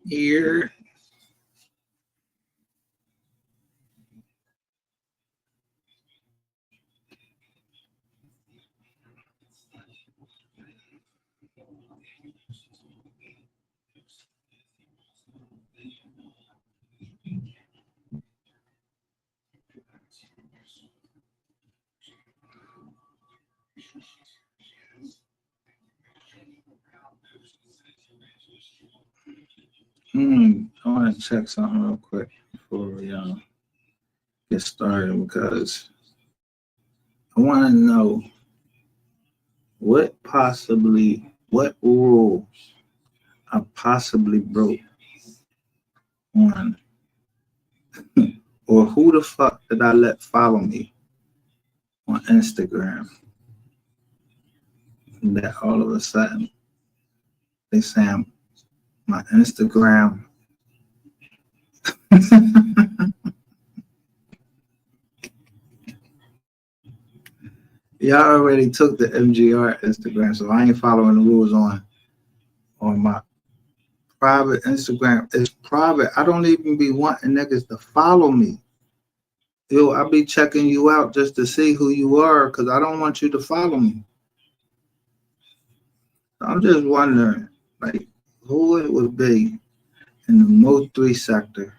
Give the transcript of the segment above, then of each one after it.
here. I want to check something real quick before we get started, because I want to know what rules I possibly broke on, or who the fuck did I let follow me on Instagram that all of a sudden they say my Instagram. Y'all already took the MGR Instagram, so I ain't following the rules on my private Instagram. It's private. I don't even be wanting niggas to follow me. Yo, I be checking you out just to see who you are, because I don't want you to follow me. I'm just wondering, like, who it would be in the MO3 sector,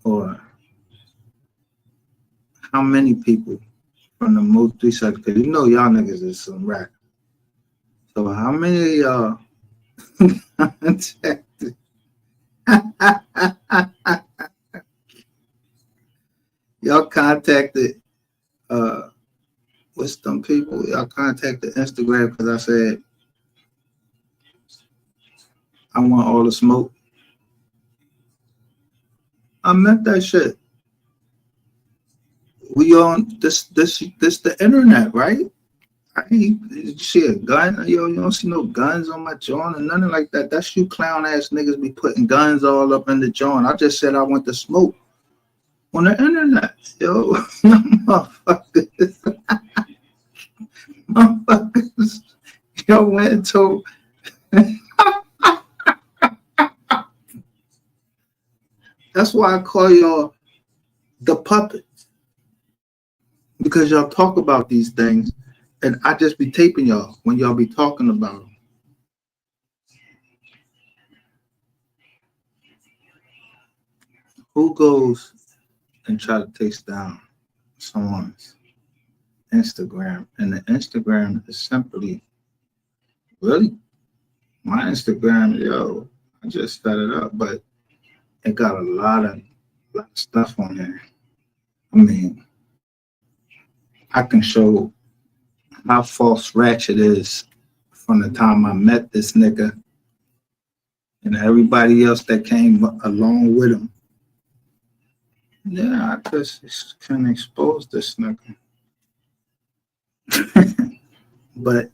or how many people from the MO3 sector, because you know y'all niggas is some rat. So how many of y'all contacted? Y'all contacted, what's them people? Y'all contacted Instagram because I said I want all the smoke. I meant that shit. We on this the internet, right? I ain't see a gun. Yo, you don't see no guns on my joint or nothing like that. That's you clown ass niggas be putting guns all up in the joint. I just said I want the smoke on the internet. Yo, motherfuckers. Motherfuckers. Yo, went to that's why I call y'all the puppets, because y'all talk about these things and I just be taping y'all when y'all be talking about them. Who goes and try to take down someone's Instagram, and the Instagram is simply, really, my Instagram, yo, I just set it up, but it got a lot of stuff on there. I mean, I can show how false ratchet is from the time I met this nigga and everybody else that came along with him. Yeah, I just can expose this nigga. But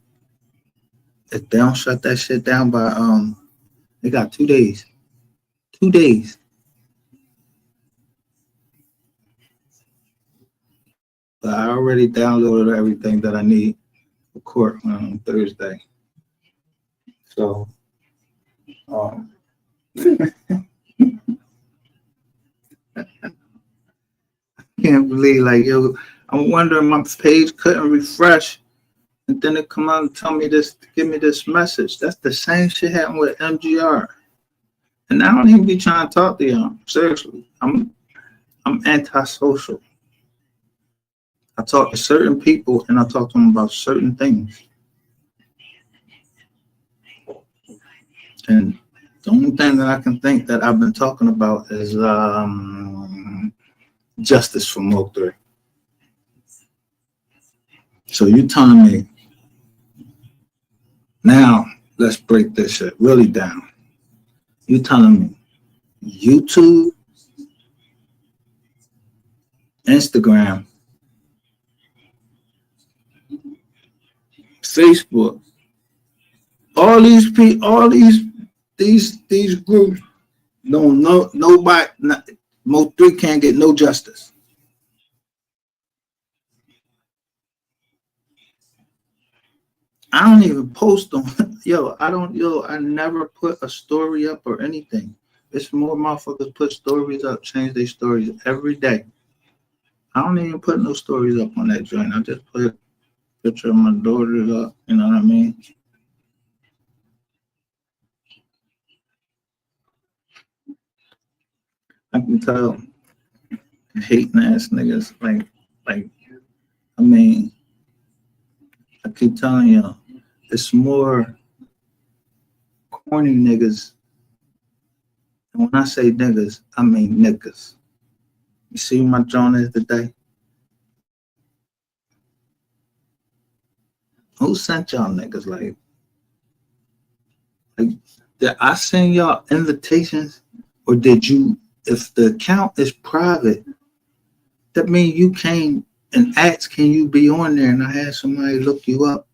if they don't shut that shit down by they got 2 days. 2 days. But I already downloaded everything that I need for court on Thursday. So can't believe, like, yo, I'm wondering, my page couldn't refresh, and then it come out and tell me this, give me this message. That's the same shit happened with MGR. And I don't even be trying to talk to y'all. Seriously, I'm antisocial. I talk to certain people and I talk to them about certain things. And the only thing that I can think that I've been talking about is justice for MO3. So you telling me, now let's break this shit really down. You telling me YouTube, Instagram, Facebook, all these people, all these groups don't know, nobody, MO3 can't get no justice. I don't even post on I never put a story up or anything. It's more motherfuckers put stories up, change their stories every day. I don't even put no stories up on that joint. I just put a picture of my daughters up, you know what I mean? I can tell hating ass niggas, like, I mean, I keep telling you, it's more corny niggas. And when I say niggas, I mean niggas. You see my joint is today? Who sent y'all niggas? Like, did I send y'all invitations? Or did you, if the account is private, that means you came and asked, can you be on there? And I had somebody look you up.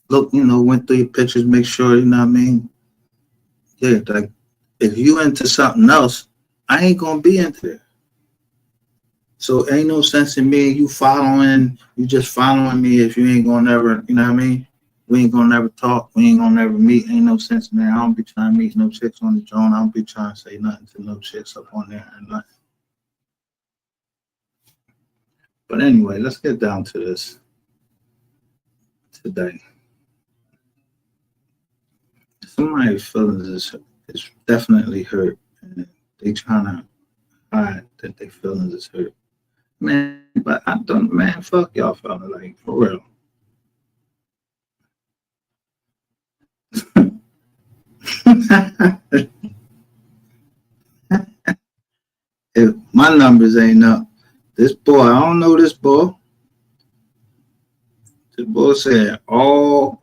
Look, went through your pictures, make sure, you know what I mean? Yeah, like, if you into something else, I ain't gonna be into it. So ain't no sense in me you just following me if you ain't gonna never, you know what I mean? We ain't gonna never talk, we ain't gonna never meet, ain't no sense in there. I don't be trying to meet no chicks on the joint. I don't be trying to say nothing to no chicks up on there or nothing. But anyway, let's get down to this today. Somebody's feelings is definitely hurt, and they trying to hide that their feelings is hurt. Man, but I don't, man, fuck y'all fella, like, for real. If my numbers ain't up, this boy, I don't know this boy. This boy said all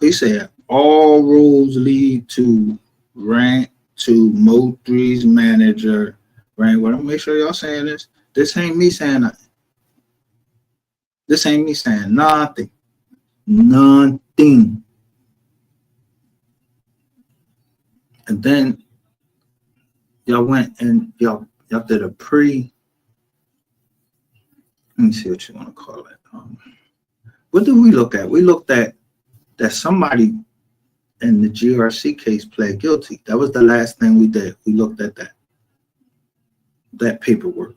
roads lead to rank to MO3's manager. Rank, well, make sure y'all saying this. This ain't me saying nothing. This ain't me saying nothing. Nothing. And then y'all went and y'all did a let me see what you want to call it. What did we look at? We looked at that somebody in the GRC case pled guilty. That was the last thing we did. We looked at that paperwork.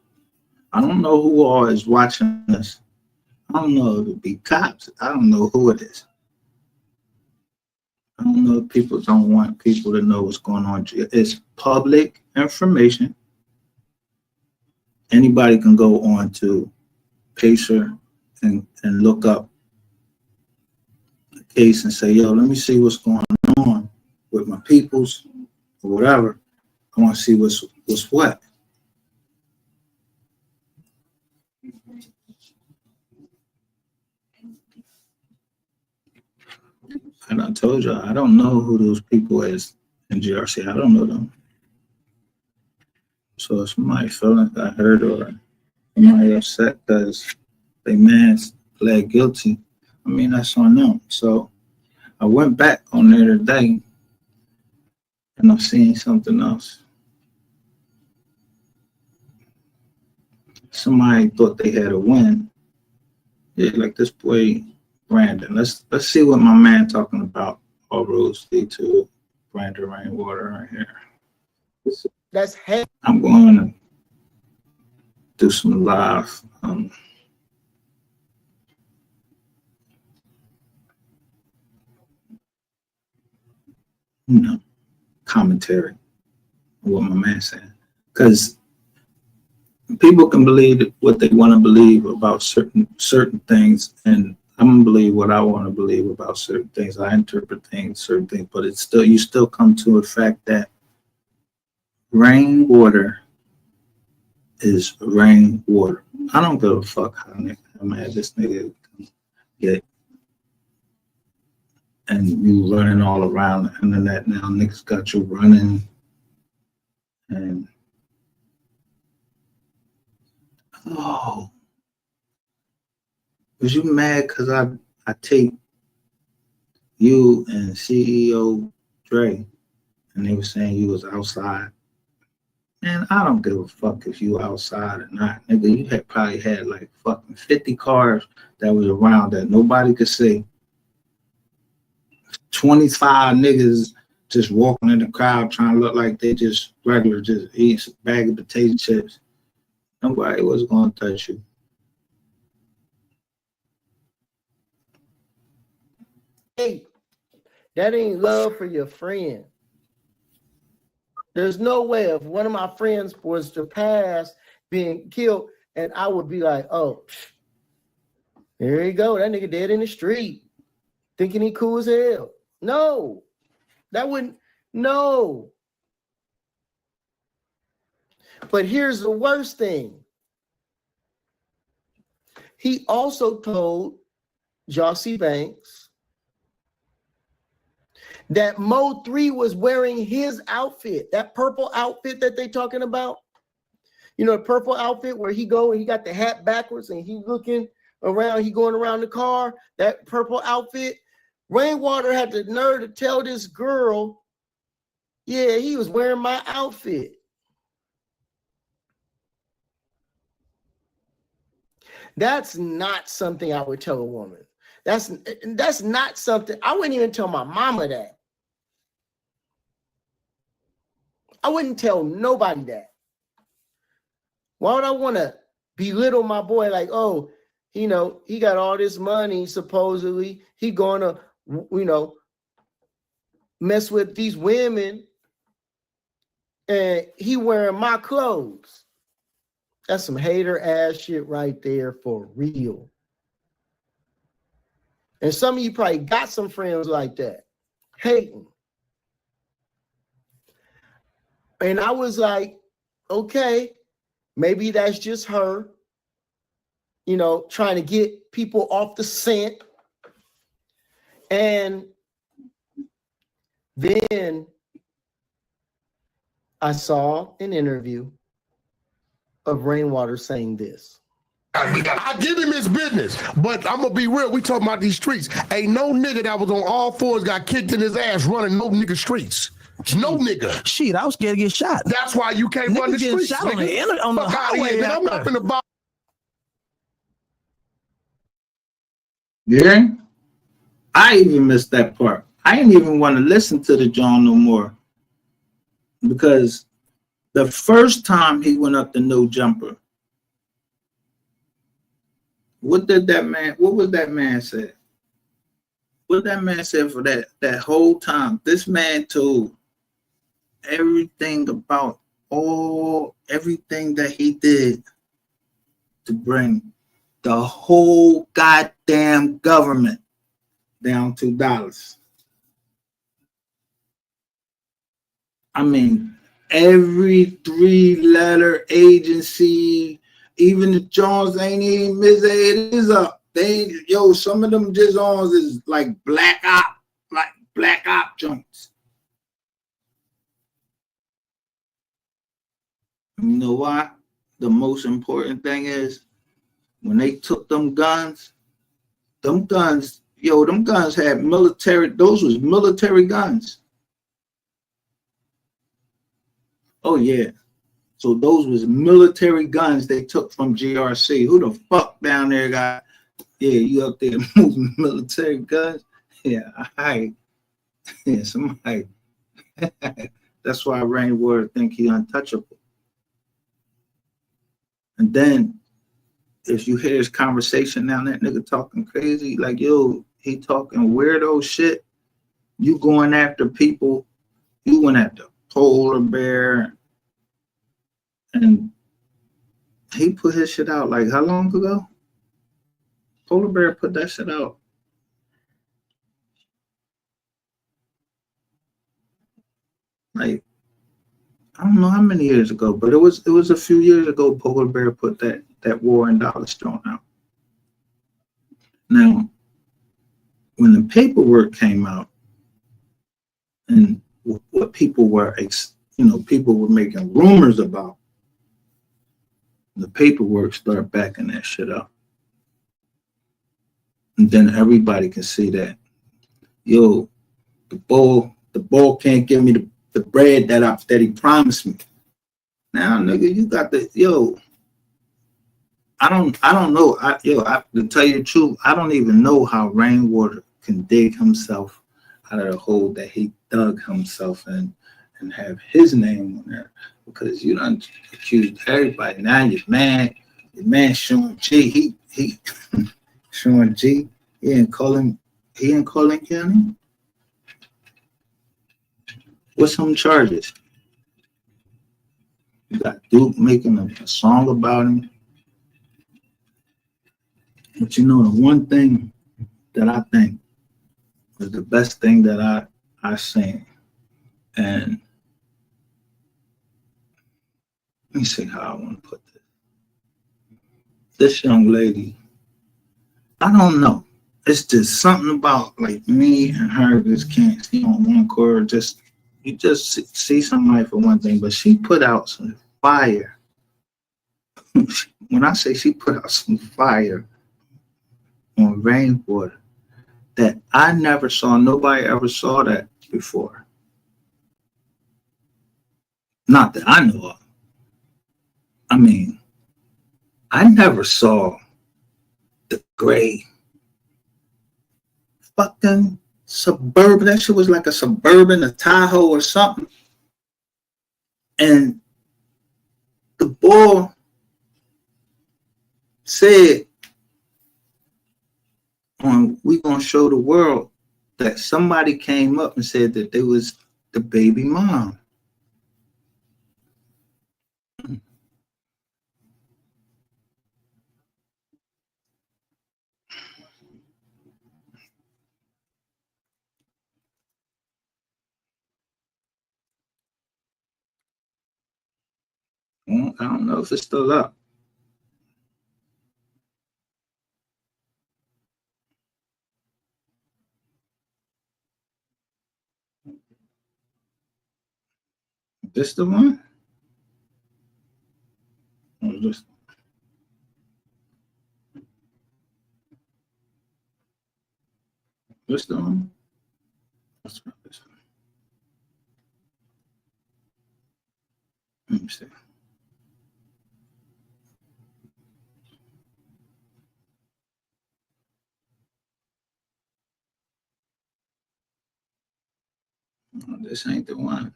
I don't know who all is watching this. I don't know if it be cops. I don't know who it is. I don't know if people don't want people to know what's going on. It's public information. Anybody can go on to Pacer and look up the case and say, yo, let me see what's going on with my peoples or whatever. I want to see what's what. And I told you, I don't know who those people is in GRC. I don't know them. So if somebody feeling got hurt or somebody upset because they man pled guilty, I mean, that's on them. So I went back on there today and I'm seeing something else. Somebody thought they had a win. Yeah, like this boy Brandon. Let's see what my man talking about. All roads lead to Brandon Rainwater right here. I'm going to do some live commentary on what my man's saying. Because people can believe what they want to believe about certain things, and I'm gonna believe what I want to believe about certain things. I interpret certain things, but it's still you still come to a fact that rainwater is rainwater. I don't give a fuck how mad this nigga get, and you running all around the internet now. Niggas got you running, and oh, was you mad because I take you and CEO Dre, and they were saying you was outside? Man, I don't give a fuck if you outside or not, nigga. You had probably had like fucking 50 cars that was around that nobody could see. 25 niggas just walking in the crowd trying to look like they just regular, just eating a bag of potato chips. Nobody was going to touch you. Hey, that ain't love for your friend. There's no way if one of my friends was to pass being killed, and I would be like, oh, there you go. That nigga dead in the street, thinking he cool as hell. No, that wouldn't, no. But here's the worst thing. He also told Jossie Banks that MO3 was wearing his outfit, that purple outfit that they talking about. You know, the purple outfit where he got the hat backwards and he looking around, he going around the car, that purple outfit. Rainwater had the nerve to tell this girl, yeah, he was wearing my outfit. That's not something I would tell a woman. That's not something, I wouldn't even tell my mama that. I wouldn't tell nobody that. Why would I want to belittle my boy like, oh, you know, he got all this money, supposedly. He going to, you know, mess with these women and he wearing my clothes. That's some hater ass shit right there for real. And some of you probably got some friends like that, hating. And I was like, okay, maybe that's just her, you know, trying to get people off the scent. And then I saw an interview of Rainwater saying this. I give him his business, but I'm gonna be real. We talking about these streets. Ain't no nigga that was on all fours got kicked in his ass running no nigga streets. No nigga. Shit, I was scared to get shot. That's why you can't run the streets. Shot on the highway. I'm not finna buy. Yeah, I even missed that part. I didn't even want to listen to the John no more because the first time he went up the no jumper, what was that man say? What that man said for that whole time? This man told everything about everything that he did to bring the whole goddamn government down $2. I mean, every 3-letter agency, even the Jones ain't even Miss A, it is up. They some of them Jizons is like black op joints. You know why? The most important thing is when they took them guns had military, those was military guns. Oh yeah. So those was military guns they took from GRC. Who the fuck down there got, you up there moving military guns? Yeah, all right. Somebody. That's why Rainwater think he untouchable. And then if you hear his conversation now, that nigga talking crazy, like, he talking weirdo shit. You going after people. You went after Polar Bear. And he put his shit out like how long ago? Polar Bear put that shit out. Like, I don't know how many years ago, but it was a few years ago. Polar Bear put that War in Dollar Stone out. Now, when the paperwork came out, and what people were, people were making rumors about, the paperwork started backing that shit up. And then everybody can see that, the bull can't give me the bread that he promised me. Now, nigga, you got I don't know. To tell you the truth, I don't even know how Rainwater can dig himself out of the hole that he dug himself in and have his name on there. Because you done accused everybody. Now you're mad. Your man Sean G, he Sean G, he in Cullen County. What's some charges? You got Duke making a song about him. But you know, the one thing that I think was the best thing that I seen, and let me see how I want to put this. This young lady, I don't know. It's just something about like me and her just can't see on one chord. You just see somebody for one thing, but she put out some fire. When I say she put out some fire on Rainwater that I never saw, nobody ever saw that before. Not that I know of. I mean, I never saw the gray fucking Suburban. That shit was like a Suburban, a Tahoe or something. And the boy said, we gonna show the world that somebody came up and said that they was the baby mom. Well, I don't know if it's still up. This the one? Or this the one? Let's try this one. Let me see. Oh, this ain't the one.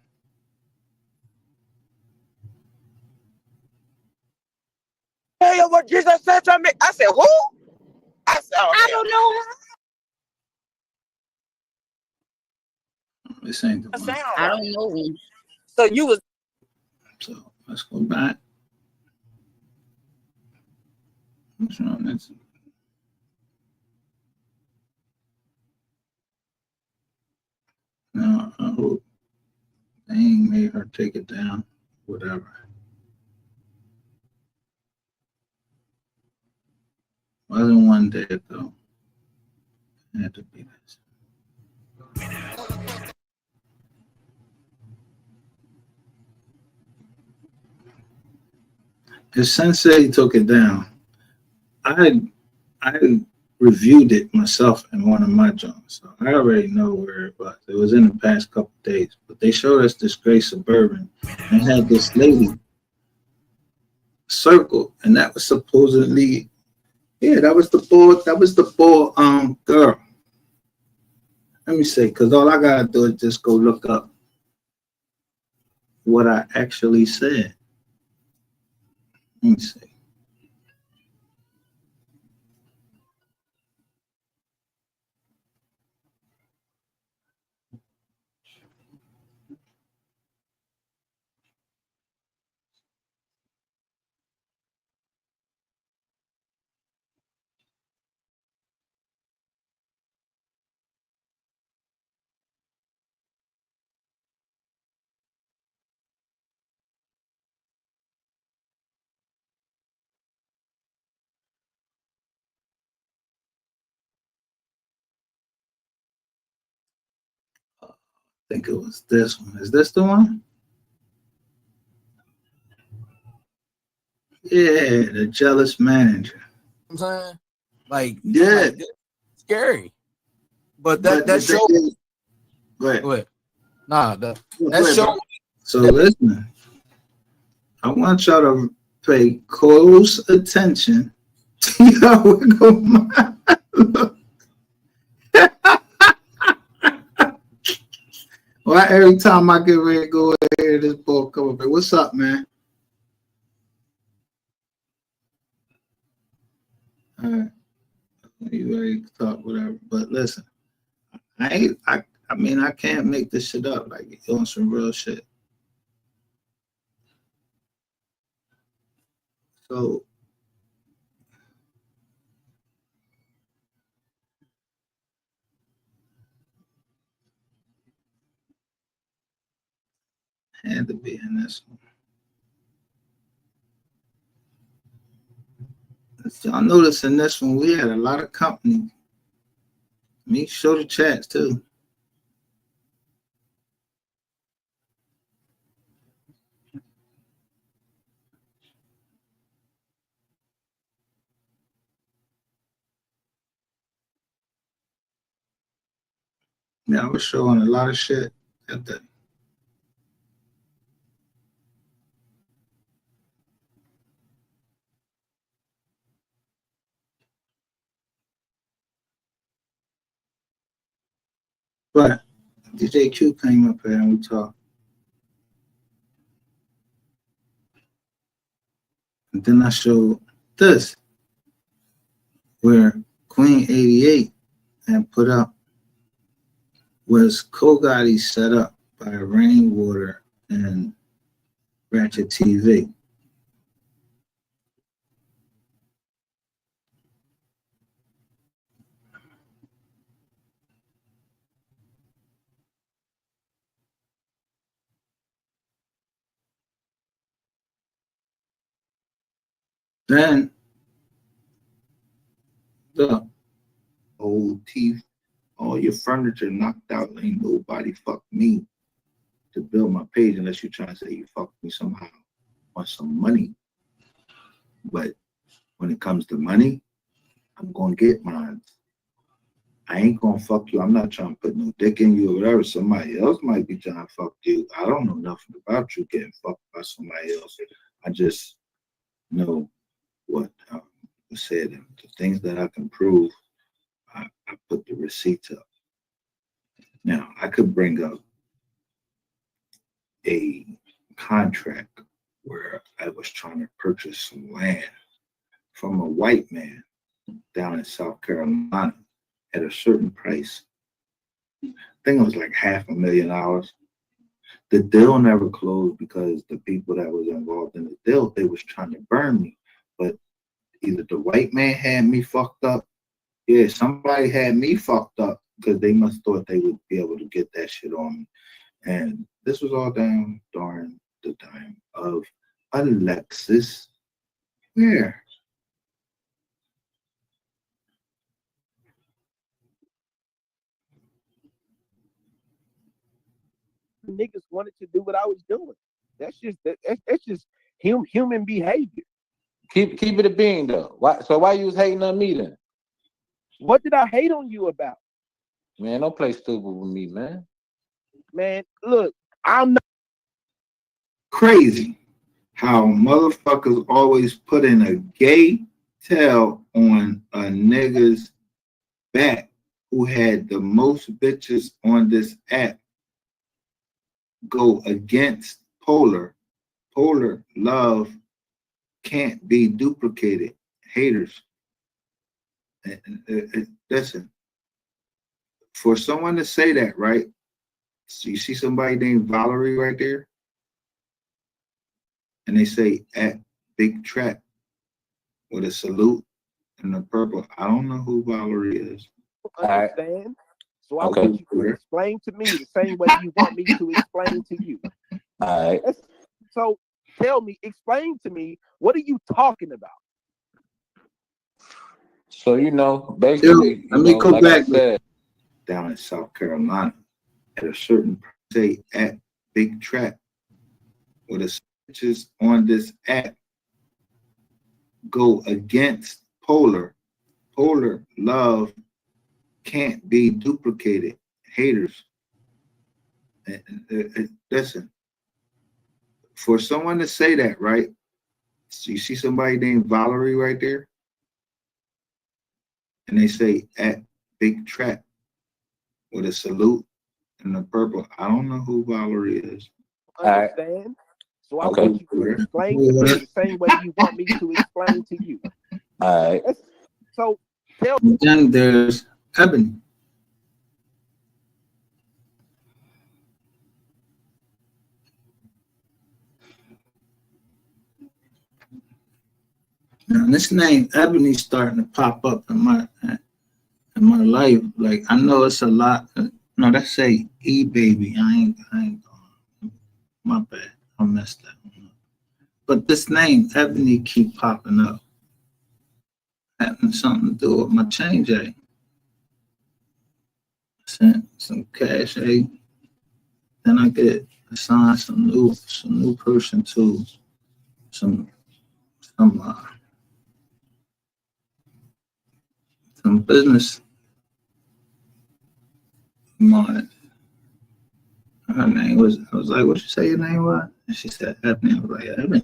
Hey, what Jesus said to me? I said, who? I said, oh, I don't know. This ain't the one. I don't know. So you was. So let's go back. What's wrong? That's no, I hope they ain't made her take it down. Whatever. Wasn't one day ago. It had to be this. The sensei took it down. I reviewed it myself in one of my joints, so I already know where it was. It was in the past couple of days, but they showed us this gray Suburban and had this lady circle, and that was supposedly, yeah, that was the boy girl. Let me see, because all I gotta do is just go look up what I actually said. Let me see. I think it was this one. Is this the one? Yeah, the jealous manager. I'm saying, like, Yeah, like, scary. But that show. Go ahead. Go ahead. Nah, that ahead, show. bro. So listen, I want y'all to pay close attention to how we're going. every time I get ready to go here, this boy come up here. What's up, man? All right. You ready to talk, whatever. But listen, I mean, I can't make this shit up. Like, you're on some real shit. So, had to be in this one. Y'all notice in this one, we had a lot of company. Me, show the chats too. Yeah, I was showing a lot of shit at the. But DJ Q came up here and we talked. And then I showed this, where Queen 88 had put up was Kogati set up by Rainwater and Ratchet TV. Then the old teeth, all your furniture knocked out. Ain't nobody fuck me to build my page unless you're trying to say you fucked me somehow on some money. But when it comes to money, I'm gonna get mine. I ain't gonna fuck you. I'm not trying to put no dick in you or whatever. Somebody else might be trying to fuck you. I don't know nothing about you getting fucked by somebody else. I just know what was said. The things that I can prove, I put the receipts up. Now, I could bring up a contract where I was trying to purchase some land from a white man down in South Carolina at a certain price. I think it was like $500,000. The deal never closed because the people that was involved in the deal, they was trying to burn me. But either the white man had me fucked up. Yeah, somebody had me fucked up because they must thought they would be able to get that shit on me. And this was all down during the time of Alexis Ware. Niggas wanted to do what I was doing. That's just human behavior. Keep it a being though. Why you was hating on me then? What did I hate on you about? Man, don't play stupid with me, man. Man, look, I'm not Crazy how motherfuckers always putting a gay tail on a nigga's back who had the most bitches on this app go against Polar. Polar love can't be duplicated. Haters. Listen, for someone to say that, right? So you see somebody named Valerie right there? And they say at Big Trap with a salute and a purple. I don't know who Valerie is. understand. So I want you to explain to me the same way you want me to explain to you. All right. So tell me, explain to me, what are you talking about? So basically, let me go like back. I said, Down in South Carolina at a certain say at Big Trap with the switches on this app go against Polar. Polar love can't be duplicated. Haters. Listen, for someone to say that, right? So you see somebody named Valerie right there? And they say at Big Trap with a salute in the purple. I don't know who Valerie is. right. Understand? So I Okay. want you to explain to me the same way you want me to explain to you. All right. So tell Then there's Ebony. Now this name Ebony's starting to pop up in my life. Like I know it's a lot. No, that's say E-Baby. I ain't my bad. I messed that one up. But this name Ebony keep popping up. Having something to do with my change, eh? Sent some cash, eh? Then I get assigned some new person to some business. My her name was. I was like, "What you say your name was?" And she said Ebony. I was like, Ebony.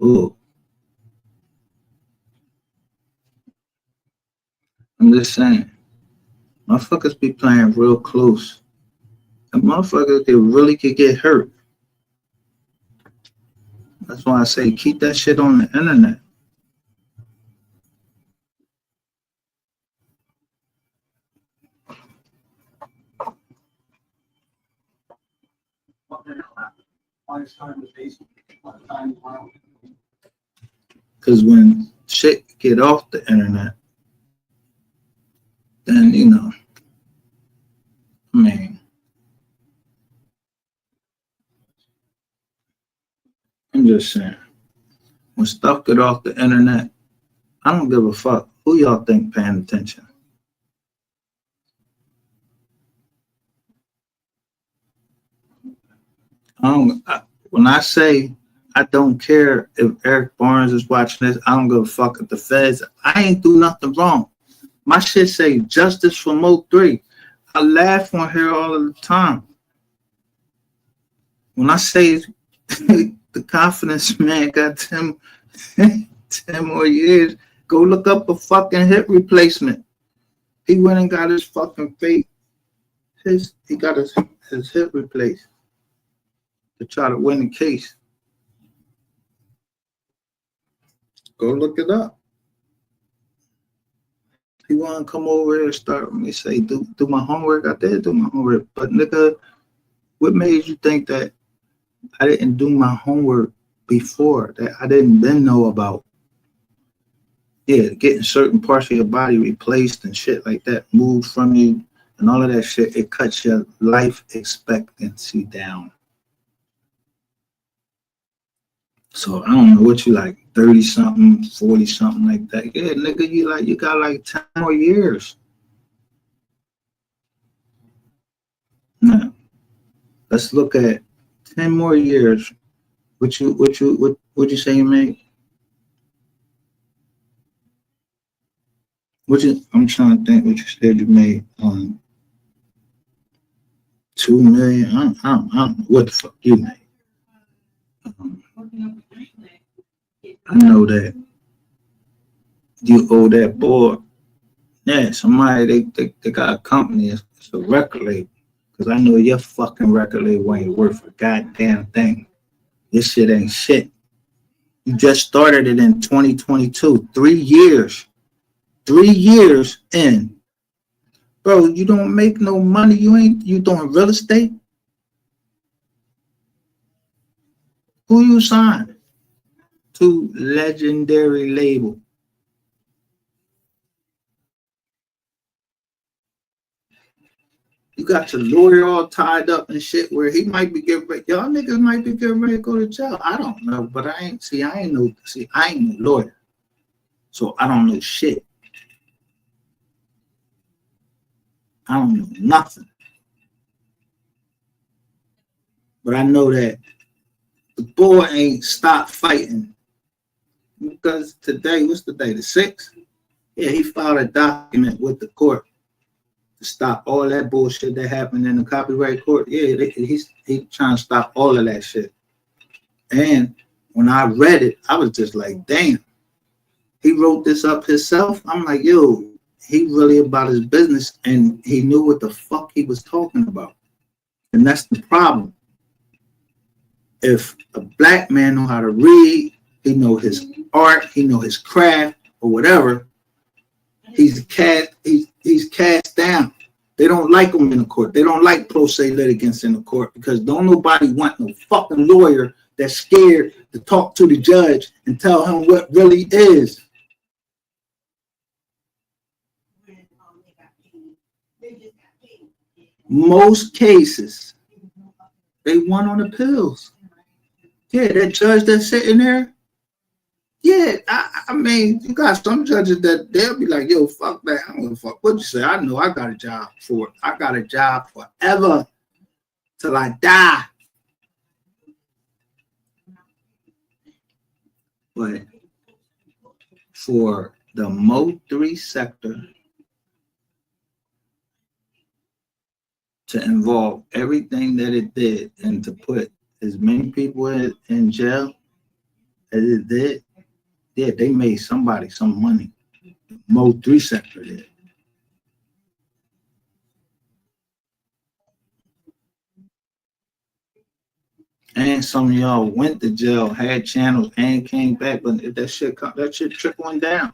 Ooh. I'm just saying, motherfuckers be playing real close. And motherfuckers could get hurt. That's why I say keep that shit on the internet. Because when shit get off the internet, then I mean, I'm just saying, when stuff get off the internet, I don't give a fuck who y'all think paying attention. When I say I don't care if Eric Barnes is watching this, I don't give a fuck if the feds. I ain't do nothing wrong. My shit say justice for MO3. I laugh on here all of the time. When I say the confidence man got 10 more years, go look up a fucking hip replacement. He went and got his fucking fate. He got his hip replaced to try to win the case. Go look it up. He want to come over here and start with me, say, do my homework. I did do my homework. But nigga, what made you think that I didn't do my homework before, that I didn't then know about? Yeah, getting certain parts of your body replaced and shit like that, moved from you and all of that shit, it cuts your life expectancy down. So I don't know what you like, 30 something, 40 something like that. Yeah, nigga, you got like 10 more years. Now, let's look at 10 more years. What you say you made? I'm trying to think what you said you made. 2 million. I don't know what the fuck you made. I know that you owe that boy. Yeah, somebody they got a company. It's a record label. Cause I know your fucking record label ain't worth a goddamn thing. This shit ain't shit. You just started it in 2022. 3 years. 3 years in. Bro, you don't make no money. You doing real estate? Who you signed to? Legendary label. You got your lawyer all tied up and shit where he might be getting ready. Y'all niggas might be getting ready to go to jail. I don't know, but I ain't no lawyer. So I don't know shit. I don't know nothing. But I know that the boy ain't stopped fighting. Because today, what's the day? The 6th? Yeah, he filed a document with the court to stop all that bullshit that happened in the copyright court. Yeah, he's trying to stop all of that shit. And when I read it, I was just like, damn. He wrote this up himself. I'm like, yo, he really about his business, and he knew what the fuck he was talking about. And that's the problem. If a black man know how to read, he know his art, he know his craft or whatever, he's cast down. They don't like him in the court. They don't like pro se litigants in the court because don't nobody want no fucking lawyer that's scared to talk to the judge and tell him what really is. Most cases, they won on appeals. Yeah, that judge that's sitting there. Yeah, I mean, you got some judges that they'll be like, yo, fuck that. I don't give a fuck what you say. I know I got a job for it. I got a job forever till I die. But for the MO3 sector to involve everything that it did and to put as many people in jail as it did, yeah, they made somebody some money. MO3 sector did. And some of y'all went to jail, had channels, and came back, but that shit trickling down.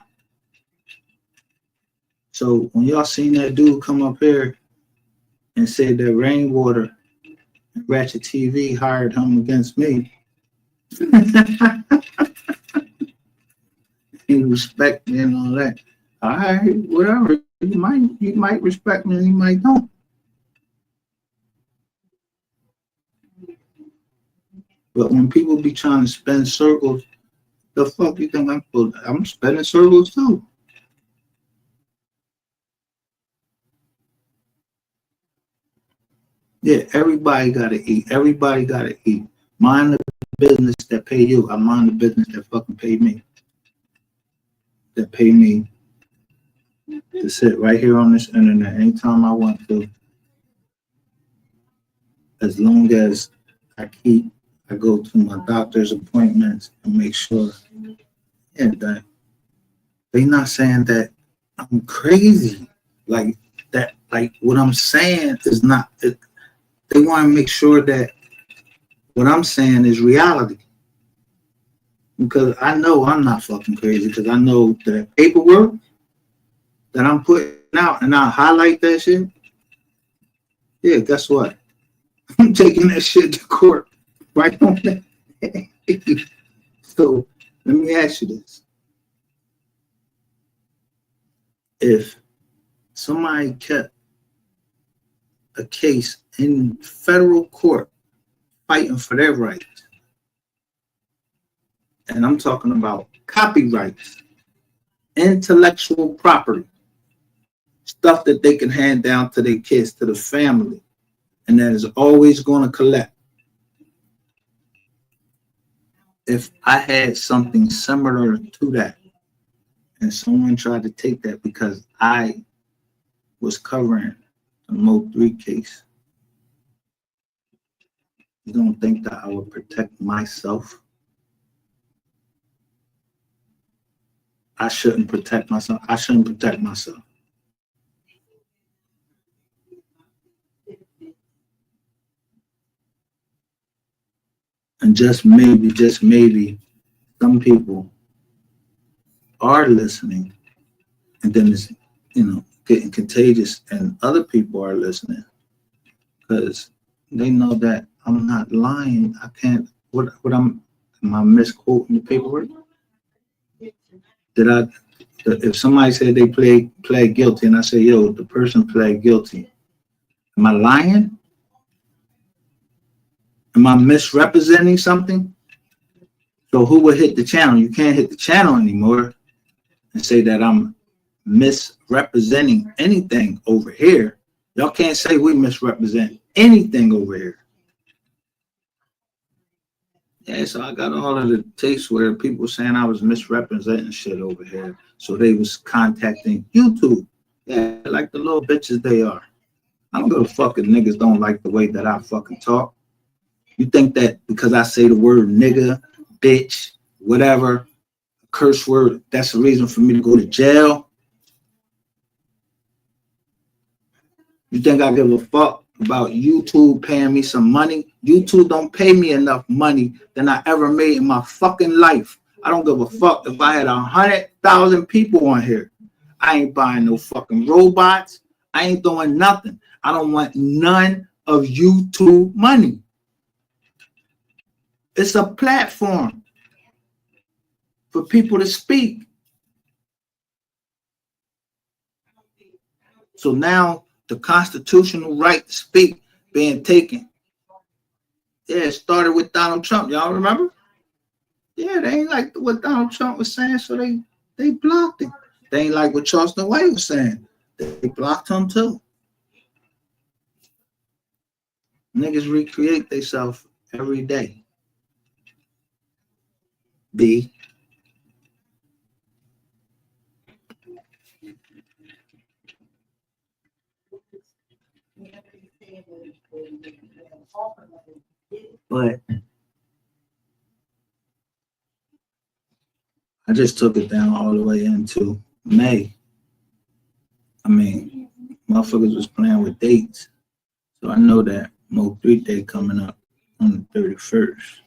So when y'all seen that dude come up here and said that Rainwater and Ratchet TV hired him against me, he respect me and all that. All right, whatever. You might respect me and you might don't. But when people be trying to spin circles, the fuck you think I'm spinning circles too? Yeah, everybody gotta eat. Everybody gotta eat. Mind the business that pay you. I mind the business that fucking pay me. That pay me to sit right here on this internet anytime I want to. As long as I go to my doctor's appointments and make sure, yeah, that they not saying that I'm crazy. Like that, like what I'm saying is not, they want to make sure that what I'm saying is reality. Because I know I'm not fucking crazy because I know the paperwork that I'm putting out and I highlight that shit. Yeah, guess what? I'm taking that shit to court right on that. So let me ask you this. If somebody kept a case in federal court fighting for their rights, and I'm talking about copyrights, intellectual property, stuff that they can hand down to their kids, to the family, and that is always going to collect. If I had something similar to that, and someone tried to take that because I was covering the MO3 case, you don't think that I would protect myself? I shouldn't protect myself. I shouldn't protect myself. And just maybe, some people are listening, and then it's, getting contagious, and other people are listening because they know that I'm not lying. I can't. Am I misquoting the paperwork? If somebody said they pled guilty, and I say, yo, the person pled guilty, am I lying? Am I misrepresenting something? So who would hit the channel? You can't hit the channel anymore and say that I'm misrepresenting anything over here. Y'all can't say we misrepresent anything over here. Yeah, so I got all of the tapes where people saying I was misrepresenting shit over here. So they was contacting YouTube. Yeah, like the little bitches they are. I don't give a fuck if niggas don't like the way that I fucking talk. You think that because I say the word nigga, bitch, whatever, curse word, that's the reason for me to go to jail? You think I give a fuck about YouTube paying me some money? YouTube don't pay me enough money than I ever made in my fucking life. I don't give a fuck if I had 100,000 people on here. I ain't buying no fucking robots. I ain't doing nothing. I don't want none of YouTube money. It's a platform for people to speak. So now the constitutional right to speak being taken. Yeah, it started with Donald Trump. Y'all remember? Yeah, they ain't like what Donald Trump was saying, so they blocked it. They ain't like what Charleston White was saying. They blocked him too. Niggas recreate themselves every day. B. But I just took it down all the way into May. I mean, motherfuckers was playing with dates. So I know that MO3 Day coming up on the 31st.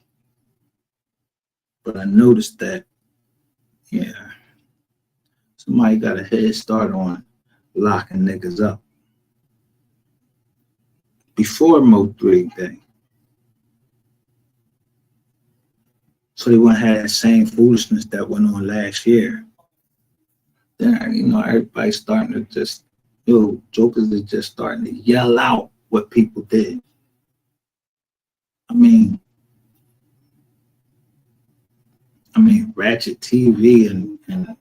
But I noticed that, yeah, somebody got a head start on locking niggas up before MO3 Day. So they wouldn't have that same foolishness that went on last year. Then, you know, everybody's starting to just, jokers is just starting to yell out what people did. I mean, Ratchet TV and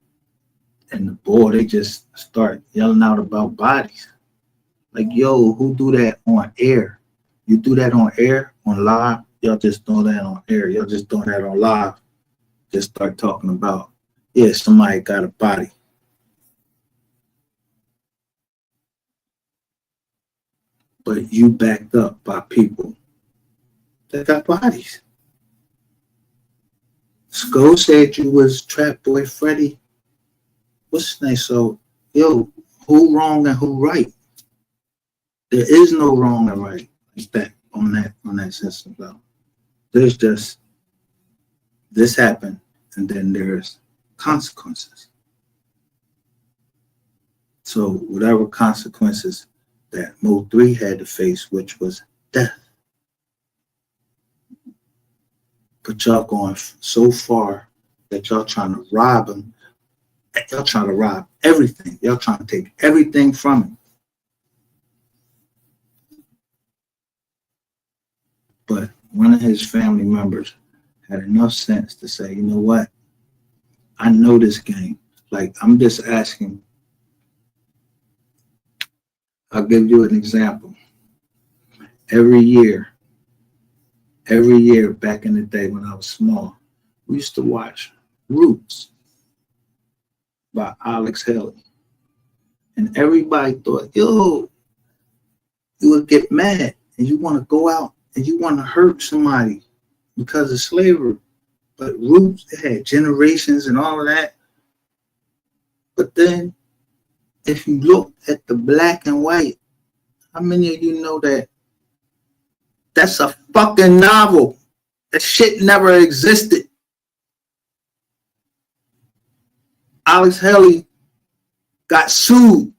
the board, they just start yelling out about bodies. Like, yo, who do that on air? You do that on air, on live? Y'all just doing that on air. Y'all just doing that on live. Just start talking about, yeah, somebody got a body. But you backed up by people that got bodies. Sko said you was Trap Boy Freddy. What's his name? So, yo, who wrong and who right? There is no wrong and right like that on that system level. There's just this happened, and then there's consequences. So whatever consequences that MO3 had to face, which was death. But y'all going so far that y'all trying to rob him. Y'all trying to rob everything. Y'all trying to take everything from him. But one of his family members had enough sense to say, you know what? I know this game. Like, I'm just asking. I'll give you an example. Every year back in the day when I was small, we used to watch Roots by Alex Haley. And everybody thought, yo, you would get mad and you want to go out and you want to hurt somebody because of slavery. But Roots, it had generations and all of that. But then if you look at the black and white, how many of you know that that's a fucking novel? That shit never existed. Alex Haley got sued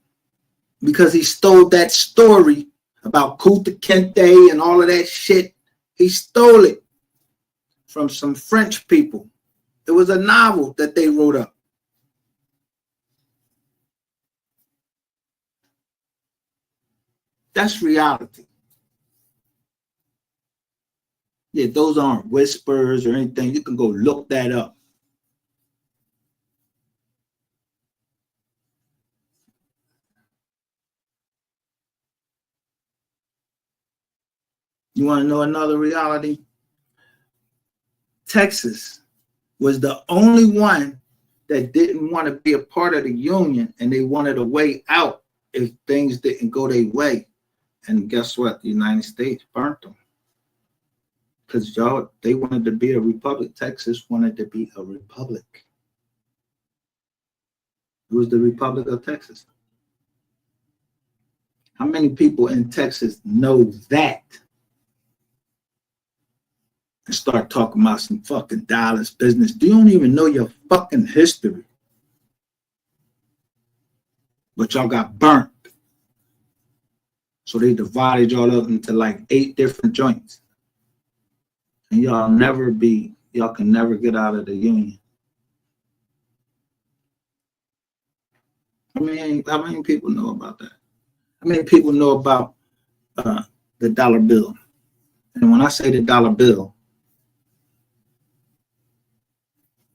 because he stole that story about Kunta Kinte and all of that shit. He stole it from some French people. It was a novel that they wrote up. That's reality. Yeah, those aren't whispers or anything. You can go look that up. You want to know another reality? Texas was the only one that didn't want to be a part of the union, and they wanted a way out if things didn't go their way. And guess what? The United States burnt them. Because they wanted to be a republic. Texas wanted to be a republic. It was the Republic of Texas. How many people in Texas know that and start talking about some fucking dollars business? You don't even know your fucking history. But y'all got burnt. So they divided y'all up into like 8 different joints. And y'all can never get out of the union. How many people know about that? How many people know about the dollar bill? And when I say the dollar bill,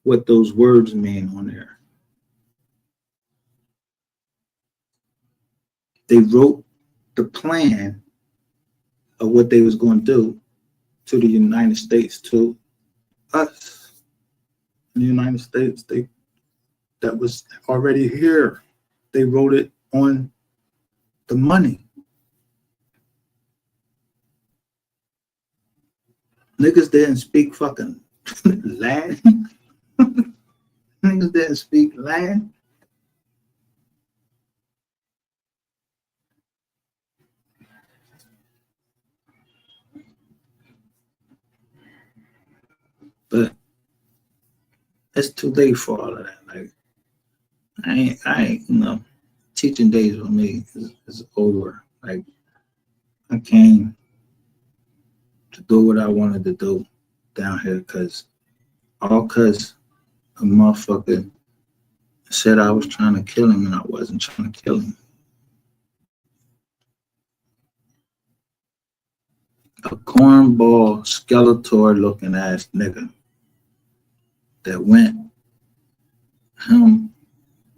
what those words mean on there. They wrote the plan of what they was going to do to the United States, to us. In the United States, that was already here. They wrote it on the money. Niggas didn't speak fucking Latin. Niggas didn't speak Latin. But it's too late for all of that. Like, I ain't, teaching days with me is over. Like, I came to do what I wanted to do down here because a motherfucker said I was trying to kill him and I wasn't trying to kill him. A cornball, Skeletor looking ass nigga that went him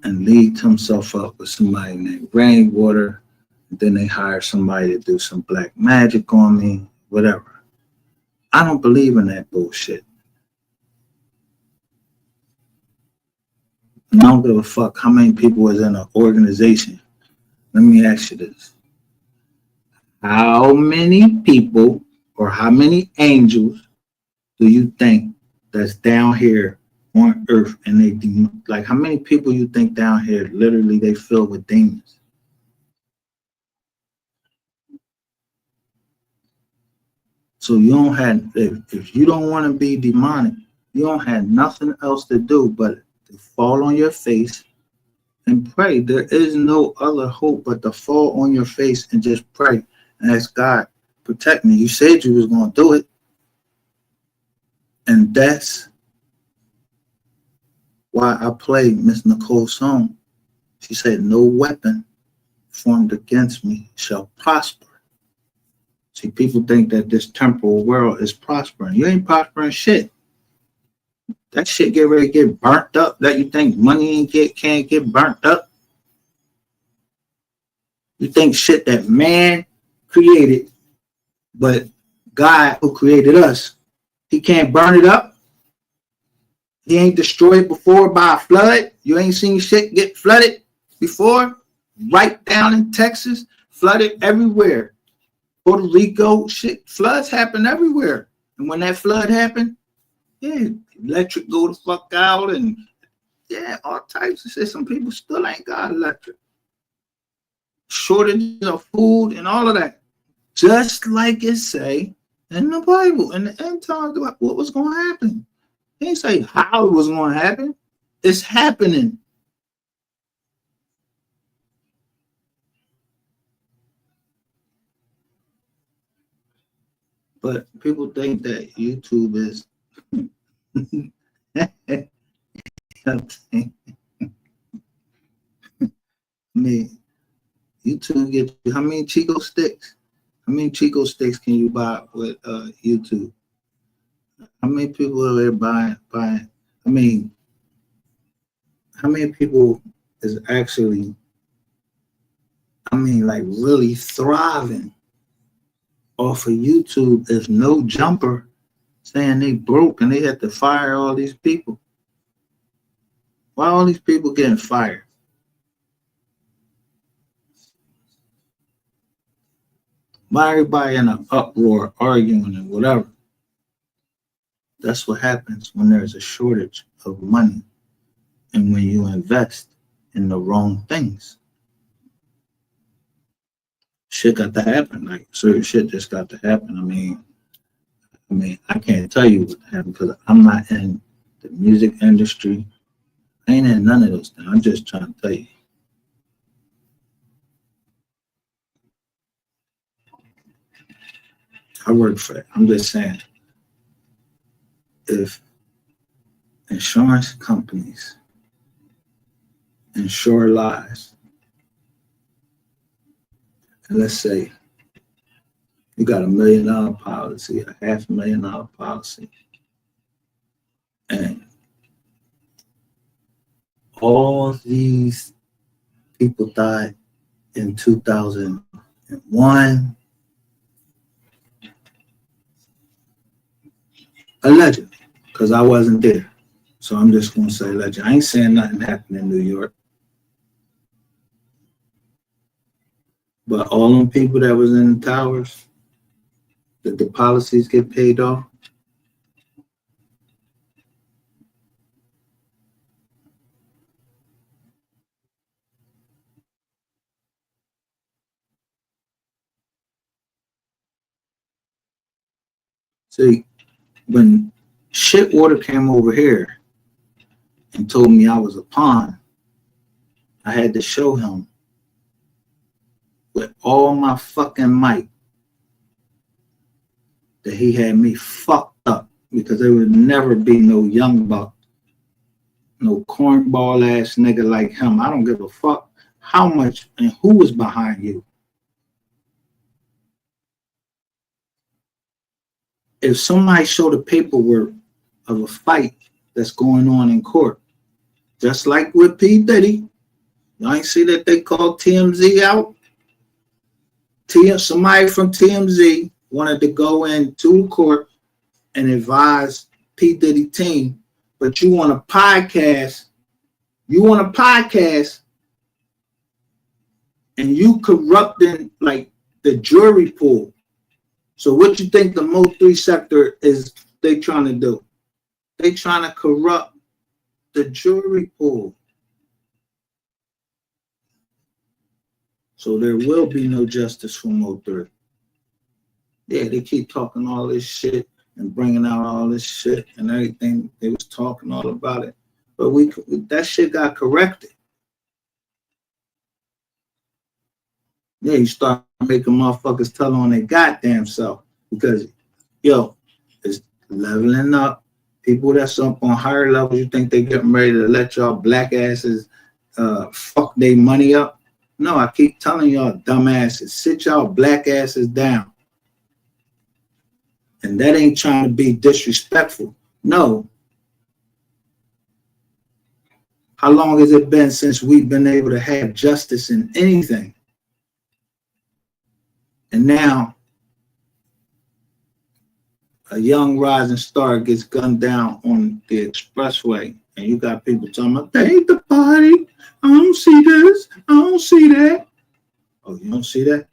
and leagued himself up with somebody named Rainwater. Then they hired somebody to do some black magic on me, whatever. I don't believe in that bullshit. I don't give a fuck how many people was in an organization. Let me ask you this. How many people or how many angels do you think that's down here on earth and they like how many people you think down here literally they filled with demons? So you don't have, if you don't want to be demonic, you don't have nothing else to do but to fall on your face and pray. There is no other hope but to fall on your face and just pray and ask God, protect me. You said you was going to do it. And that's why I played Miss Nicole's song. She said, no weapon formed against me shall prosper. See, people think that this temporal world is prospering. You ain't prospering shit. That shit get ready to get burnt up. That you think money can't get burnt up. You think shit that man created, but God who created us, he can't burn it up. He ain't destroyed before by a flood. You ain't seen shit get flooded before. Right down in Texas, flooded everywhere. Puerto Rico, shit, floods happen everywhere. And when that flood happened, yeah, electric go the fuck out and yeah, all types of shit. Some people still ain't got electric. Shortage of food and all of that. Just like it say in the Bible, in the end times, what was going to happen. He didn't say how it was going to happen. It's happening. But people think that YouTube is I mean, YouTube get you how many Chico sticks? How many Chico sticks can you buy with YouTube? How many people are there buying? I mean, how many people is actually, like really thriving off of YouTube if no jumper saying they broke and they had to fire all these people? Why are all these people getting fired? Why everybody in an uproar arguing and whatever? That's what happens when there's a shortage of money and when you invest in the wrong things. shit got to happen. Like certain shit just got to happen. I mean, I can't tell you what happened because I'm not in the music industry. I ain't in none of those things. I'm just trying to tell you. I work for it. I'm just saying, if insurance companies insure lives, and let's say you got $1 million policy, a $500,000 policy, and all these people died in 2001, allegedly, because I wasn't there. So I'm just going to say allegedly. I ain't saying nothing happened in New York. But all them people that was in the towers, that the policies get paid off, see, when Shitwater came over here and told me I was a pawn, I had to show him with all my fucking might that he had me fucked up, because there would never be no young buck, no cornball ass nigga like him. I don't give a fuck how much and who was behind you. If somebody showed the paperwork of a fight that's going on in court, just like with P. Diddy, y'all ain't see that they called TMZ out? Somebody from TMZ wanted to go into court and advise P. Diddy team, but you want a podcast, and you corrupting like the jury pool. So what you think the MO3 sector is they trying to do? They trying to corrupt the jury pool. So there will be no justice for MO3. Yeah, they keep talking all this shit and bringing out all this shit and everything. They was talking all about it. But that shit got corrected. Yeah, you start making motherfuckers tell on their goddamn self, because, yo, it's leveling up. People that's up on higher levels, you think they getting ready to let y'all black asses fuck their money up? No, I keep telling y'all dumbasses, sit y'all black asses down. And that ain't trying to be disrespectful. No. How long has it been since we've been able to have justice in anything? And now, a young rising star gets gunned down on the expressway, and you got people talking about, they ain't the party. I don't see this. I don't see that. Oh, you don't see that?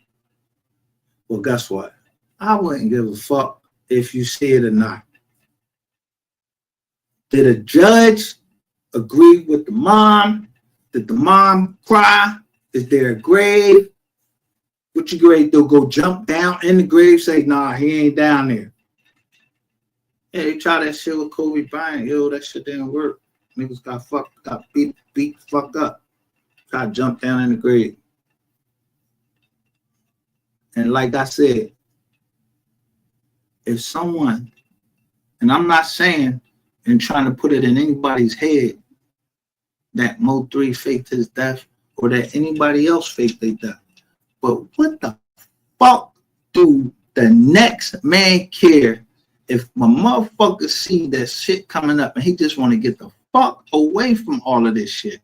Well, guess what? I wouldn't give a fuck if you see it or not. Did a judge agree with the mom? Did the mom cry? Is there a grave? What you grade do? Go jump down in the grave, say, nah, he ain't down there. Yeah, they try that shit with Kobe Bryant. Yo, that shit didn't work. Niggas got beat fucked up. Try to jump down in the grave. And like I said, if someone, and I'm not saying and trying to put it in anybody's head that Mo3 faked his death or that anybody else faked their death, but what the fuck do the next man care if my motherfucker see that shit coming up and he just want to get the fuck away from all of this shit?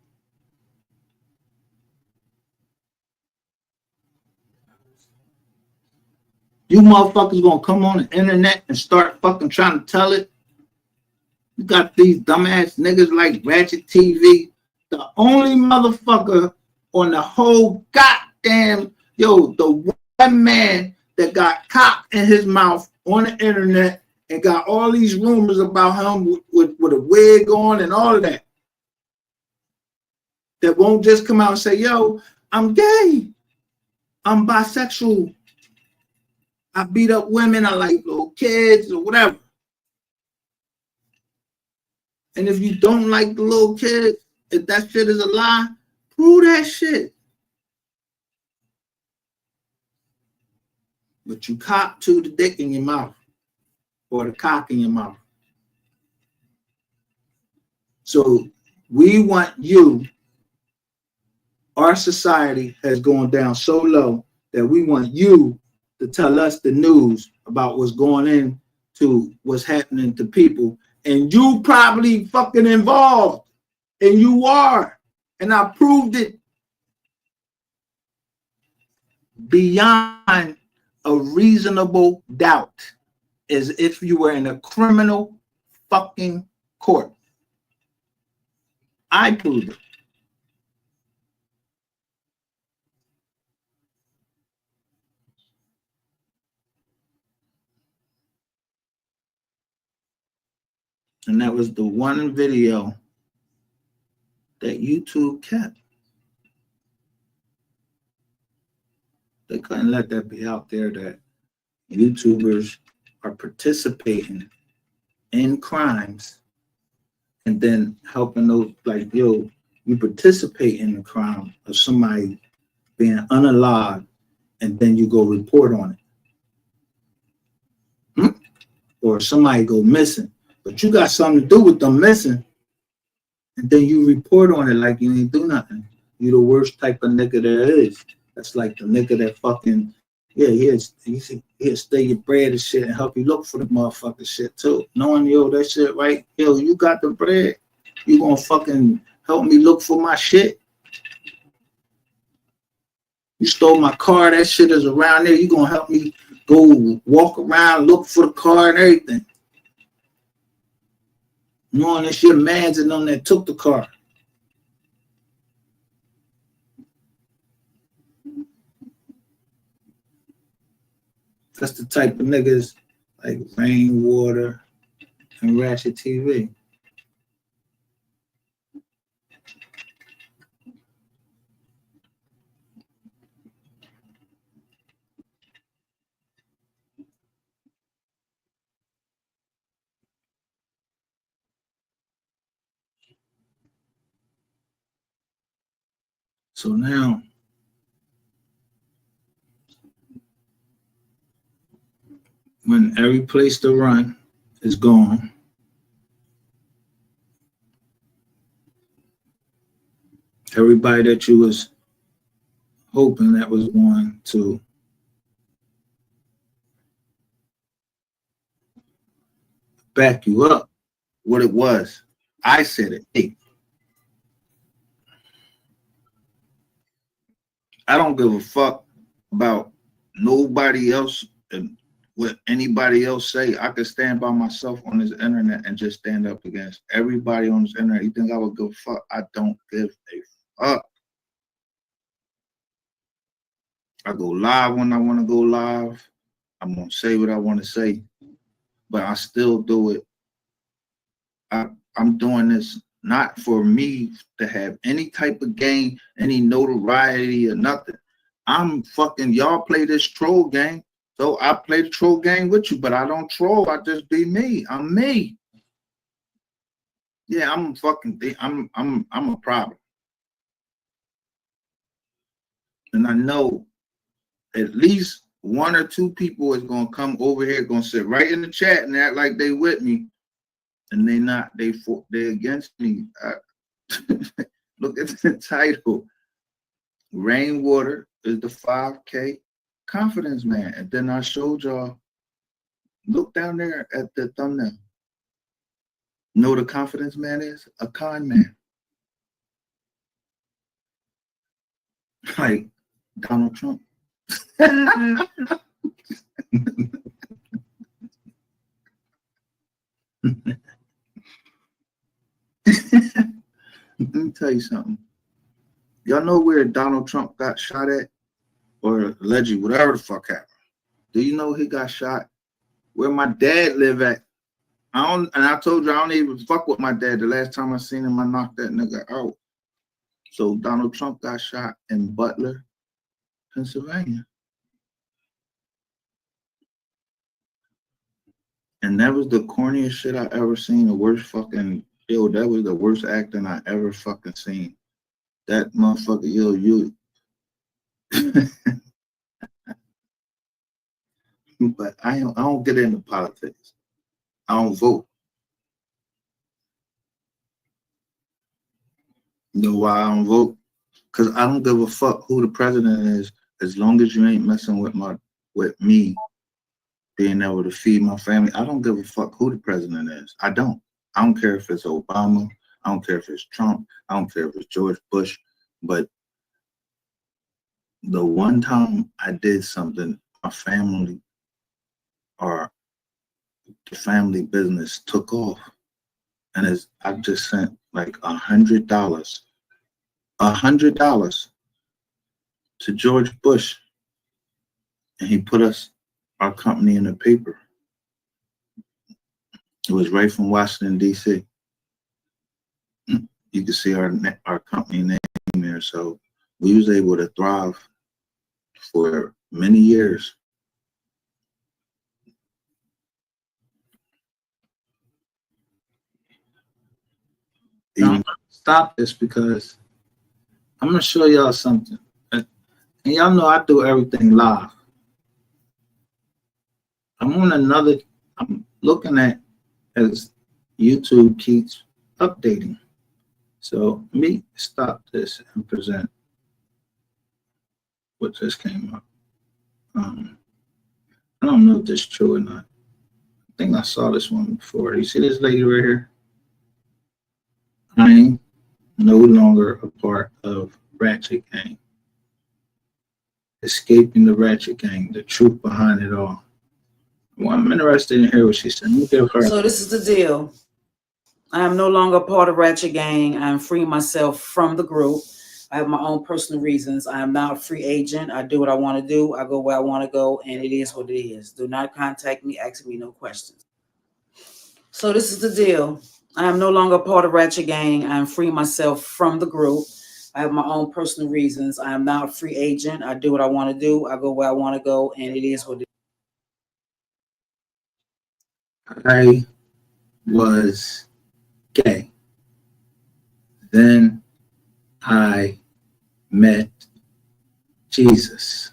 You motherfuckers gonna come on the internet and start fucking trying to tell it? You got these dumbass niggas like Ratchet TV, the only motherfucker on the whole goddamn, the one man that got cock in his mouth on the internet and got all these rumors about him with a wig on and all of that. That won't just come out and say, yo, I'm gay. I'm bisexual. I beat up women. I like little kids or whatever. And if you don't like the little kids, if that shit is a lie, prove that shit. But you cop to the dick in your mouth or the cock in your mouth. So we want you, our society has gone down so low that we want you to tell us the news about what's going in to what's happening to people. And you probably fucking involved. And you are. And I proved it beyond a reasonable doubt, as if you were in a criminal fucking court. I proved it. And that was the one video that YouTube kept. They couldn't let that be out there that YouTubers are participating in crimes and then helping those, like, yo, you participate in the crime of somebody being unalive and then you go report on it. Or somebody go missing, but you got something to do with them missing and then you report on it like you ain't do nothing. You the worst type of nigga there is. That's like the nigga that fucking, yeah, he'll stay your bread and shit and help you look for the motherfucking shit too. Knowing, yo, that shit, right? Yo, you got the bread. You gonna fucking help me look for my shit? You stole my car, that shit is around there. You gonna help me go walk around, look for the car and everything. Knowing it's your mans and them that took the car. That's the type of niggas like Rainwater and Ratchet TV. So now, when every place to run is gone, everybody that you was hoping that was going to back you up, what it was, I said it. Hey, I don't give a fuck about nobody else and what anybody else say. I could stand by myself on this internet and just stand up against everybody on this internet. You think I would give a fuck? I don't give a fuck. I go live when I want to go live. I'm gonna say what I want to say, but I still do it. I'm doing this not for me to have any type of gain, any notoriety or nothing. I'm fucking, y'all play this troll game. So I play the troll game with you, but I don't troll. I just be me. I'm me. Yeah, I'm a problem. And I know at least one or two people is gonna come over here, gonna sit right in the chat and act like they with me. And they not, they against me. Look at the title. Rainwater is the 5K confidence man. And then I showed y'all, look down there at the thumbnail. You know what a confidence man is? A con man. Like Donald Trump. Let me tell you something. Y'all know where Donald Trump got shot at? Or allegedly, whatever the fuck happened. Do you know he got shot? Where my dad live at? And I told you I don't even fuck with my dad. The last time I seen him, I knocked that nigga out. So Donald Trump got shot in Butler, Pennsylvania. And that was the corniest shit I ever seen. The worst fucking, yo, that was the worst acting I ever fucking seen. That motherfucker, yo, you. But I don't get into politics. I don't vote. You know why I don't vote? Because I don't give a fuck who the president is, as long as you ain't messing with me being able to feed my family. I don't give a fuck who the president is. I don't. I don't care if it's Obama. I don't care if it's Trump. I don't care if it's George Bush. But the one time I did something, my family or the family business took off. And I just sent like $100 to George Bush. And he put our company in the paper. It was right from Washington, D.C. You can see our company name there. So we was able to thrive for many years. Even stop this because I'm gonna show y'all something. And y'all know I do everything live. I'm looking at as YouTube keeps updating. So let me stop this and present what just came up. I don't know if this is true or not. I think I saw this one before. You see this lady right here? I'm no longer a part of Ratchet Gang. Escaping the Ratchet Gang, the truth behind it all. Well, I'm interested in hear what she said. Let me give her. So this is the deal. I am no longer part of Ratchet Gang. I am freeing myself from the group. I have my own personal reasons. I am now a free agent. I do what I want to do. I go where I want to go, and it is what it is. Do not contact me, asking me no questions. So this is the deal. I am no longer part of Ratchet Gang. I am freeing myself from the group. I have my own personal reasons. I am now a free agent. I do what I want to do. I go where I want to go, and it is what it is. I was gay. Then I met Jesus.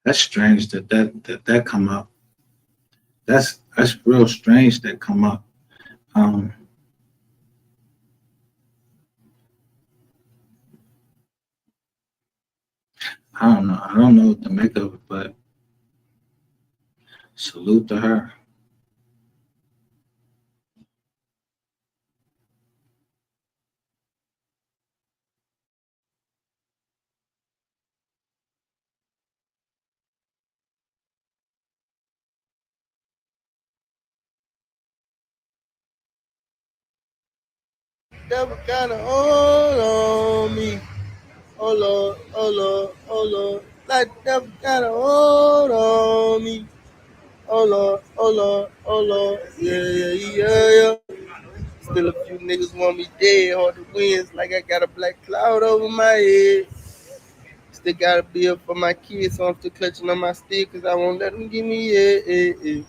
That's strange that come up. That's real strange that come up. I don't know. I don't know what to make of it, but salute to her. Devil got a hold on me. Oh Lord, oh Lord, oh Lord. Like the devil got a hold on me. Oh Lord, oh Lord, oh Lord. Yeah, yeah, yeah, yeah. Still a few niggas want me dead. Hard to win. It's like I got a black cloud over my head. Still gotta be up for my kids, so I'm still clutching on my stick, cause I won't let them give me yeah.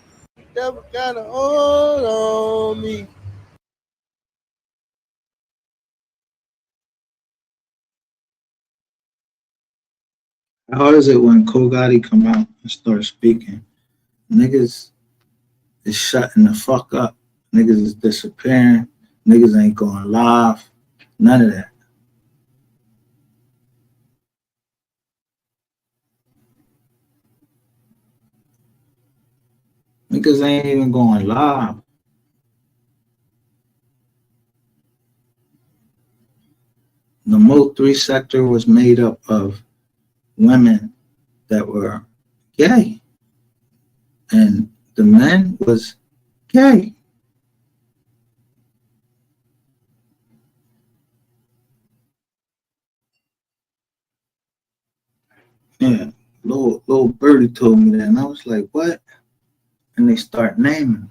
Devil got a hold on me. How is it when Kogati come out and start speaking? Niggas is shutting the fuck up. Niggas is disappearing. Niggas ain't going live. None of that. Niggas ain't even going live. the MO3 sector was made up of women that were gay, and the men was gay. Yeah, little birdie told me that, and I was like, "What?" And they start naming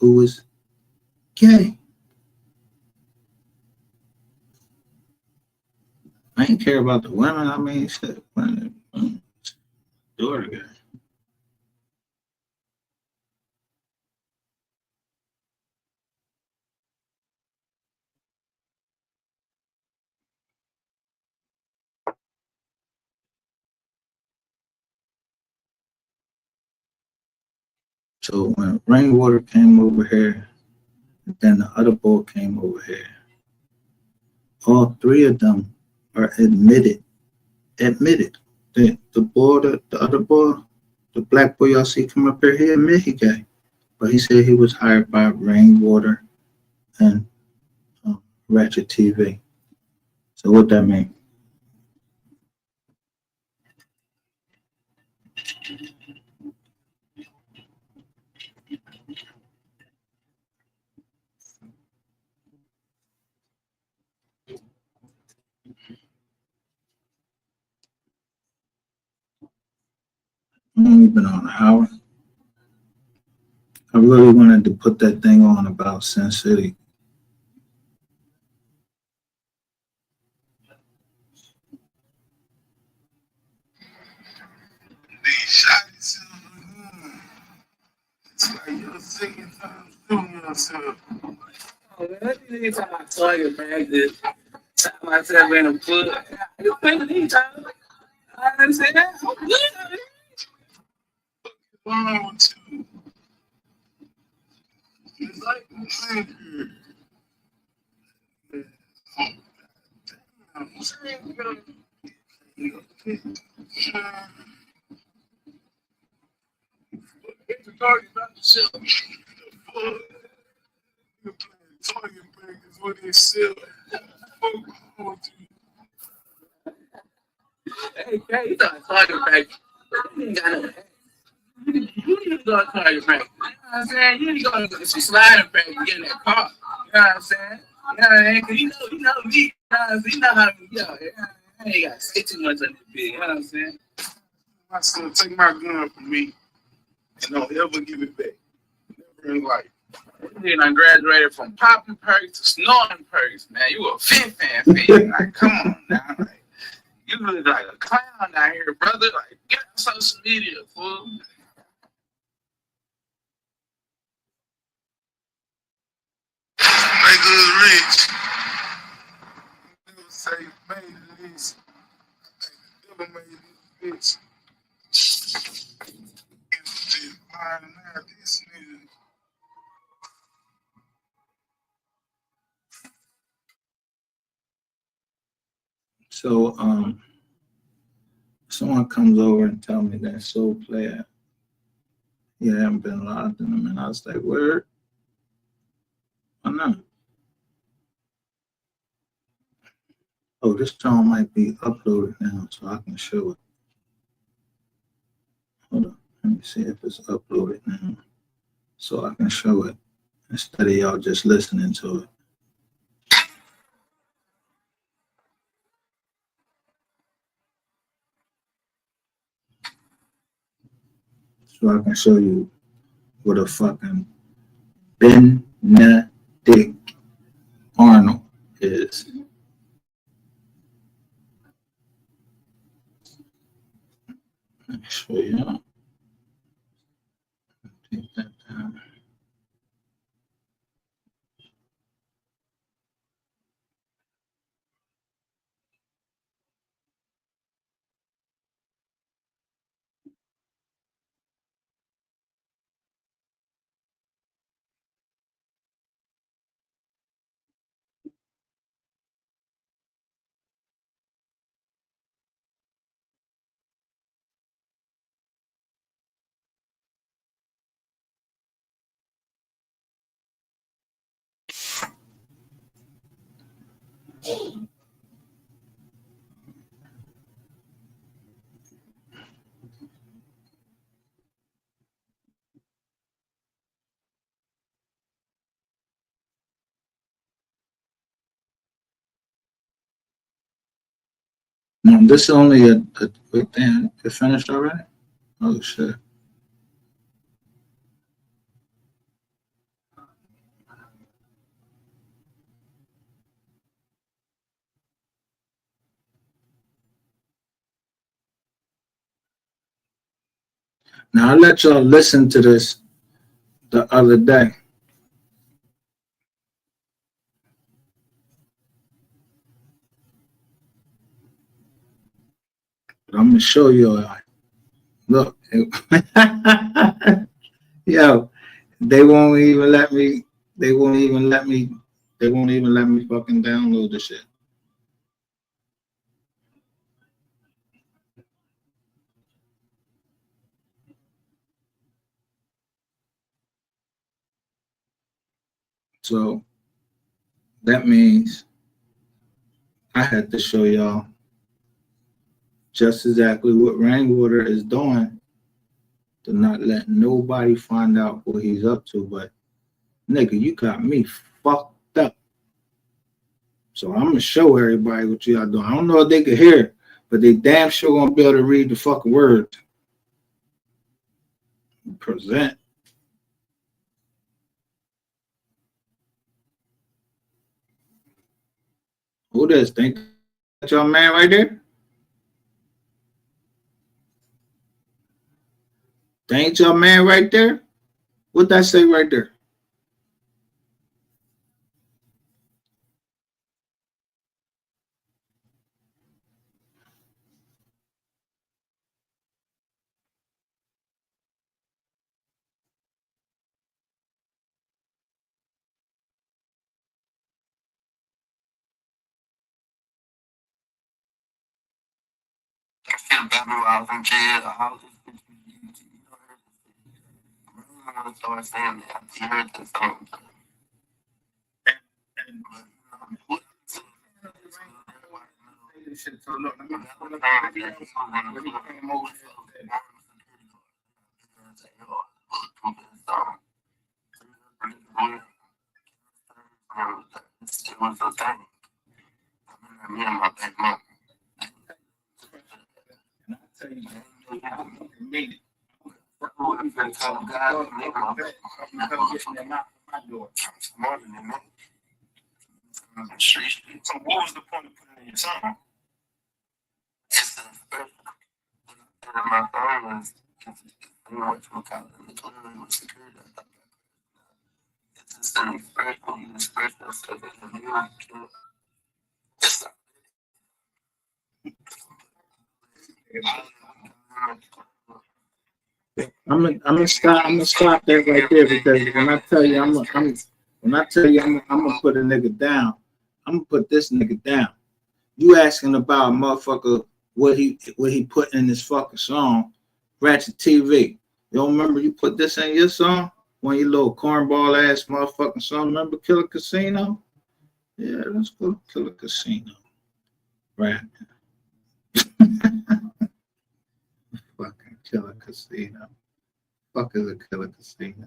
who was gay. I ain't care about the women. I mean, shit, daughter guy. So when Rainwater came over here, and then the other boy came over here, all three of them are admitted. The other boy, the black boy y'all see come up here, he admit he gay. But he said he was hired by Rainwater and Ratchet TV. So what that mean? I've only been on an hour. I really wanted to put that thing on about Sin City. These shots. It's like you're second time shooting yourself. Anytime I target practice, time myself in a foot. You think anytime? I understand that. What's wrong with you? It's like you think it's a target about yourself. You're playing target practice with yourself. What's wrong with you? Hey, you thought target practice. You ain't got no. You need to go to target practice. You know what I'm saying? You need to go to some sliding practice, get in that car. You know what I'm saying? You know what I mean? Cause you know me. You know what I'm saying? You know how to, I ain't got to say too much on this big. You know what I'm saying? My son, take my gun from me and don't ever give it back. Never in life. You done graduated from popping perks to snorting perks, man. You a fan. Like, come on now. Like, you look like a clown out here, brother. Like, get on social media, fool. Make us rich. Never say made this. Never made this bitch. It was just finding out this nigga. So someone comes over and tell me that Soul Player, he haven't been logged in them, and I was like, word? Why not? Oh, this song might be uploaded now, so I can show it. Hold on, let me see if it's uploaded now, so I can show it instead of y'all just listening to it. So I can show you what a fucking Benedict Arnold is. Let me show you. Take that down. No, this is only a quick thing. It finished already? Oh shit. Now I let y'all listen to this the other day. But I'm gonna show you. Look, yo, they won't even let me. They won't even let me. They won't even let me fucking download the shit. So that means I had to show y'all just exactly what Rainwater is doing to not let nobody find out what he's up to. But nigga, you got me fucked up. So I'm gonna show everybody what y'all doing. I don't know if they could hear it, but they damn sure gonna be able to read the fucking words. Present. Who does think that your man right there? That ain't your man right there? What that say right there? I feel better when I was in jail. I was just, I want to start saying that. I heard that song. It was a thing. Me and my back mom. Smarter than me. So what was the point of putting in your song? It's the first my phone was I went to a college and the toilet was security. It's just an expression. You express yourself as a music. It's not. I'm gonna stop that right there because when I tell you I'm gonna put a nigga down, I'm gonna put this nigga down. You asking about a motherfucker what he put in his fucking song, Ratchet TV. You don't remember you put this in your song? One of your little cornball ass motherfucking song. Remember Killer Casino? Yeah, let's go Killer Casino. Right. Fucking Killer Casino. Fuck is a Killer Casino?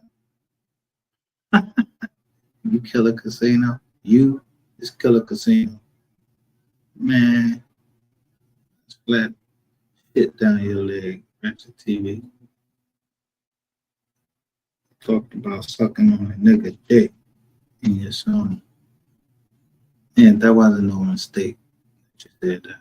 You Killer Casino? You is Killer Casino. Man, splat shit down your leg. Ratchet TV. Talked about sucking on a nigga dick in your song. And that wasn't no mistake. You said that.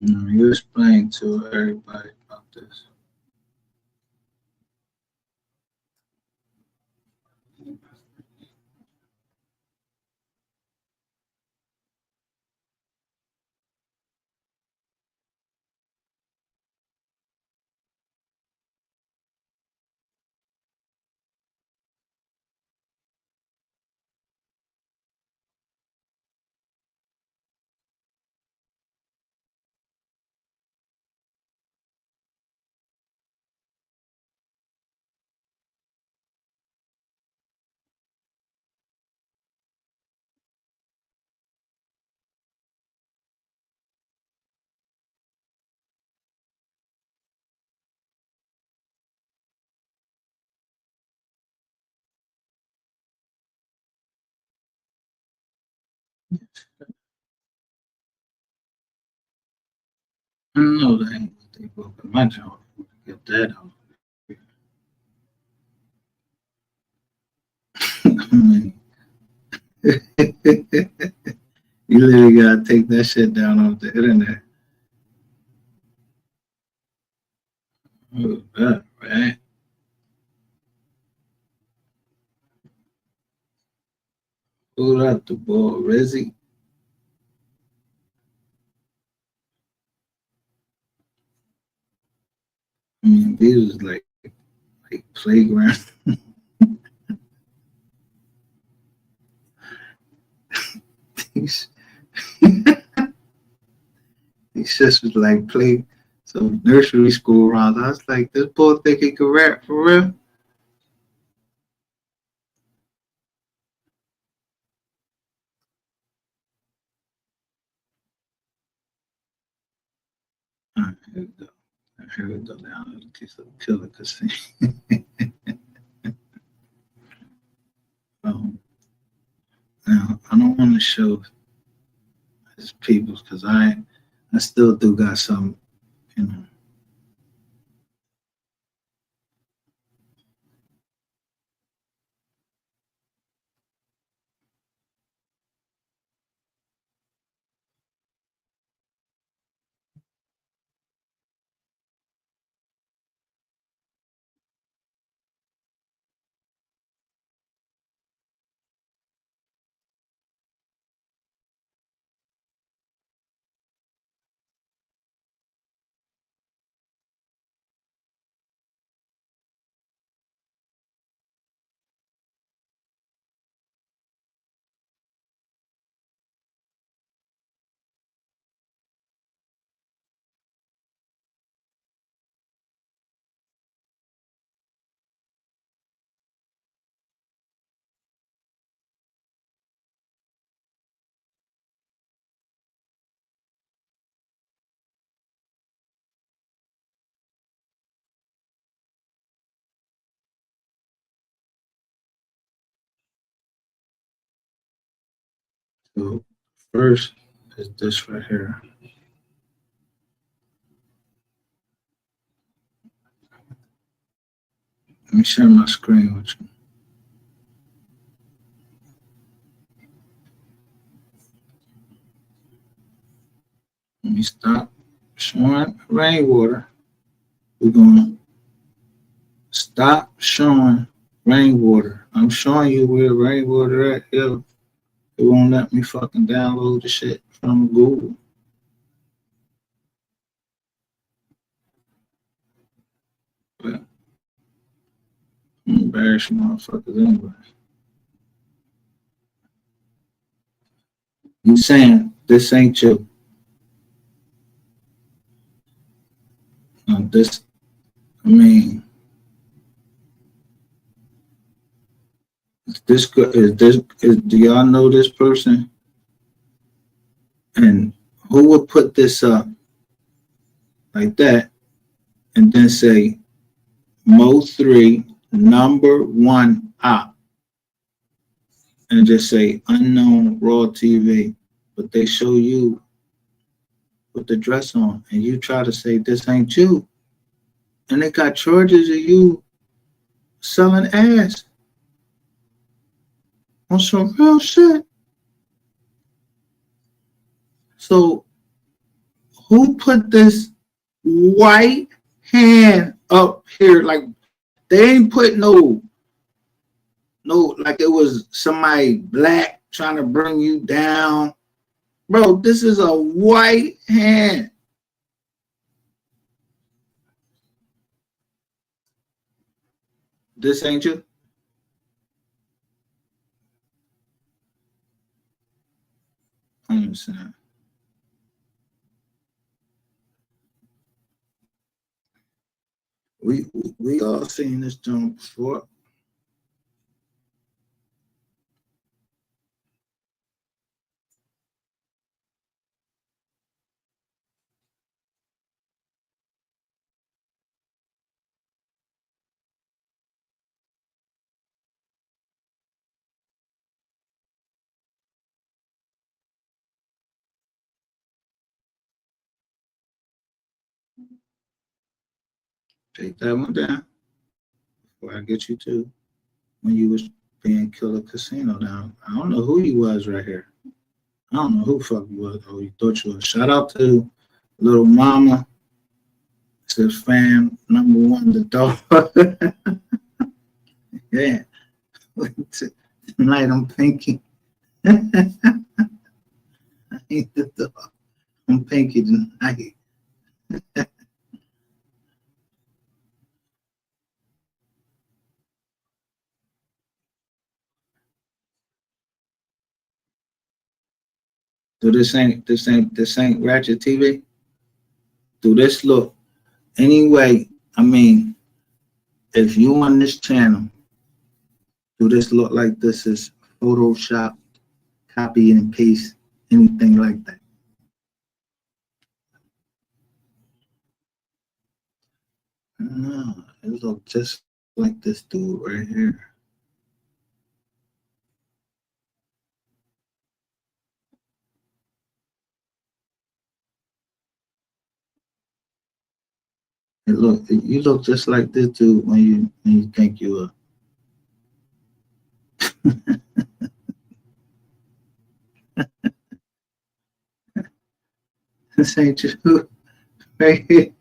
You explain to everybody about this. I know that ain't what they broke my jaw. Get that out. I mean, you literally gotta take that shit down off the internet. Oh, that, right? Pull up the ball, Rezzy. I mean, these was like playground. these shits was like play some nursery school rounds. I was like, this boy think he could rap for real? All right, here we go. Here we go down to the case of killer casino. Now, I don't want to show his people because I still do got some, you know. So first is this right here. Let me share my screen with you. Let me stop showing rainwater. We're gonna stop showing rainwater. I'm showing you where rainwater at. It won't let me fucking download the shit from Google. But I'm embarrassing motherfuckers anyway. You saying this ain't you? This, I mean, do y'all know this person? And who would put this up like that and then say MO3 #1 op and just say unknown raw TV, but they show you with the dress on and you try to say this ain't you, and they got charges of you selling ass on some real shit. So Who put this white hand up here? Like they ain't put no, like it was somebody black trying to bring you down. Bro, this is a white hand. This ain't you? I understand. We all seen this joint before. Take that one down before I get you to when you was being Killer Casino down. I don't know who you was right here. I don't know who the fuck you was or you thought you was. Shout out to Little Mama. Says fam #1, the dog. Yeah. Tonight I'm Pinky. I ain't the dog. I'm Pinky tonight. So this ain't Ratchet TV. Do this look anyway? I mean, if you on this channel, do this look like this is Photoshop, copy and paste, anything like that? No, it look just like this dude right here. You look just like this dude when you think you are. This ain't you right here.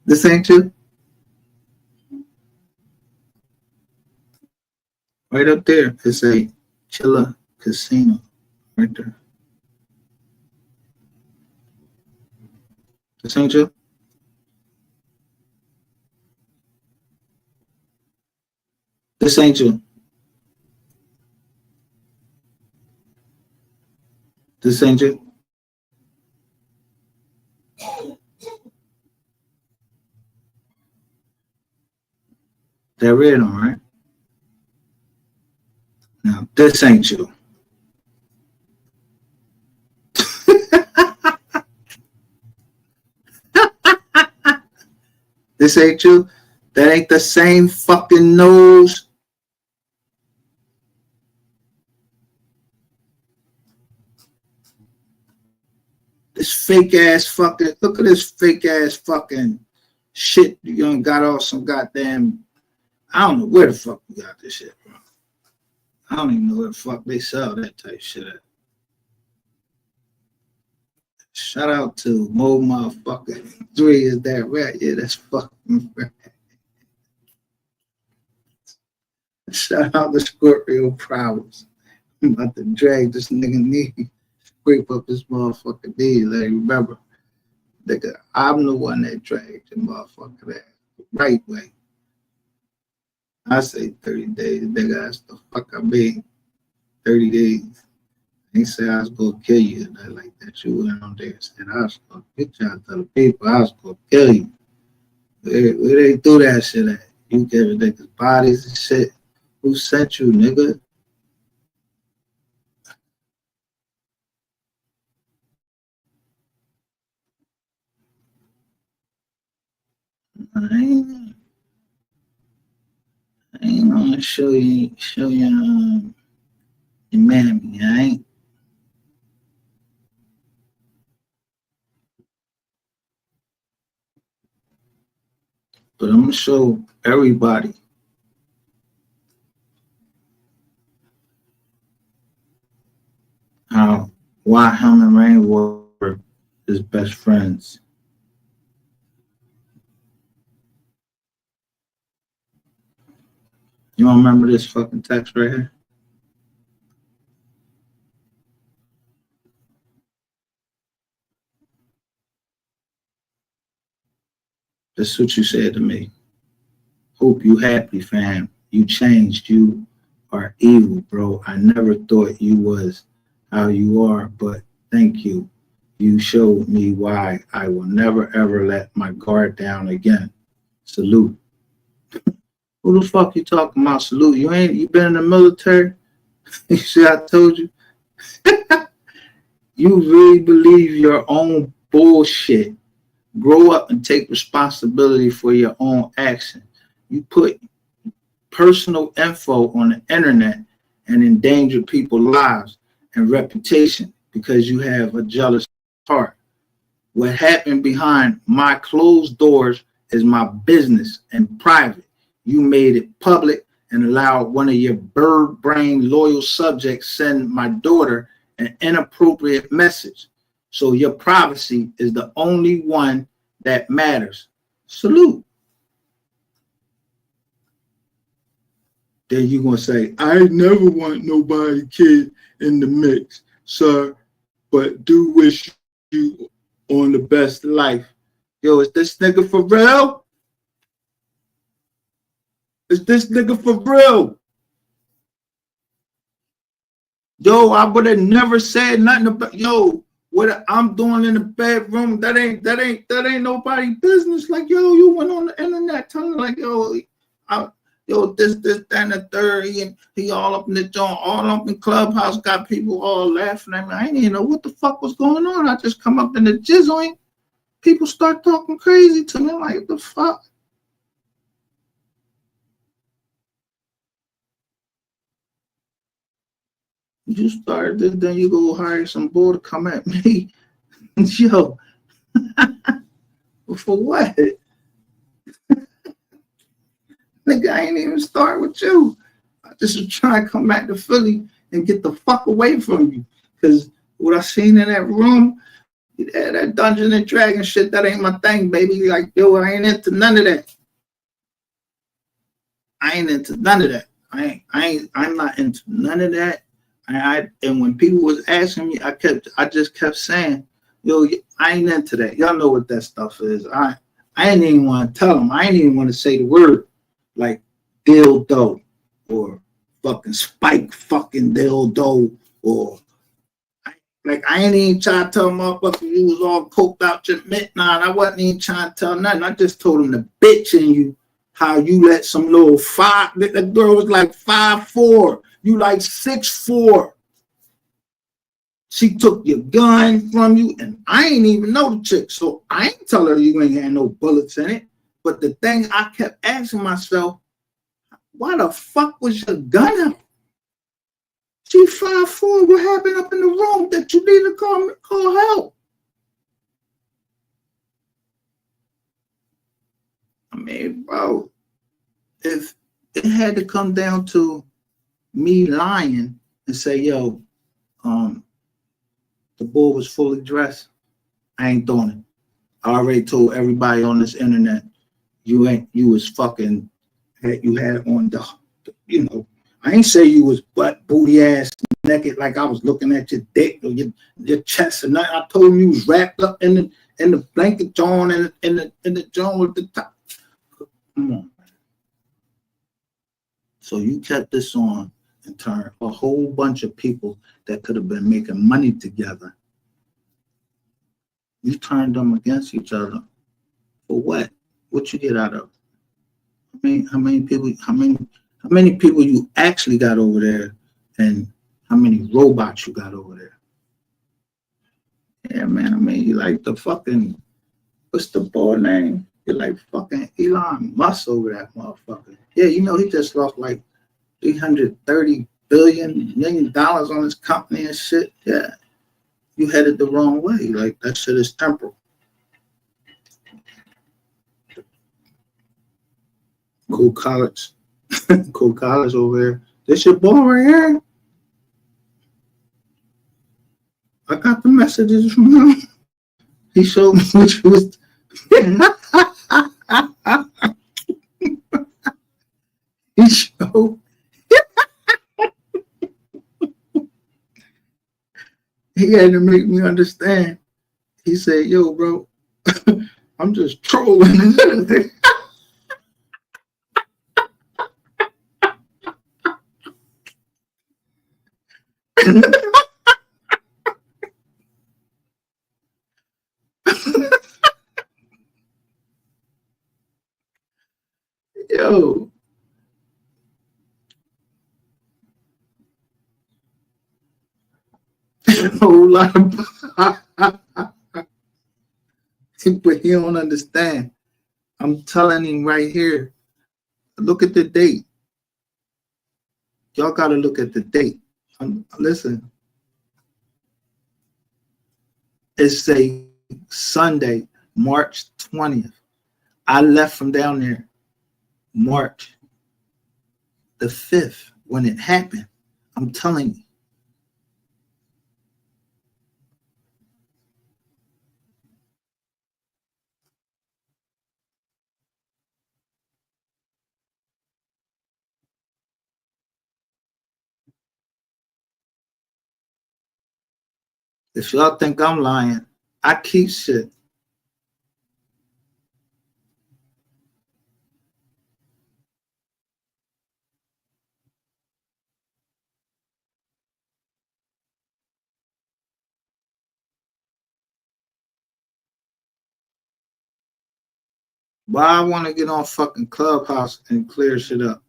This ain't you. Right up there, it's a Killer Casino right there. This ain't you. This ain't you. This ain't you. That red on, right? Now, this ain't you. This ain't you. That ain't the same fucking nose. This fake ass fucking, look at this fake ass fucking shit. You done got off some goddamn, I don't know where the fuck you got this shit, bro. I don't even know where the fuck they sell that type shit at. Shout out to MO3. Is that right? Yeah, that's fucking right. Shout out to Scorpio Problems. I'm about to drag this nigga knee, scrape up his motherfucking knee. Like, remember, nigga, I'm the one that dragged the motherfucker that the right way. I say 30 days, nigga, that's the fuck I mean. 30 days. They say I was gonna kill you and nothing like that. You went on there and said I was gonna get you out to the people, I was gonna kill you. Where they do that shit at? You giving niggas bodies and shit. Who sent you, nigga? I ain't gonna show you your mammy, I ain't. But I'm gonna show everybody why him and Rainwater is best friends. You don't remember this fucking text right here? That's what you said to me. Hope you happy, fam. You changed. You are evil, bro. I never thought you was how you are, but thank you. You showed me why I will never ever let my guard down again. Salute. Who the fuck you talking about? Salute. You been in the military? You see, I told you. You really believe your own bullshit. Grow up and take responsibility for your own action. You put personal info on the internet and endanger people's lives and reputation because you have a jealous heart. What happened behind my closed doors is my business and private. You made it public and allowed one of your bird brain loyal subjects send my daughter an inappropriate message. So your privacy is the only one that matters. Salute. Then you gonna say, I never want nobody kid in the mix, sir, but do wish you on the best life. Yo, is this nigga for real? Is this nigga for real? Yo, I would have never said nothing about what I'm doing in the bedroom. That ain't nobody business. Like, yo, you went on the internet telling like, this, that, and the third. He all up in the joint, all up in Clubhouse, got people all laughing at me. I didn't even know what the fuck was going on. I just come up in the jizzle. People start talking crazy to me. Like, what the fuck? You started this, then you go hire some boy to come at me. Yo, for what? Nigga, I ain't even start with you. I just was trying to come back to Philly and get the fuck away from you. Because what I seen in that room, that Dungeons and Dragons shit, that ain't my thing, baby. Like, yo, I ain't into none of that. I'm not into none of that. And when people was asking me, I just kept saying, yo, I ain't into that. Y'all know what that stuff is. I ain't even want to tell them. I ain't even want to say the word like dildo or fucking spike fucking dildo or I ain't even trying to tell motherfuckers you was all coked out your midnight. I wasn't even trying to tell nothing. I just told them the bitch in you, how you let some little that girl was like 5'4". You like 6'4". She took your gun from you, and I ain't even know the chick, so I ain't tell her you ain't had no bullets in it. But the thing I kept asking myself, why the fuck was your gun up? She 5'4". What happened up in the room that you need to call help? I mean, bro, if it had to come down to me lying and say, yo, the boy was fully dressed, I ain't doing it. I already told everybody on this internet, you was fucking, you had on the, I ain't say you was butt, booty ass, naked, like I was looking at your dick or your chest or nothing. I told him you was wrapped up in the blanket John and in the John with the top. Come on. So you kept this on and turned a whole bunch of people that could have been making money together. You turned them against each other. For what? What you get out of it? How many people you actually got over there, and how many robots you got over there? Yeah, man. You like the fucking, what's the boy name? You're like fucking Elon Musk over that motherfucker. Yeah, he just lost like $330 million on his company and shit. Yeah, you headed the wrong way. Like, that shit is temporal. Cool college. Cool college over there. This your boy right here? I got the messages from him. He showed me which was. He showed. He had to make me understand. He said, "Yo, bro, I'm just trolling." Yo, a whole lot of, but he don't understand. I'm telling him right here. Look at the date. Y'all got to look at the date. Listen, it's a Sunday, March 20th. I left from down there March the 5th when it happened. I'm telling you. If y'all think I'm lying, I keep shit. Why I want to get on fucking Clubhouse and clear shit up?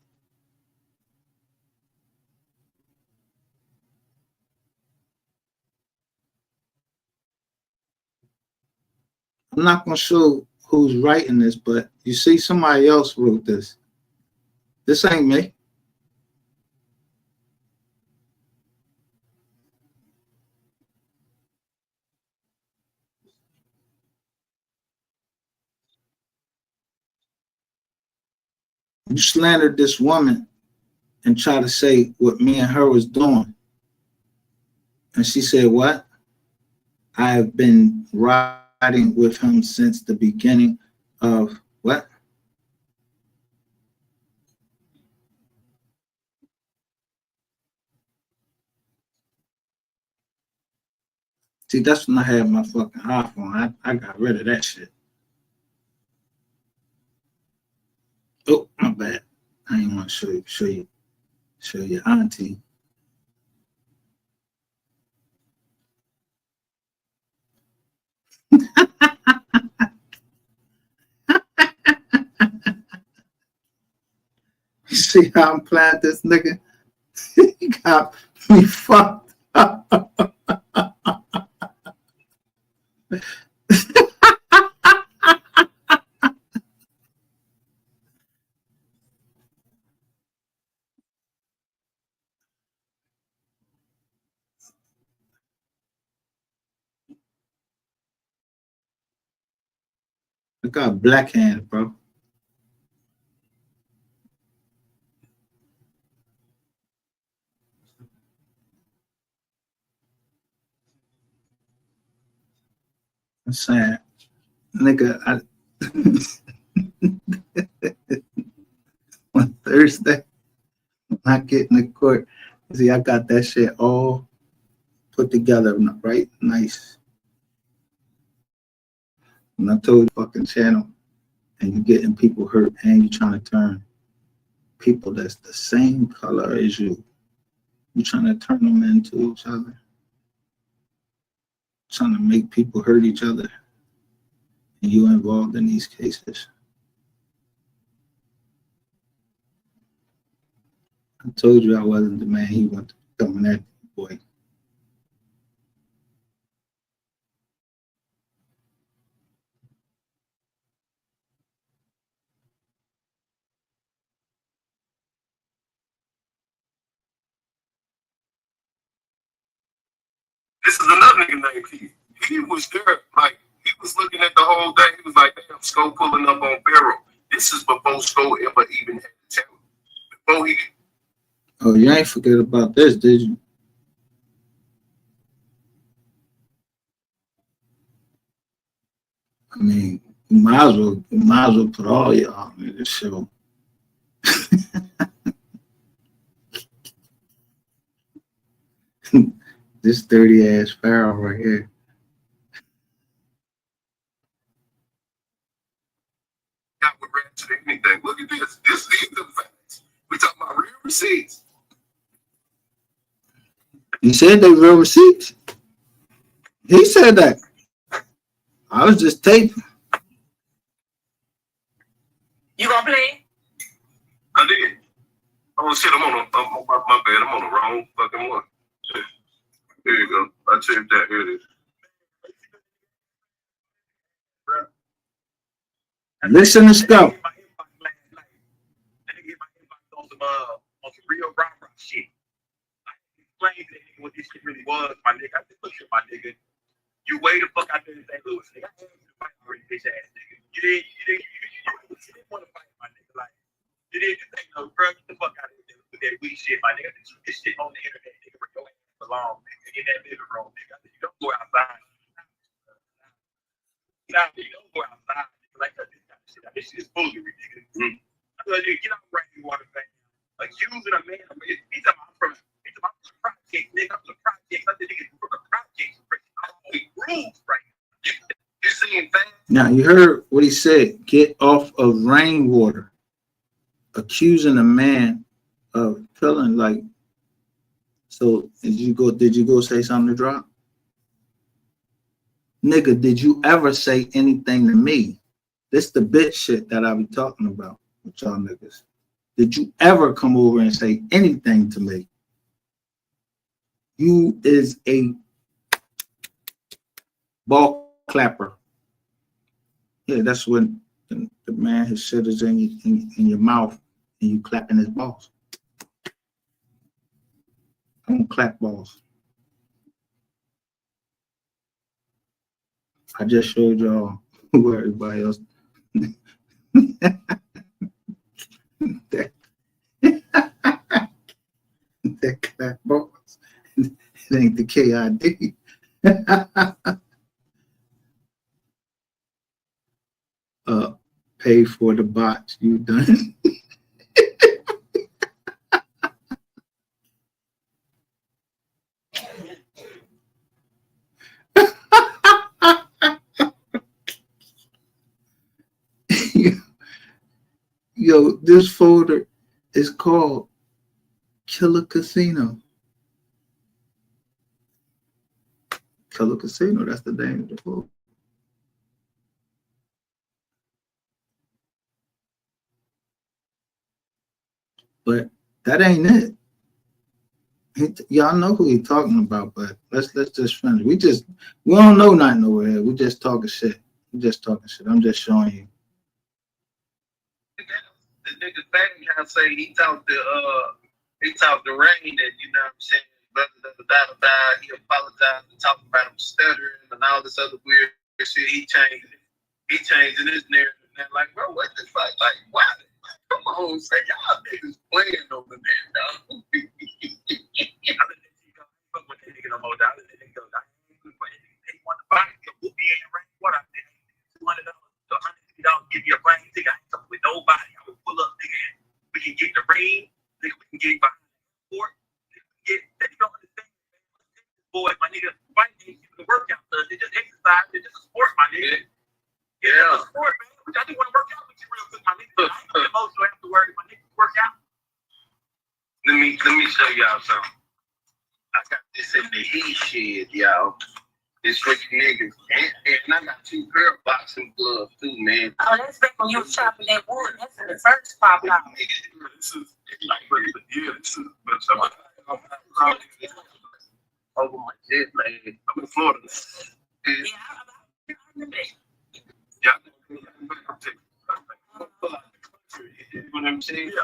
I'm not going to show who's writing this, but you see somebody else wrote this. This ain't me. You slandered this woman and try to say what me and her was doing. And she said, what? I have been riding with him since the beginning of what? See, that's when I had my fucking iPhone. I got rid of that shit. Oh, my bad. I didn't want to show your auntie. You see how I'm playing this nigga? He got me fucked up. I got black hands, bro. I'm saying, nigga, on Thursday, when I get in the court, see, I got that shit all put together, right? Nice. When I told you fucking channel, and you're getting people hurt, and you're trying to turn people that's the same color as you, you're trying to turn them into each other, trying to make people hurt each other, and you involved in these cases. I told you I wasn't the man he wanted to come at, boy. This is another nigga named Keith. He was there, like, he was looking at the whole thing. He was like, damn, Sko pulling up on Barrel. This is before Sko ever even had the channel. Before he... Oh, you ain't forget about this, did you? I mean, you might as well put all y'all in this show. This dirty ass Pharaoh right here. Got with ratchet or anything. Look at this. These are the facts. We talking about real receipts. He said they real receipts. He said that. I was just taping. You gonna play? I did. Oh shit, I'm on my bad. I'm on the wrong fucking one. Shit. Here you go. I checked that. Here it is. Listen to stuff. On some real rock shit. I explained to that nigga what this shit really was, my nigga. I said, look here, my nigga. You way the fuck out there in St. Louis, nigga. I asked you to fight already, bitch ass nigga. You didn't want to fight, my nigga. Like, you didn't think, no, bro, get the fuck out of here with that weak shit, my nigga. This shit on the internet, nigga, where your ass belong, nigga. In that living room, nigga. I said, you don't go outside. Nah, you don't go outside, nigga. Like, this kind of shit. This shit is foolery, nigga. I said, nigga, get out right here, water thing. Accusing a man, he's talking about from project, nigga. I'm from project. I said, nigga, from the project. I'm rules right now. You seeing things? Now you heard what he said. Get off of rainwater. Accusing a man of killing. Like, so did you go say something to drop? Nigga, did you ever say anything to me? This the bitch shit that I be talking about with y'all niggas. Did you ever come over and say anything to me? You is a ball clapper. Yeah, that's when the man, his shit is in your mouth and you clapping his balls. I don't clap balls. I just showed y'all where everybody else that clap balls. It ain't the KID. Pay for the bots you done. Yo, this folder is called Killer Casino. Killer Casino, that's the name of the folder. But that ain't it. Y'all know who he's talking about, but let's just finish. We don't know nothing over here. We just talking shit. I'm just showing you. The nigga thing I say he talked to Rain that, you know what I'm saying, he apologized and talked about him stuttering and all this other weird shit. He changed in his narrative. And like, bro, what the fuck? Like, why? Come on, say y'all niggas playing over there, dog. I let that nigga go. Fuck with that nigga no more, dog. I let that nigga go. They want to buy it. Whoop the air right? What I said, $200 to $150 give you a plane ticket. I ain't talking with nobody. I would pull up, nigga. We can get the ring. Nigga, we can get behind the court. Nigga, you don't understand. Boy, my nigga, fighting ain't even a workout. It's just exercise. It's just a sport, my nigga. Yeah, it's a sport, man. I just want to work out with you real quick, my nigga. I ain't emotional afterwards. My nigga work out. Let me show y'all something. I got this in the heat shed, y'all. This for you niggas. And I got 2 pair of boxing gloves too, man. Oh, that's back when you was chopping that wood. That's in the first pop out. This is like, this is over my jet, man. I'm in Florida. Yeah, I remember that. Yeah. You know what I'm saying? Yeah.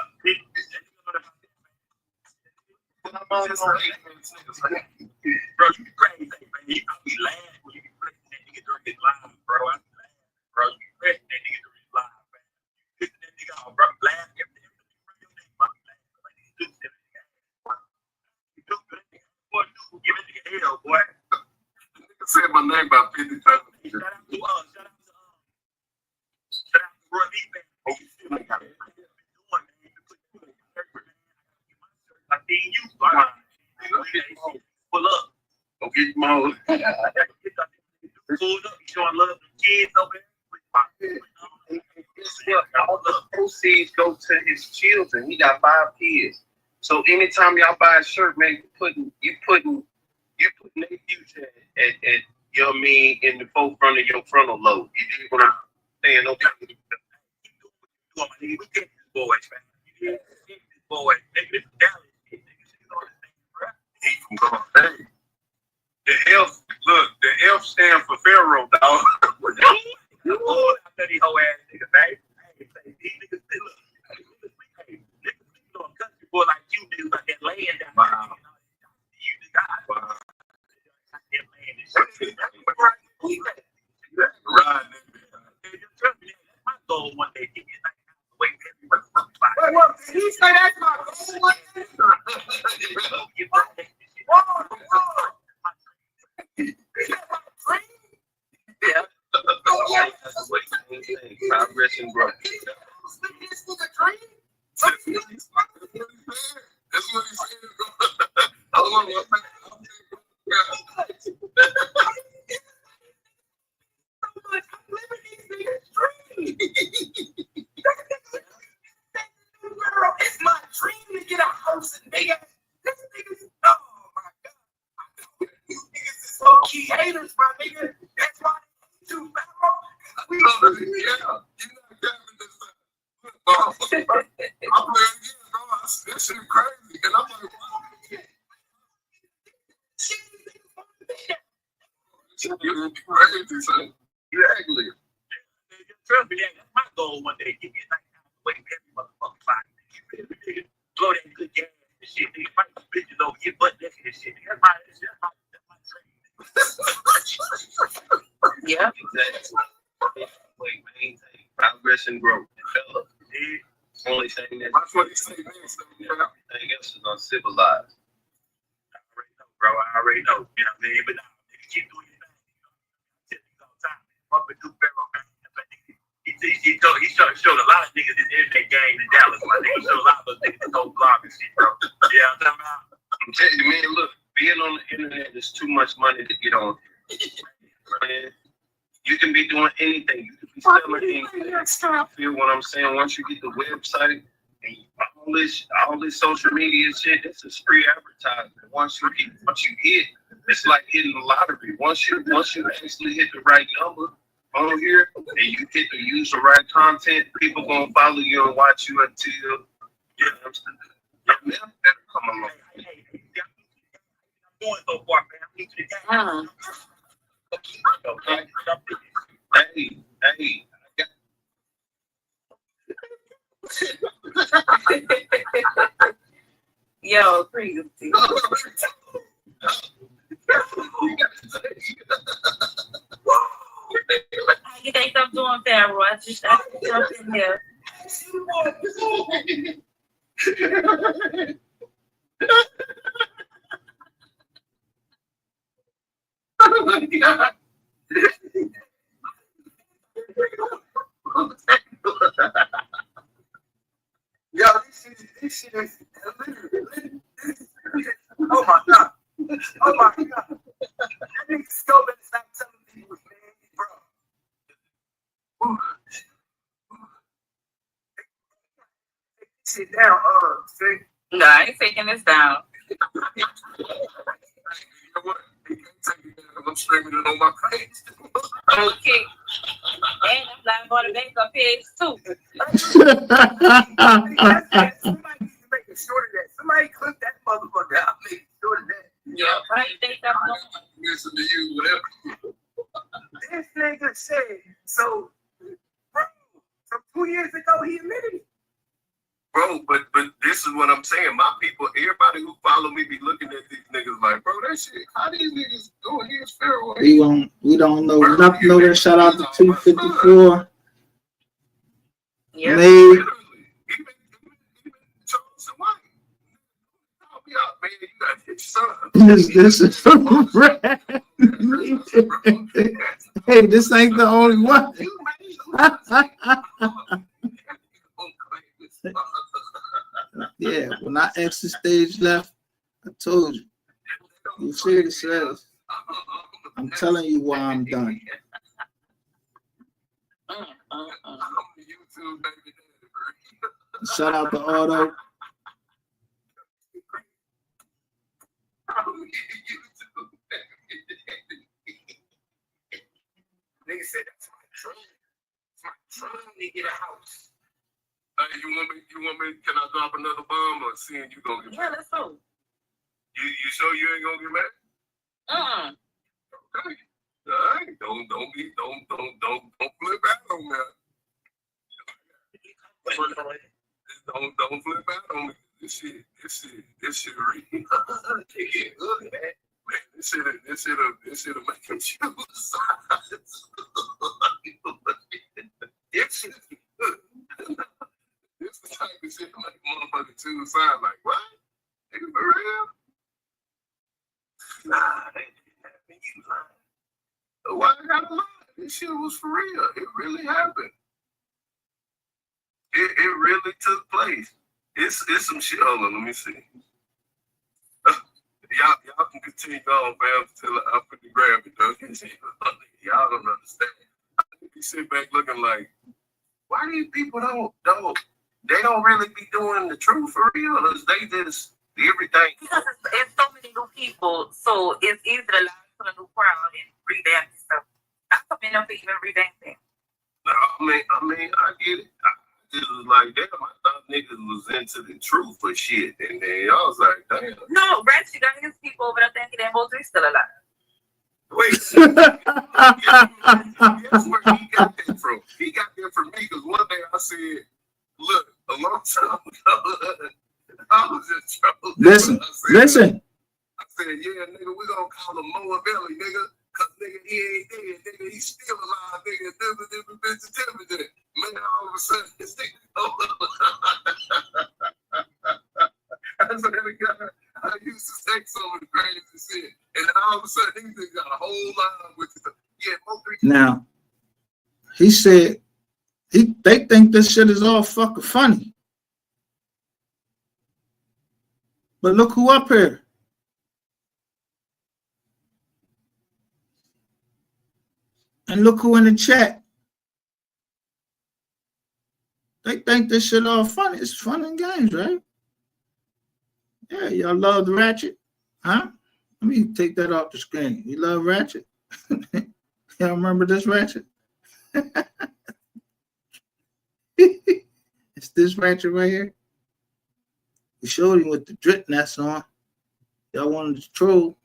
Bro, you crazy, man. You be laughing when you be pressing that nigga during his live, bro. I be laughing, bro. You be pressing that nigga during his live, man. You pissing that nigga off, bro. Laugh every day. Boy, you give that nigga hell, boy. Nigga said my name about 50 times. Shout out to Oh, you still ain't got it. I seen you. Pull up. Go get my own. Pulled up. You showing love to kids over there. Guess what? All the proceeds go to his children. He got 5 kids. So anytime y'all buy a shirt, man, you putting their future at you know what I mean, in the forefront of your frontal lobe. You dig what I'm saying? Okay. We get this boy, man. You get this boy. Nigga, this is Dallas shit. Hey, the F, look, the F stand for Pharaoh, dog. I said these whole ass niggas, man. These niggas, look, niggas, a country boy like you niggas like that land down there. You niggas, right, that's my goal one day. Get me wait, he said that's my goal one day. Yeah. Progress and growth. That's what he said. It's my dream to get a house and nigga. This nigga's, oh my god. These niggas is so key haters, my nigga. That's why they hate you, bro. You're not having this. I'm playing again, bro. This shit crazy. And I'm like, wow. You're crazy, son. You're ugly. Trust me, that's my goal one day. Get me a nice house away from every motherfucking body. Blow that good gas and shit. Nigga, fight these bitches over, get butt naked and shit. That's my dream. Yeah. Exactly. Wait, maintain progress and growth. Develop. Only thing that's what he say next. Everything else is uncivilized. I already know, bro. I already know. You know what I mean? But now, nigga, keep doing your thing. You know, all the time. Fuck with Duke Barrel, man. He showed a lot of niggas in that game in Dallas. My nigga showed a lot of those niggas that go blog and shit, bro. Yeah, I'm talking about. I'm telling you, man, look, being on the internet is too much money to get on. Man, you can be doing anything. You can be selling anything. You feel what I'm saying? Once you get the website and all this social media shit, this is free advertisement. Once you hit, it's like hitting the lottery. Once you actually hit the right number on here and you get to use the right content, people gonna follow you and watch you until you know what I'm saying. Better come along. I'm going so far, man. I'm into the game. Hey. Yo, crazy. You think I'm doing Pharaoh? I just jumped in here. Oh my god. Yo, this shit is oh my god. Oh my god. That nigga still been stop telling people, man, bro. Sit down, see? No, I ain't taking this down. You know what? You can't take it down. I'm streaming it on my page. Okay. And I'm live on the bank on page 2. Somebody needs to make a short of that. Somebody clip that motherfucker out. Make a short of that. Yeah, I think I'm going to listen to you, whatever. This nigga said, so, bro, from 2 years ago, he admitted it. Bro, but this is what I'm saying. My people, everybody who follow me be looking at these niggas like, bro, that shit, how these niggas doing here is fair. We don't know nothing. No, shout out to 254. Yeah. Nate. This is Brad. Hey, this ain't the only one. Yeah, when I exit stage left, I told you. You see the says. I'm telling you why I'm done. Shout out to Auto. Nigga said that's my dream. It's my dream to get a house. Hey, you want me, can I drop another bomb or seeing you gonna get mad? Yeah, let's go. You sure you ain't gonna get mad? Okay. All right. Don't flip out on that. Don't flip out on me. This shit real. Look at that. Man, this shit'll make him choose sides. This shit is good. This the type of shit to make motherfucking choose sides. Like, what? Nigga, for real? Nah, they didn't happen. You lying. Why I gotta lie? This shit was for real. It really happened. It really took place. It's some shit. Hold on, let me see. Y'all can continue on, fam, until I put the grab it, though. Y'all don't understand. I think you sit back looking like, why these people they don't really be doing the truth for real? Or they just everything. Because it's so many new people, so it's easy to lie to a new crowd and revamp stuff. I come in for even revamping. I mean, I get it. It was like, damn, I thought niggas was into the truth for shit. And then I was like, damn. No, Ratchet got his people over there thinking that MO3 still alive. Wait. Guess where he got that from? He got that from me because one day I said, look, a long time ago, I was just trolling. Listen. I said, yeah, nigga, we gonna call him Moa Belly, nigga. Cause nigga, he ain't dead, nigga, he's still alive, nigga. Different bitch. Man, all of a sudden, this nigga. That's what the guy I used to say some of the crazy shit. And then all of a sudden, these niggas got a whole line with it. Yeah, MO3. Now, he said they think this shit is all fucking funny. But look who up here. And look who in the chat. They think this shit all funny. It's fun and games, right? Yeah, y'all love the Ratchet? Huh? Let me take that off the screen. You love Ratchet? Y'all remember this Ratchet? It's this Ratchet right here. We showed him with the drip nest on. Y'all wanted to troll.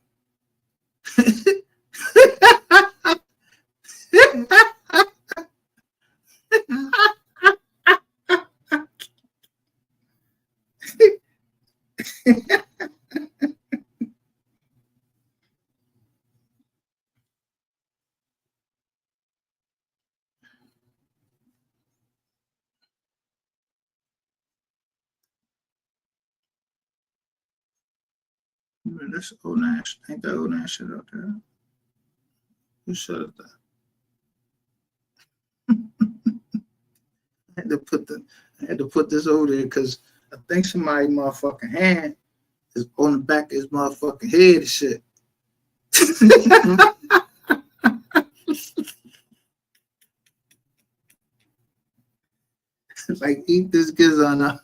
That's old ass. Ain't that old ass shit out there? Who shut it down? I had to put this over there because I think somebody motherfucking hand is on the back of his motherfucking head and shit. Like, eat this gizana.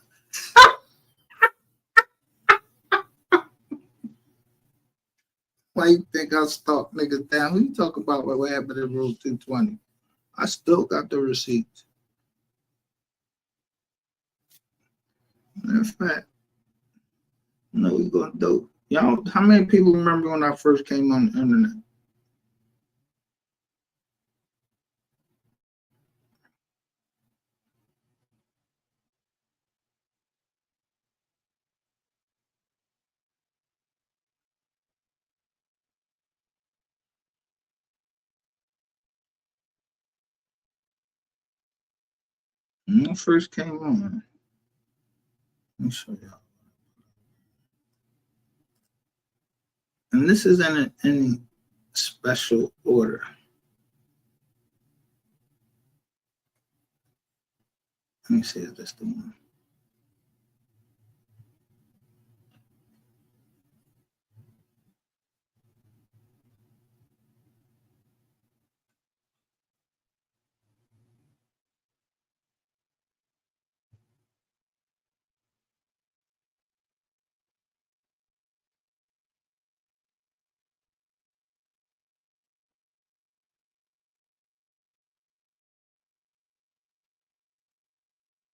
Why you think I stalk niggas down? Who you talk about what happened in Room 220? I still got the receipts. In fact, no, we gonna do. Y'all, how many people remember when I first came on the internet? When I first came on, let me show y'all. And this isn't in any special order. Let me see if that's the one.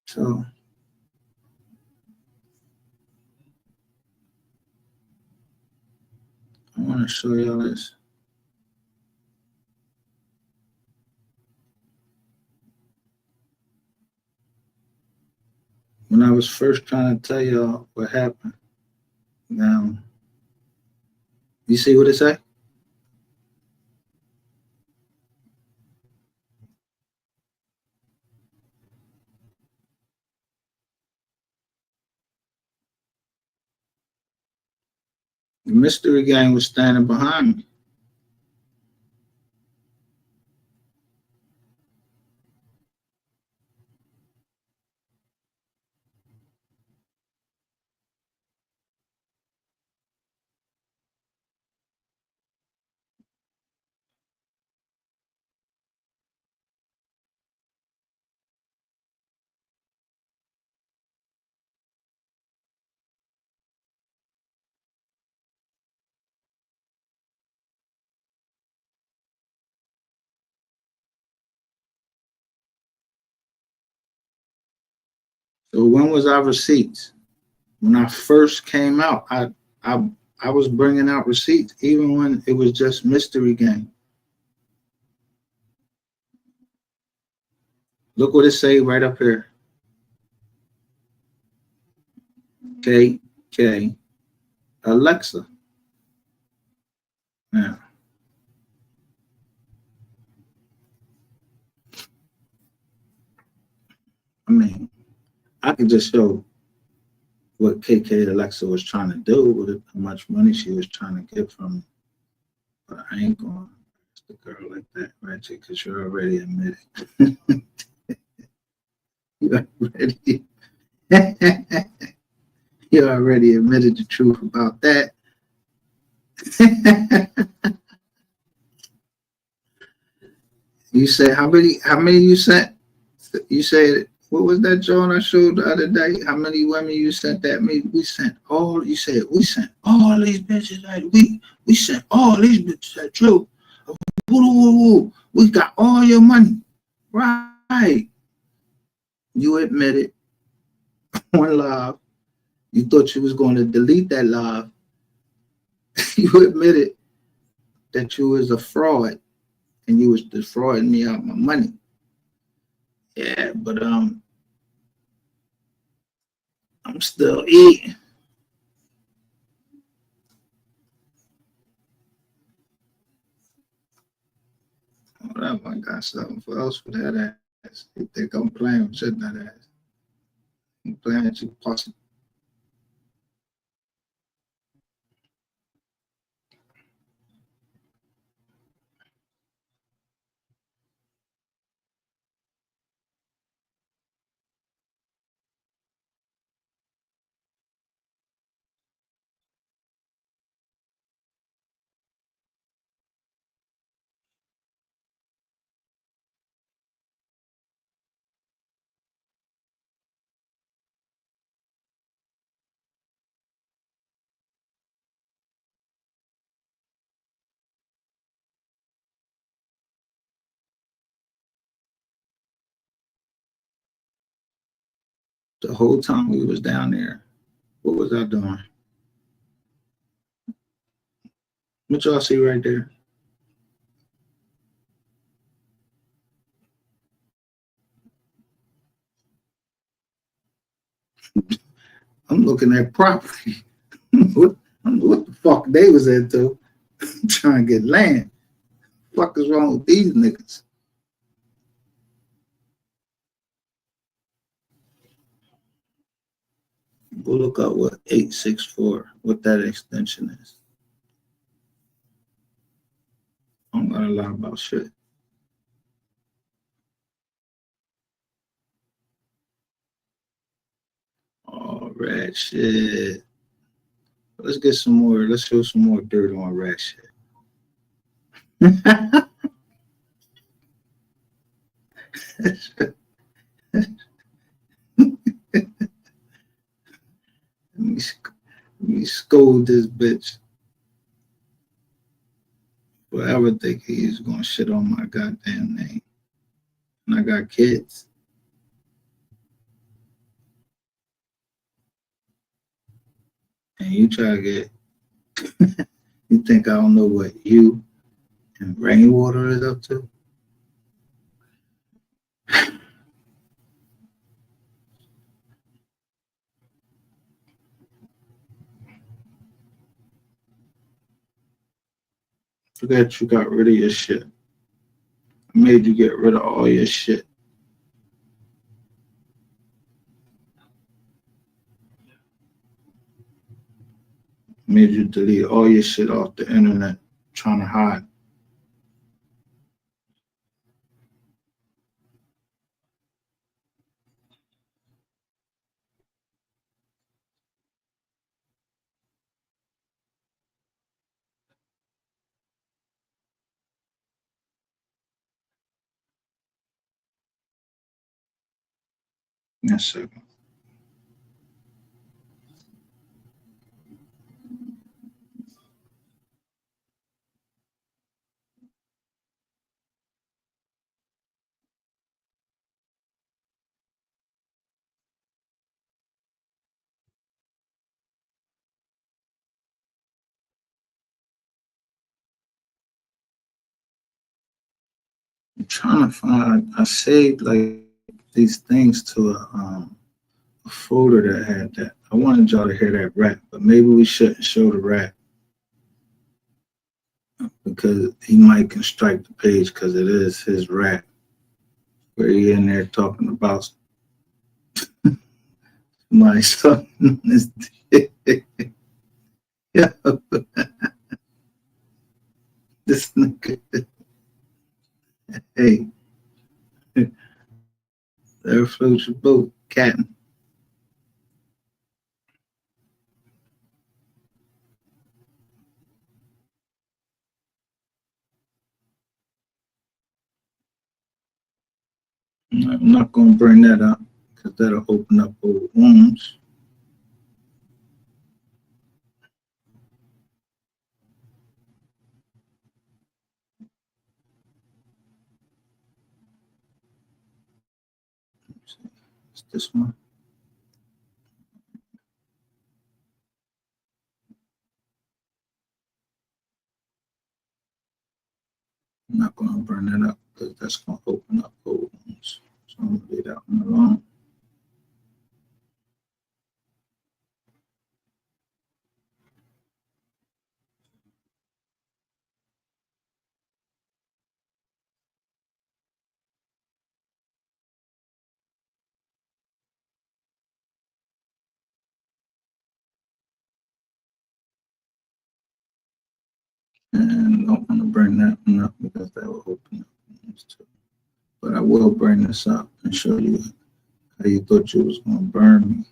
So I want to show y'all this. When I was first trying to tell y'all what happened, now you see what it say? The mystery gang was standing behind me. So when was our receipts? When I first came out, I was bringing out receipts, even when it was just mystery gang. Look what it say right up here. KK Alexa. Now, I mean, I could just show what KK Alexa was trying to do with it, how much money she was trying to get from me. But I ain't going to the girl like that, Reggie, because you're already admitted. you already you already admitted the truth about that. You said how many you sent? You said, what was that, John, I showed the other day? How many women you sent that me? We sent all, you said, we sent all these bitches that we sent all these bitches that you. We got all your money. Right. You admitted on live. You thought you was going to delete that live. You admitted that you was a fraud and you was defrauding me out my money. Yeah, but I'm still eating. Hold up, I got something else for that ass. You think I'm playing with shit that ass? I'm playing with you pussy. The whole time we was down there, what was I doing? What y'all see right there? I'm looking at property. what the fuck they was into? Trying to get land. Fuck is wrong with these niggas? Go look up what 864, what that extension is. I don't got a lot about shit. Rat shit. Let's get some more. Let's show some more dirt on rat shit. Let me scold this bitch. Forever think he's gonna shit on my goddamn name. And I got kids. And you try to get, you think I don't know what you and Rainwater is up to? Forget you got rid of your shit. I made you get rid of all your shit. Made you delete all your shit off the internet, trying to hide. Yes, sir. I'm trying to find. I saved like these things to a folder that had that. I wanted y'all to hear that rap, but maybe we shouldn't show the rap because he might can strike the page because it is his rap where he in there talking about my son on his dick. Yeah. This nigga. Hey, there floats your boat, Captain. I'm not going to bring that up because that'll open up old wounds. It's this one. I'm not going to burn that up because that's going to open up old wounds. So I'm going to leave that one alone. And I don't want to bring that one up because that will open up wounds too. But I will bring this up and show you how you thought you was going to burn me.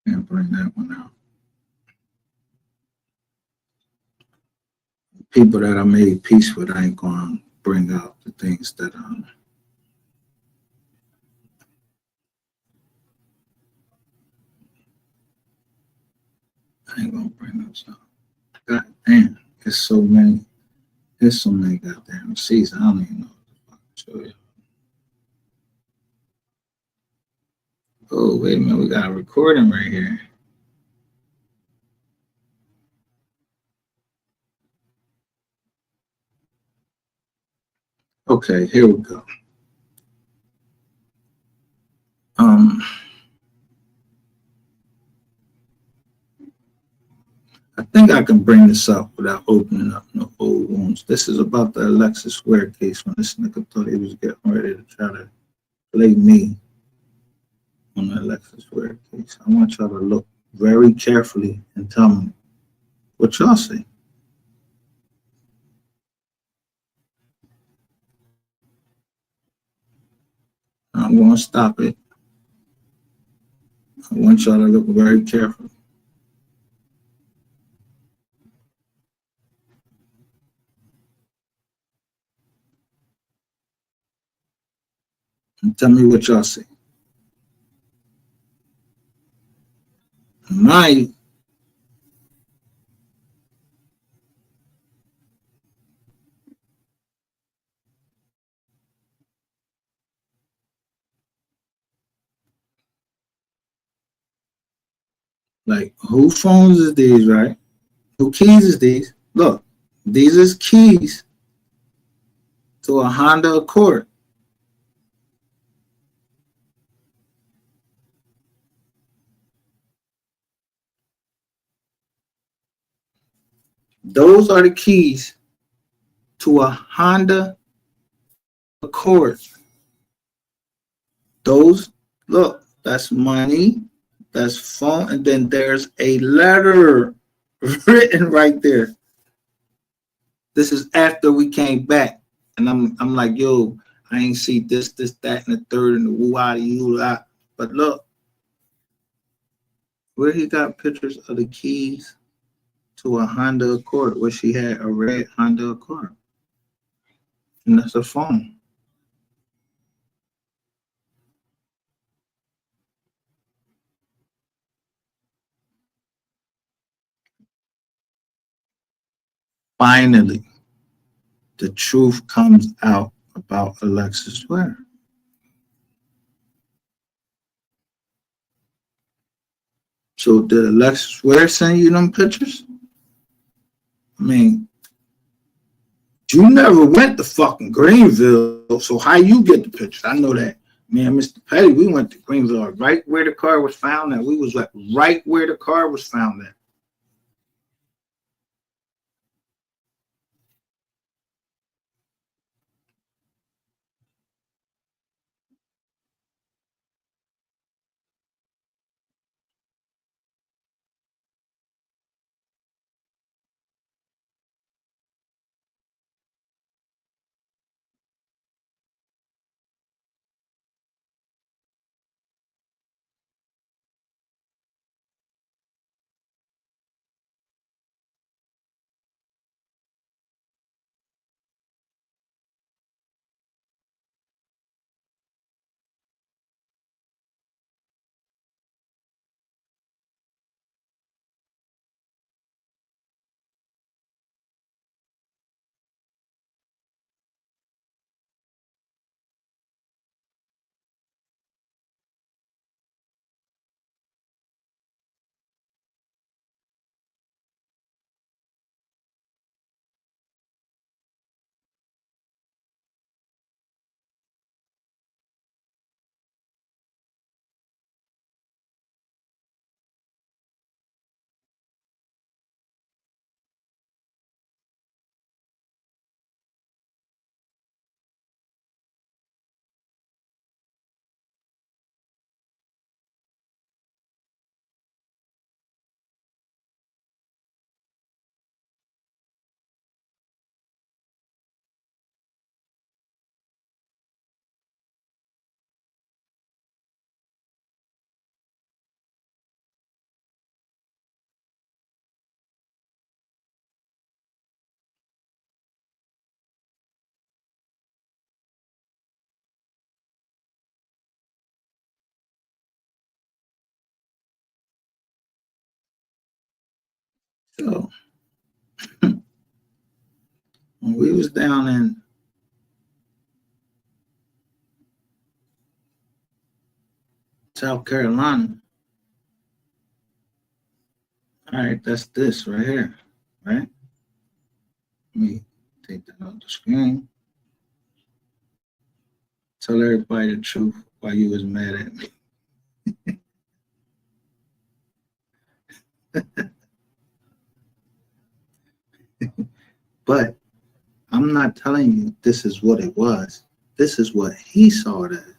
And bring that one out. People that I made peace with, I ain't going to bring out the things that I ain't going to bring those out. God damn, there's so many. There's so many goddamn receipts. I don't even know what to show you. Oh, wait a minute. We got a recording right here. Okay, here we go. I think I can bring this up without opening up no old wounds. This is about the Alexis Ware case when this nigga thought he was getting ready to try to play me on the Alexis Ware case. I want y'all to look very carefully and tell me what y'all see. I'm going to stop it. I want y'all to look very carefully. And tell me what y'all see. Like, who phones is these, right? Who keys is these? Look, these is keys to a Honda Accord. Those are the keys to a Honda Accord. Those, look, that's money, that's phone, and then there's a letter written right there. This is after we came back. And I'm like, yo, I ain't see this, that, and the third, and the woo ah. But look, where he got pictures of the keys to a Honda Accord, where she had a red Honda Accord. And that's a phone. Finally, the truth comes out about Alexis Ware. So did Alexis Ware send you them pictures? I mean, you never went to fucking Greenville, so how you get the pictures? I know that. Me and Mr. Petty, we went to Greenville, right where the car was found at. We was like right where the car was found at. So when we was down in South Carolina, all right, that's this right here, right? Let me take that off the screen. Tell everybody the truth why you was mad at me. But I'm not telling you this is what it was. This is what he saw it as.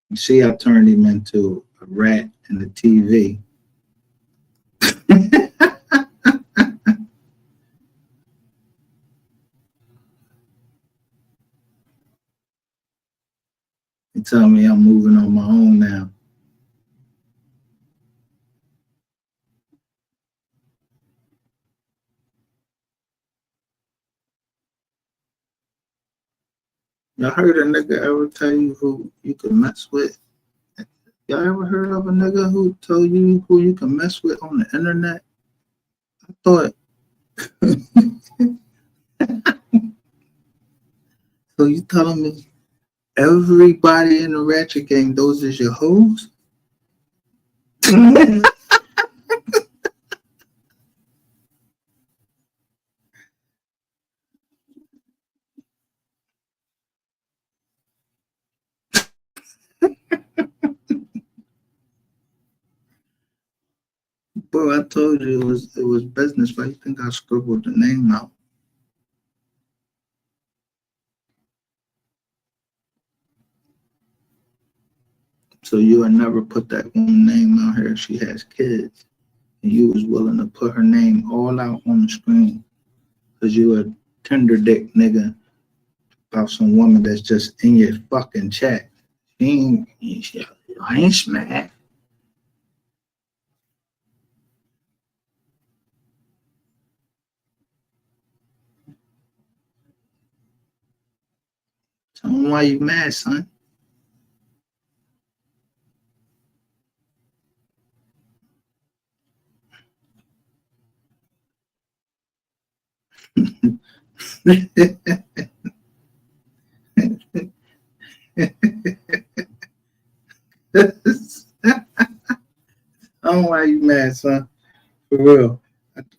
You see, I turned him into a rat in the TV. He tell me I'm moving on my own now. Y'all heard a nigga ever tell you who you can mess with? Y'all ever heard of a nigga who told you who you can mess with on the internet? I thought. So you telling me everybody in the ratchet gang, those is your hoes? Bro, I told you it was business. Why you think I scribbled the name out? So you would never put that woman name out here if she has kids. And you was willing to put her name all out on the screen. Because you a tender dick nigga about some woman that's just in your fucking chat. I ain't smack. Tell me why you mad, son. Tell me why you mad, son. For real.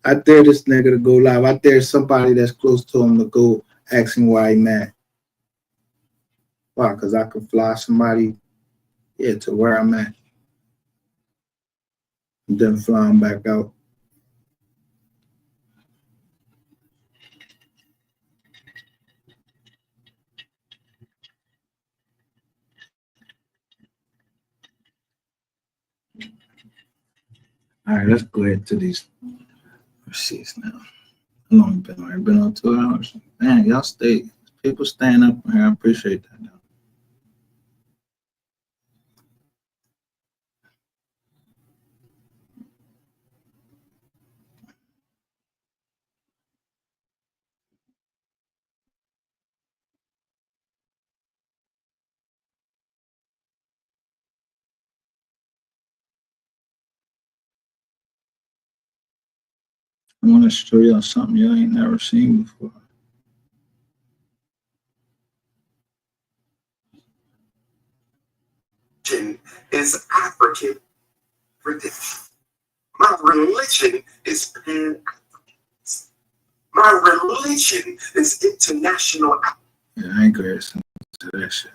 I dare this nigga to go live. I dare somebody that's close to him to go asking why he mad. Why? Because I could fly somebody, to where I'm at. And then fly him back out. All right, let's go ahead to these receipts now. How long been on? I've been on 2 hours. Man, y'all stay. People staying up here. I appreciate that. Now. I want to show y'all something y'all ain't never seen before. Is African religion. My religion is pan-African. My religion is international. Yeah, I ain't gonna listen to that shit.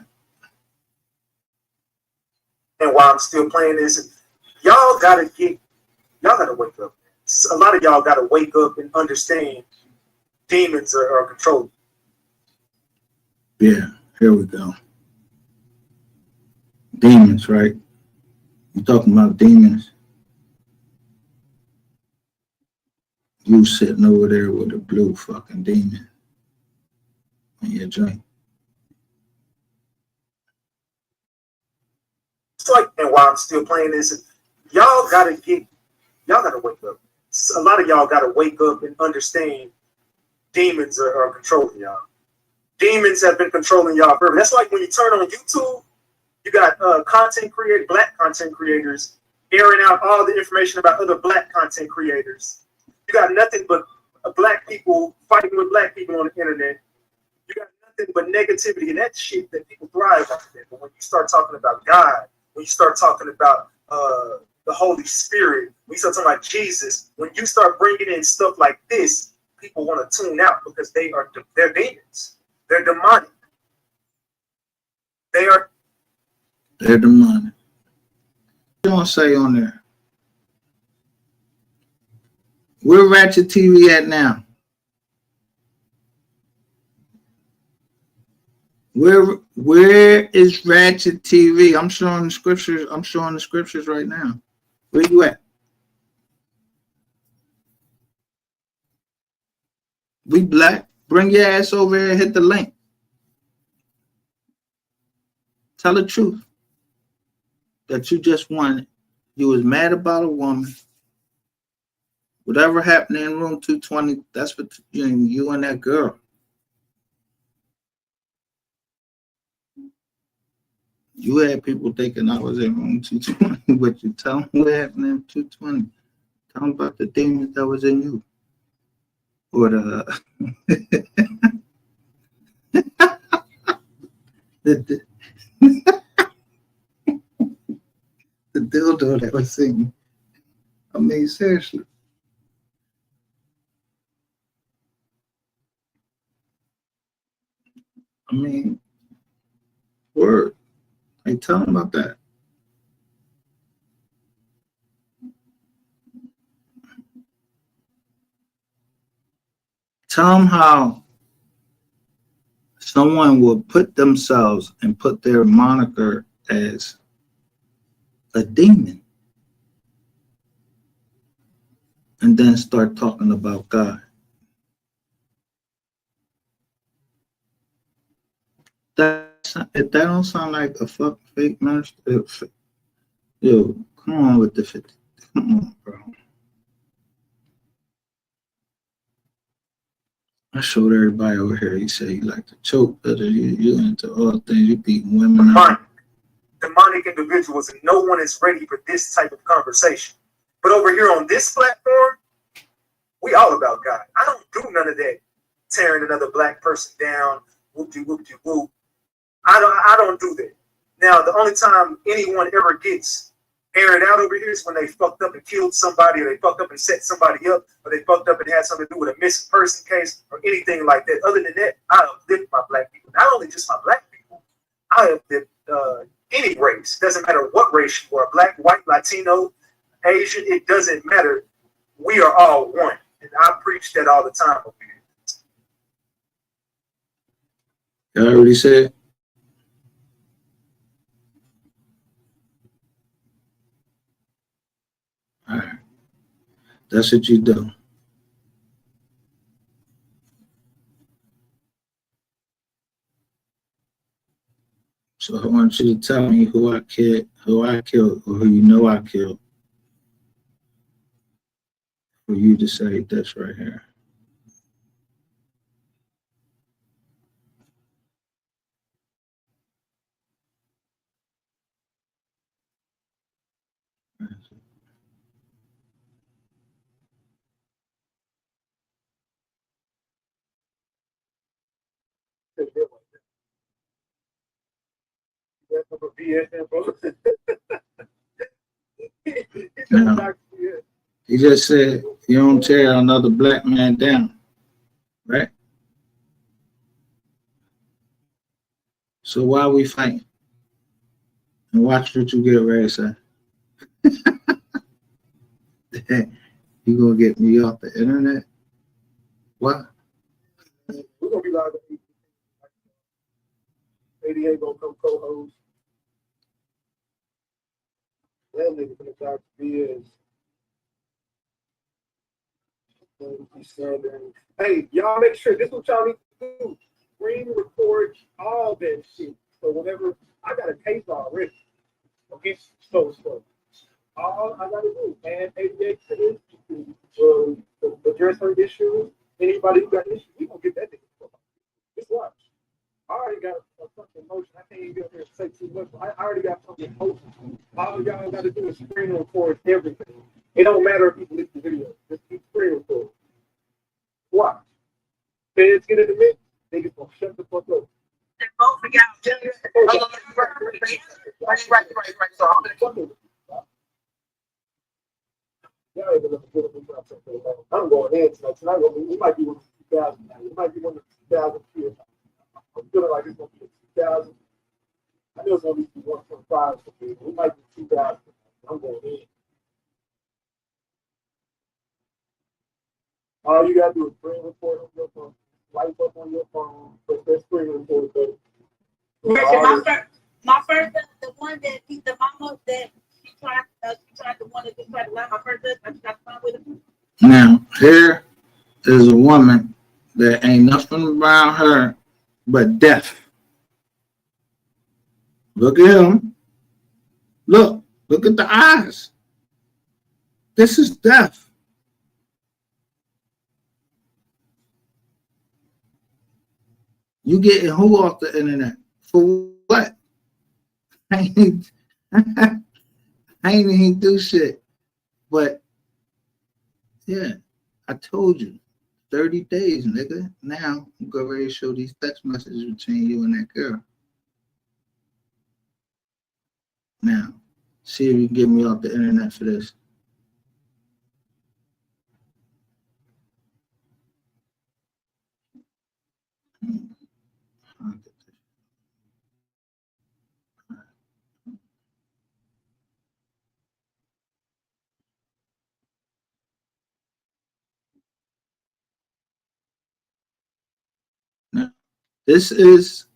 And while I'm still playing this, y'all gotta wake up. A lot of y'all gotta wake up and understand demons are controlling. Yeah, here we go. Demons, right? You talking about demons? You sitting over there with a blue fucking demon in your joint. It's like, and while I'm still playing this, y'all gotta wake up. A lot of y'all gotta wake up and understand demons are controlling y'all. Demons have been controlling y'all forever. That's like when you turn on YouTube, you got black content creators airing out all the information about other black content creators. You got nothing but black people fighting with black people on the internet. You got nothing but negativity and that shit that people thrive off of. But when you start talking about God, when you start talking about the Holy Spirit, we start talking about Jesus, when you start bringing in stuff like this, people want to tune out because they're demons. They're demonic. They're demonic. What you want to say on there? Where Ratchet TV at now? Where is Ratchet TV? I'm showing the scriptures. I'm showing the scriptures right now. Where you at? We black. Bring your ass over here and hit the link. Tell the truth. That you just wanted. You was mad about a woman. Whatever happened in room 220, that's what you and that girl. You had people thinking I was in room 220, but you tell them what happened in 220. Tell them about the demons that was in you. Or the the dildo that was in you. I mean, seriously. I mean, word. Hey, tell them about that. Tell them how someone will put themselves and put their moniker as a demon and then start talking about God. That don't sound like a fucking fake minister. Yo, come on with the 50. Come on, bro. I showed everybody over here. He said you like to choke, but you into all things. You beat women. Demonic individuals, and no one is ready for this type of conversation. But over here on this platform, we all about God. I don't do none of that tearing another black person down, whoop-de-whoop-de-whoop. I don't do that. Now, the only time anyone ever gets aired out over here is when they fucked up and killed somebody, or they fucked up and set somebody up, or they fucked up and had something to do with a missing person case, or anything like that. Other than that, I uplift my black people. Not only just my black people, I uplift any race. Doesn't matter what race you are, black, white, Latino, Asian, it doesn't matter. We are all one. And I preach that all the time over here. You already said. All right. That's what you do. So I want you to tell me who I killed, or who you know I killed. For you to say this right here. Now, he just said you don't tear another black man down, right? So why are we fighting? And watch what you get ready to say. You gonna get me off the internet? What? We're gonna be live at 88 gonna come co-host. That nigga gonna talk to BS. Hey, y'all make sure this is what y'all need to do. Screen record all that shit. So whenever I got a case already. Okay, so all I gotta do, add 88 to this, address her issues. Anybody who got issues, we gonna get that nigga. Just watch. I already got a fucking motion. I can't even get up here and say too much. I already got something motion. All y'all gotta do is screen record everything. It don't matter if you delete the video. Just keep screen recording. Watch. Feds get in the mix, niggas gonna shut the fuck up. Both of y'all. Right. So I'm gonna Y'all ain't gonna get up and drop something. I'm going in tonight. Tonight, it might be one of the 2000. It might be one of the 2000 kids. I'm feeling like it's gonna be a 2000. I know it's gonna be 1.5 for me. It might be 2000. I'm going in. All you gotta do is screen report on your phone, swipe up on your phone, put that screen report there. My first, the one that the mama that she tried the one that tried to lie. My first husband, I got fun with him. Now, here is a woman that ain't nothing around her but death. Look at him. Look at the eyes. This is death. You getting who off the internet? For what? I ain't even do shit. But yeah, I told you. 30 days, nigga. Now I'm going ready to show these text messages between you and that girl. Now, see if you can get me off the internet for this. Now, this is,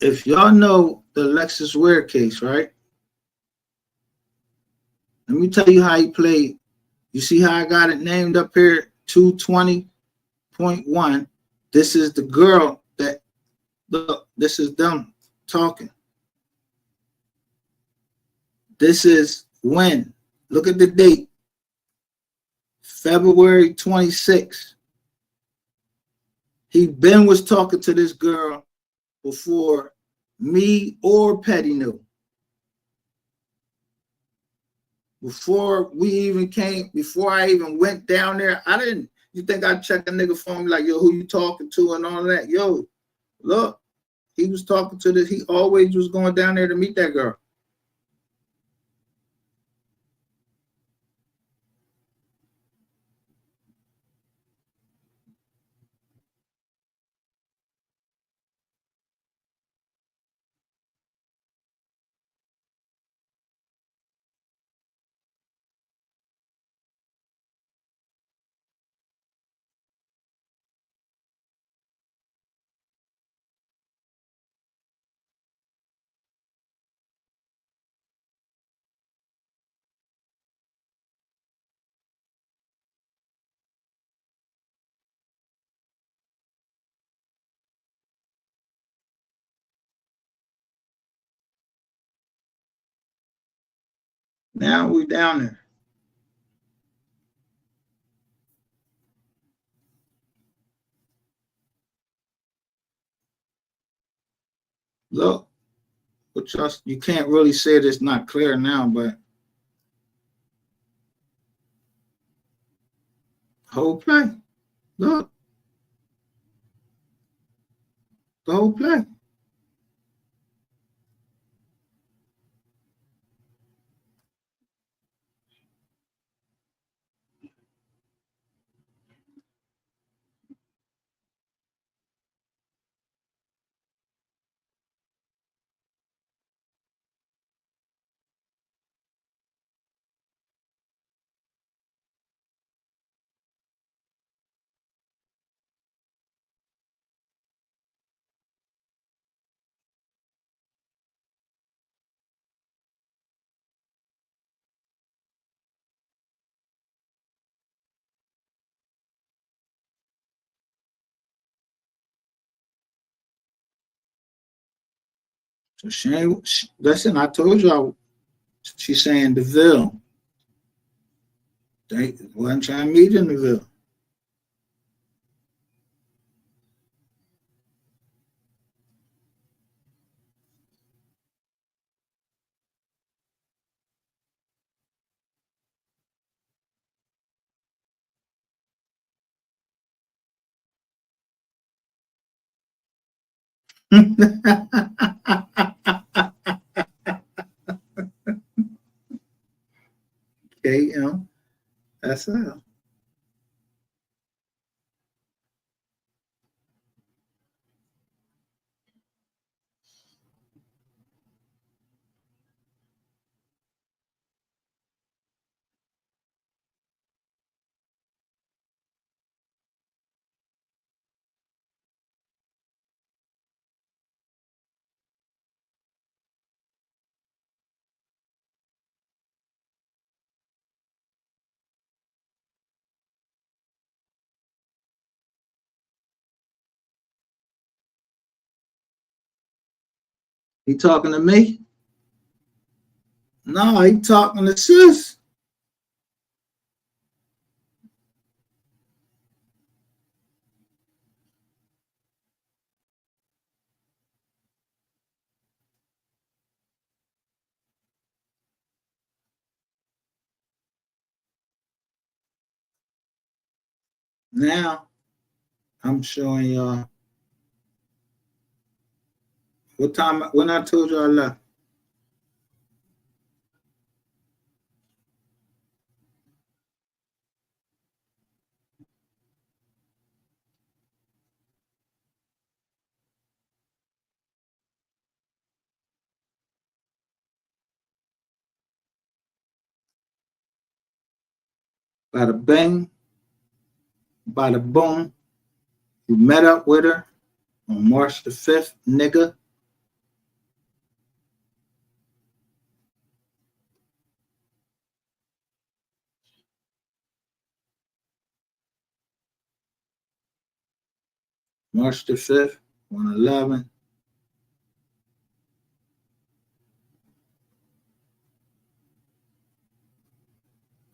if y'all know the Lexus Ware case, right? Let me tell you how he played. You see how I got it named up here, 220.1. This is the girl that, look, this is them talking. This is when, look at the date, February 26th. He been was talking to this girl before me or Petty knew. Before we even came, before I even went down there, I didn't, you think I'd check a nigga phone like, yo, who you talking to and all that? Yo, look, he was talking to this, he always was going down there to meet that girl. Now we down there. Look, but trust, you can't really say it, it's not clear now, but whole play. Look, the whole play. So she ain't, listen, I told y'all, she's saying DeVille. They wasn't trying to meet in DeVille. KMSL. He talking to me? No, he talking to sis. Now, I'm showing y'all what time, when I told you I left. Bada bang, bada boom. You met up with her on March the 5th, nigga. March the 5th, 111.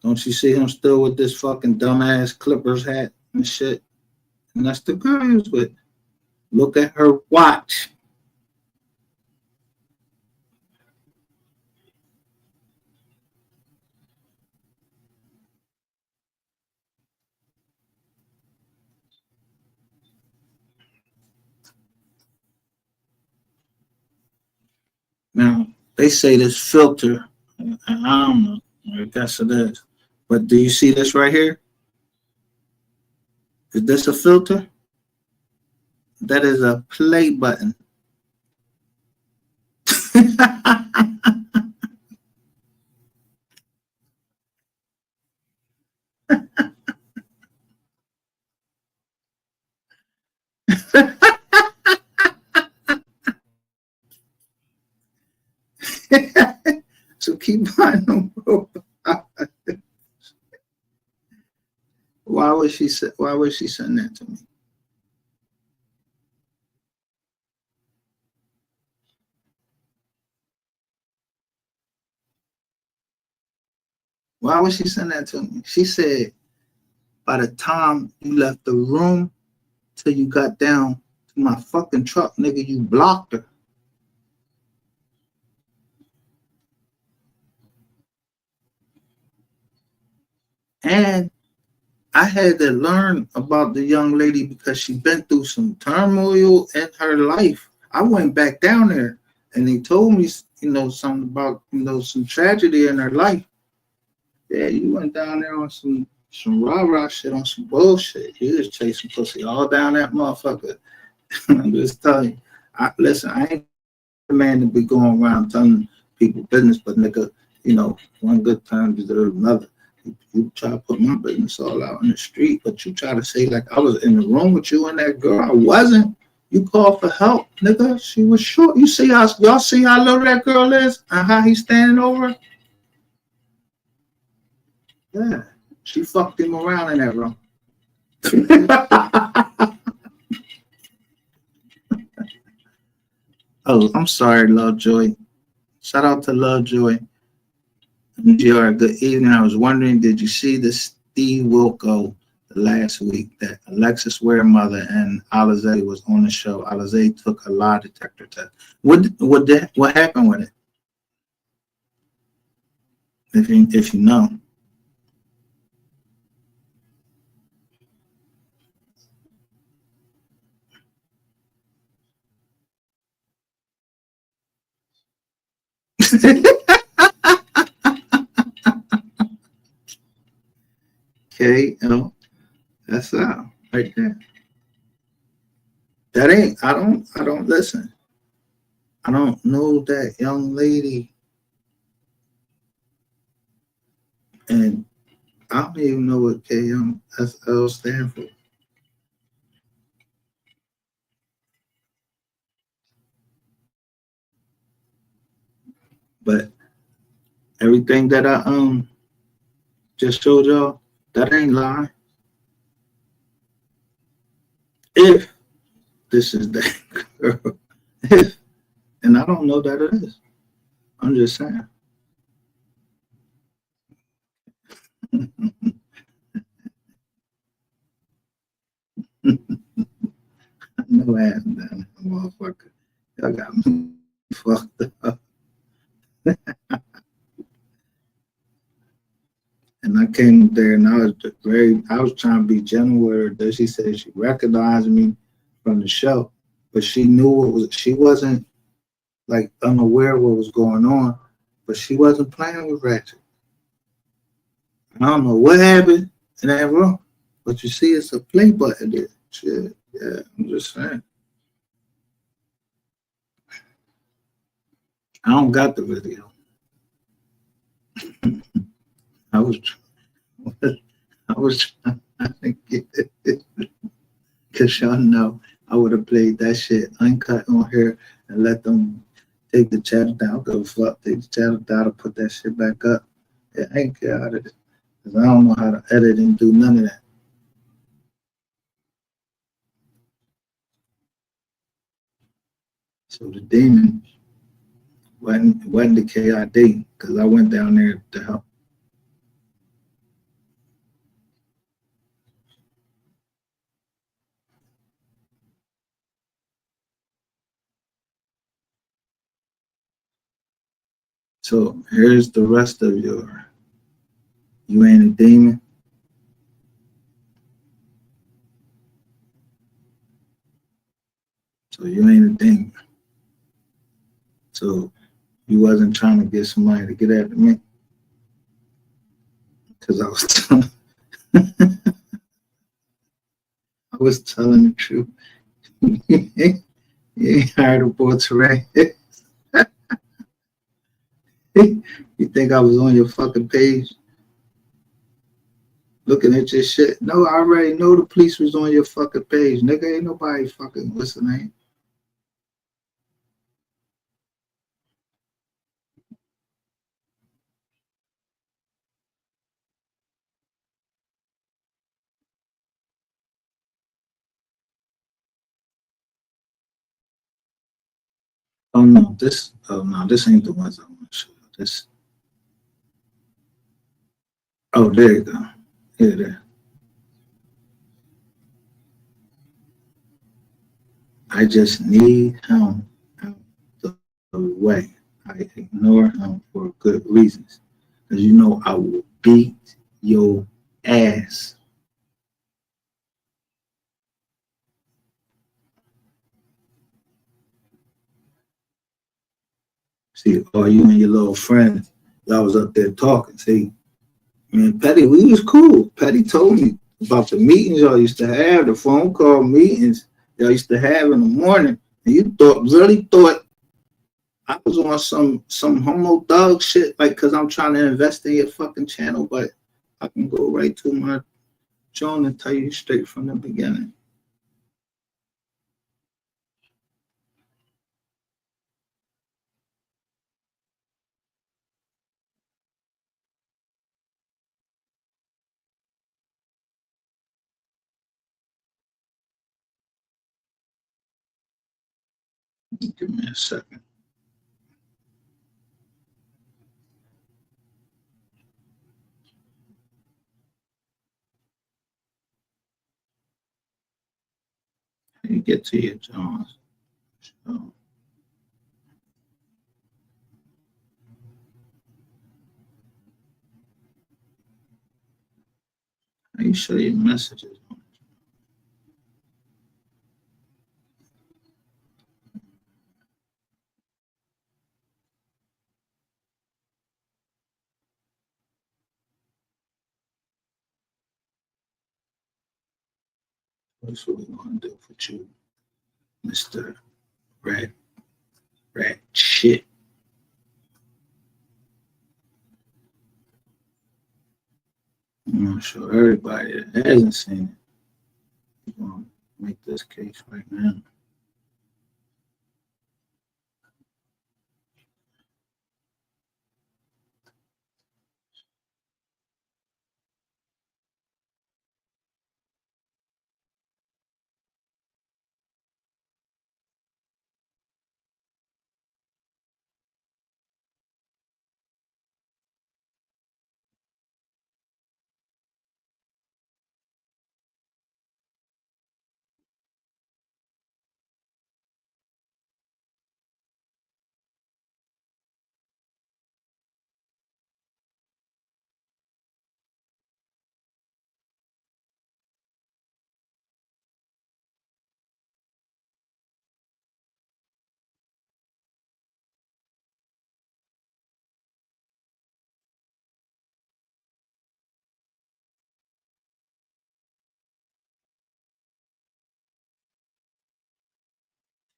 Don't you see him still with this fucking dumbass Clippers hat and shit? And that's the girl he was with. Look at her watch. Now, they say this filter, I don't know, I guess it is. But do you see this right here? Is this a filter? That is a play button. So keep buying them. Why would she send that to me? Why would she send that to me? She said, by the time you left the room till you got down to my fucking truck, nigga, you blocked her. And I had to learn about the young lady because she been through some turmoil in her life. I went back down there and they told me, something about, some tragedy in her life. Yeah, you went down there on some rah-rah shit, on some bullshit. You was chasing pussy all down that motherfucker. I'm just telling you. Listen, I ain't the man to be going around telling people business, but nigga, one good time deserves another. You try to put my business all out in the street, but you try to say like I was in the room with you and that girl. I wasn't. You called for help, nigga. She was short. You see how y'all see how low that girl is and how he's standing over her? Yeah, she fucked him around in that room. Oh, I'm sorry, Lovejoy. Shout out to Lovejoy. Good evening. I was wondering, did you see the Steve Wilco last week that Alexis Ware mother and Alizé was on the show? Alizé took a lie detector test. What happened with it? If you know. KM. That's out right there. That ain't. I don't listen. I don't know that young lady, and I don't even know what KMSL stand for. But everything that I just showed y'all, that ain't lying. If this is that girl, if, and I don't know that it is. I'm just saying. No ass down, motherfucker. Y'all got me fucked up. And I came there and I was trying to be gentle with her. Then she said she recognized me from the show, but she knew she wasn't like unaware of what was going on, but she wasn't playing with Ratchet. I don't know what happened in that room, but you see it's a play button there. Shit, yeah, I'm just saying. I don't got the video. I was trying to get it. Cause y'all know I would have played that shit uncut on here and let them take the channel down. Go fuck, take the channel down and put that shit back up. Yeah, I ain't care out of it. Cause I don't know how to edit and do none of that. So the demon wasn't the KID, because I went down there to help. So here's the rest of your you ain't a demon. So you ain't a demon. So you wasn't trying to get somebody to get after me. Because I was telling I was telling the truth. You ain't hired a boy to You think I was on your fucking page looking at your shit? No, I already know the police was on your fucking page. Nigga, ain't nobody fucking listening. Oh no, this ain't the ones I want to show. This there you go. Yeah, there. I just need him out the way. I ignore him for good reasons. Because you know I will beat your ass. See, all you and your little friends, y'all was up there talking. See, man, Petty, we was cool. Petty told me about the meetings y'all used to have, the phone call meetings y'all used to have in the morning. And you really thought I was on some homo dog shit, like, because I'm trying to invest in your fucking channel, but I can go right to my John and tell you straight from the beginning. Give me a second. How you get to your Johns? So, how you show your messages? That's what we're gonna do for you, Mr. Rat Shit. I'm gonna show everybody that hasn't seen it. We're gonna make this case right now.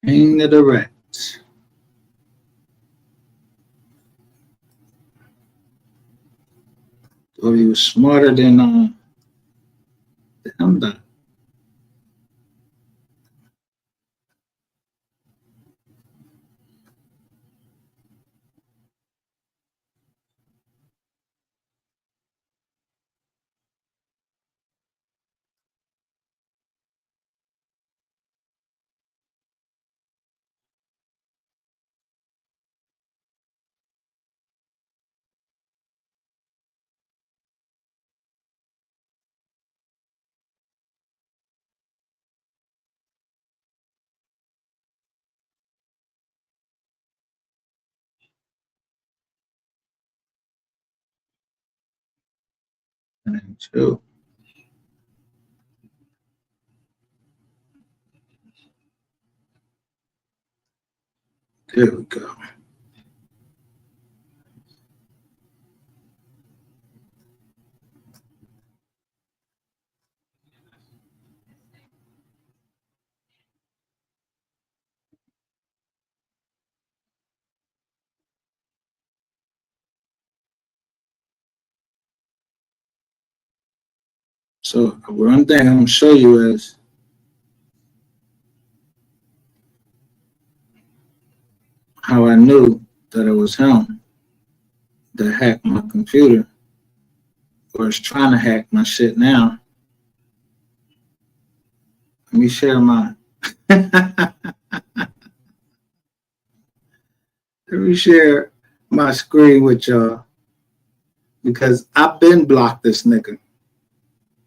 King of the Rats. Thought he was smarter than I'm not. And two. There we go. So one thing I'm gonna show you is how I knew that it was him that hacked my computer or is trying to hack my shit now. Let me share my let me share my screen with y'all because I've been blocked this nigga.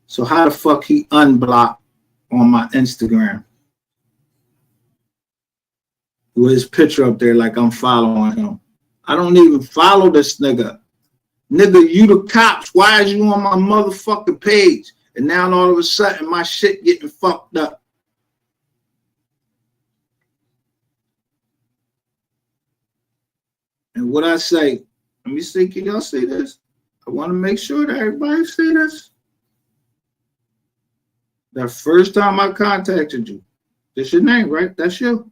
So how the fuck he unblocked on my Instagram with his picture up there like I'm following him? I don't even follow this nigga. Nigga, you the cops. Why is you on my motherfucking page? And now all of a sudden my shit getting fucked up. And what I say, let me see, can y'all see this? I want to make sure that everybody see this. The first time I contacted you, that's your name, right? That's you.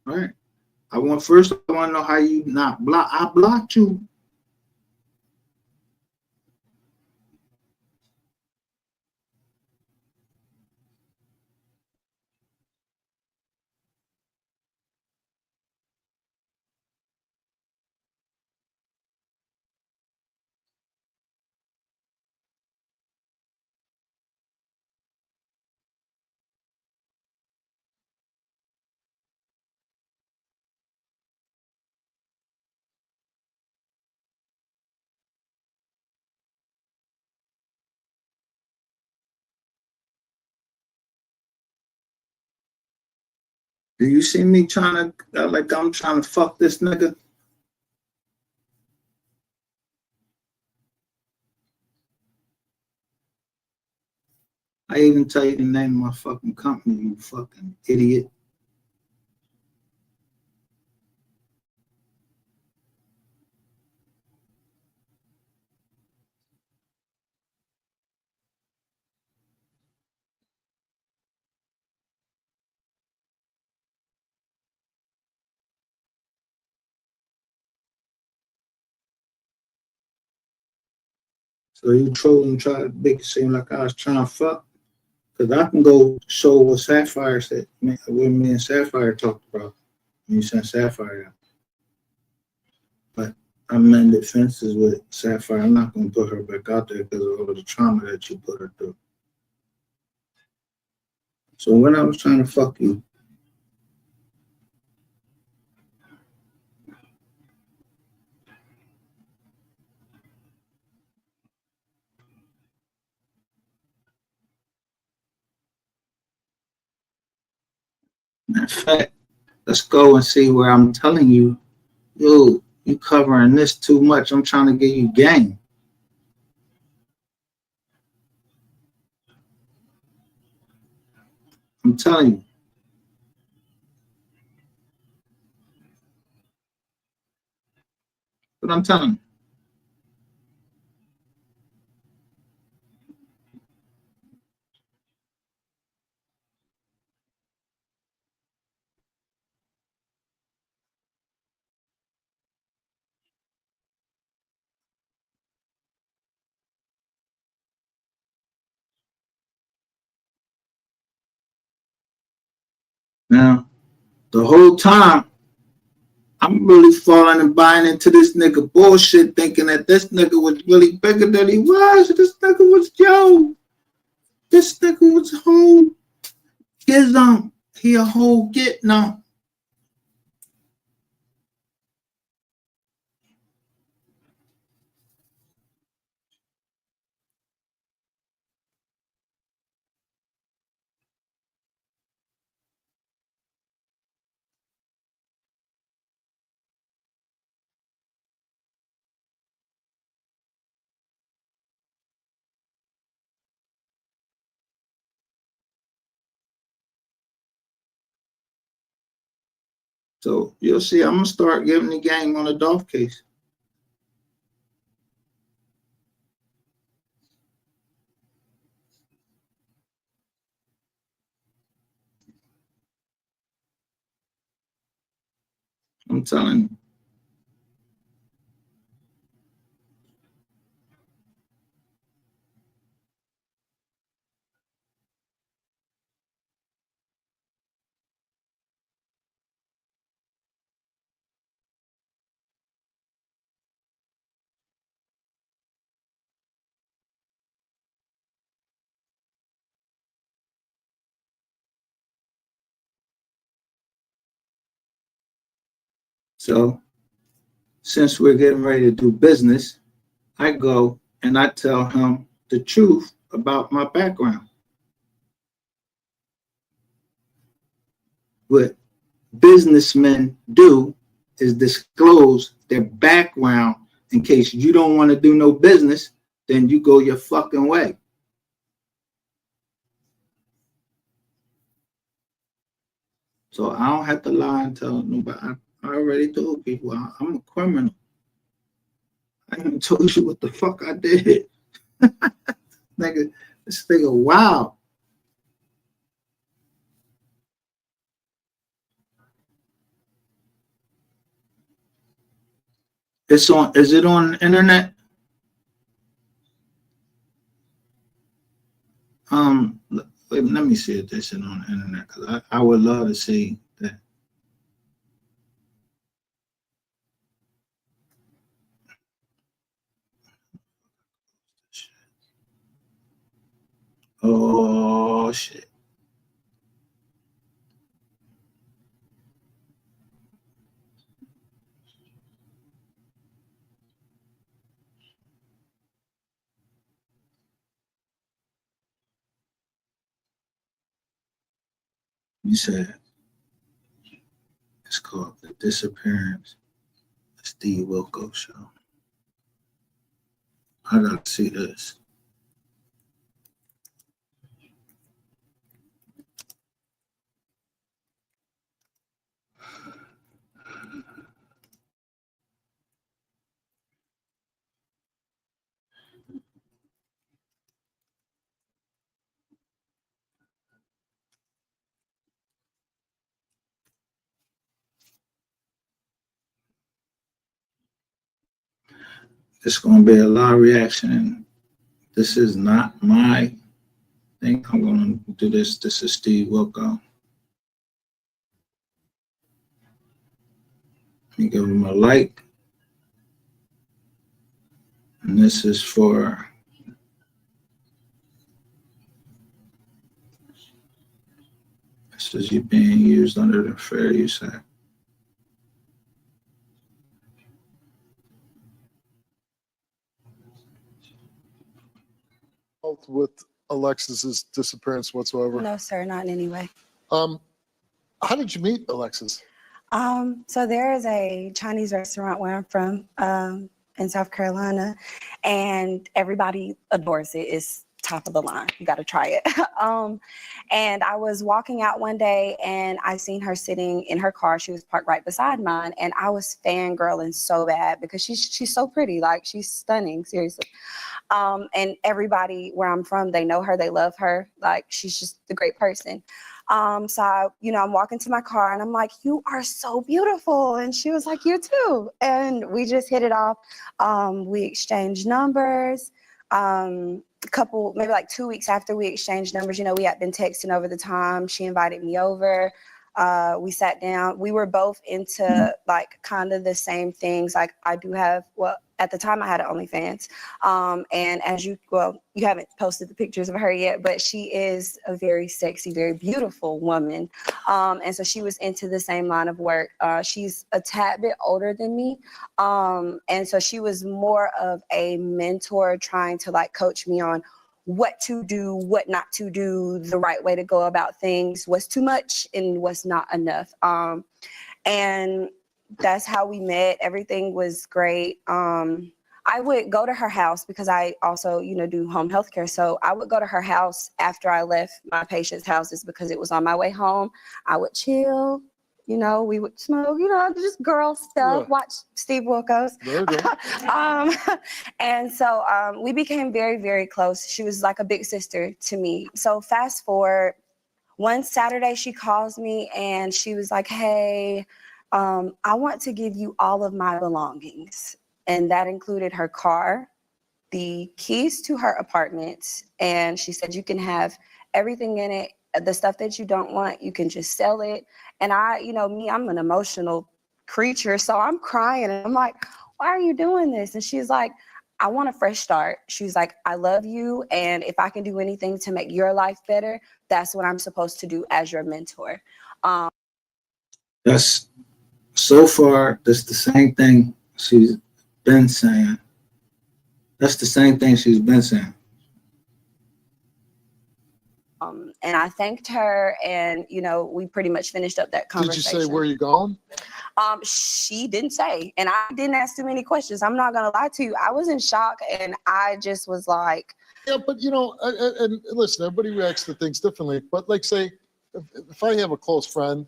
All right. I want to know how you not block. I blocked you. Do you see me trying to, like I'm trying to fuck this nigga? I even tell you the name of my fucking company, you fucking idiot. So you trolling, try to make it seem like I was trying to fuck. Cause I can go show what Sapphire said, what me and Sapphire talked about. When you sent Sapphire out. But I mended fences with Sapphire. I'm not gonna put her back out there because of all the trauma that you put her through. So when I was trying to fuck you, matter of fact, let's go and see where I'm telling you, yo, you covering this too much. I'm trying to give you game. I'm telling you. But I'm telling you. Now, the whole time, I'm really falling and buying into this nigga bullshit, thinking that this nigga was really bigger than he was. This nigga was This nigga was a whole gizm. He a whole get now. So you'll see, I'm gonna start giving the game on the Dolph case. I'm telling you. So since we're getting ready to do business, I go and I tell him the truth about my background. What businessmen do is disclose their background in case you don't want to do no business, then you go your fucking way. So I don't have to lie and tell nobody. I already told people I'm a criminal. I even told you what the fuck I did. Nigga, this nigga, wow. It's on, is it on the internet? Let me see if this is on the internet, because I would love to see that. Oh, shit. You said it's called The Disappearance of Steve Wilkos Show. I gotta see this. It's gonna be a lot of reaction This is not my thing. I'm going to do this. This is Steve Wilco. Let me give him a like. And this is for this is you being used under the Fair Use Act. With Alexis's disappearance whatsoever? No, sir, not in any way. How did you meet Alexis? So there is a Chinese restaurant where I'm from in South Carolina, and everybody adores it. It's top of the line. You got to try it. And I was walking out one day and I seen her sitting in her car. She was parked right beside mine, and I was fangirling so bad because she's so pretty. Like, she's stunning, seriously. And everybody where I'm from, they know her, they love her. Like, she's just a great person. So I, I'm walking to my car and I'm like, "You are so beautiful." And she was like, "You too." And we just hit it off. We exchanged numbers. Maybe like 2 weeks after we exchanged numbers, we had been texting over the time. She invited me over. We sat down. We were both into like kind of the same things. Like, I do have, at the time I had an OnlyFans. And you haven't posted the pictures of her yet, but she is a very sexy, very beautiful woman. And so she was into the same line of work. She's a tad bit older than me. And so she was more of a mentor, trying to like coach me on what to do, what not to do, the right way to go about things, what's too much and what's not enough. And that's how we met. Everything was great. I would go to her house because I also, do home health care. So I would go to her house after I left my patients' houses because it was on my way home. I would chill, we would smoke, just girl stuff, watch Steve Wilco's. There you go. And so we became very, very close. She was like a big sister to me. So fast forward, one Saturday she calls me and she was like, "Hey, I want to give you all of my belongings." And that included her car, the keys to her apartment. And she said, "You can have everything in it. The stuff that you don't want, you can just sell it." And I'm an emotional creature. So I'm crying and I'm like, "Why are you doing this?" And she's like, "I want a fresh start." She's like, "I love you. And if I can do anything to make your life better, that's what I'm supposed to do as your mentor." That's so far, that's the same thing she's been saying. That's the same thing she's been saying. And I thanked her, and we pretty much finished up that conversation. Did you say where you going? She didn't say, and I didn't ask too many questions. I'm not gonna lie to you. I was in shock, and I just was like, "Yeah." But and listen, everybody reacts to things differently. But like, say, if I have a close friend,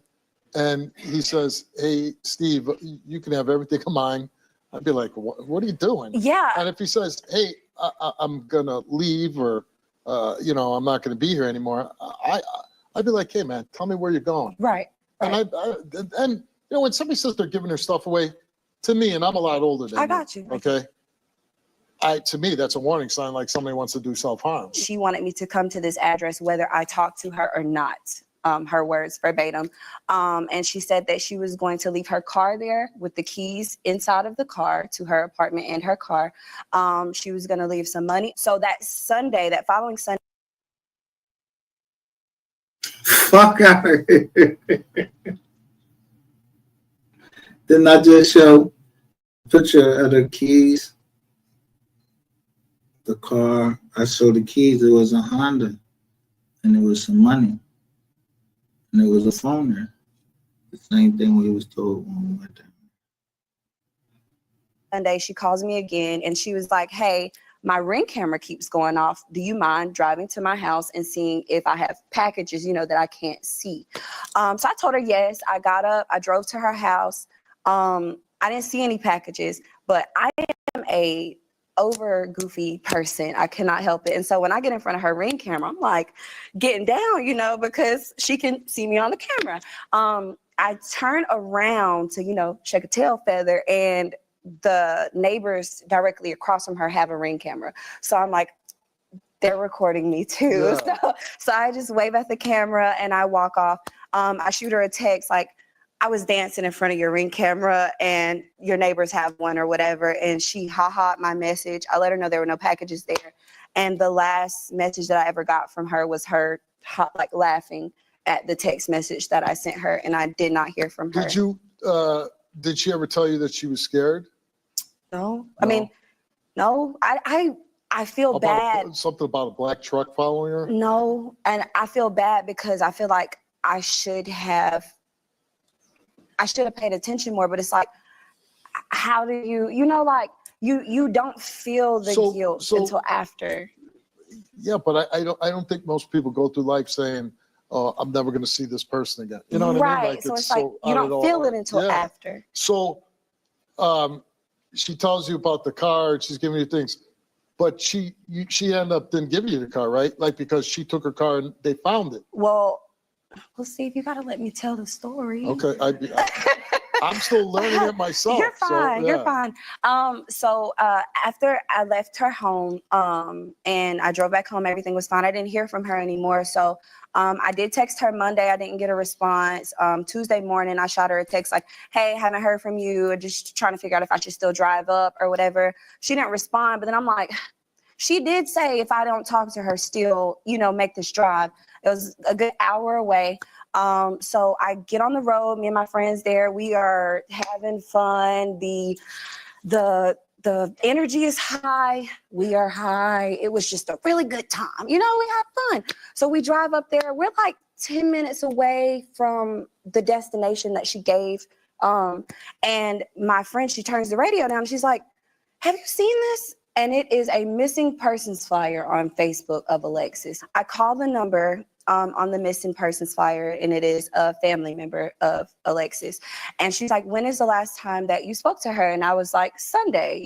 and he says, "Hey, Steve, you can have everything of mine," I'd be like, "What are you doing?" Yeah. And if he says, "Hey, I'm gonna leave," or "I'm not gonna be here anymore," I'd be like, "Hey, man, tell me where you're going." Right. And when somebody says they're giving their stuff away, to me, and I'm a lot older than I got you. Okay. To me, that's a warning sign, like somebody wants to do self-harm. She wanted me to come to this address whether I talked to her or not. Her words verbatim. And she said that she was going to leave her car there with the keys inside of the car to her apartment and her car. She was going to leave some money. So that following Sunday. Fuck out of here. Didn't I just show a picture of the keys? The car, I showed the keys. It was a Honda, and it was some money, and it was a phone there. The same thing we was told when we went there. Sunday, she calls me again, and she was like, "Hey, my Ring camera keeps going off. Do you mind driving to my house and seeing if I have packages, that I can't see?" So I told her yes. I got up, I drove to her house. I didn't see any packages, but I am a over goofy person. I cannot help it. And so when I get in front of her Ring camera, I'm like getting down, because she can see me on the camera. I turn around to, check a tail feather, and the neighbors directly across from her have a Ring camera. So I'm like, they're recording me too. Yeah. So I just wave at the camera and I walk off. I shoot her a text like, I was dancing in front of your Ring camera and your neighbors have one or whatever. And she ha-ha'd my message. I let her know there were no packages there. And the last message that I ever got from her was her like laughing at the text message that I sent her. And I did not hear from her. Did she ever tell you that she was scared? No. I mean, no, I feel bad. Something about a black truck following her? No. And I feel bad because I feel like I should have paid attention more, but it's like, how do you like you don't feel the guilt until after. Yeah, but I don't think most people go through life saying, "Oh, I'm never going to see this person again." You know what I mean? Like, so it's like you don't feel it until after. So, she tells you about the car. She's giving you things, but she ended up didn't give you the car, right? Like because she took her car and they found it. Well, Steve, you got to let me tell the story. Okay, I'm still learning it myself. You're fine. So, yeah. You're fine. So after I left her home, and I drove back home, everything was fine. I didn't hear from her anymore. So I did text her Monday. I didn't get a response. Tuesday morning, I shot her a text like, "Hey, haven't heard from you. Just trying to figure out if I should still drive up or whatever." She didn't respond, but then I'm like, she did say if I don't talk to her, still, make this drive. It was a good hour away. So I get on the road, me and my friends there, we are having fun. The energy is high. We are high. It was just a really good time. We had fun. So we drive up there. We're like 10 minutes away from the destination that she gave. And my friend, she turns the radio down. She's like, "Have you seen this?" And it is a missing persons flyer on Facebook of Alexis. I call the number on the missing persons flyer, and it is a family member of Alexis. And she's like, "When is the last time that you spoke to her?" And I was like, "Sunday,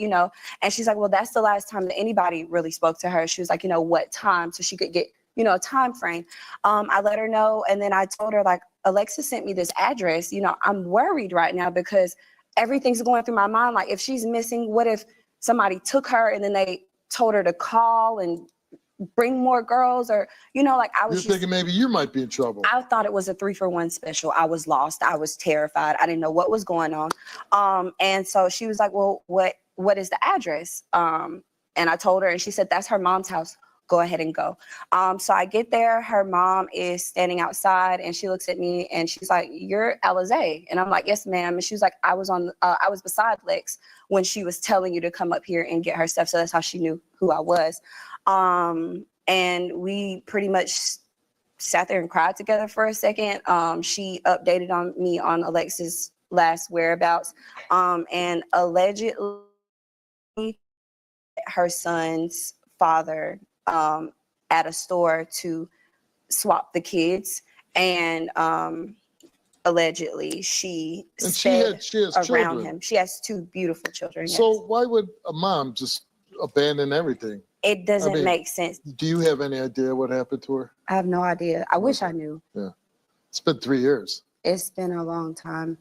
And she's like, "Well, that's the last time that anybody really spoke to her." She was like, "What time?" So she could get, a time frame. I let her know. And then I told her, like, Alexis sent me this address. I'm worried right now because everything's going through my mind. Like, if she's missing, what if somebody took her and then they told her to call and bring more girls, or I was thinking maybe you might be in trouble. I thought it was a 3-for-1 special. I was lost. I was terrified. I didn't know what was going on. And so she was like, "Well, what is the address?" And I told her, and she said, "That's her mom's house. Go ahead and go." So I get there. Her mom is standing outside, and she looks at me and she's like, "You're Alizé?" And I'm like, "Yes, ma'am." And she was like, I was beside Lex when she was telling you to come up here and get her stuff. So that's how she knew who I was. And we pretty much sat there and cried together for a second. She updated on me on Alexis' last whereabouts. And allegedly her son's father at a store to swap the kids. And allegedly she has around children. him. She has 2 beautiful children. So why would a mom just abandon everything? It doesn't make sense. Do you have any idea what happened to her? I have no idea. I wish I knew. Yeah. It's been 3 years. It's been a long time.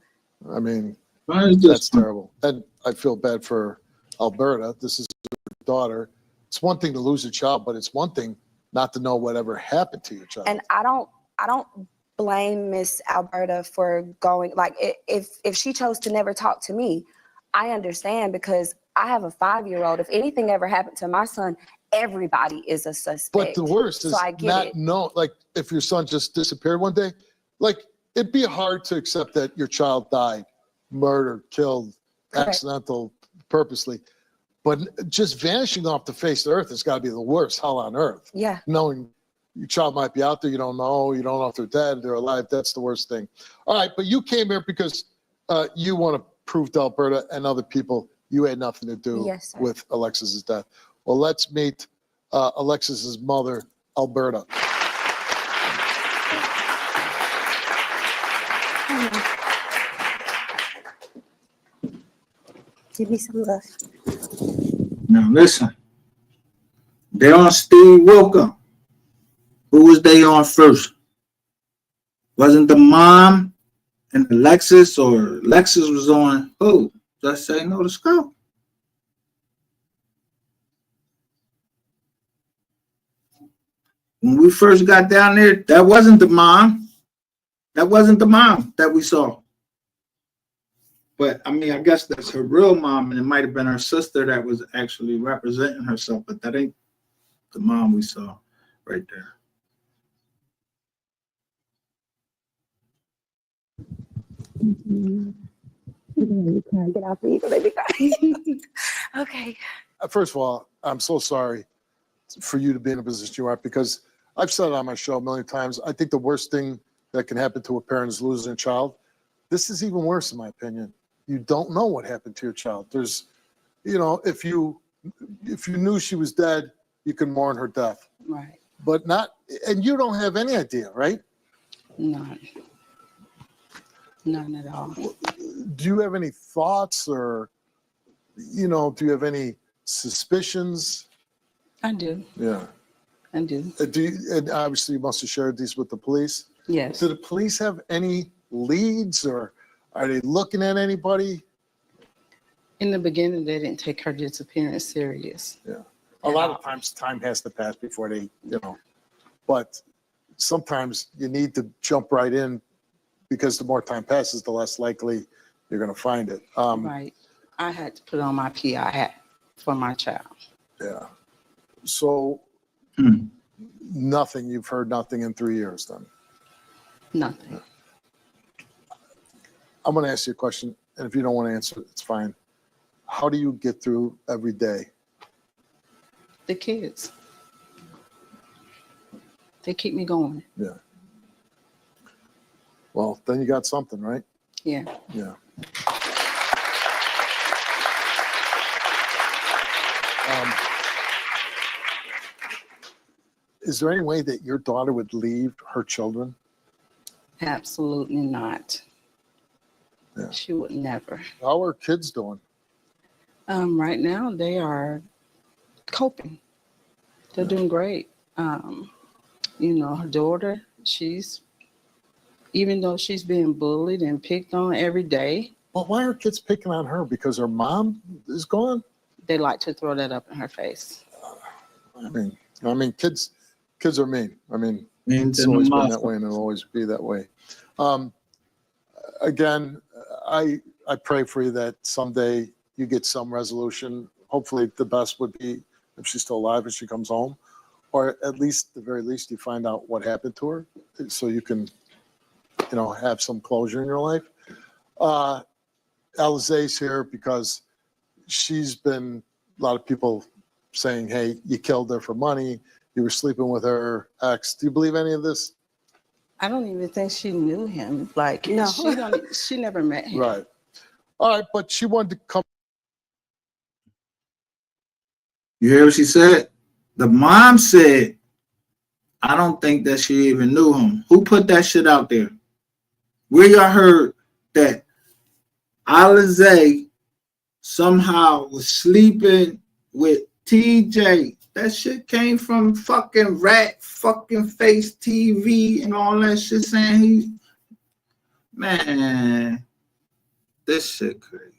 I mean, that's terrible. And I feel bad for Alberta. This is her daughter. It's one thing to lose a child, but it's one thing not to know whatever happened to your child. And I don't blame Miss Alberta for going, like, if she chose to never talk to me, I understand, because I have a 5-year-old. If anything ever happened to my son, everybody is a suspect. But the worst is not know, like, if your son just disappeared one day, like, it'd be hard to accept that your child died, murdered, killed, accidental, purposely. But just vanishing off the face of the earth has got to be the worst hell on earth. Yeah. Knowing your child might be out there, you don't know if they're dead, they're alive. That's the worst thing. All right, but you came here because you want to prove to Alberta and other people you had nothing to do with Alexis's death. Well, let's meet Alexis's mother, Alberta. Give me some love. Now listen, they on Steve Wilker. Who was they on first? Wasn't the mom and Alexis, or Alexis was on who? Just say no to Scout. When we first got down there, that wasn't the mom. That wasn't the mom that we saw. But I mean, I guess that's her real mom, and it might have been her sister that was actually representing herself, but that ain't the mom we saw right there. Get out the baby. Okay. First of all, I'm so sorry for you to be in a position you are, because I've said it on my show a million times. I think the worst thing that can happen to a parent is losing a child. This is even worse, in my opinion. You don't know what happened to your child. There's, you know, if you knew she was dead, you can mourn her death. Right. But not, and you don't have any idea, right? None. None at all. Do you have any thoughts, or, you know, do you have any suspicions? I do. Yeah. I do. And obviously you must have shared these with the police. Yes. Do the police have any leads, or are they looking at anybody? In the beginning, they didn't take her disappearance serious. Yeah. A lot of times time has to pass before they, you know, but sometimes you need to jump right in, because the more time passes, the less likely you're going to find it. Right. I had to put on my PI hat for my child. Yeah. So nothing, you've heard nothing in 3 years then? Nothing. I'm going to ask you a question, and if you don't want to answer it, it's fine. How do you get through every day? The kids. They keep me going. Yeah. Well, then you got something, right? Yeah. Yeah. Is there any way that your daughter would leave her children? Absolutely not. Yeah. She would never. How are kids doing? Right now, they are coping. They're doing great. You know, her daughter, even though she's being bullied and picked on every day. Well, why are kids picking on her? Because her mom is gone? They like to throw that up in her face. I mean, kids are mean. I mean, Mean to it's always the been that muscle. way, and it'll always be that way. Again, I pray for you that someday you get some resolution. Hopefully, the best would be if she's still alive and she comes home, or at least, the very least, you find out what happened to her, so you can, you know, have some closure in your life. Alizé's here because she's been, a lot of people saying, hey, you killed her for money, you were sleeping with her ex. Do you believe any of this? I don't even think she knew him. Like, No. she never met him. Right. All right, but she wanted to come. You hear what she said? The mom said, I don't think that she even knew him. Who put that shit out there? Where y'all heard that Alizé somehow was sleeping with TJ? That shit came from fucking Rat fucking Face TV and all that shit saying man, this shit crazy.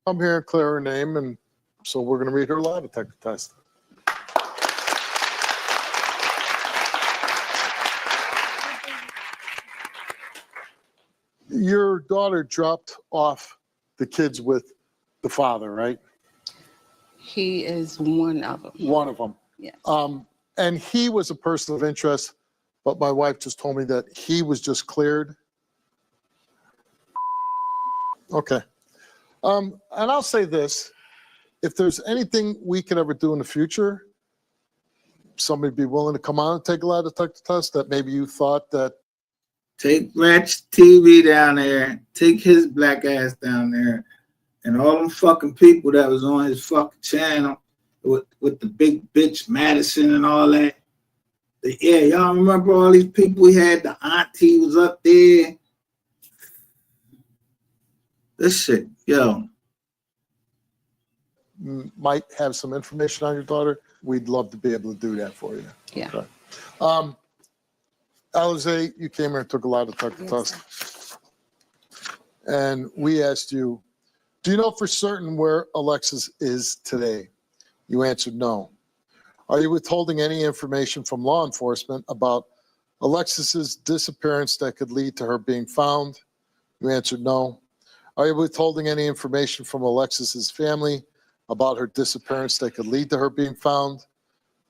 I'm here and clear her name, and so we're going to read her lie detector test. Your daughter dropped off the kids with the father, right? He is one of them. One of them. Yes. And he was a person of interest, but my wife just told me that he was just cleared. Okay. And I'll say this, if there's anything we could ever do in the future, somebody be willing to come on and take a lie detector test that maybe you thought that. Take Rat's TV down there, take his black ass down there, and all them fucking people that was on his fucking channel with the big bitch Madison and all that. Yeah, y'all remember all these people we had? The auntie was up there. This shit, yo. Might have some information on your daughter, we'd love to be able to do that for you. Yeah. Okay. Alizé, you came here and took a lie detector test. And we asked you, do you know for certain where Alexis is today? You answered no. Are you withholding any information from law enforcement about Alexis's disappearance that could lead to her being found? You answered no. Are you withholding any information from Alexis's family about her disappearance that could lead to her being found?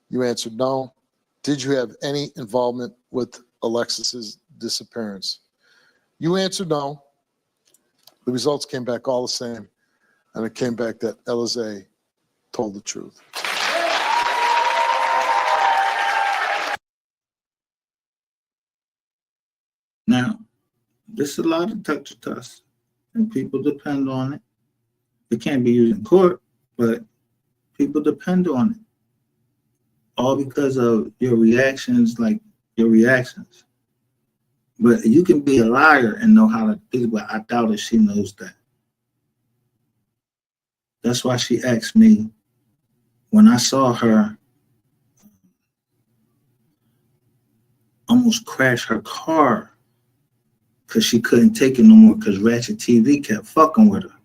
You answered no. Did you have any involvement with Alexis's disappearance? You answered no. The results came back all the same, and it came back that Elize told the truth. Now, there's a lot of touch, and people depend on it. It can't be used in court, but people depend on it. All because of your reactions, like your reactions. But you can be a liar and know how to do it, but I doubt if she knows that. That's why she asked me when I saw her almost crash her car because she couldn't take it no more because Ratchet TV kept fucking with her.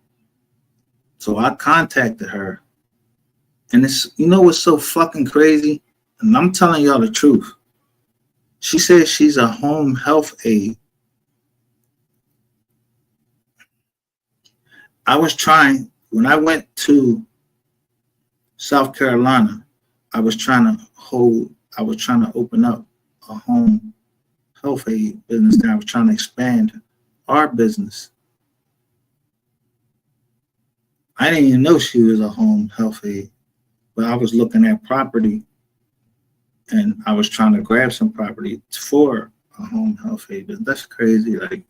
So I contacted her. And it's, you know what's so fucking crazy? And I'm telling y'all the truth. She says she's a home health aide. I was trying, when I went to South Carolina, I was trying to open up a home health aid business there. I was trying to expand our business. I didn't even know she was a home health aide, but I was looking at property and I was trying to grab some property for a home health aid. That's crazy. Like,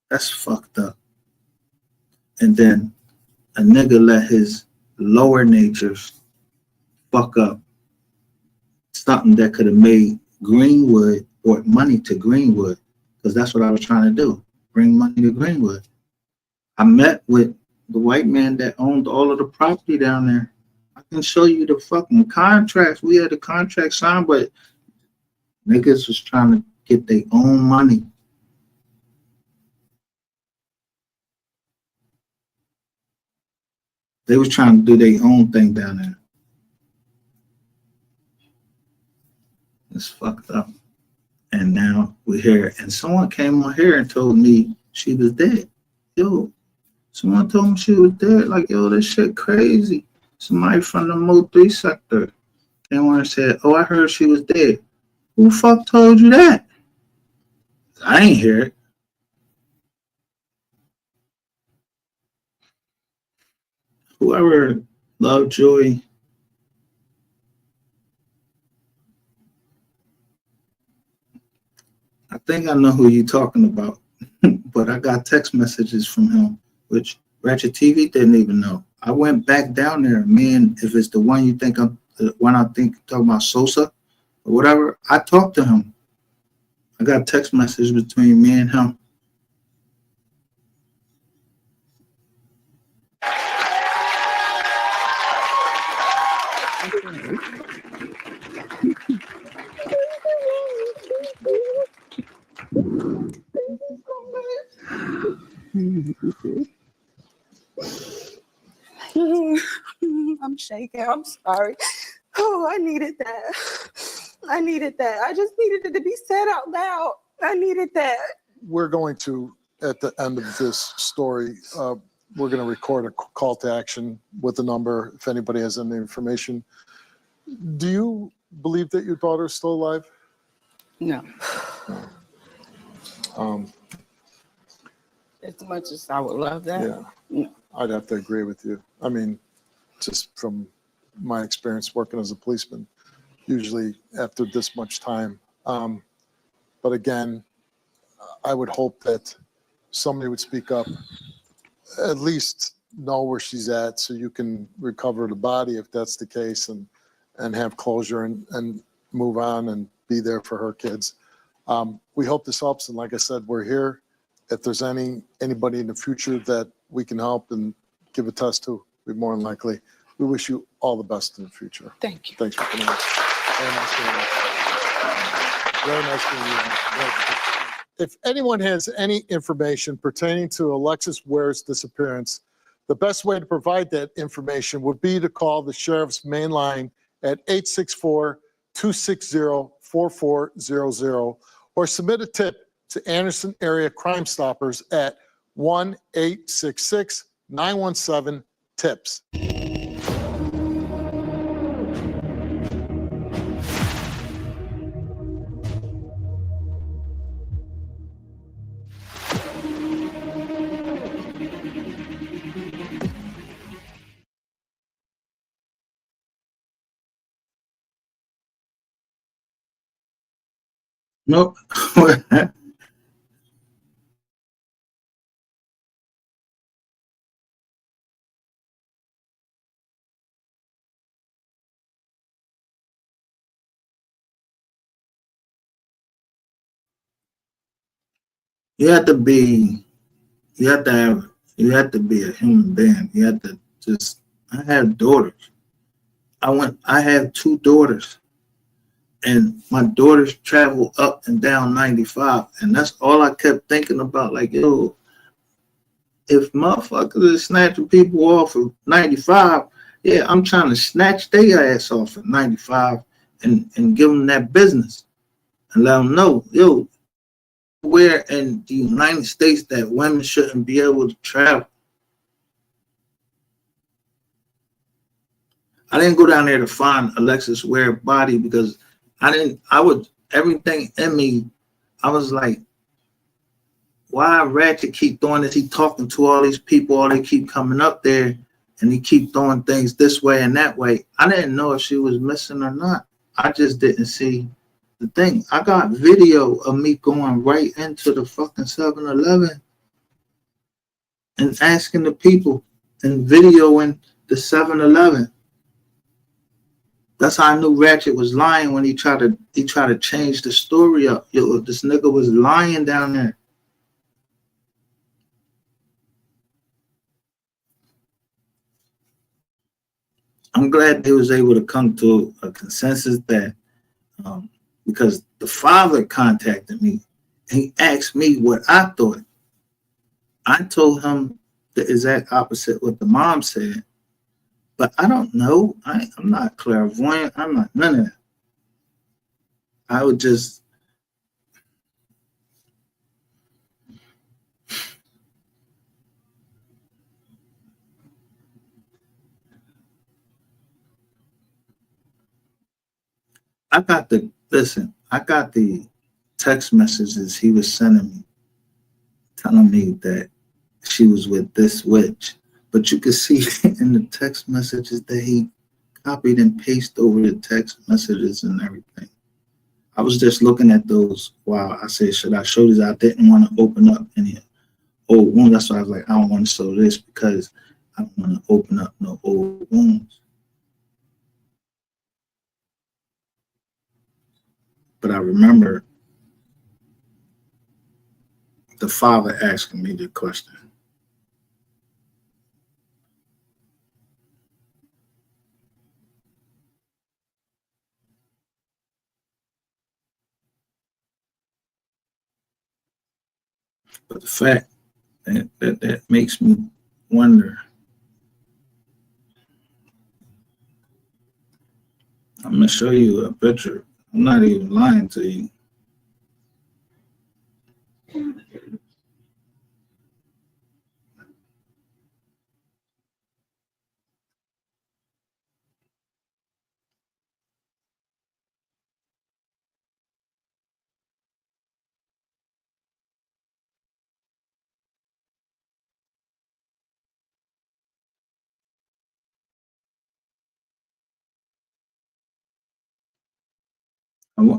that's fucked up. And then a nigga let his lower natures fuck up something that could have made Greenwood or money to Greenwood, because that's what I was trying to do, bring money to Greenwood. I met with the white man that owned all of the property down there. I can show you the fucking contracts. We had the contract signed, but niggas was trying to get their own money. They was trying to do their own thing down there. It's fucked up. And now we're here. And someone came on here and told me she was dead. Yo, someone told me she was dead. Like, yo, this shit crazy. Somebody from the MO3 sector came on and said, oh, I heard she was dead. Who the fuck told you that? I ain't hear it. Whoever loved Joy, I think I know who you're talking about, but I got text messages from him, which Ratchet TV didn't even know. I went back down there, man. If it's the one you think I'm, the one I think talking about Sosa or whatever, I talked to him. I got text messages between me and him. I'm shaking. I'm sorry. Oh, I needed that. I needed that. I just needed it to be said out loud. I needed that. We're going to, at the end of this story, we're going to record a call to action with the number if anybody has any information. Do you believe that your daughter is still alive? No. As much as I would love that. Yeah, No. I'd have to agree with you. I mean, just from my experience working as a policeman, usually after this much time. But again, I would hope that somebody would speak up, at least know where she's at so you can recover the body if that's the case, and have closure and move on and be there for her kids. We hope this helps. And like I said, we're here. If there's anybody in the future that we can help and give a test to, we're more than likely. We wish you all the best in the future. Thank you. Thanks for coming out. Very nice meeting you. Very nice meeting you. If anyone has any information pertaining to Alexis Ware's disappearance, the best way to provide that information would be to call the sheriff's main line at 864-260-4400 or submit a tip to Anderson Area Crime Stoppers at 1-866-917-TIPS. Nope. You have to be, you have to have, you have to be a human being. You have to just, I have daughters. I have 2 daughters, and my daughters travel up and down 95, and that's all I kept thinking about. Like, yo, if motherfuckers are snatching people off of 95, yeah, I'm trying to snatch their ass off of 95 and give them that business and let them know, yo, where in the United States that women shouldn't be able to travel. I didn't go down there to find Alexis Ware's body because everything in me, I was like, why Ratchet keep doing this? He talking to all these people, all they keep coming up there, and he keep throwing things this way and that way. I didn't know if she was missing or not. I just didn't see the thing. I got video of me going right into the fucking 7-Eleven and asking the people and videoing the 7-Eleven. That's how I knew Ratchet was lying when he tried to change the story up. Yo, this nigga was lying down there. I'm glad they was able to come to a consensus that because the father contacted me and he asked me what I thought. I told him the exact opposite what the mom said, but I don't know. I'm not clairvoyant. I'm not none of that. I would just I got the text messages he was sending me telling me that she was with this witch. But you could see in the text messages that he copied and pasted over the text messages and everything. I was just looking at those while I said, should I show this? I didn't want to open up any old wounds. That's why I was like, I don't want to show this because I don't want to open up no old wounds. But I remember the father asking me the question. But the fact that makes me wonder. I'm gonna show you a picture. I'm not even lying to you.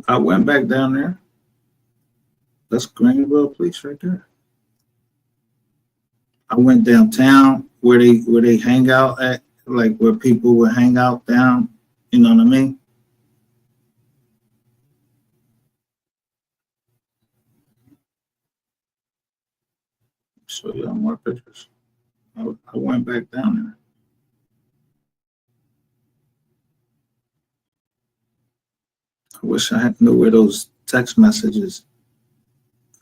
I went back down there. That's Greenville Police right there. I went downtown where they hang out at, like where people would hang out down. You know what I mean? Show you more pictures. I went back down there. I wish I knew where those text messages.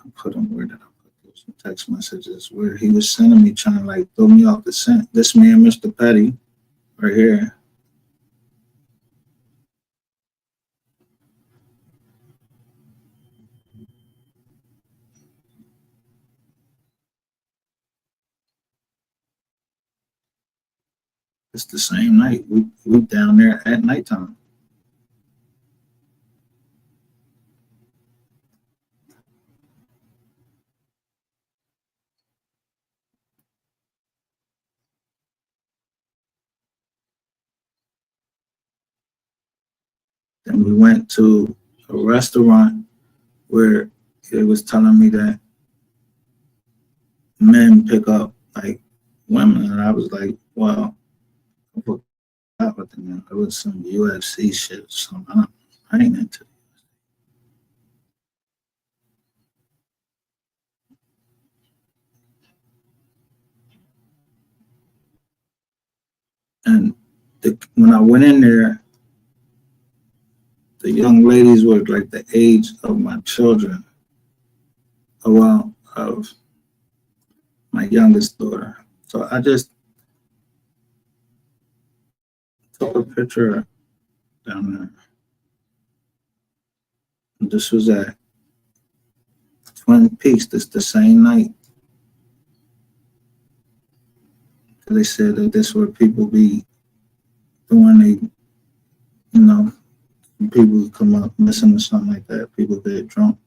I put them. Where did I put those text messages? Where he was sending me, trying to like throw me off the scent. This man, Mr. Petty, right here. It's the same night. We down there at nighttime. Then we went to a restaurant where it was telling me that men pick up like women, and I was like, well, I forgot what the name. It was some UFC shit. So I ain't into it. And when I went in there, the young ladies were like the age of my children, well, of my youngest daughter. So I just took a picture down there. And this was at Twin Peaks. This the same night. They said that this where people be doing people come up missing or something like that. People get drunk,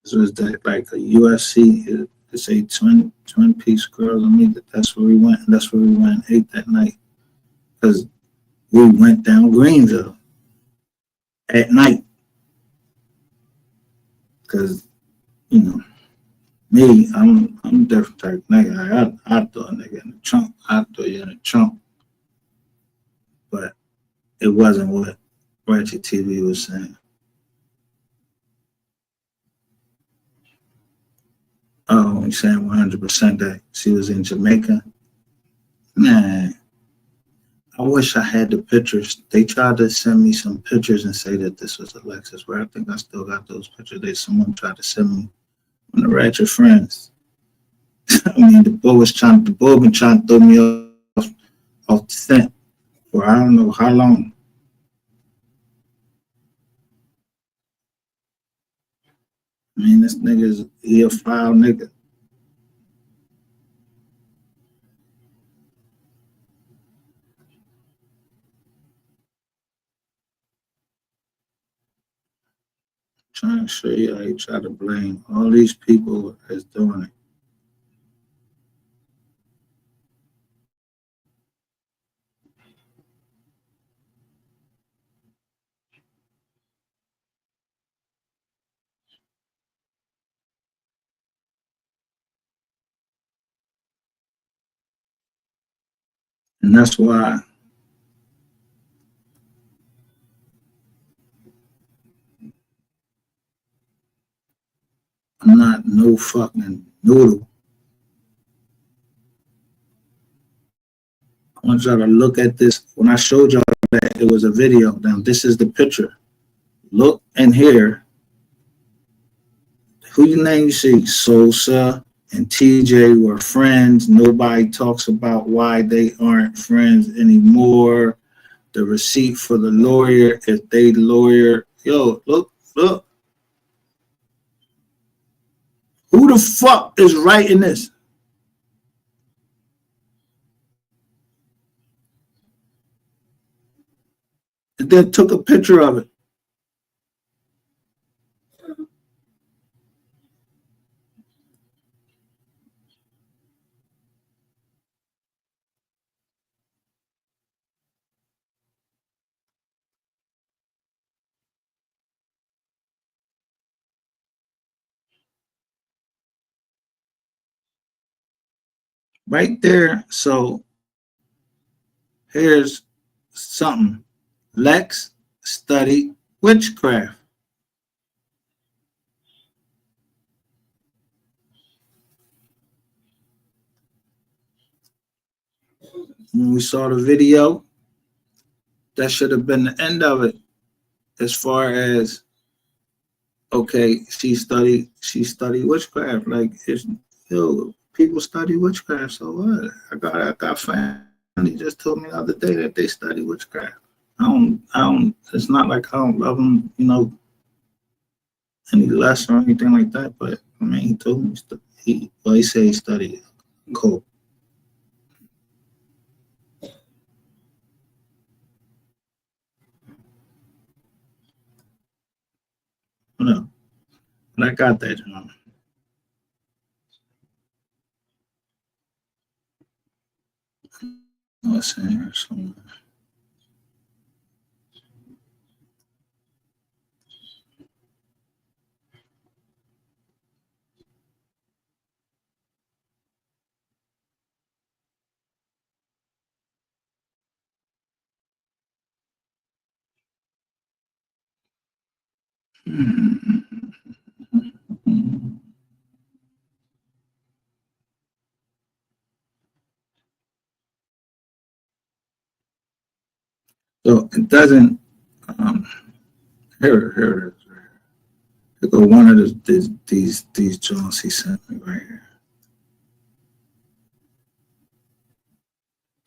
So it's that like a UFC, it's a twin Peaks girls. I mean, that's where we went. And that's where we went and ate that night. Because we went down Greenville at night. Because, me, I'm a different type of nigga. I throw a nigga in the trunk. I throw you in the trunk. But it wasn't what Ratchet TV was saying. Oh, he's saying 100% that she was in Jamaica. Nah, I wish I had the pictures. They tried to send me some pictures and say that this was Alexis, where I think I still got those pictures. Someone tried to send me one of Ratchet friends. I mean, the boy been trying to throw me off the scent for I don't know how long. I mean, this nigga's a foul nigga. Trying to show you how he try to blame all these people as doing it. And that's why I'm not no fucking noodle. I want y'all to look at this. When I showed y'all that it was a video, now this is the picture. Look and here. Who you name you see? Sosa and TJ were friends. Nobody talks about why they aren't friends anymore. The receipt for the lawyer, if they lawyer. Yo, look. Who the fuck is writing this? And then took a picture of it. Right there. So here's something. Lex studied witchcraft. When we saw the video, that should have been the end of it. As far as, okay, she studied witchcraft. Like, it's, people study witchcraft, so what? I got family just told me the other day that they study witchcraft. I don't, it's not like I don't love them, you know, any less or anything like that, but I mean, he told me, he said he studied. Cool. No, but I got that, you know. What's in here somewhere? So it doesn't. Here it is. Here go one of these joints he sent me right here.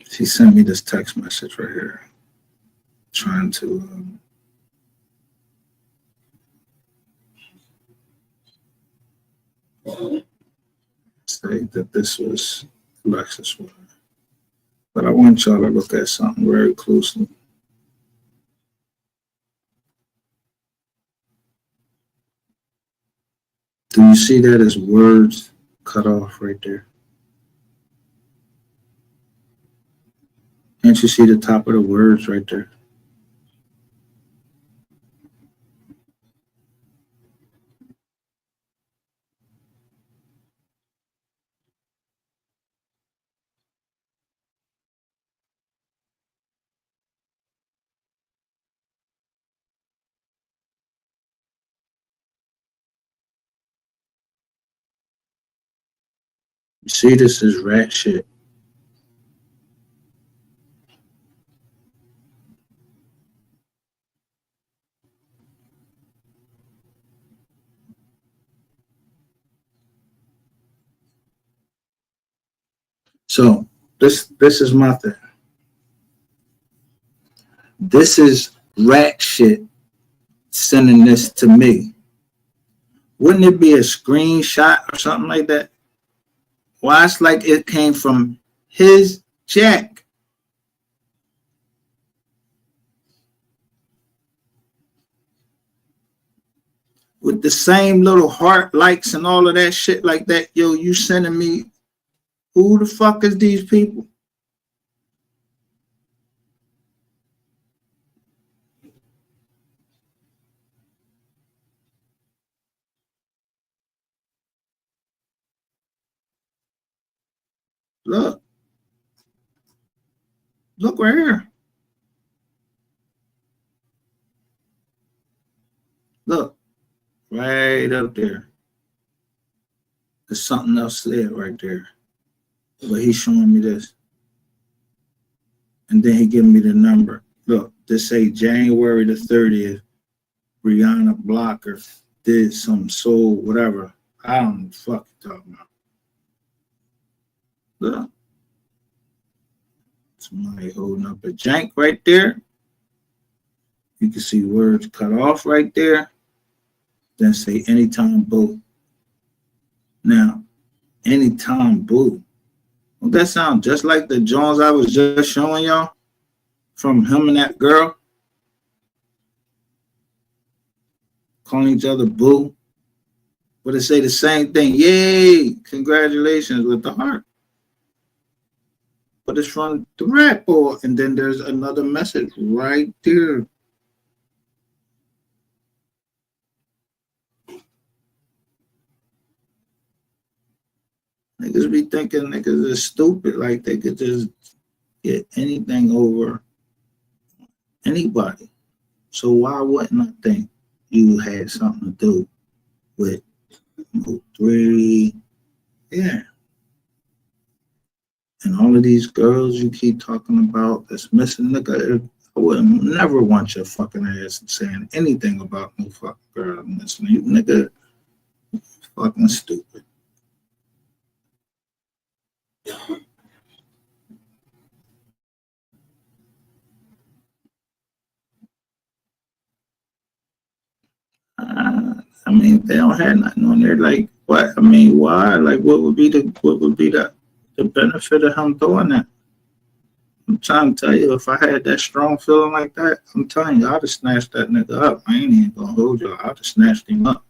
She sent me this text message right here, trying to say that this was Alexis. But I want y'all to look at something very closely. Do you see that as words cut off right there? Can't you see the top of the words right there? You see, this is rat shit. So this is my thing. This is rat shit sending this to me. Wouldn't it be a screenshot or something like that? Why it's like it came from his jack. With the same little heart likes and all of that shit like that. Yo, you sending me, who the fuck is these people? Look right here. Look, right up there. There's something else there right there. But he's showing me this. And then he giving me the number. Look, this say January the 30th, Brianna Blocker did some soul, whatever. I don't know what the fuck you talking about. Look. Somebody holding up a jank right there. You can see words cut off right there. Then say anytime boo. Now, anytime boo. Well, that sounds just like the Jones I was just showing y'all from him and that girl. Calling each other boo. But it say the same thing. Yay! Congratulations with the heart. But it's from the rat boy. And then there's another message right there. Niggas be thinking niggas is stupid. Like they could just get anything over anybody. So why wouldn't I think you had something to do with MO3? Yeah. And all of these girls you keep talking about that's missing, nigga, I would never want your fucking ass saying anything about no fucking girl missing. You nigga, fucking stupid. I mean, they don't have nothing on there. Like, what? I mean, why? Like, what would be the benefit of him doing that? I'm trying to tell you, if I had that strong feeling like that, I'm telling you, I'd have snatched that nigga up. I ain't even gonna hold you. I'd have snatched him up.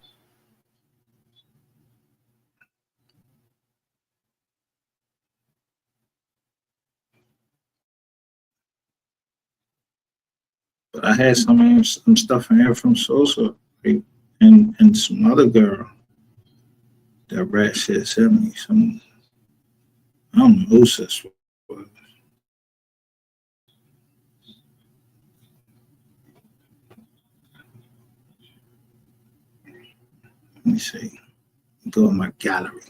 But I had some stuff in here from Sosa, like, and some other girl. That rat shit sent me some. I don't know who this was. Let me see. Go in my gallery.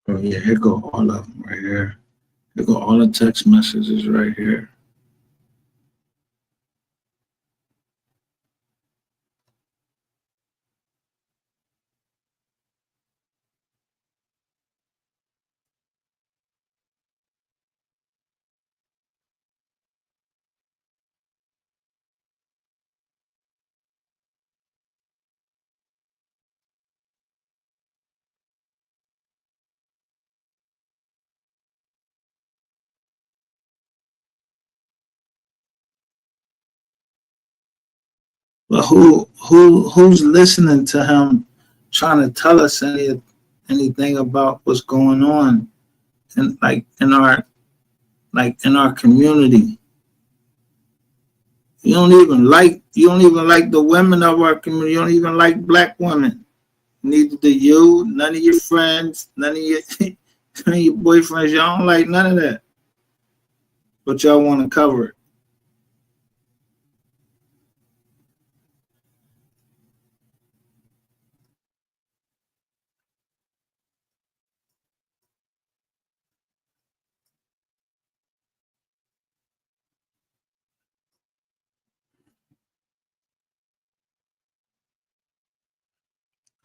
Oh yeah, here go all of them right here. Here go all the text messages right here. But who's listening to him, trying to tell us anything about what's going on, and in our community? You don't even like the women of our community. You don't even like black women. Neither do you. None of your friends. None of your none of your boyfriends. Y'all don't like none of that. But y'all want to cover it.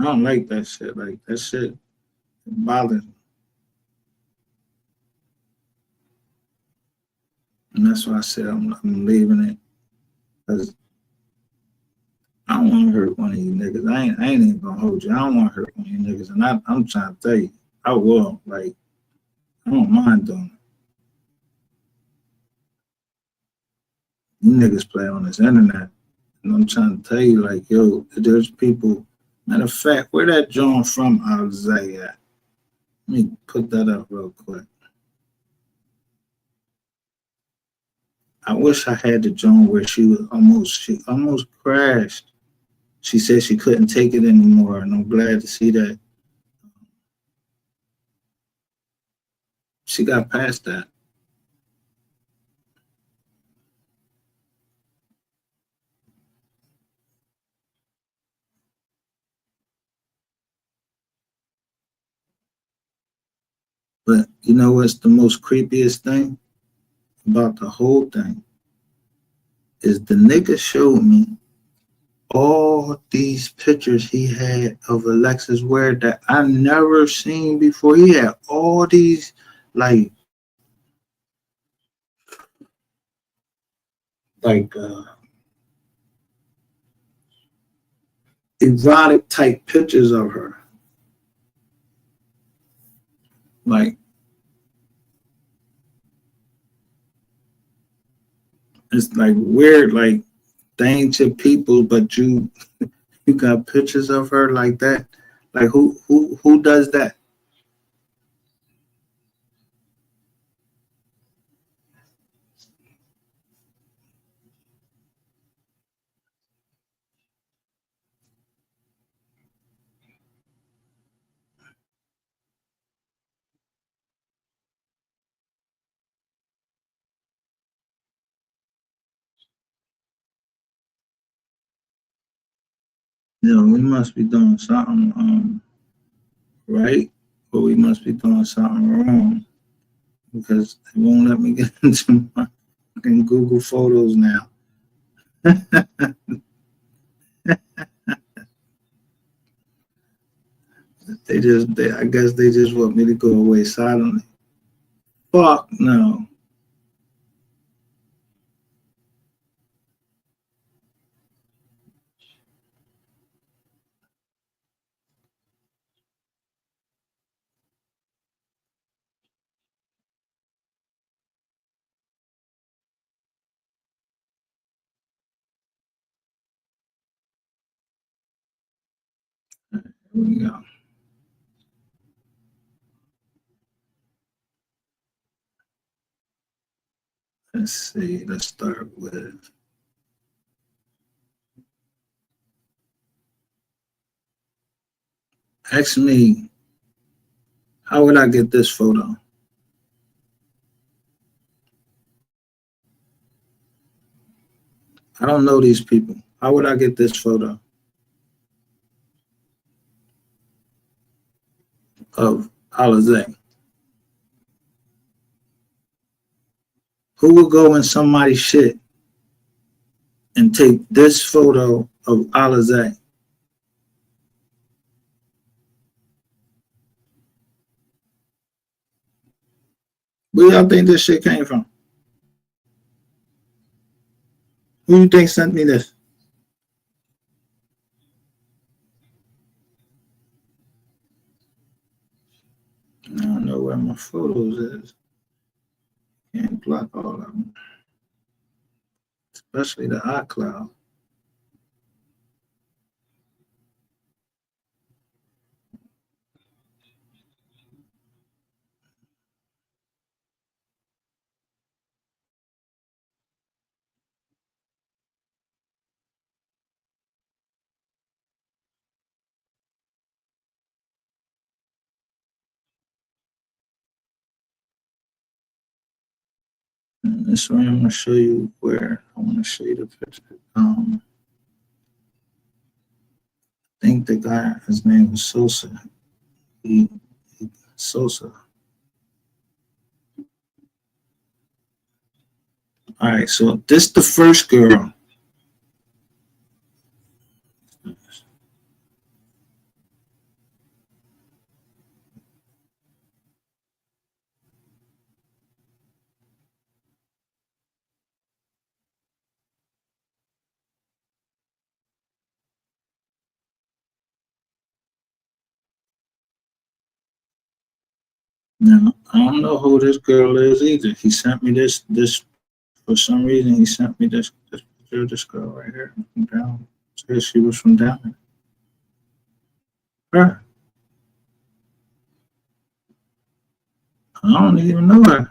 I don't like that shit. Like, that shit bothers me. And that's why I said I'm leaving it. Because I don't want to hurt one of you niggas. I ain't even gonna hold you. I don't want to hurt one of you niggas. And I'm trying to tell you, I will. Like, I don't mind doing it. You niggas play on this internet. And I'm trying to tell you, like, yo, there's people. Matter of fact, where that John from Isaiah at? Let me put that up real quick. I wish I had the John where she almost crashed. She said she couldn't take it anymore, and I'm glad to see that she got past that. But you know what's the most creepiest thing about the whole thing? Is the nigga showed me all these pictures he had of Alexis Ware that I never seen before. He had all these like erotic type pictures of her. Like, it's like weird, like they ain't your people, but you got pictures of her like that. Like who does that? You know, we must be doing something right, or we must be doing something wrong because they won't let me get into my fucking Google Photos now. I guess they just want me to go away silently. Fuck no. Here we go. Let's see. Let's start with. Ask me, how would I get this photo? I don't know these people. How would I get this photo of Alizé? Who would go in somebody's shit and take this photo of Alizé? Where y'all think this shit came from? Who you think sent me this? I don't know where my photos is. Can't block all of them, especially the iCloud. And this way, I'm gonna show you where I want to show you the picture. I think the guy, his name was Sosa. Sosa. All right, so this the first girl. Now, I don't know who this girl is either. He sent me this for some reason. He sent me this picture of this girl right here from down. Says she was from down there. Her. I don't even know her.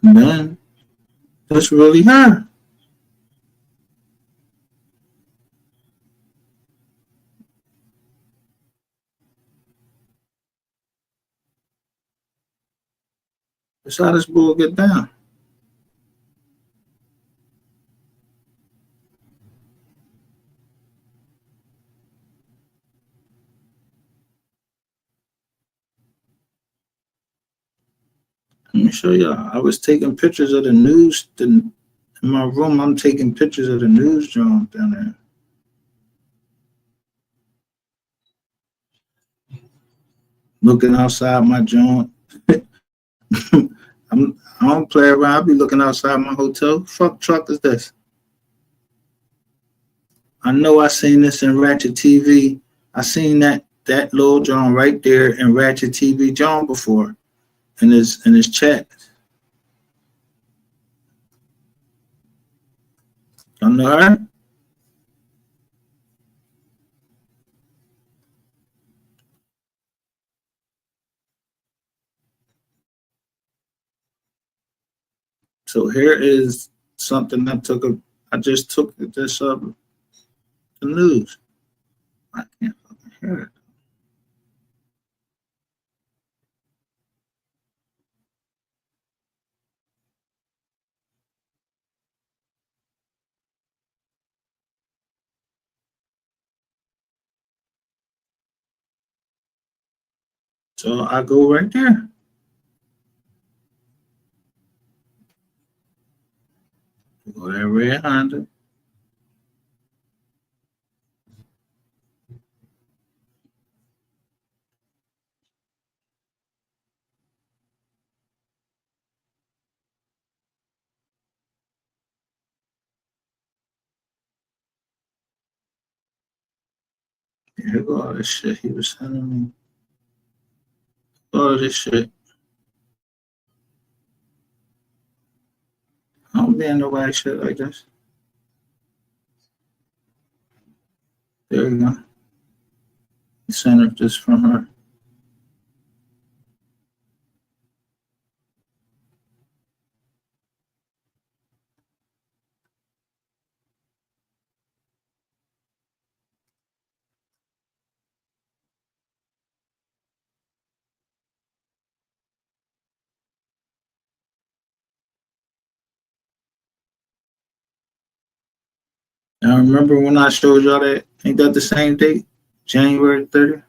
And then that's really her. That's how this bull get down. Let me show y'all. I was taking pictures of the news. In my room, I'm taking pictures of the news joint down there. Looking outside my joint. I don't play around. I'll be looking outside my hotel. Fuck truck is this? I know I seen this in Ratchet TV. I seen that little John right there in Ratchet TV John before in his chat. Y'all know her? So here is something I just took this up the news. I can't fucking hear it. So I go right there. Go that red Honda. Here go all this shit he was sending me. All of this shit. I don't be in nobody shit like this. There you go. He sent it just from her. Now remember when I showed y'all that? Ain't that the same date? January 30th?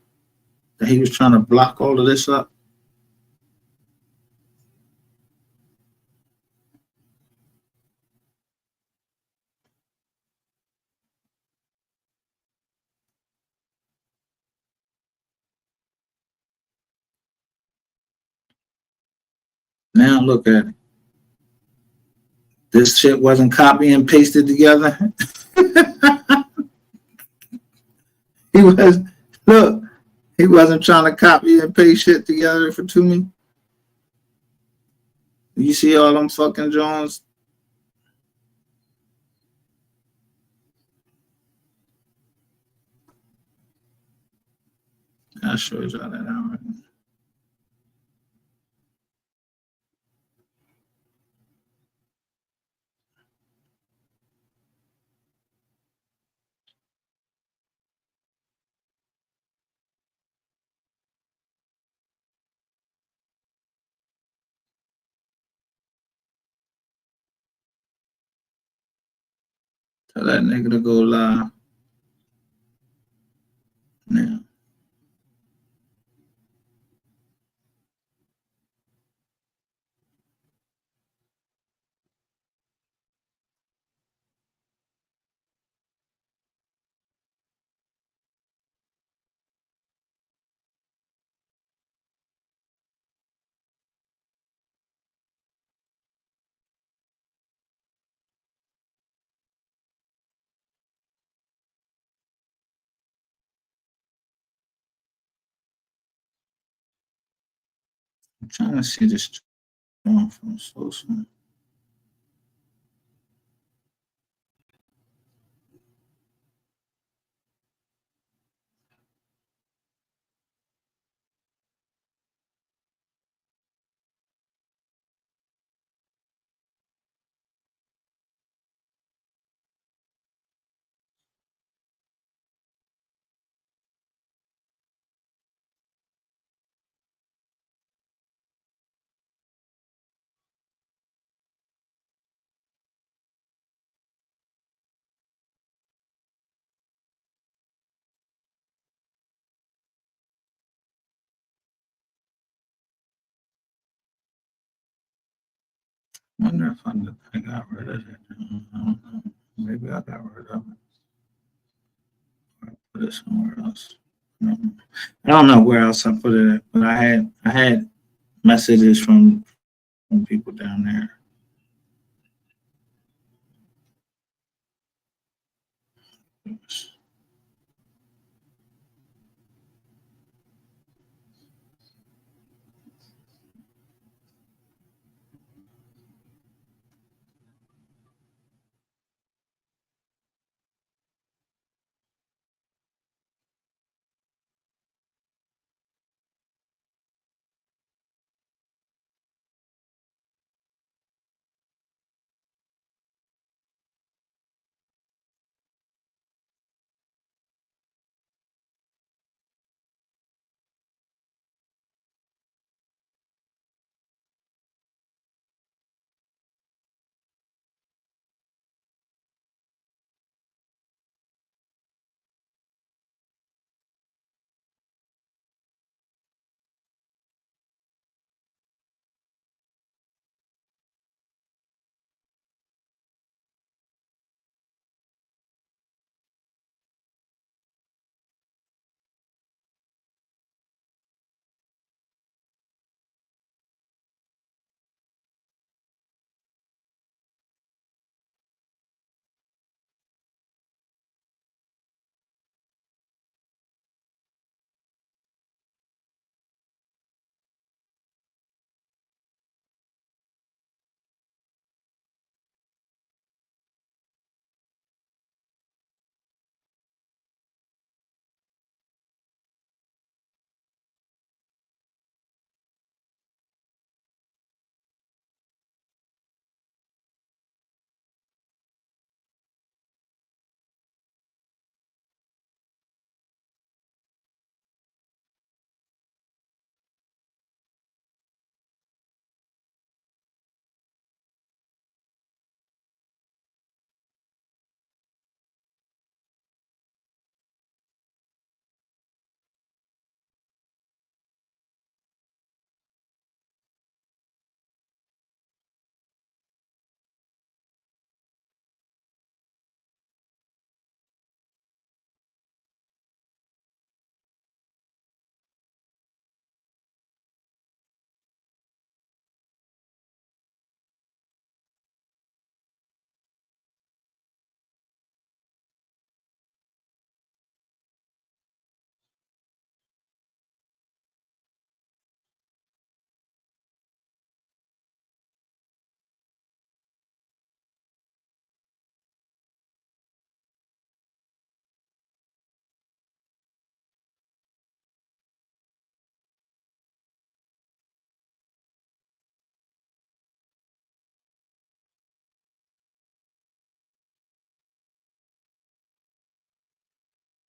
That he was trying to block all of this up? Now look at it. This shit wasn't copy and pasted together. He was, look, he wasn't trying to copy and paste shit together to me. You see all them fucking Jones? I'll show y'all that out right now. Tell that nigga to go live now. I'm trying to see this John from so soon. I wonder if I got rid of it. I don't know. Maybe I got rid of it. Or I put it somewhere else. I don't know where else I put it at, but I had messages from people down there.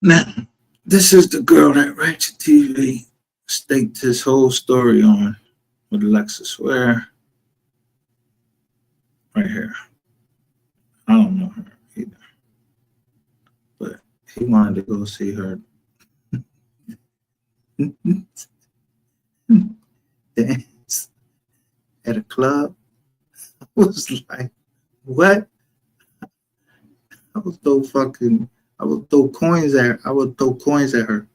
Now, this is the girl that Ratchet TV staked his whole story on with Alexis Ware. Right here. I don't know her either. But he wanted to go see her dance at a club. I was like, what? I would throw coins at her. I would throw coins at her.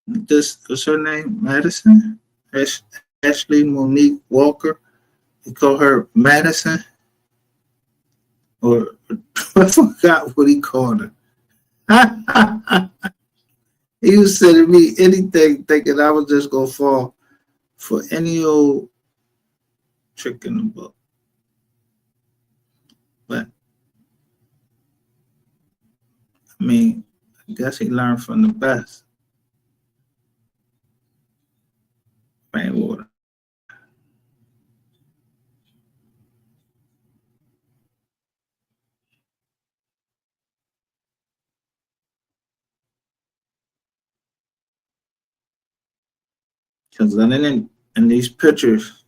This what's her name? Madison? Ashley Monique Walker. You call her Madison? Or I forgot what he called her. He was sending me anything thinking I was just gonna fall for any old trick in the book. But I mean, I guess he learned from the best. Rainwater. Because in these pictures,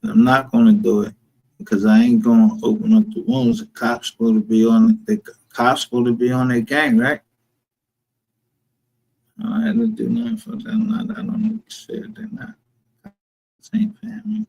I'm not gonna do it because I ain't gonna open up the wounds. The cops supposed to be on their gang, right? I had to do nothing for them. I don't know what shit they're not. Same family.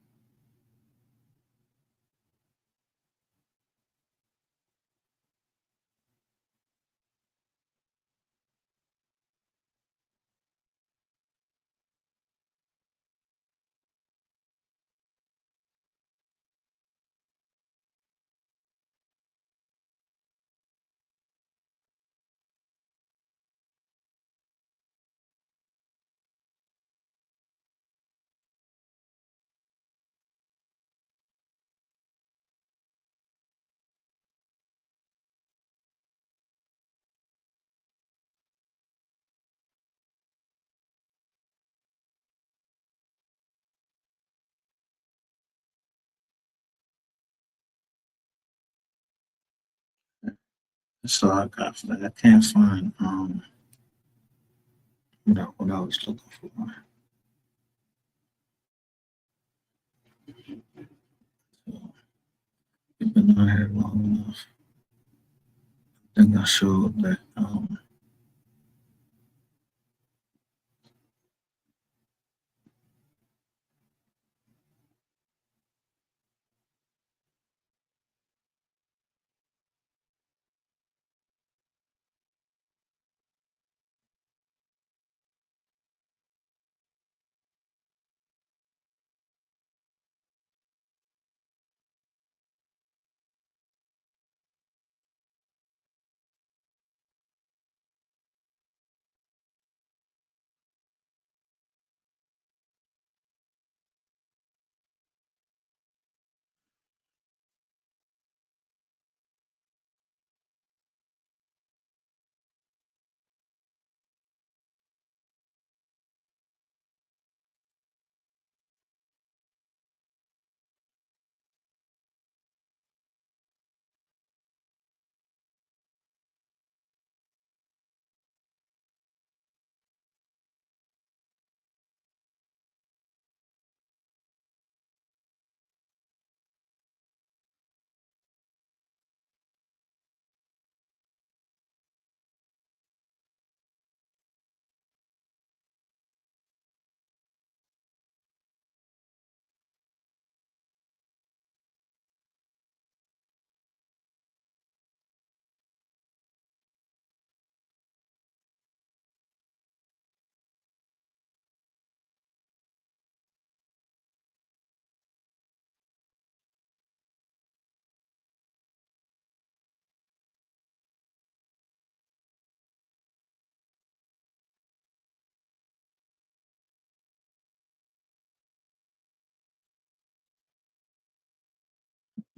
That's all I got for that. I can't find what I was looking for. So, we've been on here long enough. I think I showed that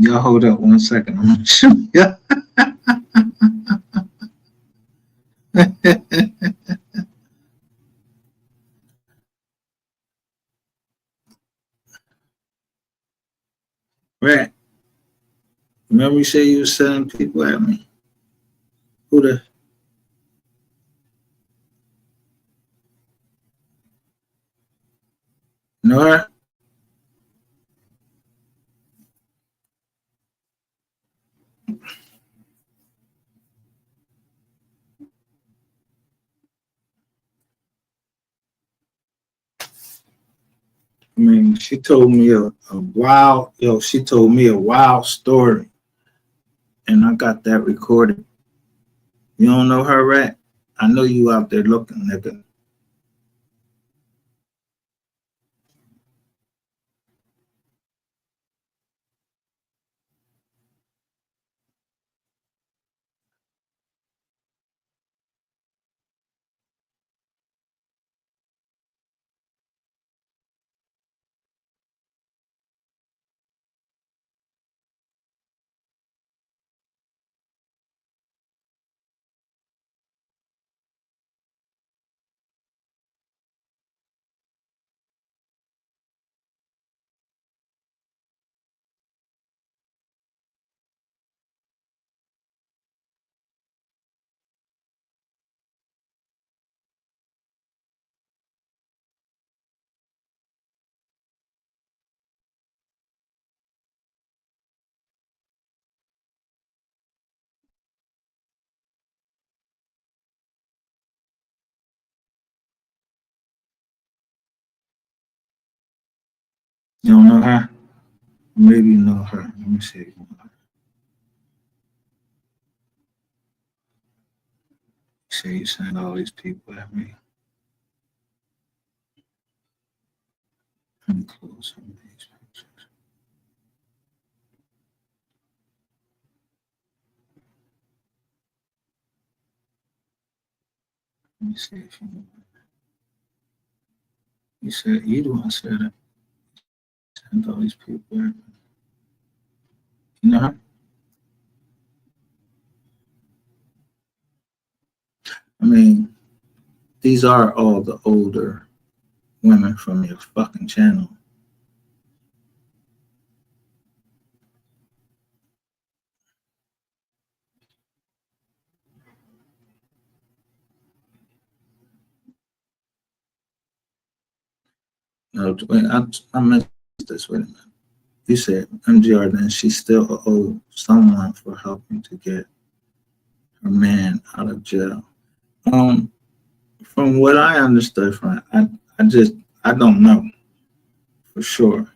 y'all hold up 1 second. I'm gonna show you. Remember you said you was sending people at me? Who the? Know her? I mean, she told me a wild, she told me a wild story. And I got that recorded. You don't know her, Rat? I know you out there looking, nigga. You don't know her? Maybe you know her. Let me see. You say you sent all these people at me. Let me close some of these pictures. Let me see if you know. You said you the one said it. Sent all these people at me. You know her? I mean, these are all the older women from your fucking channel. No, wait, I missed this. Wait a minute. You said MGR, then she still owed someone for helping to get her man out of jail. From what I understood from it, I don't know for sure.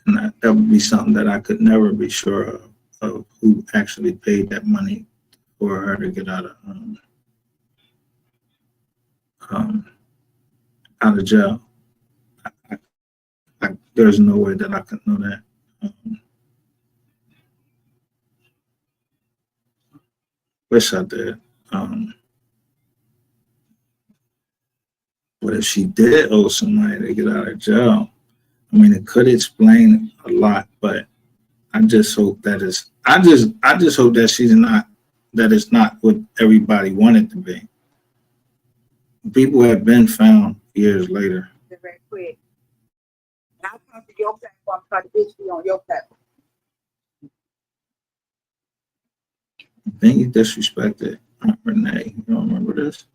And that would be something that I could never be sure of who actually paid that money for her to get out of jail. There's no way that I could know that. Wish I did. But if she did owe somebody to get out of jail, I mean, it could explain a lot. But I just hope that is. I just hope that she's not. That it's not what everybody wanted to be. People have been found years later. Very quick. Now come to your platform, try to bitch be on your platform. I think you disrespected Aunt Renee. You don't remember this?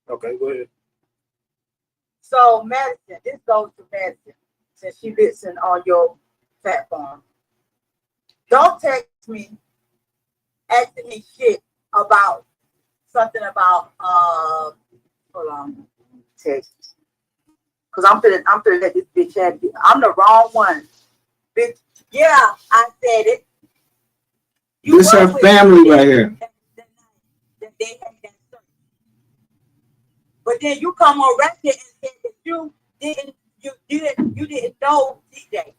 Okay, go ahead. So Madison, this goes to Madison, since she listen on your platform. Don't text me asking me shit about something about hold on, text. Cause I'm finna let this bitch have it. I'm the wrong one. Bitch, yeah, I said it. This her family right here. That they had that search. But then you come on record and said that you didn't know DJ.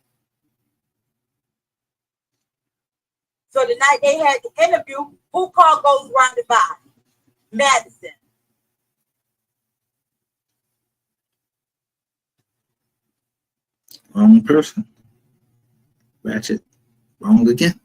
So the night they had the interview, who car goes round the by? Madison. Wrong person. Ratchet. Wrong again.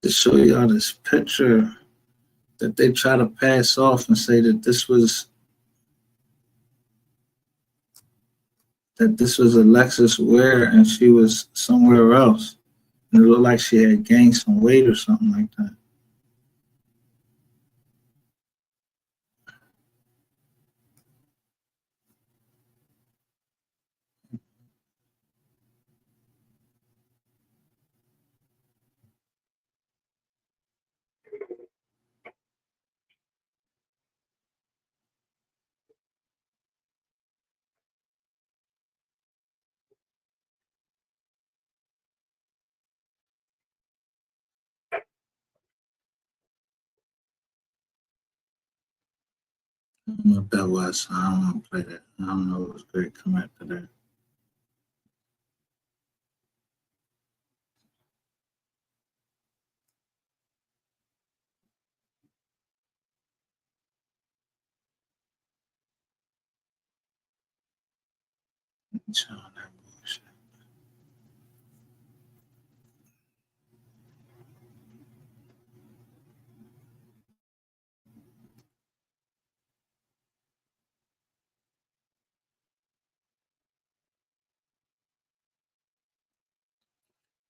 to show y'all this picture that they try to pass off and say that this was Alexis Ware and she was somewhere else. And it looked like she had gained some weight or something like that. I don't know what that was. I don't want to play that. I don't know what was great come after that.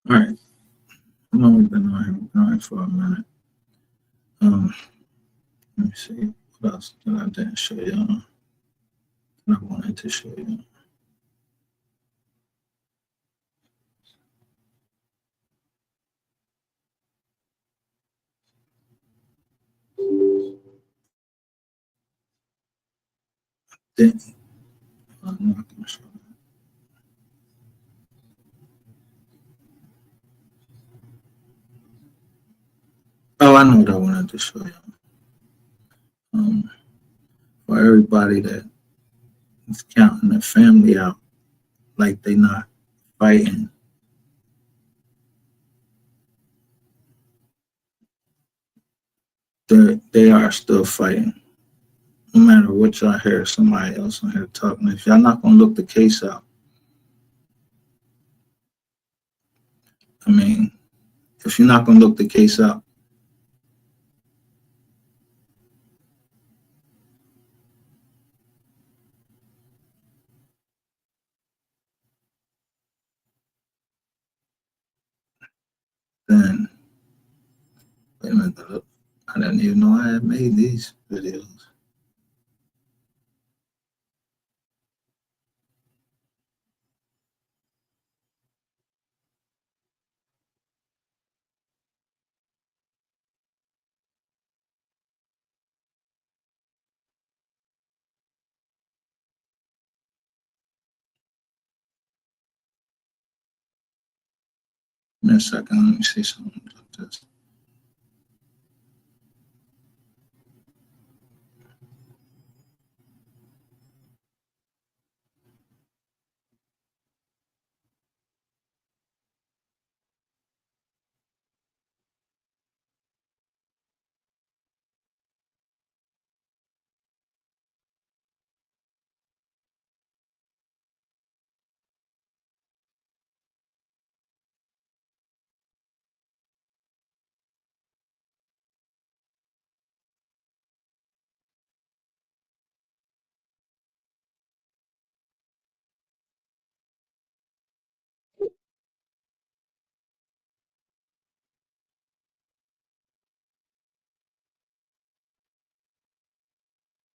All right. How long we been on here? We've been on here for a minute. Let me see. What else that I didn't show y'all? That I wanted to show you. Didn't. I'm not gonna show you. Oh, I know what I wanted to show you. For everybody that is counting their family out like they not fighting, they are still fighting. No matter what y'all hear somebody else on here talking, if y'all not gonna look the case out, I mean, if you're not gonna look the case out, then wait a minute, I didn't even know I had made these videos. Give me a second, let me see something like this.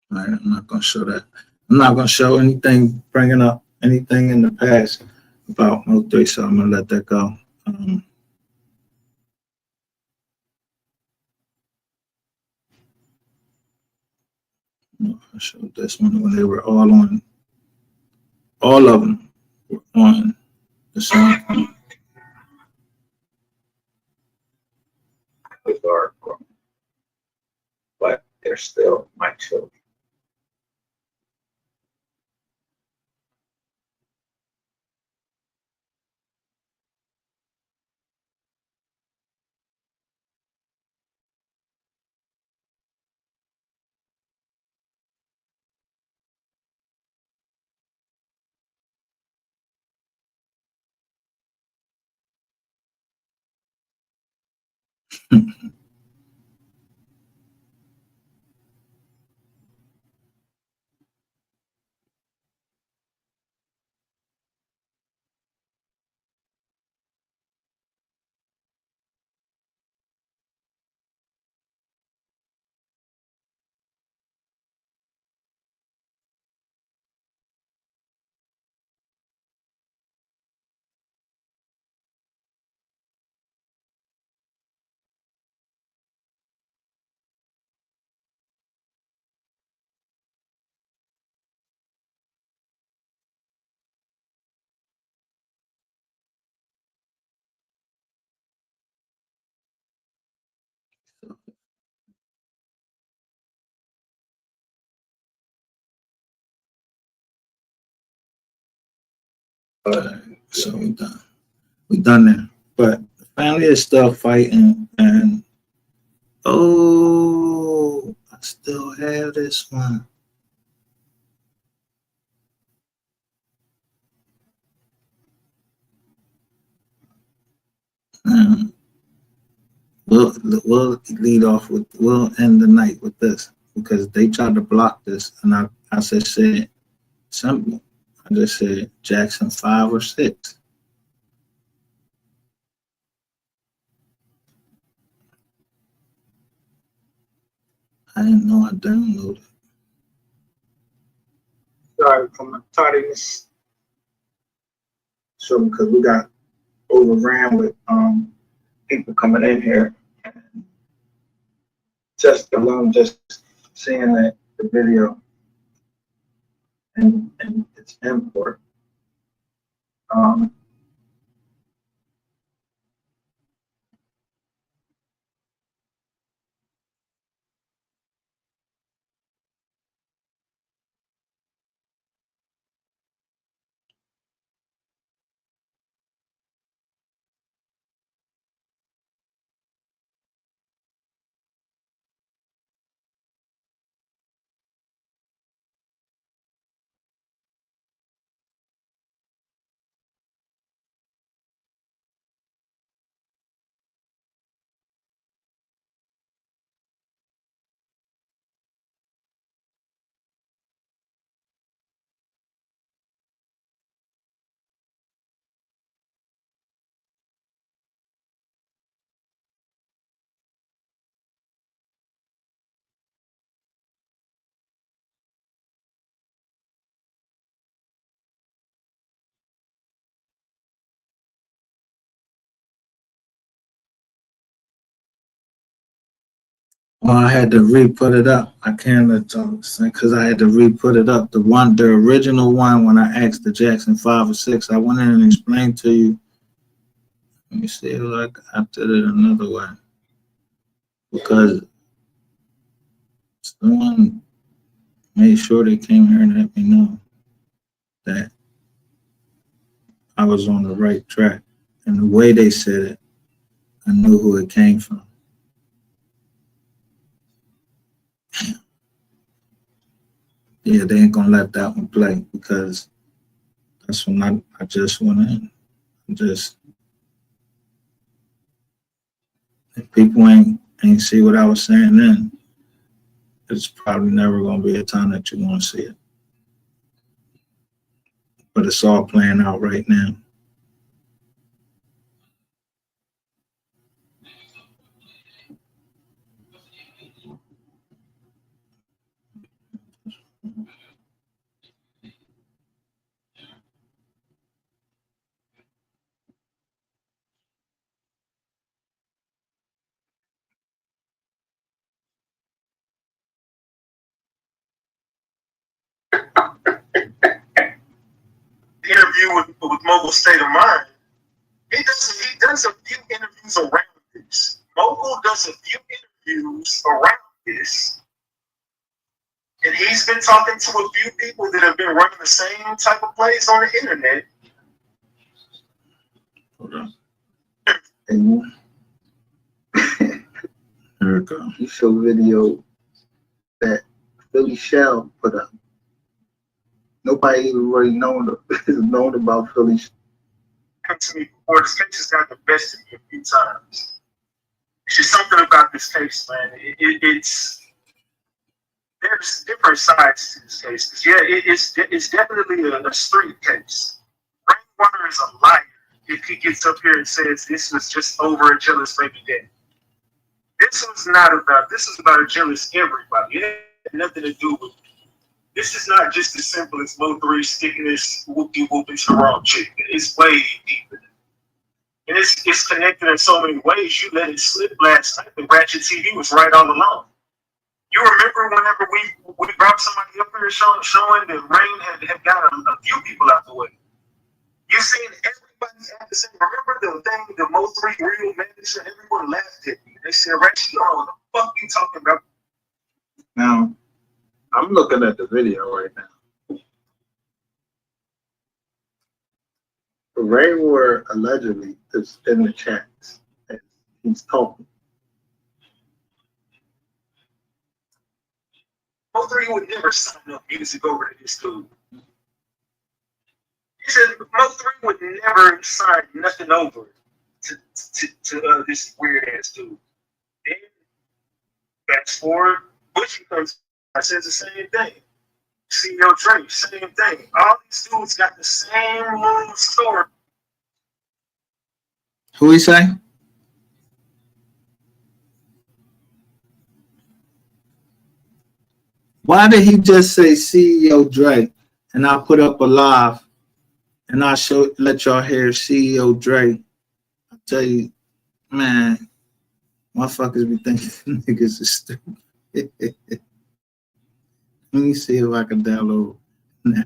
All right, I'm not gonna show that. I'm not gonna show anything bringing up anything in the past about MO3, so I'm gonna let that go. I showed this one when they were all on, all of them were on the same thing. Are grown, but they're still my children. So we done. We done that. But the family is still fighting, and oh, I still have this one. We'll lead off with, we'll end the night with this because they tried to block this, and I said simple. I just said Jackson 5 or 6. I didn't know I downloaded. Sorry for my tardiness. So because we got overran with people coming in here, just seeing the video and its import. Well, I had to re-put it up. I can't let y'all say because I had to re-put it up. The original one when I asked the Jackson 5 or 6, I went in and explained to you. Let me see, like I did it another way because someone made sure they came here and let me know that I was on the right track. And the way they said it, I knew who it came from. Yeah, they ain't gonna let that one play because that's when I just went in. If people ain't see what I was saying then, it's probably never gonna be a time that you want to see it. But it's all playing out right now. Interview with Mogul State of Mind. He does a few interviews around this. Mogul does a few interviews around this. And he's been talking to a few people that have been running the same type of plays on the internet. Hold on. There we go. You show video that Philly Shell put up. Nobody even really known about Philly. Come to me before this picture's got the best of me a few times. it's just something about this case, man. It's there's different sides to this case. 'Cause, yeah, it's definitely a street case. Rainwater is a liar if he gets up here and says this was just over a jealous baby daddy. This was not about. This is about a jealous everybody. It had nothing to do with. This is not just as simple as MO3 sticking this whoopie whoop into the wrong chick. It's way deeper. And it's connected in so many ways. You let it slip last night. The Ratchet TV was right all along. You remember whenever we brought somebody up here showing that Rain had got a few people out the way. You seen everybody at the same. Remember the thing, the MO3 real manager, everyone laughed at me. They said, Ratchet, you know what the fuck you talking about? Now, I'm looking at the video right now. Rainwater allegedly is in the chats. And he's talking. MO3 would never sign up music over to this dude. He said MO3 would never sign nothing over to this weird ass dude. Then fast forward, Bushy comes. I says the same thing. CEO Drake, same thing. All these dudes got the same little story. Who he say? Why did he just say CEO Dre? And I put up a live and I let y'all hear CEO Dre. I tell you, man, motherfuckers be thinking niggas is stupid. Let me see if I can download now.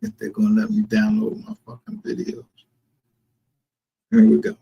If they're gonna let me download my fucking videos. Here we go.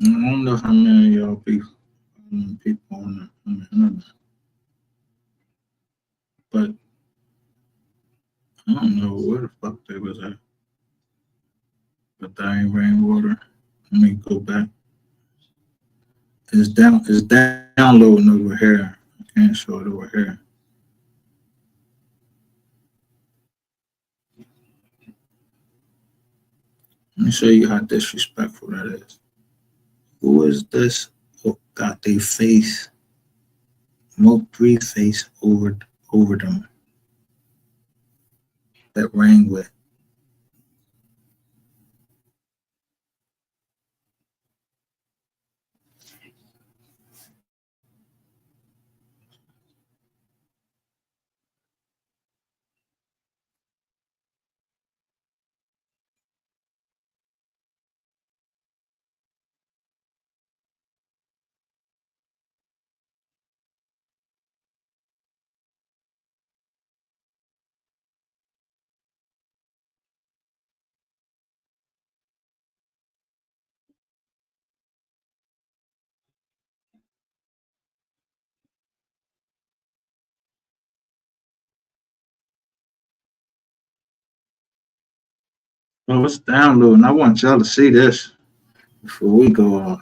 I don't know how many of y'all people on the internet, but I don't know where the fuck they was at. But that ain't Rainwater. Let me go back. It's downloading over here. I can't show it over here. Let me show you how disrespectful that is. Who is this? Oh, got their face, MO3 face over them that rang with. Oh, it's downloading. I want y'all to see this. before we go off.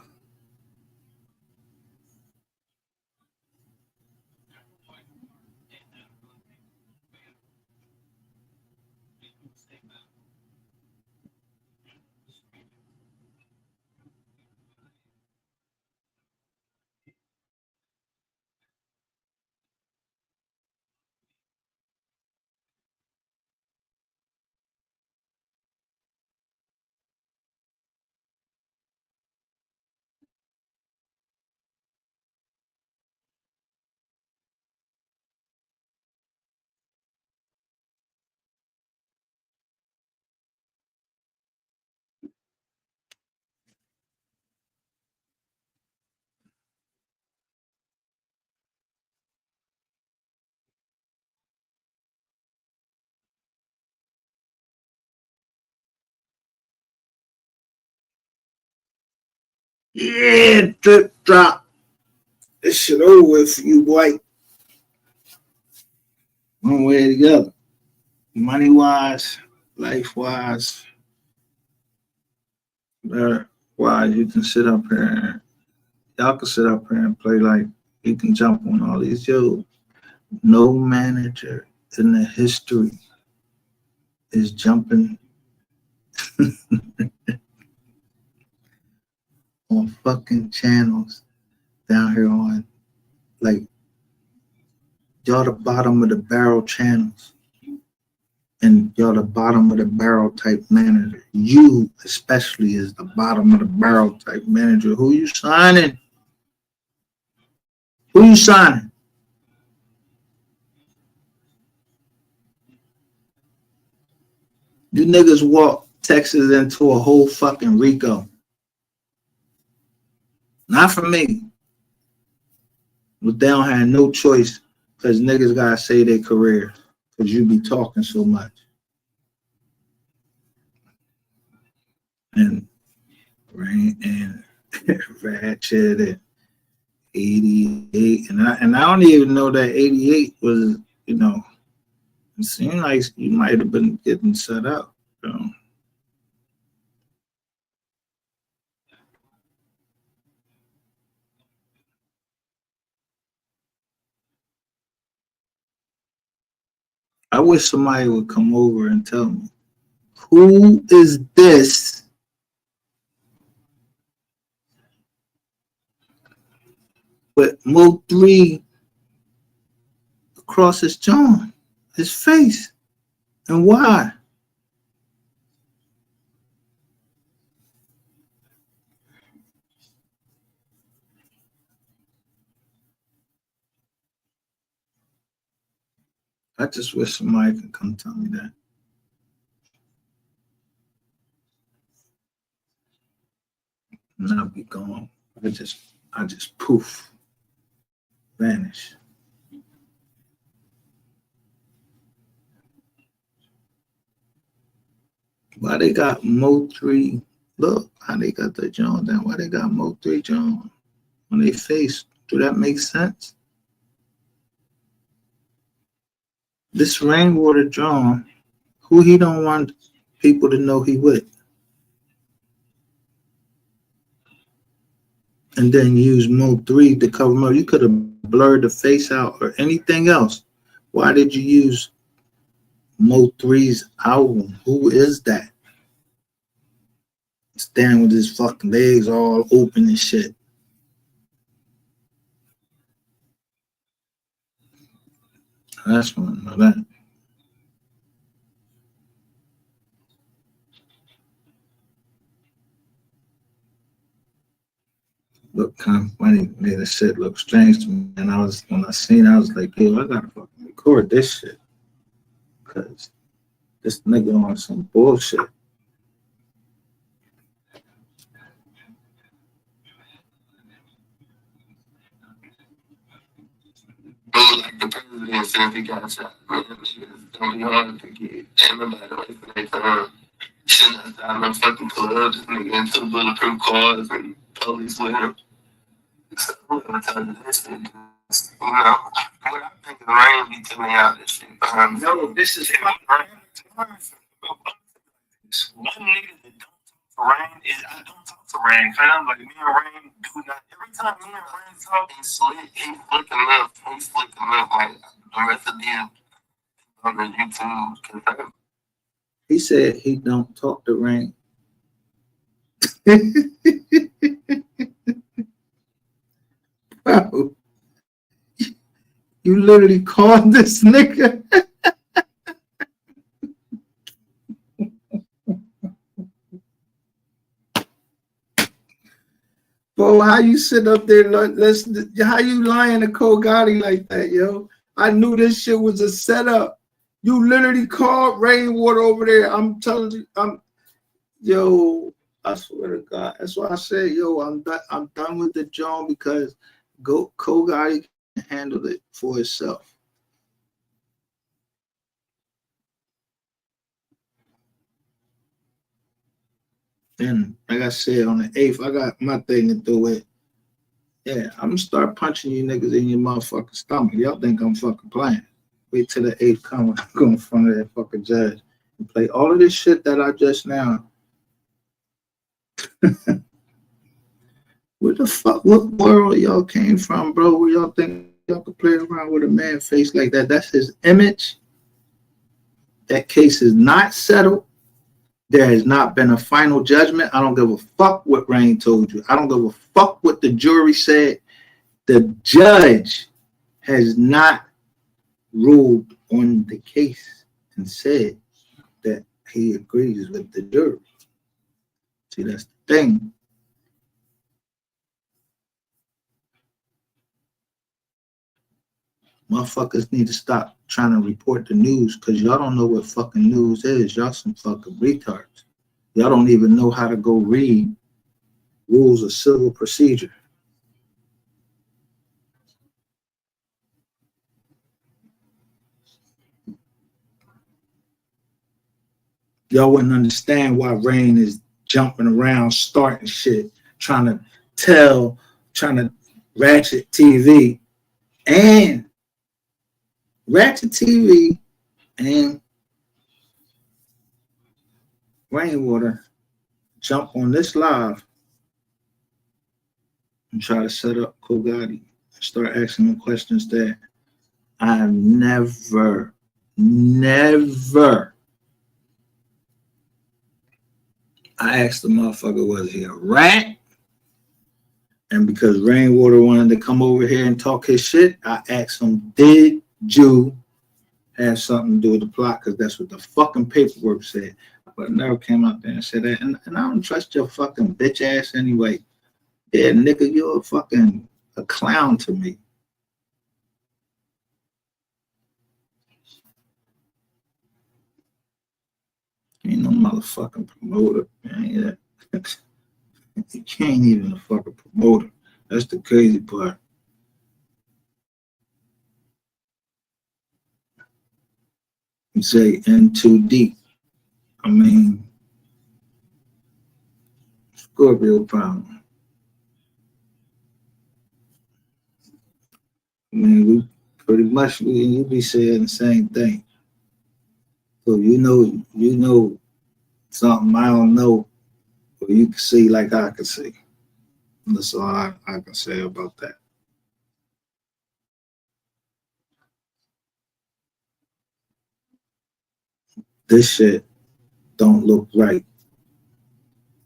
Yeah, drip drop. This shit over with for you, boy. One way or the other. Money wise, life wise, wise, you can sit up here. Y'all can sit up here and play like you can jump on all these. Yo, no manager in the history is jumping on fucking channels down here on like y'all the bottom of the barrel channels and y'all the bottom of the barrel type manager. You especially is the bottom of the barrel type manager. Who you signing? Who you signing? You niggas walk Texas into a whole fucking Rico. Not for me. But they don't have no choice because niggas gotta say their career because you be talking so much. And Rain and Ratchet and 88. And I don't even know that 88 was, you know, it seemed like you might have been getting set up. You know? I wish somebody would come over and tell me, who is this? With MO3 across his jaw, his face, and why? I just wish somebody could come tell me that. And I'll be gone. I just poof, vanish. Why they got MO3? Look how they got the John down. Why they got MO3 John on their face? Do that make sense? This Rainwater John, who he don't want people to know he with, and then use MO3 to cover him up. You could have blurred the face out or anything else. Why did you use MO3's album? Who is that? Standing with his fucking legs all open and shit. That's one of that. Look kind of funny, made the shit look strange to me. And when I seen it, I was like, yo, I gotta fucking record this shit. Cause this nigga on some bullshit. Like the president said he got shot. Man, it's gonna be hard to get everybody away from their time. Shouldn't have died in them fucking clubs, this nigga into bulletproof cars and police with him. So I'm gonna tell you this shit. You know, what I think the rain be telling y'all this shit behind me. No, this is one nigga that don't talk Rain is, I don't talk to Rain, fam. Like, me and Rain do not, every time me and Rain talk, he's slick, he's flicking left, like the rest of them on the YouTube confirm. He said he don't talk to Rain. Bro, you literally called this nigga. Bro, how you sit up there? How you lying to Cole Gotti like that, yo? I knew this shit was a setup. You literally called Rainwater over there. I'm telling you, yo, I swear to God. That's why I said, yo, I'm done with the John because Cole Gotti can handle it for himself. And like I said, on the 8th, I got my thing to do with. Yeah, I'm gonna start punching you niggas in your motherfucking stomach. Y'all think I'm fucking playing. Wait till the 8th come when I go in front of that fucking judge and play all of this shit that I just now. Where the fuck, what world y'all came from, bro? Where y'all think y'all could play around with a man face like that? That's his image. That case is not settled. There has not been a final judgment. I don't give a fuck what Rain told you. I don't give a fuck what the jury said. The judge has not ruled on the case and said that he agrees with the jury. See, that's the thing. Motherfuckers need to stop trying to report the news because y'all don't know what fucking news is. Y'all some fucking retards. Y'all don't even know how to go read rules of civil procedure. Y'all wouldn't understand why Rain is jumping around, starting shit, trying to ratchet TV and Rainwater jump on this live and try to set up Cole Gotti and start asking him questions that I never I asked the motherfucker, was he a rat? And because Rainwater wanted to come over here and talk his shit, I asked him, did you have something to do with the plot? Because that's what the fucking paperwork said. But I never came out there and said that. And I don't trust your fucking bitch ass anyway. Yeah, nigga, you're a clown to me. Ain't no motherfucking promoter, man. You can't even a fucking promoter. That's the crazy part. You say in too deep. I mean, Scorpio problem. I mean, we pretty much you be saying the same thing. So you know something I don't know, or you can see like I can see. That's all I can say about that. This shit don't look right.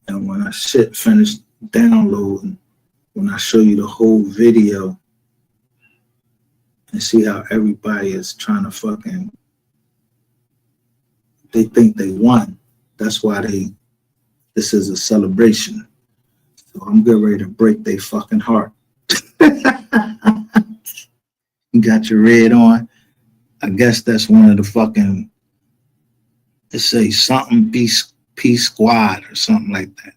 And when I finish downloading, when I show you the whole video and see how everybody is trying to fucking, they think they won. That's why this is a celebration. So I'm getting ready to break their fucking heart. You got your red on. I guess that's one of the fucking, it say something P Squad or something like that.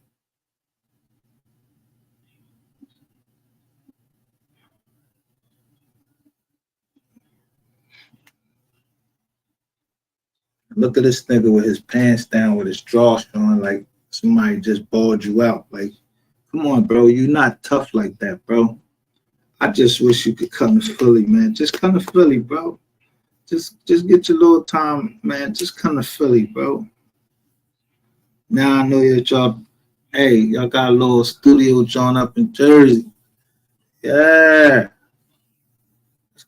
Look at this nigga with his pants down, with his drawers showing like somebody just balled you out. Like, come on, bro. You're not tough like that, bro. I just wish you could come to Philly, man. Just come to Philly, bro. Just get your little time, man. Just come to Philly, bro. Now I know that y'all Hey, y'all got a little studio joint up in Jersey. Yeah.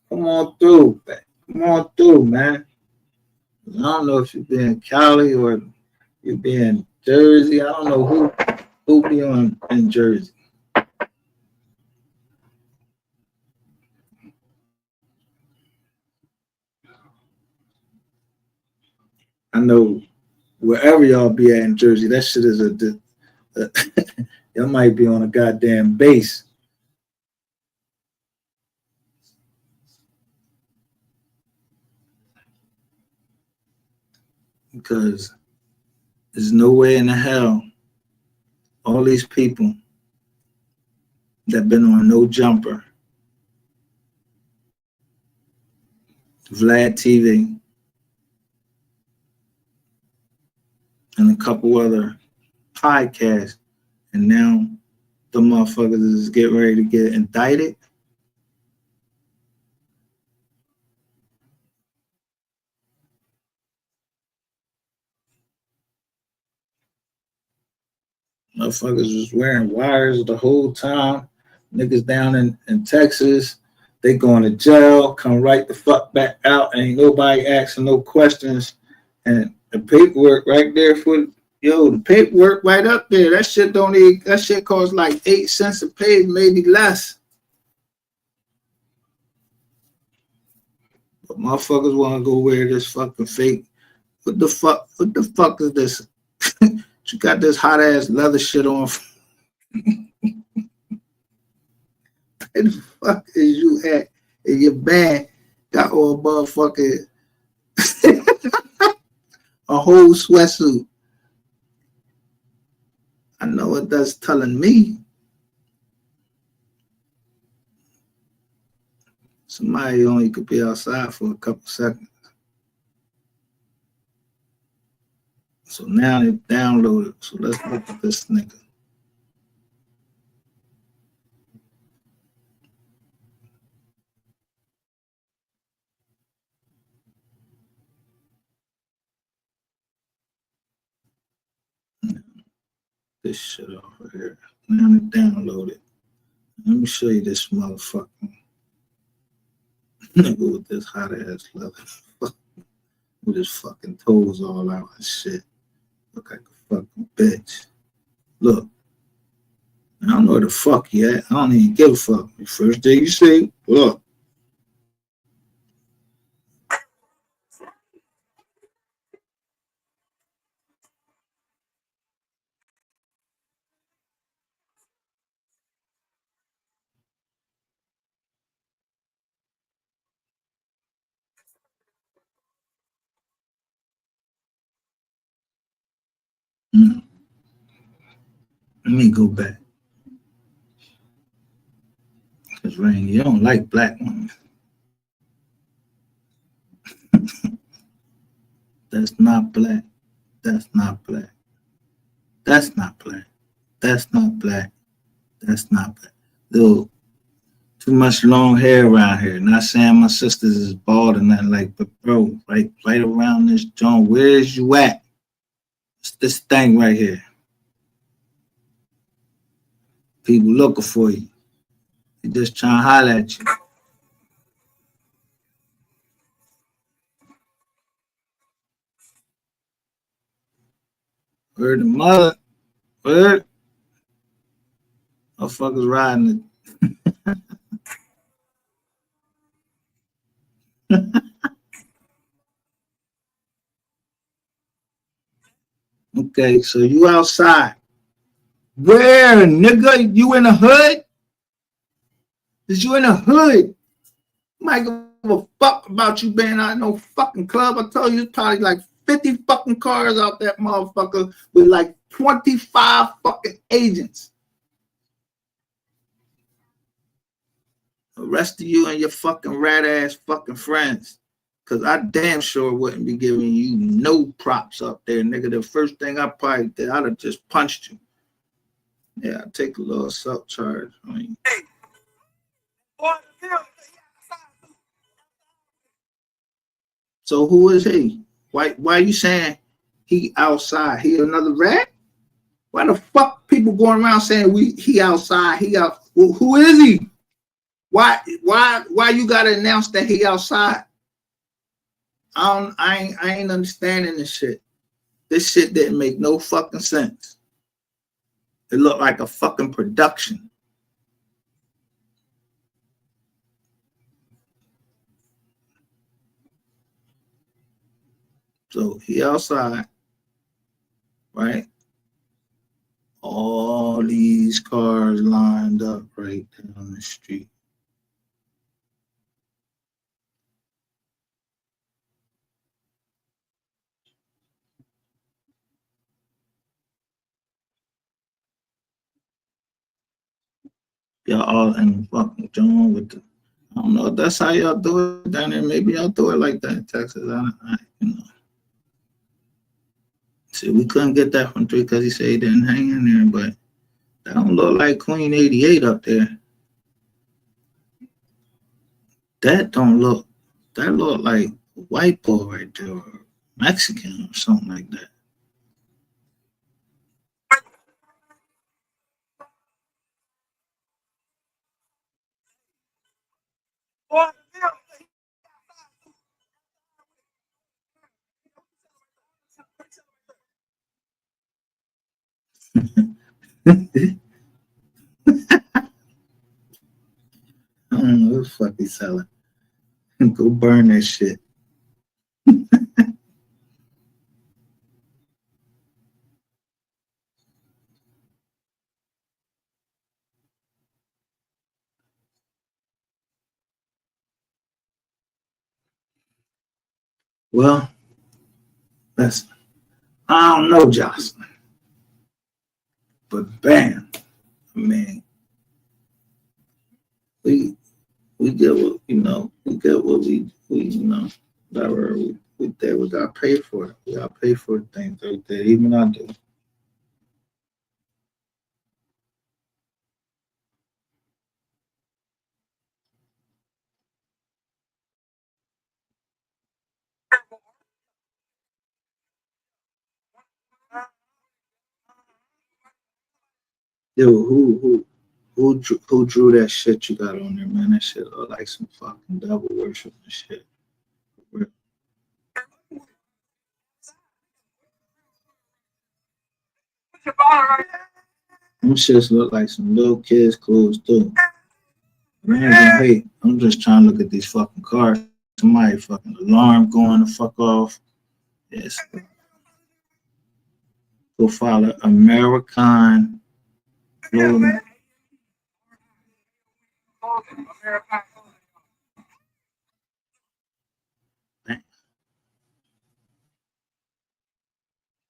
Come on through, man. Come on through, man. I don't know if you be in Cali or you be in Jersey. I don't know who be in Jersey. I know wherever y'all be at in Jersey, that shit is y'all might be on a goddamn base. Because there's no way in the hell all these people that been on No Jumper, Vlad TV, and a couple other podcasts, and now the motherfuckers is getting ready to get indicted. Motherfuckers was wearing wires the whole time. Niggas down in Texas, they going to jail, come right the fuck back out, ain't nobody asking no questions. And the paperwork right there for the paperwork right up there. That shit costs like 8 cents a page, maybe less. But motherfuckers want to go wear this fucking fake. What the fuck is this? You got this hot ass leather shit on. Where the fuck is you at? And your band got all motherfucking a whole sweatsuit. I know what that's telling me. Somebody only could be outside for a couple seconds. So now they downloaded. So let's look at this nigga. This shit over here. Now they downloaded. Let me show you this motherfucking nigga with this hot ass leather. With his fucking toes all out and shit. Look like a fucking bitch. Look. I don't know where the fuck he at. I don't even give a fuck. The first thing you see, look. Let me go back. Because Rain, you don't like black women. That's not black. That's not black. That's not black. That's not black. That's not black. Little too much long hair around here. Not saying my sisters is bald or nothing like, but bro, right around this joint, where's you at? It's this thing right here. People looking for you. They just trying to holler at you. Where the mother? Where? Motherfuckers riding it. Okay, so you outside. Where, nigga? You in the hood? Is you in the hood? Might give a fuck about you being out in no fucking club. I told you, it's probably like 50 fucking cars out that motherfucker with like 25 fucking agents. The rest of you and your fucking rat ass fucking friends. Cause I damn sure wouldn't be giving you no props up there, nigga. The first thing I probably did, I'd have just punched you. Yeah, I'd take a little assault charge. I mean, so who is he? Why are you saying he outside? He another rat? Why the fuck people going around saying he outside? He out. Well, who is he? Why you gotta announce that he outside? I ain't understanding this shit. This shit didn't make no fucking sense. It looked like a fucking production. So he outside, right? All these cars lined up right down the street. Y'all all in the fucking joint with the, I don't know if that's how y'all do it down there. Maybe y'all do it like that in Texas. You know. See, we couldn't get that from 3 because he said he didn't hang in there, but that don't look like Queen 88 up there. That look like white boy right there, or Mexican or something like that. I don't know what the fuck he's selling. Go burn that shit. Well, listen, I don't know, Jocelyn, but bam, I mean, we get what we get what we whatever we did. We got paid for it. We got paid for the things that we did. Even I do. Yo, who drew that shit you got on there, man? That shit look like some fucking devil worship and shit. Them shits look like some little kids' clothes too. Man, I'm just trying to look at these fucking cars. Somebody fucking alarm going the fuck off. Yes. Go follow American.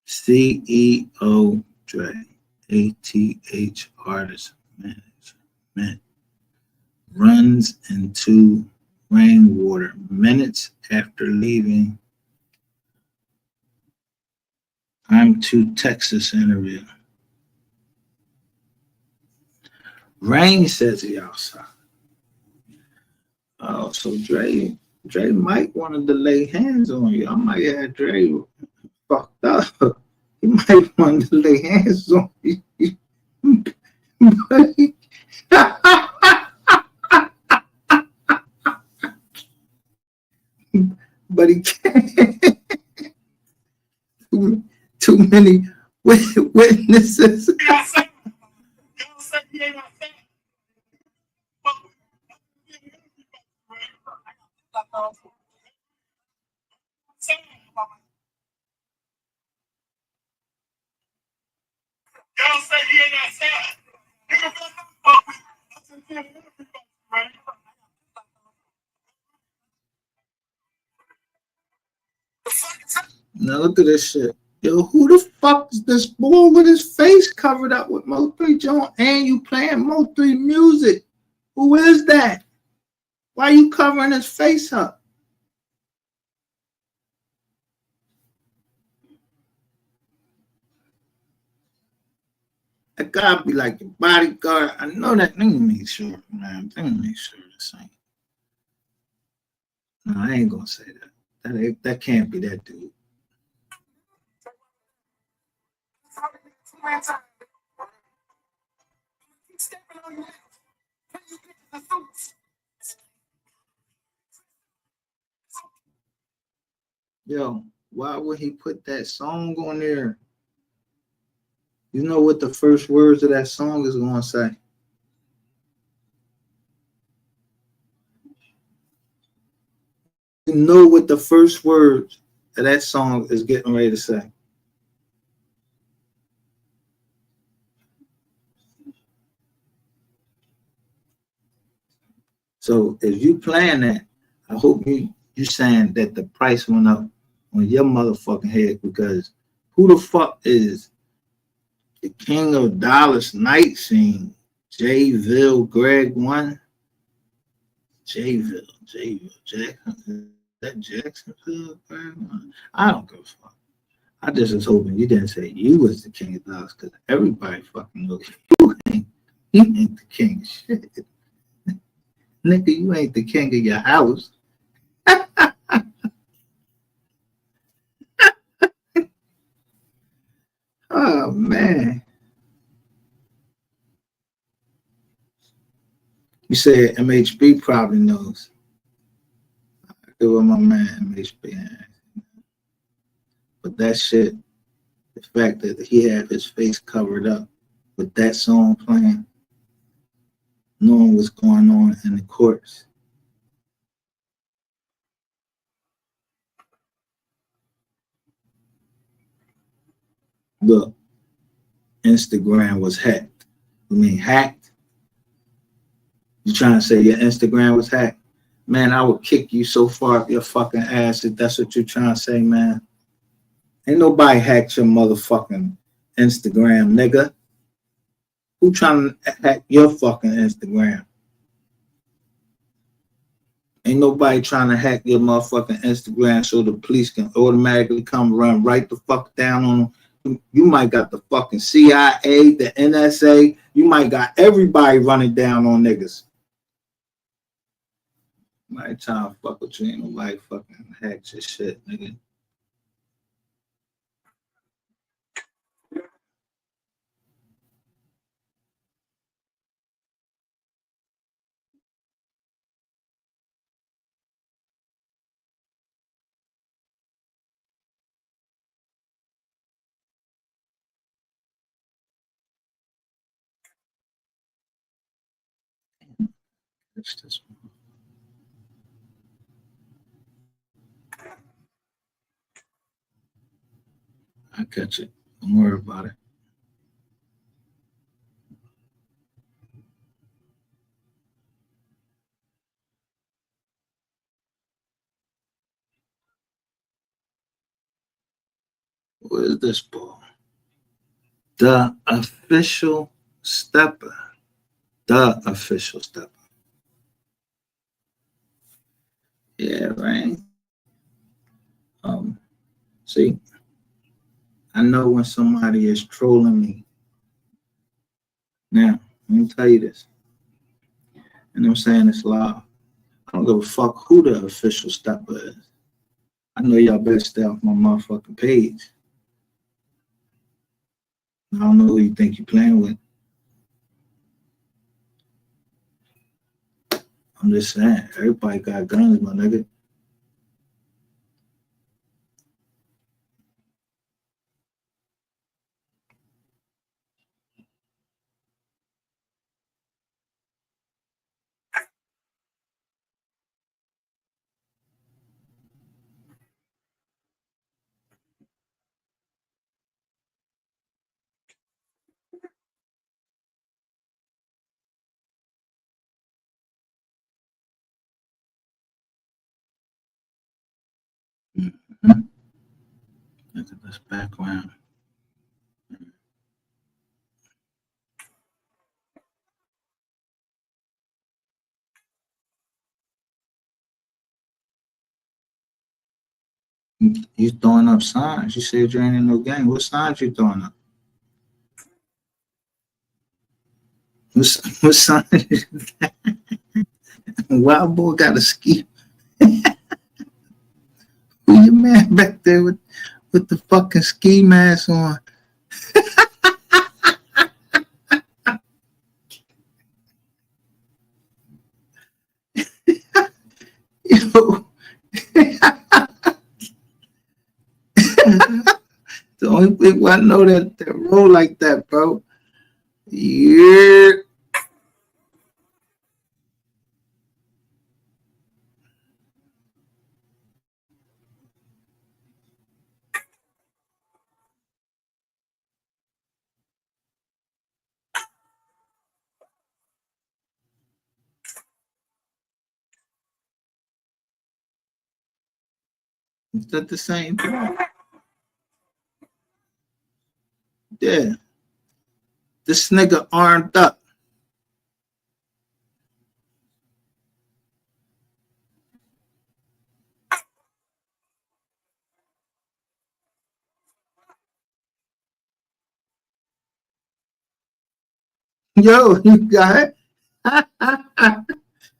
CEO Dre, ATH Artist Management, runs into rainwater minutes after leaving I'm to Texas interview. Rain says he outside. Oh, so Dre might want to lay hands on you. I might have Dre fucked up. He might want to lay hands on you. But he can't. Too many witnesses. Now look at this shit. Yo, who the fuck is this boy with his face covered up with MO3 joint and you playing MO3 music? Who is that? Why are you covering his face up? That gotta be like your bodyguard. I know that. Let me make sure, man. Let me make sure this ain't. No, I ain't gonna say that. That can't be that dude. stepping on your ass. Can you get to the suits? Yo, why would he put that song on there? You know what the first words of that song is going to say? You know what the first words of that song is getting ready to say? So if you playing that, I hope you saying that the price went up on your motherfucking head, because who the fuck is the king of Dallas night scene? Jayville Greg one? Jayville, Jackson. Is that Jacksonville Greg one? I don't give a fuck. I just was hoping you didn't say you was the king of Dallas, because everybody fucking knows you ain't the king of shit. Nigga, you ain't the king of your house. Oh, man. You said MHB probably knows. I go with my man MHB. But that shit, the fact that he had his face covered up with that song playing, knowing what's going on in the courts. Look, Instagram was hacked. You mean hacked? You trying to say your Instagram was hacked? Man, I would kick you so far up your fucking ass if that's what you're trying to say, man. Ain't nobody hacked your motherfucking Instagram, nigga. Who trying to hack your fucking Instagram? Ain't nobody trying to hack your motherfucking Instagram so the police can automatically come run right the fuck down on them. You might got the fucking CIA, the NSA. You might got everybody running down on niggas. Nobody trying to fuck with you. Ain't nobody fucking hack your shit, nigga. It's this one. I catch it. Don't worry about it. What is this ball? The official stepper. The official stepper. Yeah, right. See, I know when somebody is trolling me. Now, let me tell you this. And I'm saying this live. I don't give a fuck who the official stepper is. I know y'all better stay off my motherfucking page. I don't know who you think you're playing with. I'm just saying, everybody got guns, my nigga. Mm-hmm. Look at this background. You throwing up signs. You said you ain't in no gang. What signs you throwing up? What signs? Wild boy got a ski. Who your man back there with the fucking ski mask on? The only people I know that roll like that, bro. Yeah. Is that the same thing? Yeah. This nigga armed up. Yo, you got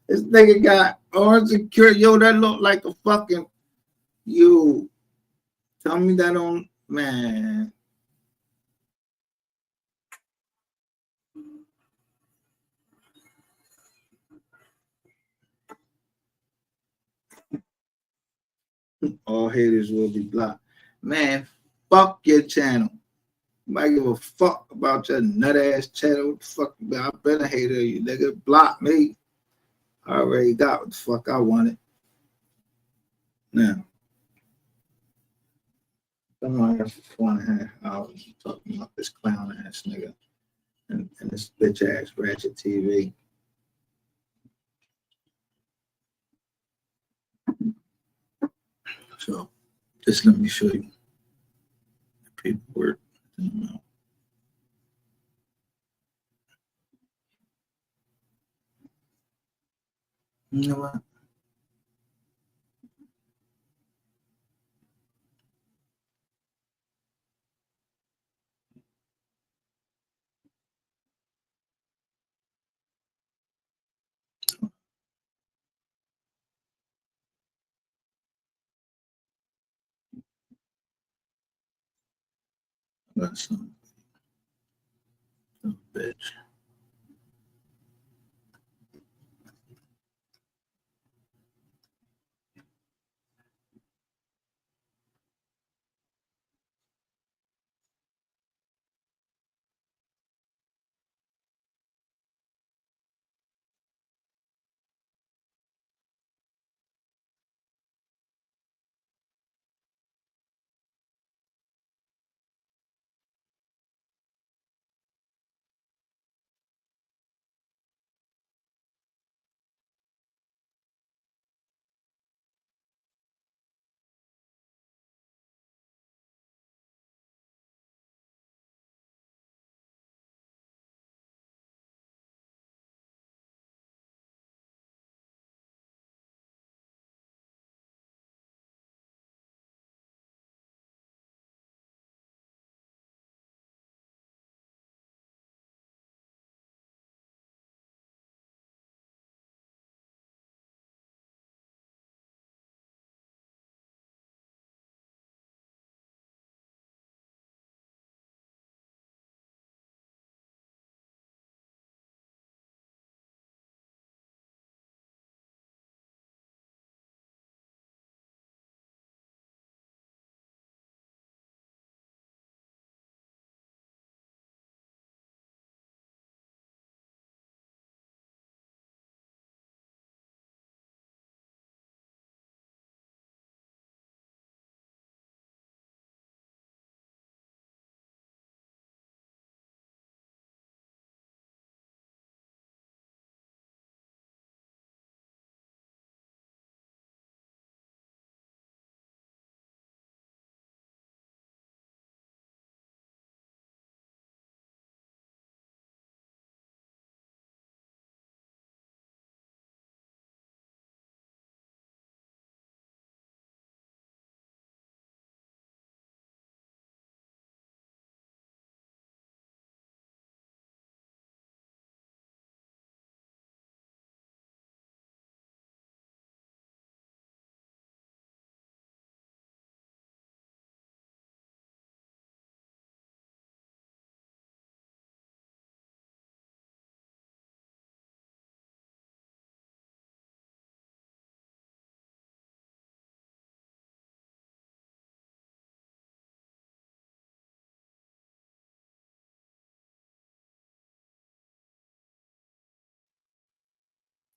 this nigga got arms and secure. Yo, that look like a fucking you. Tell me that on man. All haters will be blocked. Man, fuck your channel. I give a fuck about your nut ass channel. What the fuck you got? I been a hater of you, nigga. Block me. I already got what the fuck I wanted. Now, I'm on here for 4.5 hours talking about this clown ass nigga and this bitch ass ratchet TV. So just let me show you the paperwork. You know what? That's some bitch.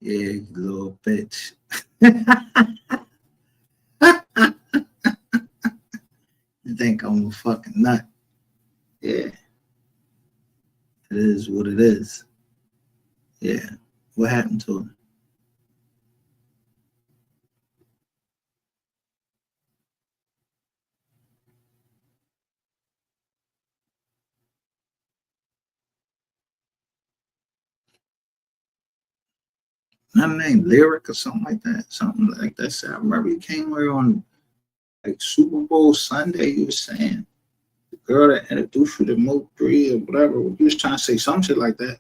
Yeah, you little bitch. You think I'm a fucking nut. Yeah. It is what it is. Yeah. What happened to him? Not named Lyric or something like that. Something like that. So I remember he came here on like Super Bowl Sunday. You was saying the girl that introduced you to MO3 or whatever. You was trying to say some shit like that.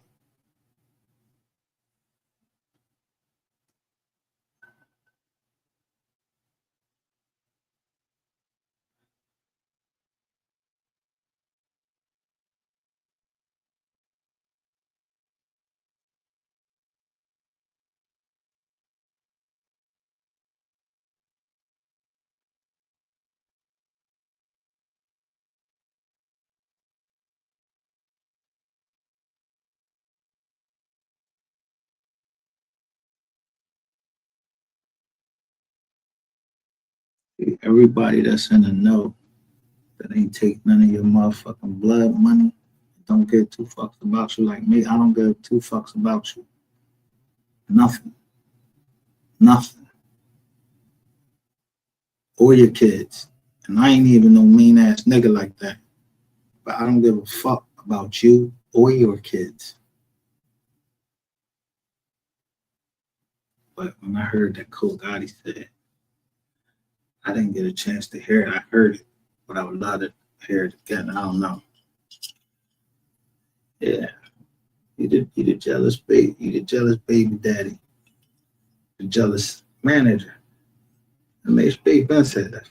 Everybody that's in the know that ain't take none of your motherfucking blood money, don't give two fucks about you like me. I don't give two fucks about you. Nothing. Nothing. Or your kids. And I ain't even no mean ass nigga like that. But I don't give a fuck about you or your kids. But when I heard that Cole Gotti said, I didn't get a chance to hear it. I heard it, but I would love to hear it again. I don't know. Yeah. You the jealous baby. You the jealous baby daddy. The jealous manager. And Mace Big Ben said that.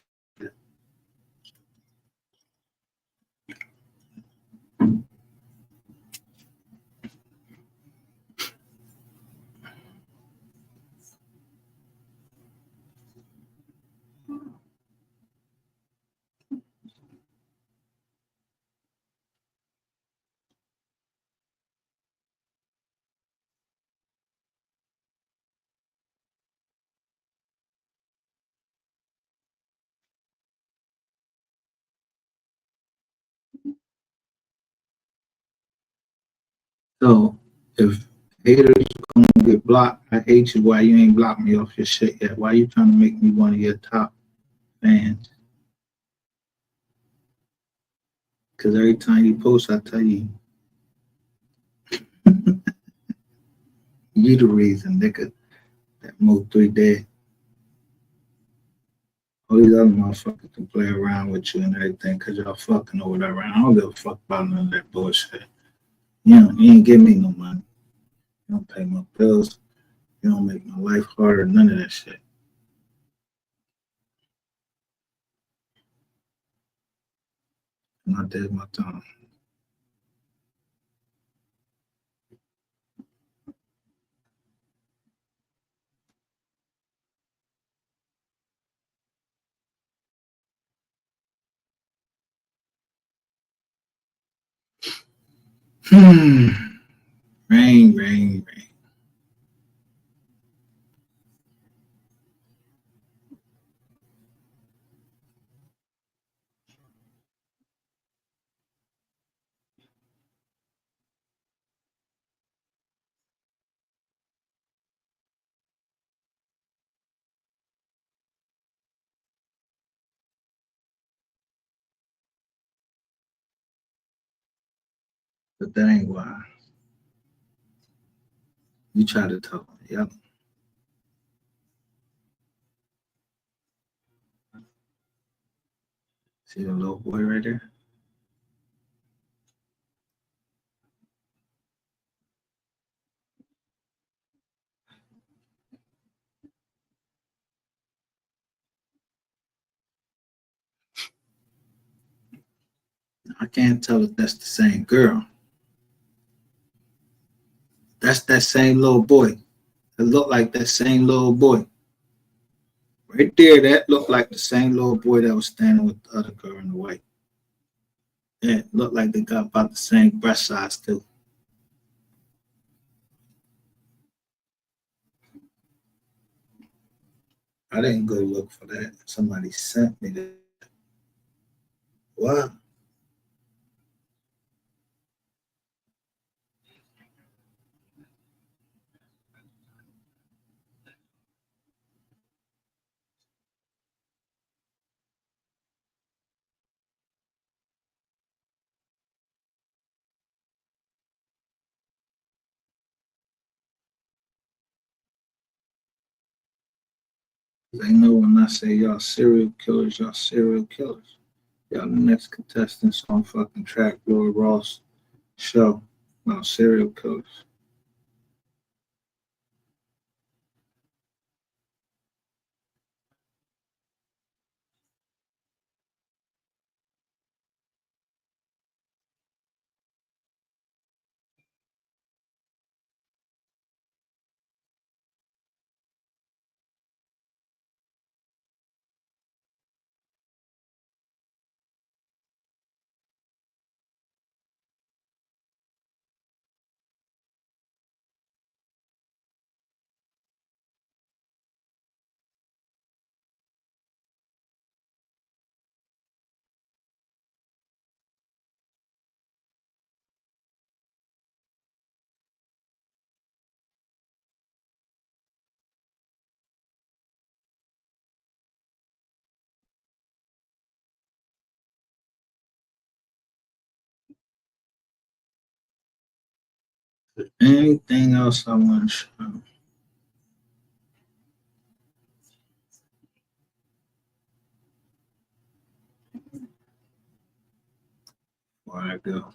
So if haters gonna get blocked, I hate you. Why you ain't blocked me off your shit yet? Why you trying to make me one of your top fans? Because every time you post, I tell you, you the reason, nigga, that MO3 dead. All these other motherfuckers can play around with you and everything because y'all fucking or whatever. I don't give a fuck about none of that bullshit. You ain't give me no money. You don't pay my bills. You don't make my life harder. None of that shit. And I did my time. Rain, rain, rain. But that ain't why. You try to talk. Yep. See the little boy right there? I can't tell if that's the same girl. That's that same little boy. It looked like that same little boy. Right there, that looked like the same little boy that was standing with the other girl in the white. Yeah, it looked like they got about the same breast size too. I didn't go look for that. Somebody sent me that. What? They know when I say y'all serial killers, y'all serial killers. Y'all the next contestants on fucking Track Lord Ross show about serial killers. Anything else I want to show before I go?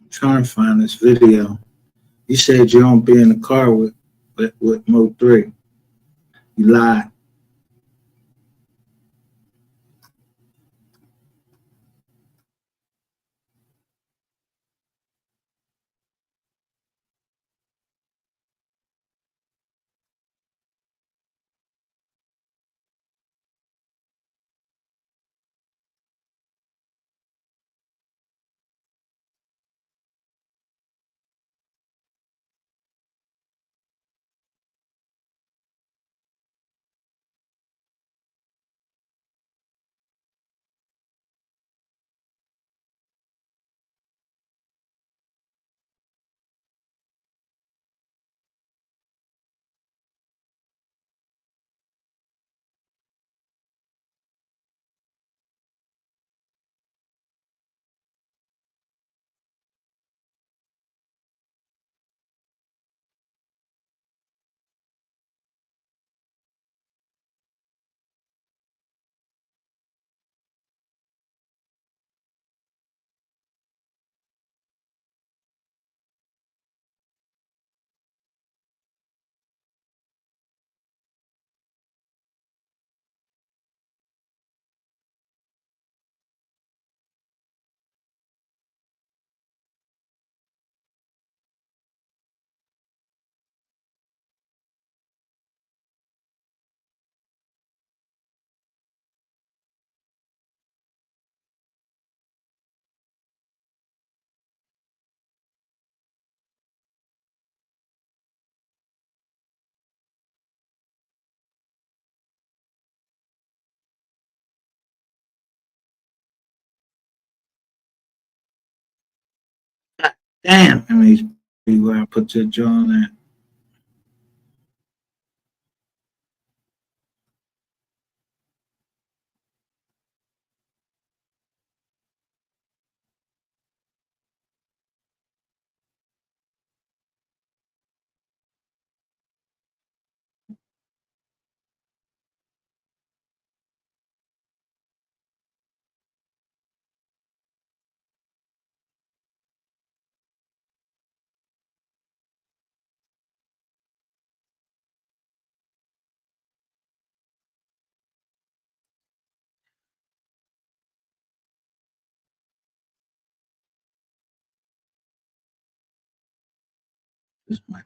I'm trying to find this video. You said you don't be in the car with MO3. You lied. Damn, MHB, where I put your jaw on that. This might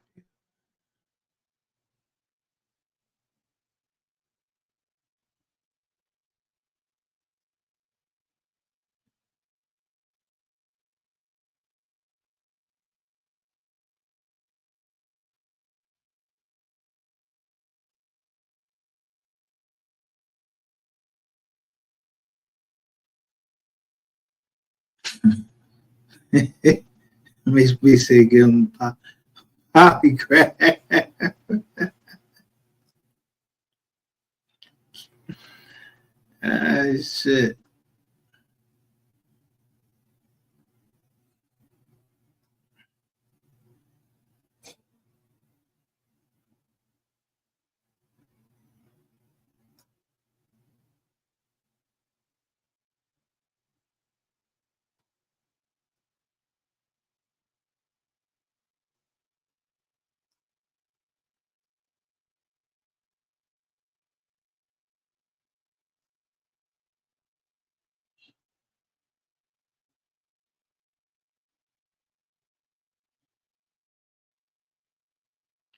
be. MHB said give him poppy crack. Ah, shit.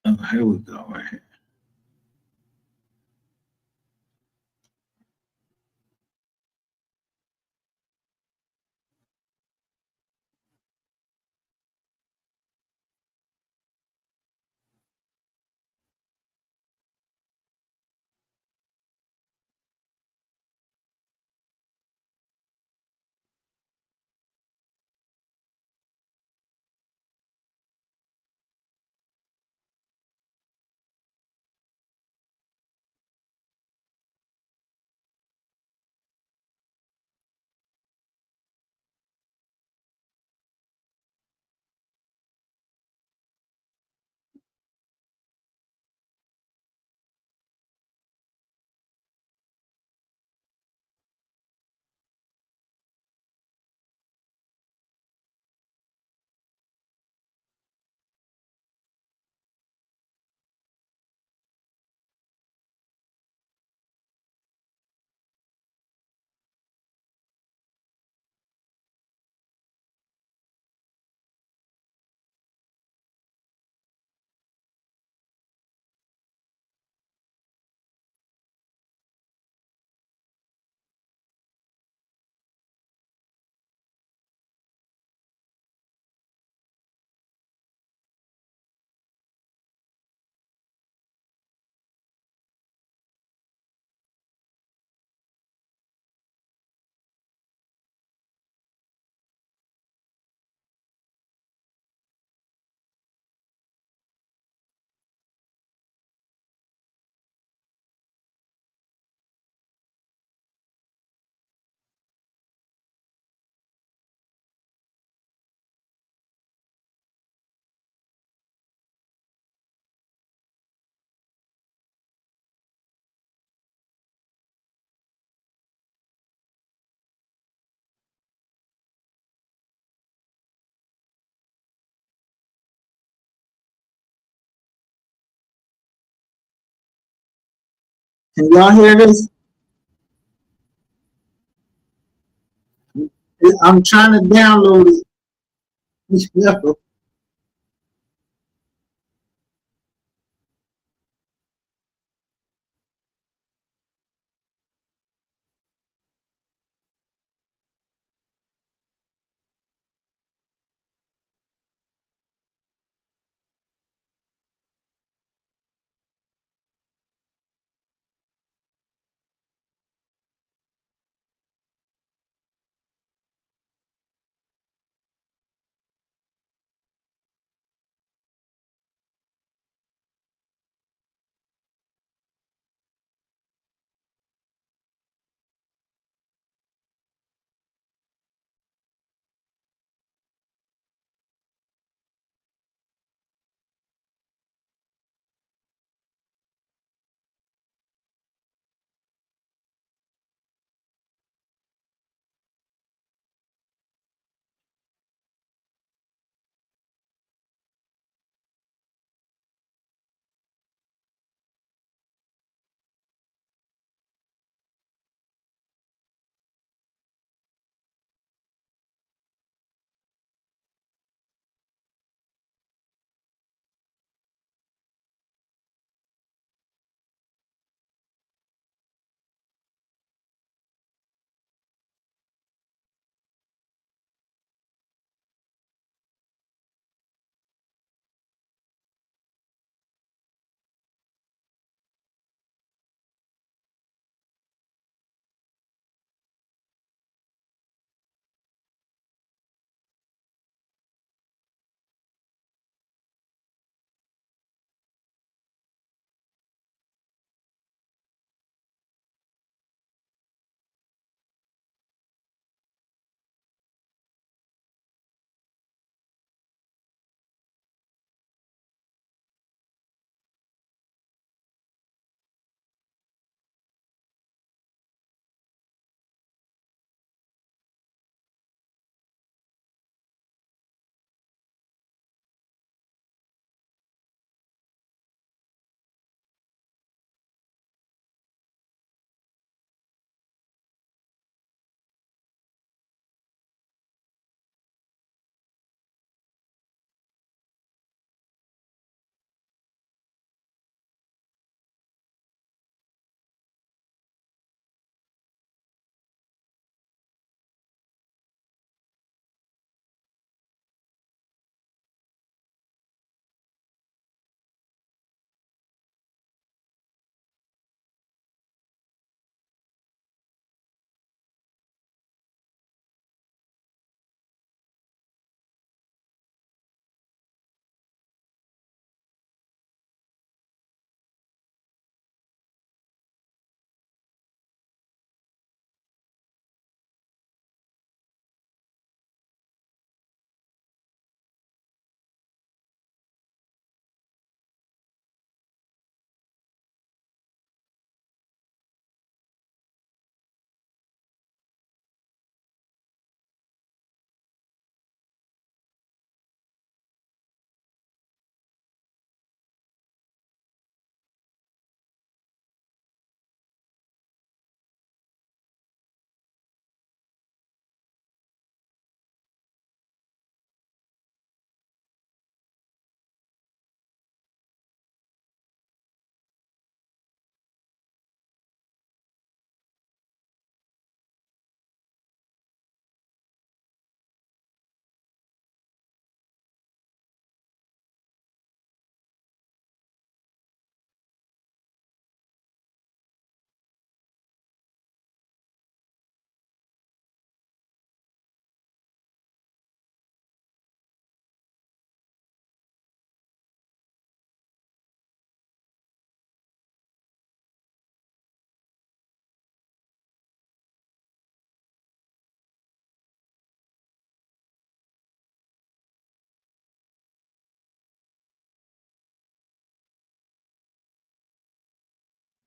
Oh, here we go, right here. Can y'all hear this? I'm trying to download it. Yo,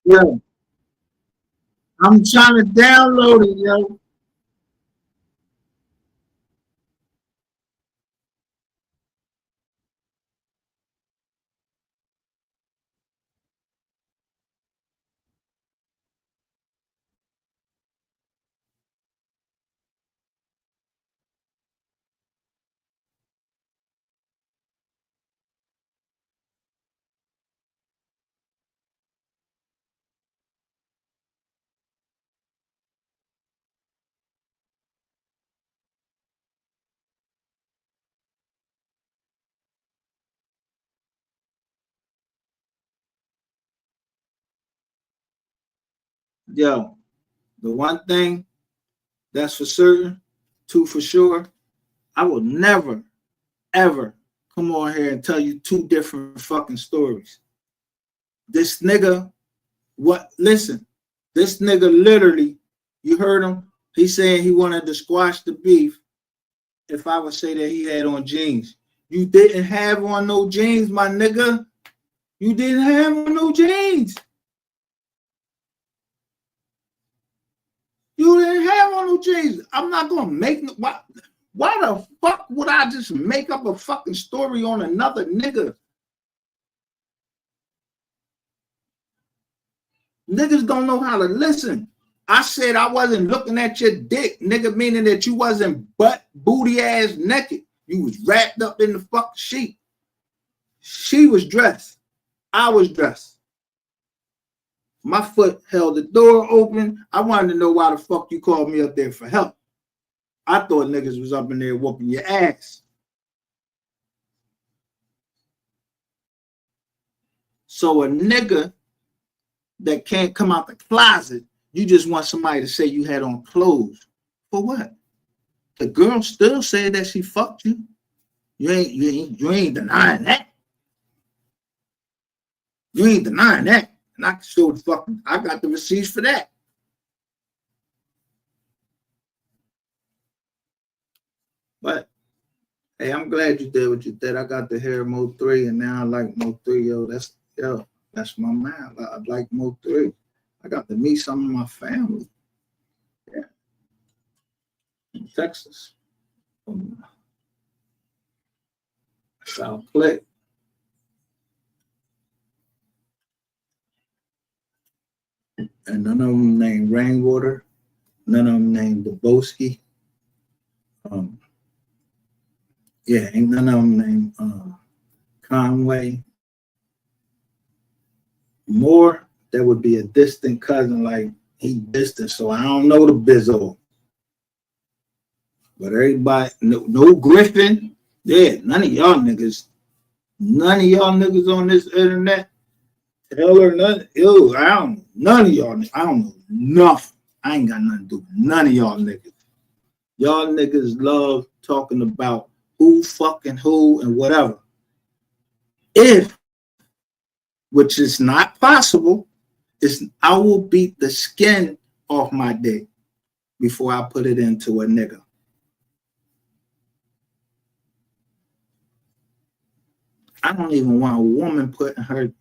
Yo, I'm trying to download it, yo. Yo, the one thing that's for certain, two for sure, I will never, ever come on here and tell you two different fucking stories. This nigga, listen, this nigga literally, you heard him, he's saying he wanted to squash the beef if I would say that he had on jeans. You didn't have on no jeans, my nigga. You didn't have on no jeans. You didn't have on no jeans. I'm not gonna make no. Why the fuck would I just make up a fucking story on another nigga? Niggas don't know how to listen. I said I wasn't looking at your dick, nigga, meaning that you wasn't butt booty ass naked. You was wrapped up in the fucking sheet. She was dressed. I was dressed. My foot held the door open. I wanted to know why the fuck you called me up there for help. I thought niggas was up in there whooping your ass. So a nigga that can't come out the closet, you just want somebody to say you had on clothes. For what? The girl still said that she fucked you. You ain't denying that. You ain't denying that. And I can show the fucking, I got the receipts for that. But hey, I'm glad you did what you did. I got to hear MO3 and now I like MO3, yo. That's my man. I like MO3. I got to meet some of my family. Yeah. In Texas. South Click. And none of them named Rainwater. None of them named Dubowski. Yeah, ain't none of them named Conway. More, that would be a distant cousin, like he distant, so I don't know the Bizzo. But everybody, no Griffin. Yeah, none of y'all niggas on this internet. Hell or nothing. Ew, I don't none of y'all. I don't know nothing. I ain't got nothing to do with none of y'all niggas. Y'all niggas love talking about who fucking who and whatever. If, which is not possible, I will beat the skin off my dick before I put it into a nigga. I don't even want a woman putting her.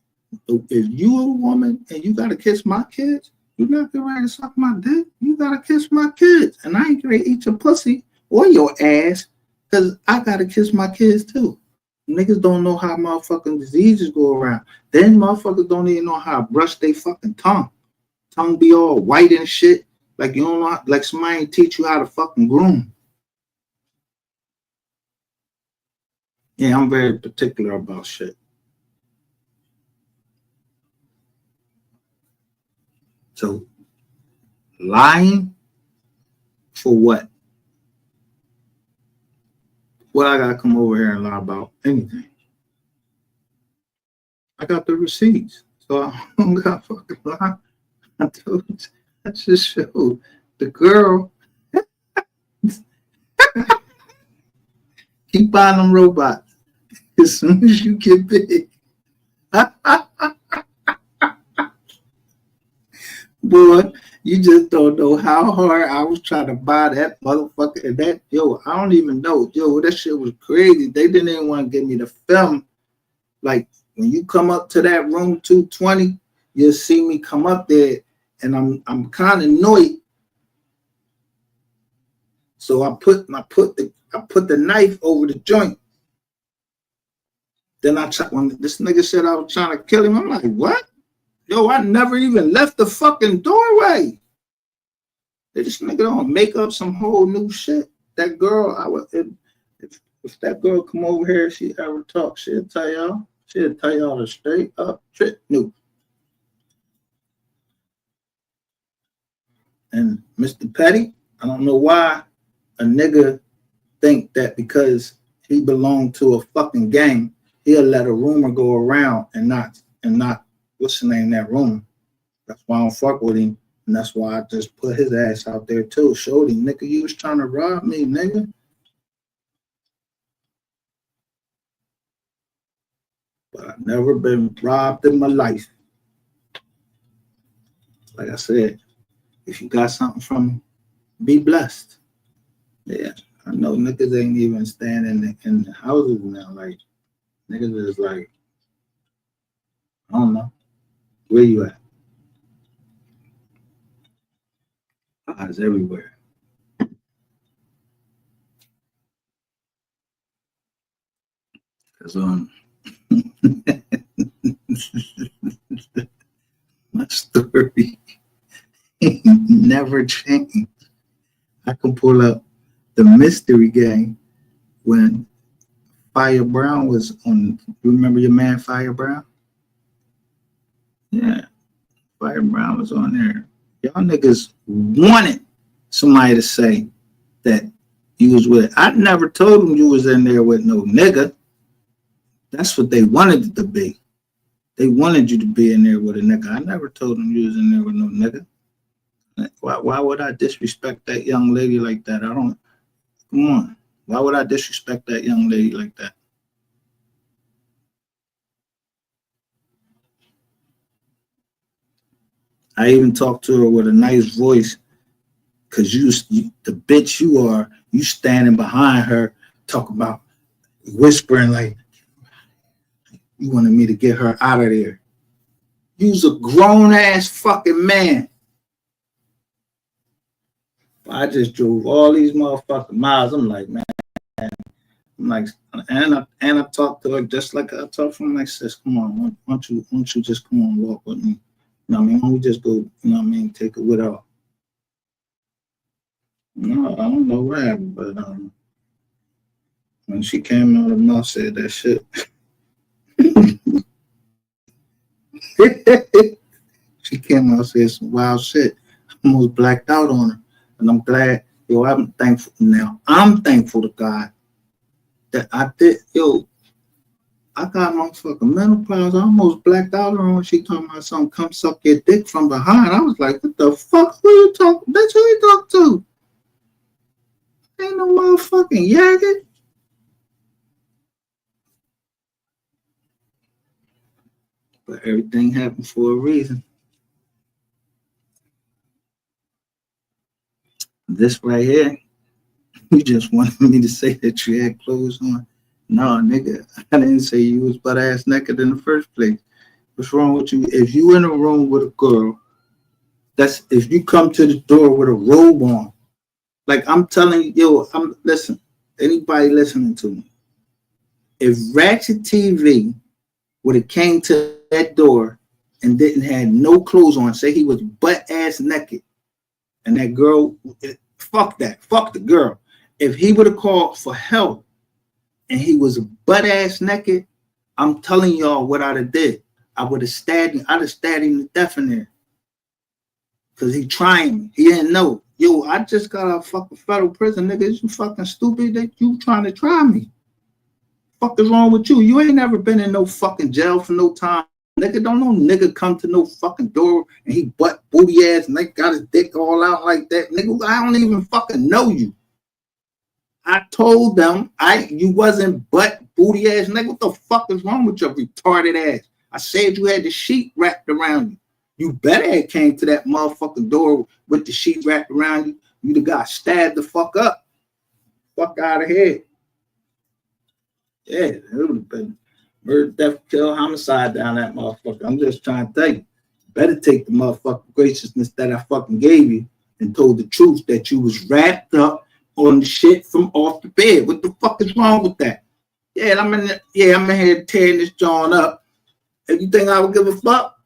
If you a woman and you gotta kiss my kids, you not getting ready to suck my dick. You gotta kiss my kids, and I ain't gonna eat your pussy or your ass because I gotta kiss my kids too. Niggas don't know how motherfucking diseases go around. Then motherfuckers don't even know how to brush their fucking tongue. Tongue be all white and shit. Like you don't know, like somebody ain't teach you how to fucking groom. Yeah, I'm very particular about shit. So lying for what? Well, I gotta come over here and lie about anything. I got the receipts, so I don't got fucking lie. I told you, I just showed the girl. Keep buying them robots as soon as you get big. Boy, you just don't know how hard I was trying to buy that motherfucker. And that, yo, I don't even know. Yo, that shit was crazy. They didn't even want to give me the film. Like, when you come up to that room 220, you'll see me come up there, and I'm kind of annoyed. So I put the knife over the joint. Then when this nigga said I was trying to kill him, I'm like, what? Yo, I never even left the fucking doorway. This nigga don't make up some whole new shit. That girl, if that girl come over here, if she ever talk, she'll tell y'all the straight up trick new. And Mr. Petty, I don't know why a nigga think that because he belonged to a fucking gang, he'll let a rumor go around and not what's the name of that rumor. That's why I don't fuck with him. And that's why I just put his ass out there too. Showed him, nigga, you was trying to rob me, nigga. But I've never been robbed in my life. Like I said, if you got something from me, be blessed. Yeah, I know niggas ain't even standing in the houses now. Like, niggas is like, I don't know. Where you at? Eyes everywhere. Cause my story never changed. I can pull up the mystery game when Fire Brown was on. You remember your man Fire Brown? Yeah, Fire Brown was on there. Y'all niggas wanted somebody to say that you was with. I never told them you was in there with no nigga. That's what they wanted it to be. They wanted you to be in there with a nigga. I never told them you was in there with no nigga. Why would I disrespect that young lady like that? I don't. Come on. Why would I disrespect that young lady like that? I even talked to her with a nice voice, because you, the bitch you are, you standing behind her, talking about whispering like you wanted me to get her out of there. You's a grown ass fucking man. I just drove all these motherfucking miles. I'm like, man. I'm like, and I talked to her just like I talked to her. I'm like, sis, come on, why don't you just come on, walk with me? You know what I mean? Why don't we just go, you know what I mean, take it with her? No, I don't know what happened, but when she came out of her mouth, said that shit. She came out and said some wild shit. I almost blacked out on her. And I'm glad, I'm thankful now. I'm thankful to God that I did, I got motherfucking mental problems. I almost blacked out on her when she told me something, come suck your dick from behind. I was like, what the fuck? Who you talking? Bitch, who you talk to? Ain't no motherfucking yagging. But everything happened for a reason. This right here, you just wanted me to say that you had clothes on. No, nigga, I didn't say you was butt ass naked in the first place. What's wrong with you? If you in a room with a girl, that's if you come to the door with a robe on, like I'm telling you, listen, anybody listening to me, if Ratchet TV would have came to that door and didn't have no clothes on, say he was butt ass naked, and that girl, fuck the girl. If he would have called for help and he was butt ass naked, I'm telling y'all what I'd have did. I would have stabbed him. I'd have stabbed him to death in there. Cause he trying me. He didn't know. Yo, I just got out of fucking federal prison, nigga. Is you fucking stupid that you trying to try me? Fuck is wrong with you? You ain't never been in no fucking jail for no time. Nigga, don't no nigga come to no fucking door and he butt booty ass and they got his dick all out like that. Nigga, I don't even fucking know you. I told them you wasn't butt booty ass nigga. What the fuck is wrong with your retarded ass? I said you had the sheet wrapped around you. You better have came to that motherfucking door with the sheet wrapped around you. You'd have got stabbed the fuck up. Fuck out of here. Yeah, it would have been murder, death, kill, homicide down that motherfucker. I'm just trying to tell you. better take the motherfucking graciousness that I fucking gave you and told the truth that you was wrapped up on the shit from off the bed. What the fuck is wrong with that? Yeah, I'm in here tearing this joint up. And you think I would give a fuck?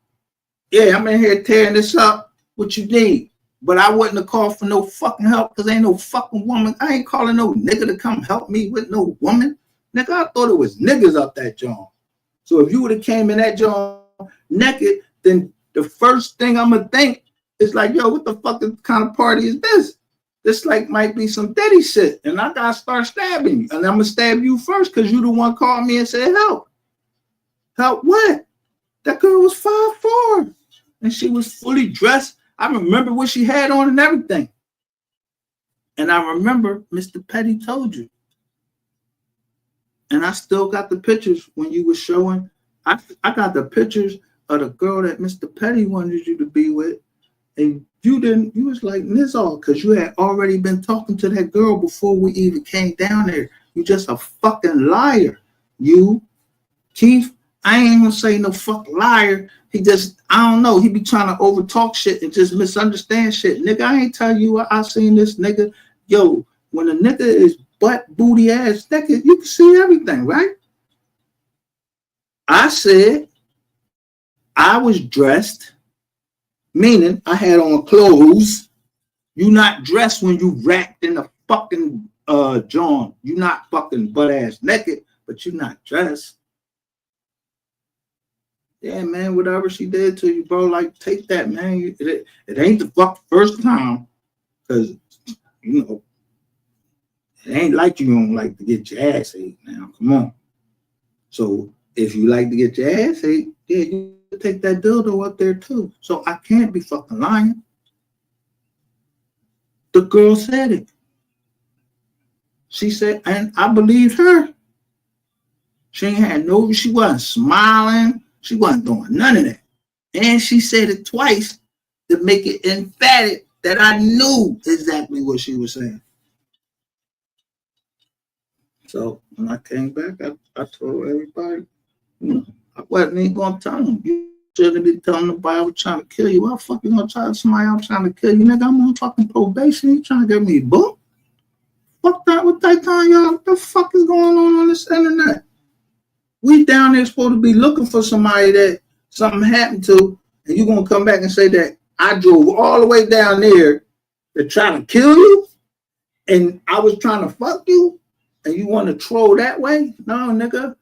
Yeah, I'm in here tearing this up. What you need? But I wouldn't have called for no fucking help because ain't no fucking woman. I ain't calling no nigga to come help me with no woman. Nigga, I thought it was niggas up that joint. So if you would have came in that joint naked, then the first thing I'm gonna think is like, yo, what the fuck kind of party is this? This like might be some daddy shit, and I gotta start stabbing you, and I'm gonna stab you first because you the one called me and said help. Help what? That girl was 5'4", and she was fully dressed. I remember what she had on and everything, and I remember Mr. Petty told you, and I still got the pictures when you were showing. I got the pictures of the girl that Mr. Petty wanted you to be with, and you didn't. You was like Nizzle because you had already been talking to that girl before we even came down there. You just a fucking liar. You, Keith, I ain't gonna say no fucking liar. He just, I don't know. He be trying to overtalk shit and just misunderstand shit. Nigga, I ain't tell you I seen this nigga. Yo, when a nigga is butt booty ass naked, you can see everything, right? I said I was dressed, meaning I had on clothes. You not dressed when you wrapped in the fucking John. You not fucking butt ass naked, but you not dressed. Yeah, man, whatever she did to you, bro, like, take that, man. It ain't the fuck first time, because, you know, it ain't like you don't like to get your ass ate now. Come on. So if you like to get your ass ate, yeah, you take that dildo up there too. So I can't be fucking lying. The girl said it. She said, and I believed her. She wasn't smiling. She wasn't doing none of that. And she said it twice to make it emphatic that I knew exactly what she was saying. So when I came back, I told everybody, you know, I wasn't even going to tell them. You shouldn't be telling nobody I was trying to kill you. Why the fuck you going to tell somebody I'm trying to kill you? Nigga, I'm on fucking probation. You trying to get me booked? Fuck that. What that time, y'all? What the fuck is going on this internet? We down there supposed to be looking for somebody that something happened to, and you going to come back and say that I drove all the way down there to try to kill you, and I was trying to fuck you, and you want to troll that way? No, nigga.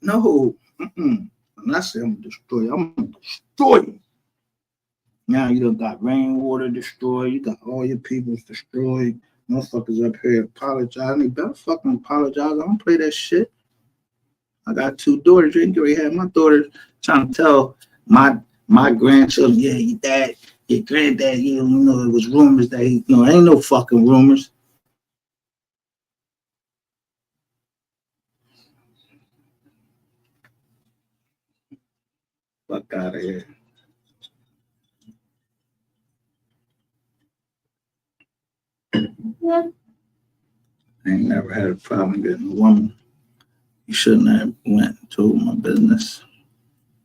No. And I said I'm going to destroy you. I'm going to destroy you. Now you done got rainwater destroyed. You got all your peoples destroyed. Motherfuckers up here apologizing. They better fucking apologize. I don't play that shit. I got 2 daughters. You ain't already had my daughters trying to tell my grandchildren, yeah, your dad, your granddad, you know, it was rumors that he, no, ain't no fucking rumors. Fuck out of here. I ain't never had a problem getting a woman. You shouldn't have went and told my business,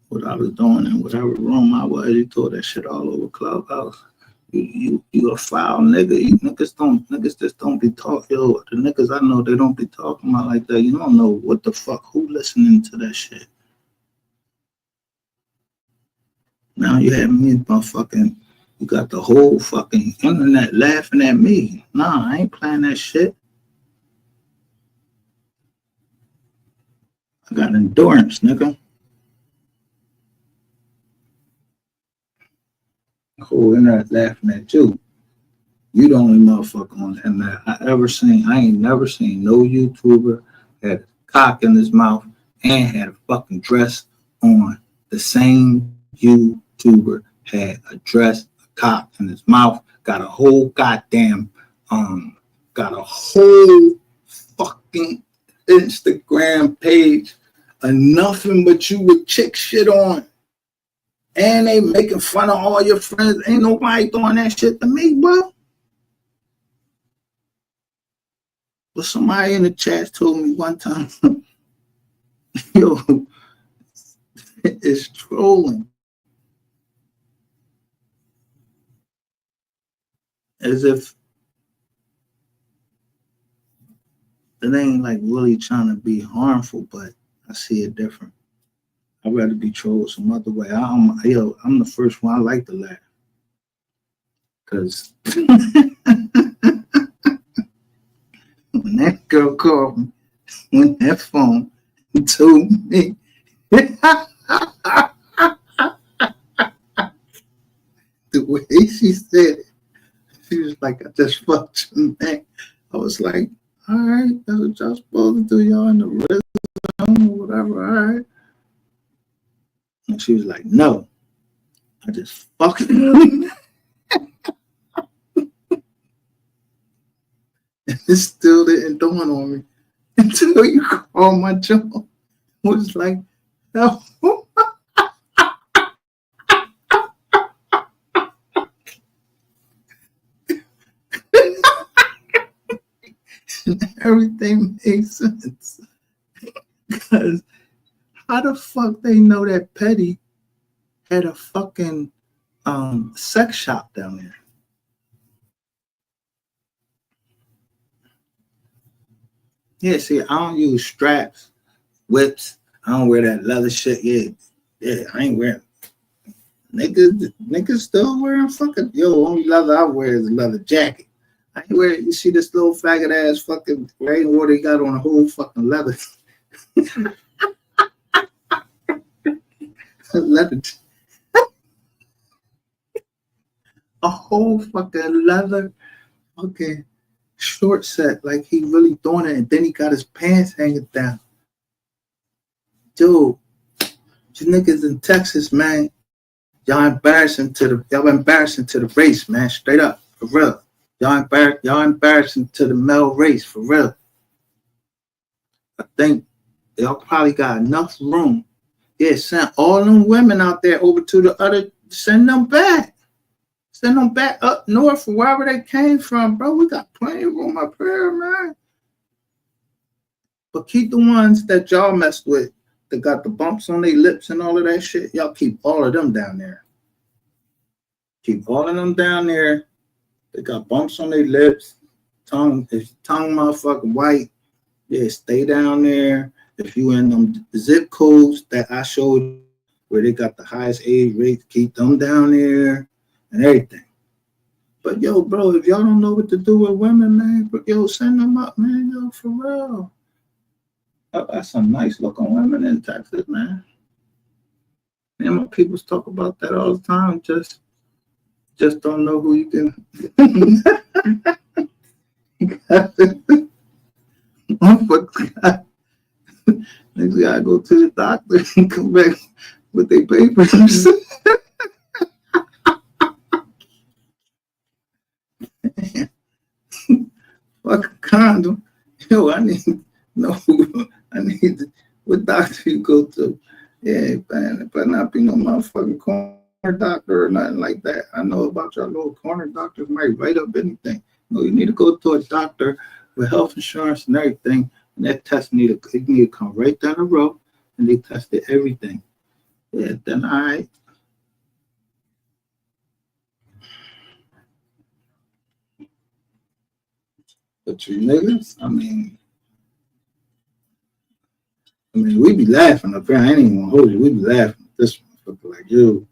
what I was doing in whatever room I was. You told that shit all over Clubhouse. You a foul nigga. You niggas just don't be talking. Yo, the niggas I know, they don't be talking about like that. You don't know what the fuck, who listening to that shit. Now you have me motherfucking, you got the whole fucking internet laughing at me. Nah, I ain't playing that shit. I got endurance, nigga. The whole internet laughing at you. You the only motherfucker on the internet I ever seen. I ain't never seen no YouTuber had a cock in his mouth and had a fucking dress on. The same YouTuber had a dress, a cock in his mouth, got a whole goddamn, got a whole fucking Instagram page of nothing but you with chick shit on. And they making fun of all your friends. Ain't nobody doing that shit to me, bro. But somebody in the chat told me one time, yo, it's trolling. as if it ain't like really trying to be harmful, but I see it different. I'd rather be trolled some other way. I'm the first one. I like to laugh. Cause when that girl called me on that phone and told me the way she said it, she was like, I just fucked you, man. I was like, all right, that's what y'all supposed to do, y'all in the rhythm or whatever, all right. And she was like, no, I just fucked you. It still didn't dawn on me until you called my job. It was like, no. Everything makes sense. Because how the fuck they know that Petty had a fucking sex shop down there? Yeah, see, I don't use straps, whips. I don't wear that leather shit. Yeah, I ain't wearing. Niggas still wearing fucking. Yo, only leather I wear is a leather jacket. I ain't wear. You see this little faggot ass fucking rainwater he got on a whole fucking leather. leather. A whole fucking leather fucking short set, like he really doing it, and then he got his pants hanging down. Dude, you niggas in Texas, man, y'all embarrassing to the race, man. Straight up, for real. Y'all embarrassing to the male race, for real. I think y'all probably got enough room. Yeah, send all them women out there over to the other, send them back. Send them back up north from wherever they came from, bro. We got plenty of room up here, man. But keep the ones that y'all messed with, that got the bumps on their lips and all of that shit. Y'all keep all of them down there. Keep all of them down there. They got bumps on their lips. Tongue motherfucking white. Yeah, stay down there. If you in them zip codes that I showed you, where they got the highest age rates, keep them down there and everything. But yo, bro, if y'all don't know what to do with women, man, but yo, send them up, man. Yo, for real. That's some nice looking women in Texas, man. And my people talk about that all the time. Just don't know who you can. Next gotta go to the doctor and come back with their papers. Fuck a condom. Yo, I need what doctor you go to. Yeah, man, it better not be no motherfucking corner doctor or nothing like that. I know about y'all little corner doctors might write up anything. No, you need to go to a doctor with health insurance and everything. And that test need to come right down the road, and they tested everything. Yeah, then all right. But you niggas, I mean, we be laughing up here. I ain't even gonna hold you. We be laughing at this motherfucker like, yo,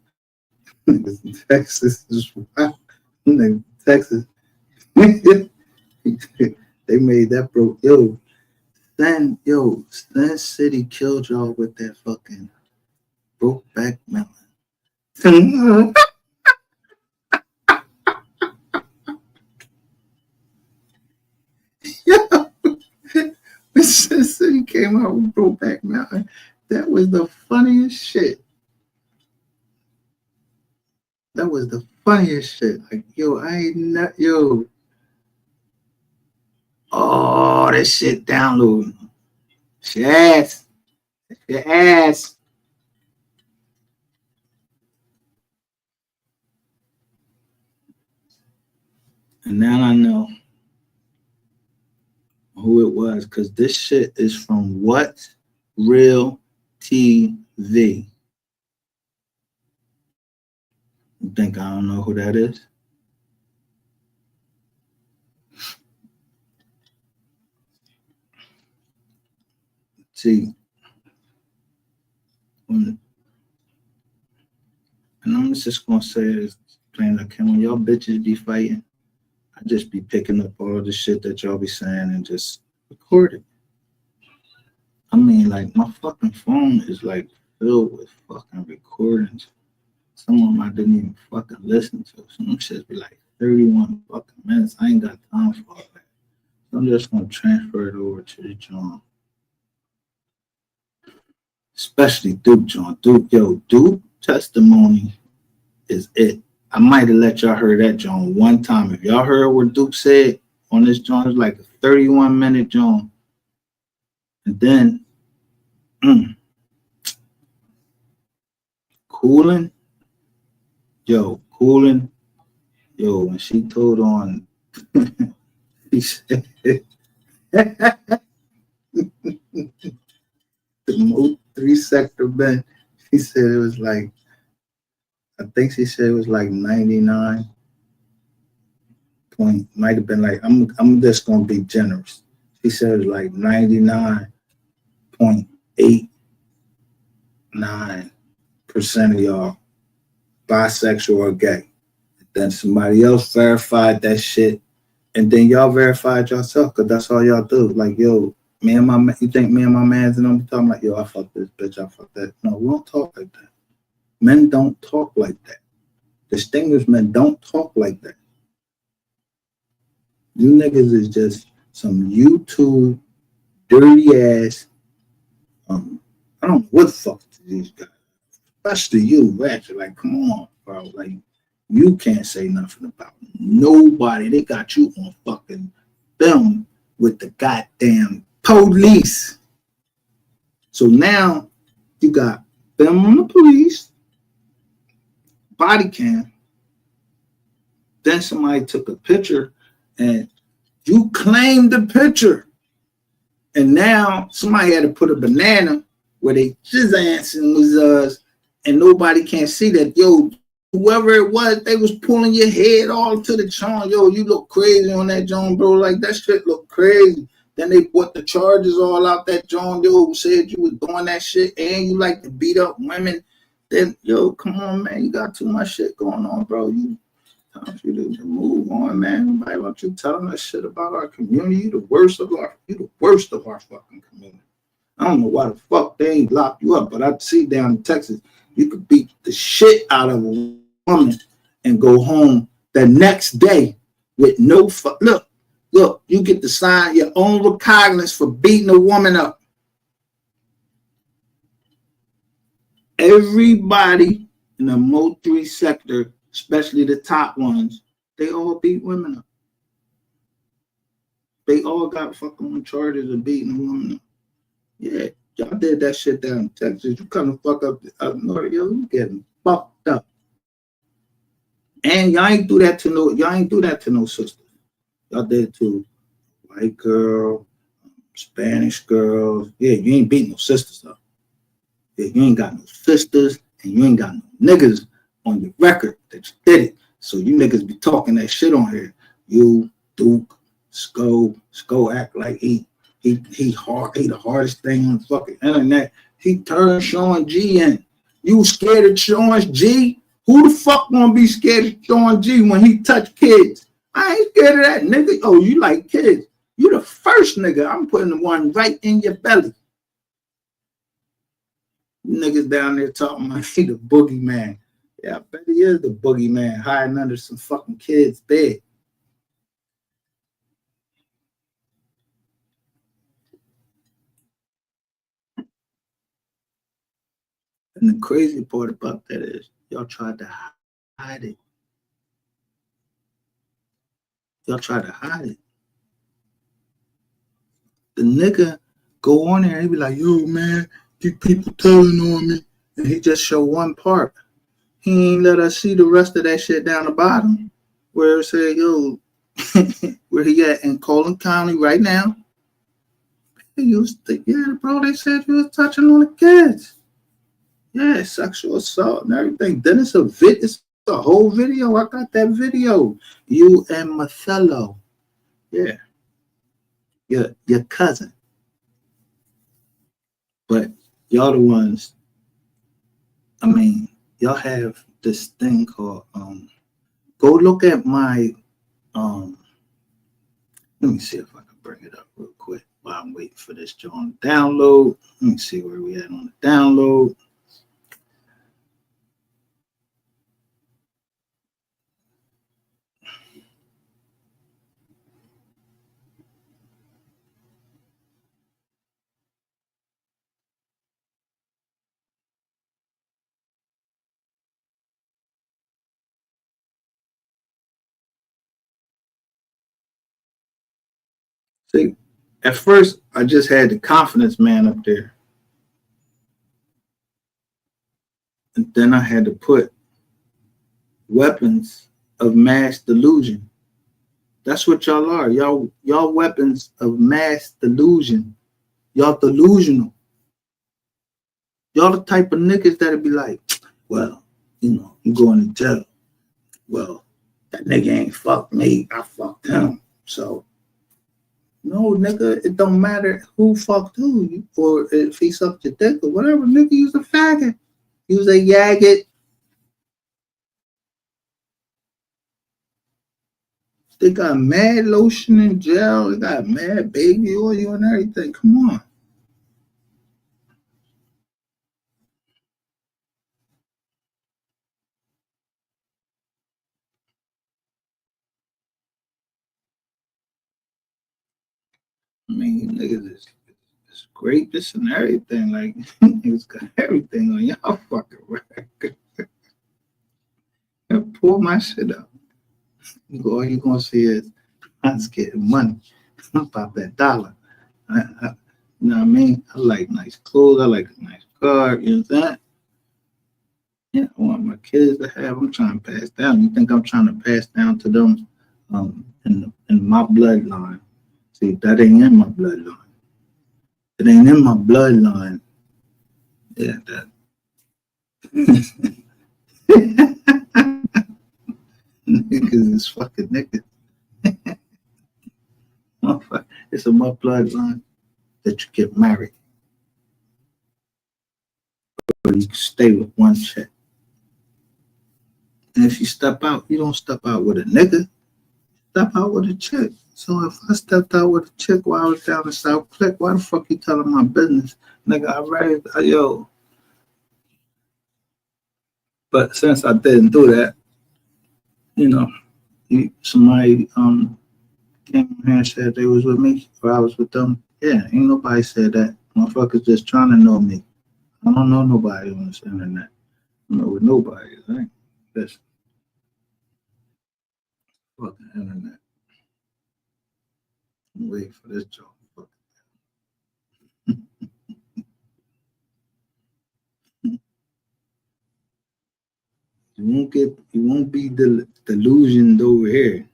niggas in Texas is wild. Niggas in Texas. They made that broke. Yo, Stan City killed y'all with that fucking broke back melon. Stan City came out with broke back melon. That was the funniest shit. That was the funniest shit. Like, yo, I ain't not, yo. Oh, that shit downloading. Your ass. Your ass. And now I know who it was, because this shit is from What Real TV. You think I don't know who that is? See, and I'm just gonna say this plain like when y'all bitches be fighting, I just be picking up all the shit that y'all be saying and just record it. I mean, like my fucking phone is like filled with fucking recordings. Some of them I didn't even fucking listen to. Some shit be like 31 fucking minutes. I ain't got time for all that. So I'm just gonna transfer it over to the John. Especially Duke John. Duke testimony is it. I might have let y'all hear that John one time. If y'all heard what Duke said on this John, it's like a 31-minute John. And then Cooling, when she told on, he said, the MO3 sector Ben, she said it was like, I think she said it was like 99 point, might have been like, I'm just gonna be generous. She said it was like 99.89% of y'all bisexual or gay. Then somebody else verified that shit, and then y'all verified yourself, because that's all y'all do. Like, yo, you think me and my man's and I'm talking like, yo, I fuck this bitch, I fuck that. No, we don't talk like that. Men don't talk like that. Distinguished men don't talk like that. You niggas is just some YouTube dirty ass. I don't know what the fuck to these guys. Especially you, Ratchet. Like, come on, bro. Like, you can't say nothing about nobody. They got you on fucking film with the goddamn police. So now you got them on the police, body cam. Then somebody took a picture and you claimed the picture. And now somebody had to put a banana where they his ass was and nobody can see that. Yo, whoever it was, they was pulling your head all to the John. Yo, you look crazy on that John, bro. Like, that shit look crazy. Then they put the charges all out that John, yo, said you was doing that shit and you like to beat up women. Then, yo, come on, man. You got too much shit going on, bro. Time for you to move on, man. Nobody want you telling us shit about our community. You the worst of our fucking community. I don't know why the fuck they ain't locked you up, but I see down in Texas, you could beat the shit out of a woman and go home the next day with no fuck. Look, you get to sign your own recognizance for beating a woman up. Everybody in the MO3 sector, especially the top ones, they all beat women up. They all got fucking charges of beating a woman up. Yeah, y'all did that shit down in Texas. You come to fuck up north, yo, you getting fucked up. And y'all ain't do that to no sisters. Y'all did it to white girl, Spanish girls. Yeah, you ain't beat no sisters up. Yeah, you ain't got no sisters and you ain't got no niggas on your record that you did it. So you niggas be talking that shit on here. You, Duke, Sko act like he the hardest thing on the fucking internet. He turned Sean G in. You scared of Sean G? Who the fuck gonna be scared of Sean G when he touch kids? I ain't scared of that nigga. Oh, you like kids? You the first nigga. I'm putting the one right in your belly. You niggas down there talking about he the boogeyman. Yeah, I bet he is the boogeyman hiding under some fucking kid's bed. And the crazy part about that is y'all tried to hide it. Y'all tried to hide it. The nigga go on there and he be like, yo, man, these people telling on me. And he just show one part. He ain't let us see the rest of that shit down the bottom. Where it said, yo, where he at in Colon County right now. He used to, yeah, bro, they said you was touching on the kids. Yeah, sexual assault and everything. Then it's a whole video. I got that video. You and Marcelo. Yeah. Your cousin. But y'all the ones, I mean, y'all have this thing called, go look at my, let me see if I can bring it up real quick while I'm waiting for this John download. Let me see where we at on the download. See, at first I just had the confidence man up there. And then I had to put weapons of mass delusion. That's what y'all are. Y'all weapons of mass delusion. Y'all delusional. Y'all the type of niggas that'd be like, well, you know, you going to jail. Well, that nigga ain't fucked me. I fucked him. So, no, nigga, it don't matter who fucked who, or if he sucked your dick or whatever. Nigga, use a faggot. Use a yaggot. They got mad lotion in jail. They got mad baby oil and everything. Come on. I mean, niggas is great, this and everything. Like, niggas got everything on y'all fucking record. Pull my shit up. All you gonna see is I was getting money. About that dollar. You know what I mean? I like nice clothes. I like a nice car. You know that? Yeah, I want my kids to have. I'm trying to pass down. You think I'm trying to pass down to them in my bloodline? See, that ain't in my bloodline. It ain't in my bloodline. Yeah, that. Niggas is fucking niggas. It's in my bloodline that you get married. Or you can stay with one chick. And if you step out, you don't step out with a nigga. Step out with a chick. So if I stepped out with a chick while I was down in South Click, why the fuck you telling my business? Nigga, I read, yo. But since I didn't do that, you know, somebody came in here and said they was with me or I was with them. Yeah, ain't nobody said that. Motherfuckers just trying to know me. I don't know nobody on this internet. I don't know what nobody is. I ain't this fucking internet. I'm waiting for this joke. You won't be delusioned over here.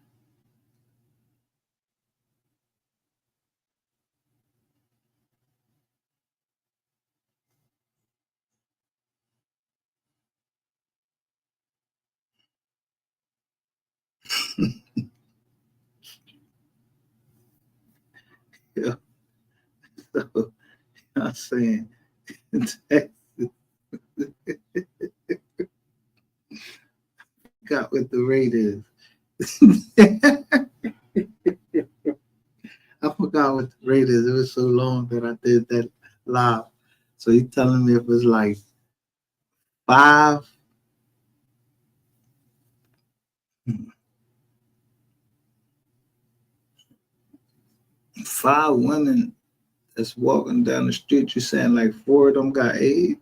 Yeah. So I'm saying got what the rate is. I forgot what the rate is. It was so long that I did that live. So you telling me it was like 5 women that's walking down the street, you saying like 4 of them got AIDS,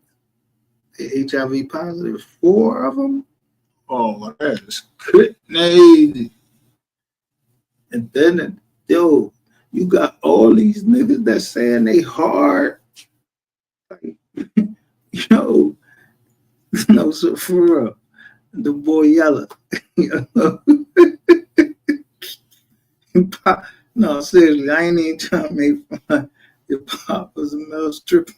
HIV positive, 4 of them? Oh, that's crazy. And then, yo, you got all these niggas that saying they hard. Like, yo, no, so for real, the boy yellow. You know? No, seriously, I ain't even trying to make fun. Your pop was a male stripper.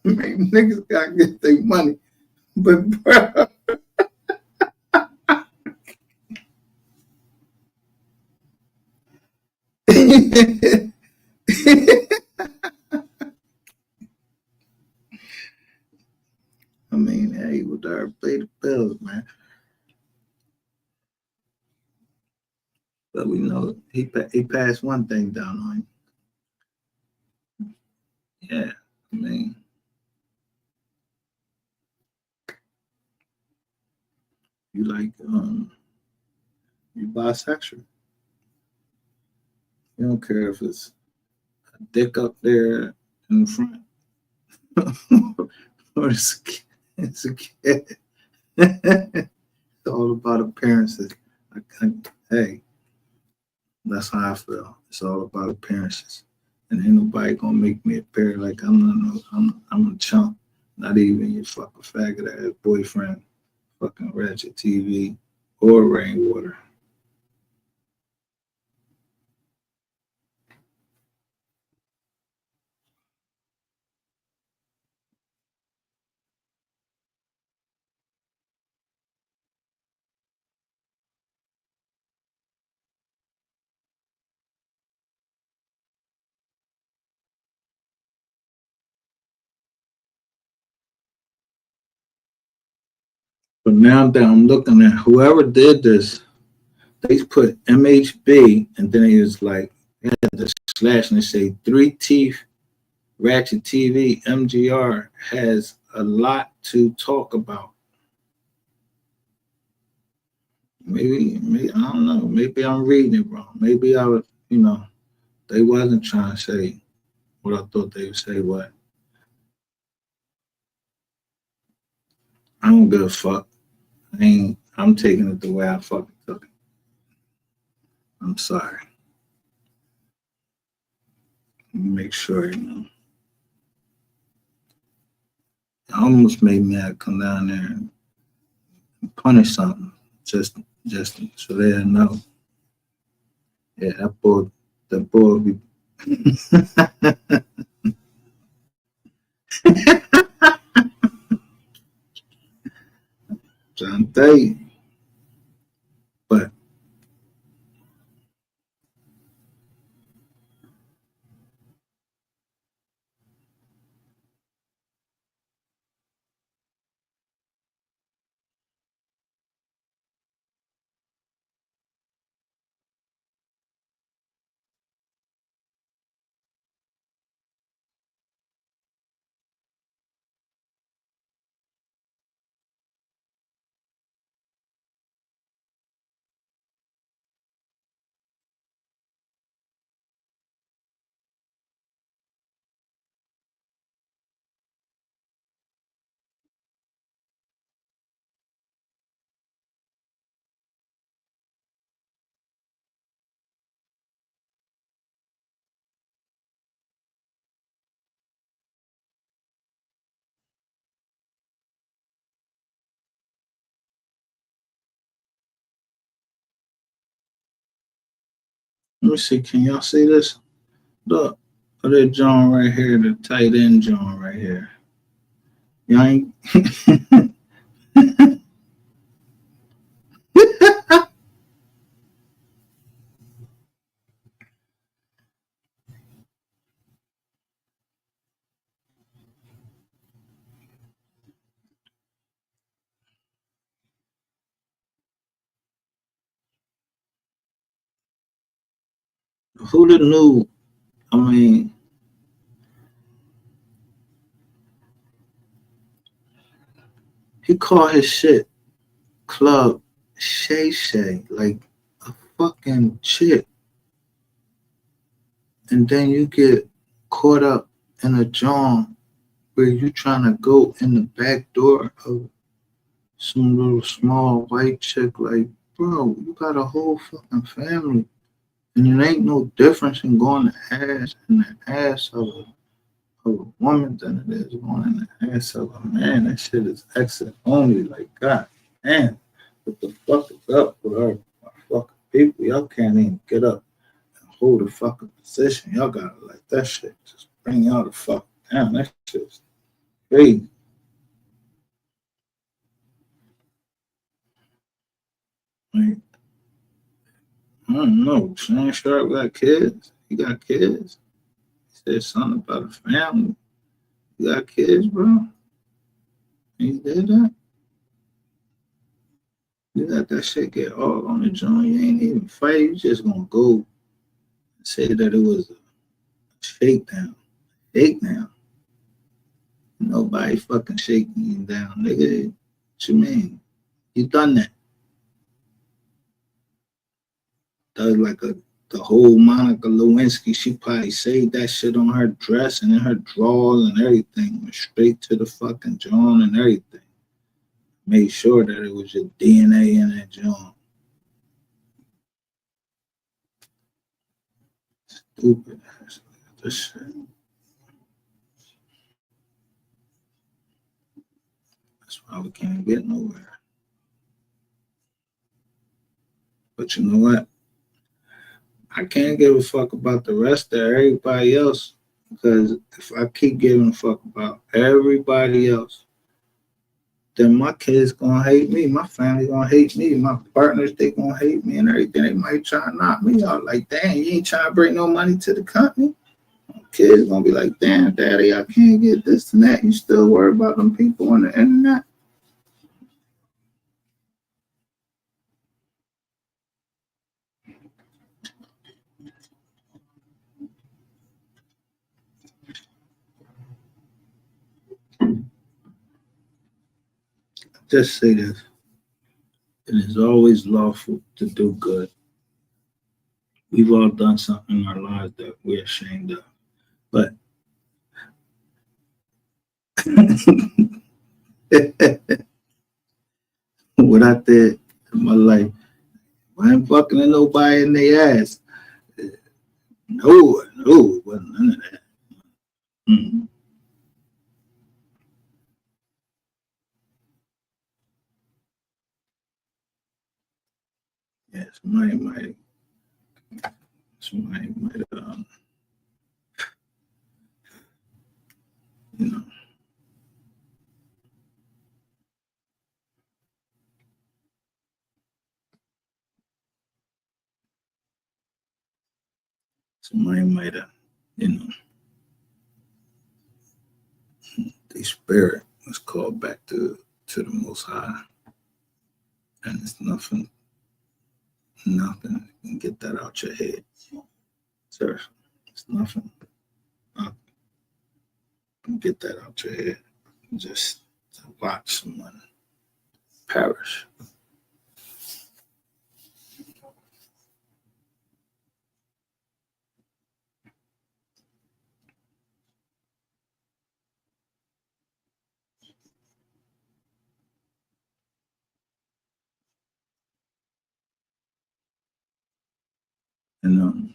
Niggas gotta get their money. But bro, I mean, hey, with our pay the bills, man. But we know he passed one thing down on him. Yeah, I mean, you like you bisexual. You don't care if it's a dick up there in the front or it's a kid. It's all about appearances. Hey, that's how I feel. It's all about appearances. And ain't nobody gonna make me appear like I'm a chump. Not even your fucking faggot ass boyfriend, fucking Ratchet TV or Rainwater. But now that I'm looking at whoever did this, they put MHB and then it was like they had the slash and they say 3 teeth Ratchet TV MGR has a lot to talk about. Maybe I don't know. Maybe I'm reading it wrong. Maybe I would, they wasn't trying to say what I thought they would say. What I don't give a fuck. I'm taking it the way I fucking took it. I'm sorry. Make sure It almost made me have to come down there and punish something just so they didn't know. Yeah, that boy be trying to tell you. But let me see, can y'all see this? Look, that John right here, the tight end John right here. Y'all ain't who'd have knew? I mean, he called his shit Club Shay Shay, like a fucking chick. And then you get caught up in a John where you trying to go in the back door of some little small white chick. Like, bro, you got a whole fucking family. And it ain't no difference in going to ass in the ass of a woman than it is going in the ass of a man. That shit is exit only. Like, God damn, what the fuck is up with our fucking people? Y'all can't even get up and hold a fucking position. Y'all gotta like that shit. Just bring y'all the fuck down. That shit's crazy. Like, I don't know. Shannon Sharp got kids. You got kids? He said something about a family. You got kids, bro? You did that? You let that shit get all on the joint. You ain't even fight. You just gonna go and say that it was a shakedown. Shakedown. Nobody fucking shaking you down, nigga. What you mean? You done that. That was like the whole Monica Lewinsky. She probably saved that shit on her dress and in her drawers and everything. Went straight to the fucking joint and everything. Made sure that it was your DNA in that joint. Stupid ass. This shit. That's why we can't get nowhere. But you know what? I can't give a fuck about the rest of everybody else, because if I keep giving a fuck about everybody else, then my kids gonna hate me, my family gonna hate me, my partners, they gonna hate me and everything. They might try to knock me out. Like, damn, you ain't trying to bring no money to the company? Kids gonna be like, damn, daddy, I can't get this and that. You still worry about them people on the internet? Just say this. It is always lawful to do good. We've all done something in our lives that we're ashamed of. But what I did in my life, I ain't fucking in nobody in their ass. No, it wasn't none of that. Mm-hmm. Yeah, somebody might you know, somebody might have, you know, the spirit was called back to the Most High, and it's nothing can get that out your head, sir. It's nothing can get that out your head. Just to watch someone perish. And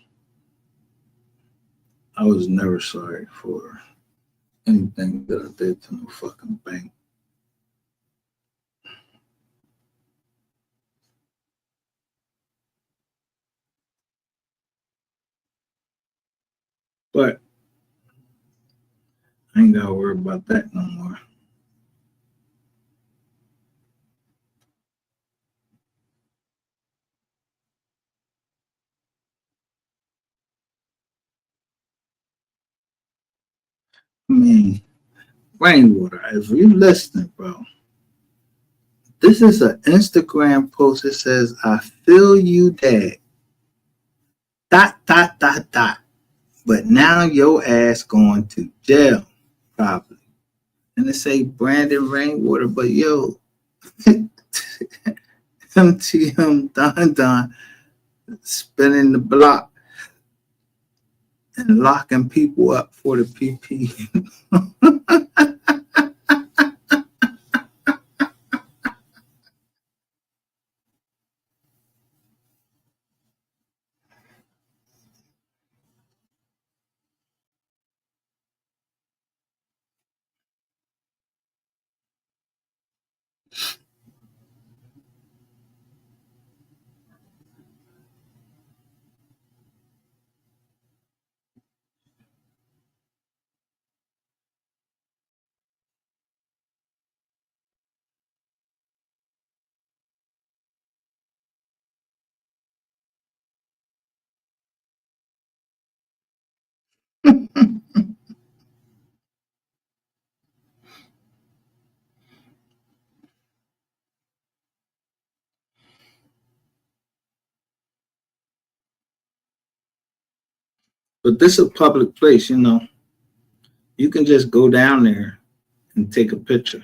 I was never sorry for anything that I did to no fucking bank. But I ain't gotta worry about that no more. I mean, Rainwater, if you listening, bro, this is an Instagram post that says, I feel you, Dad. ... But now your ass going to jail, probably. And it say Brandon Rainwater, but yo, MTM Don spinning the block and locking people up for the PP. But this is a public place, you know. You can just go down there and take a picture.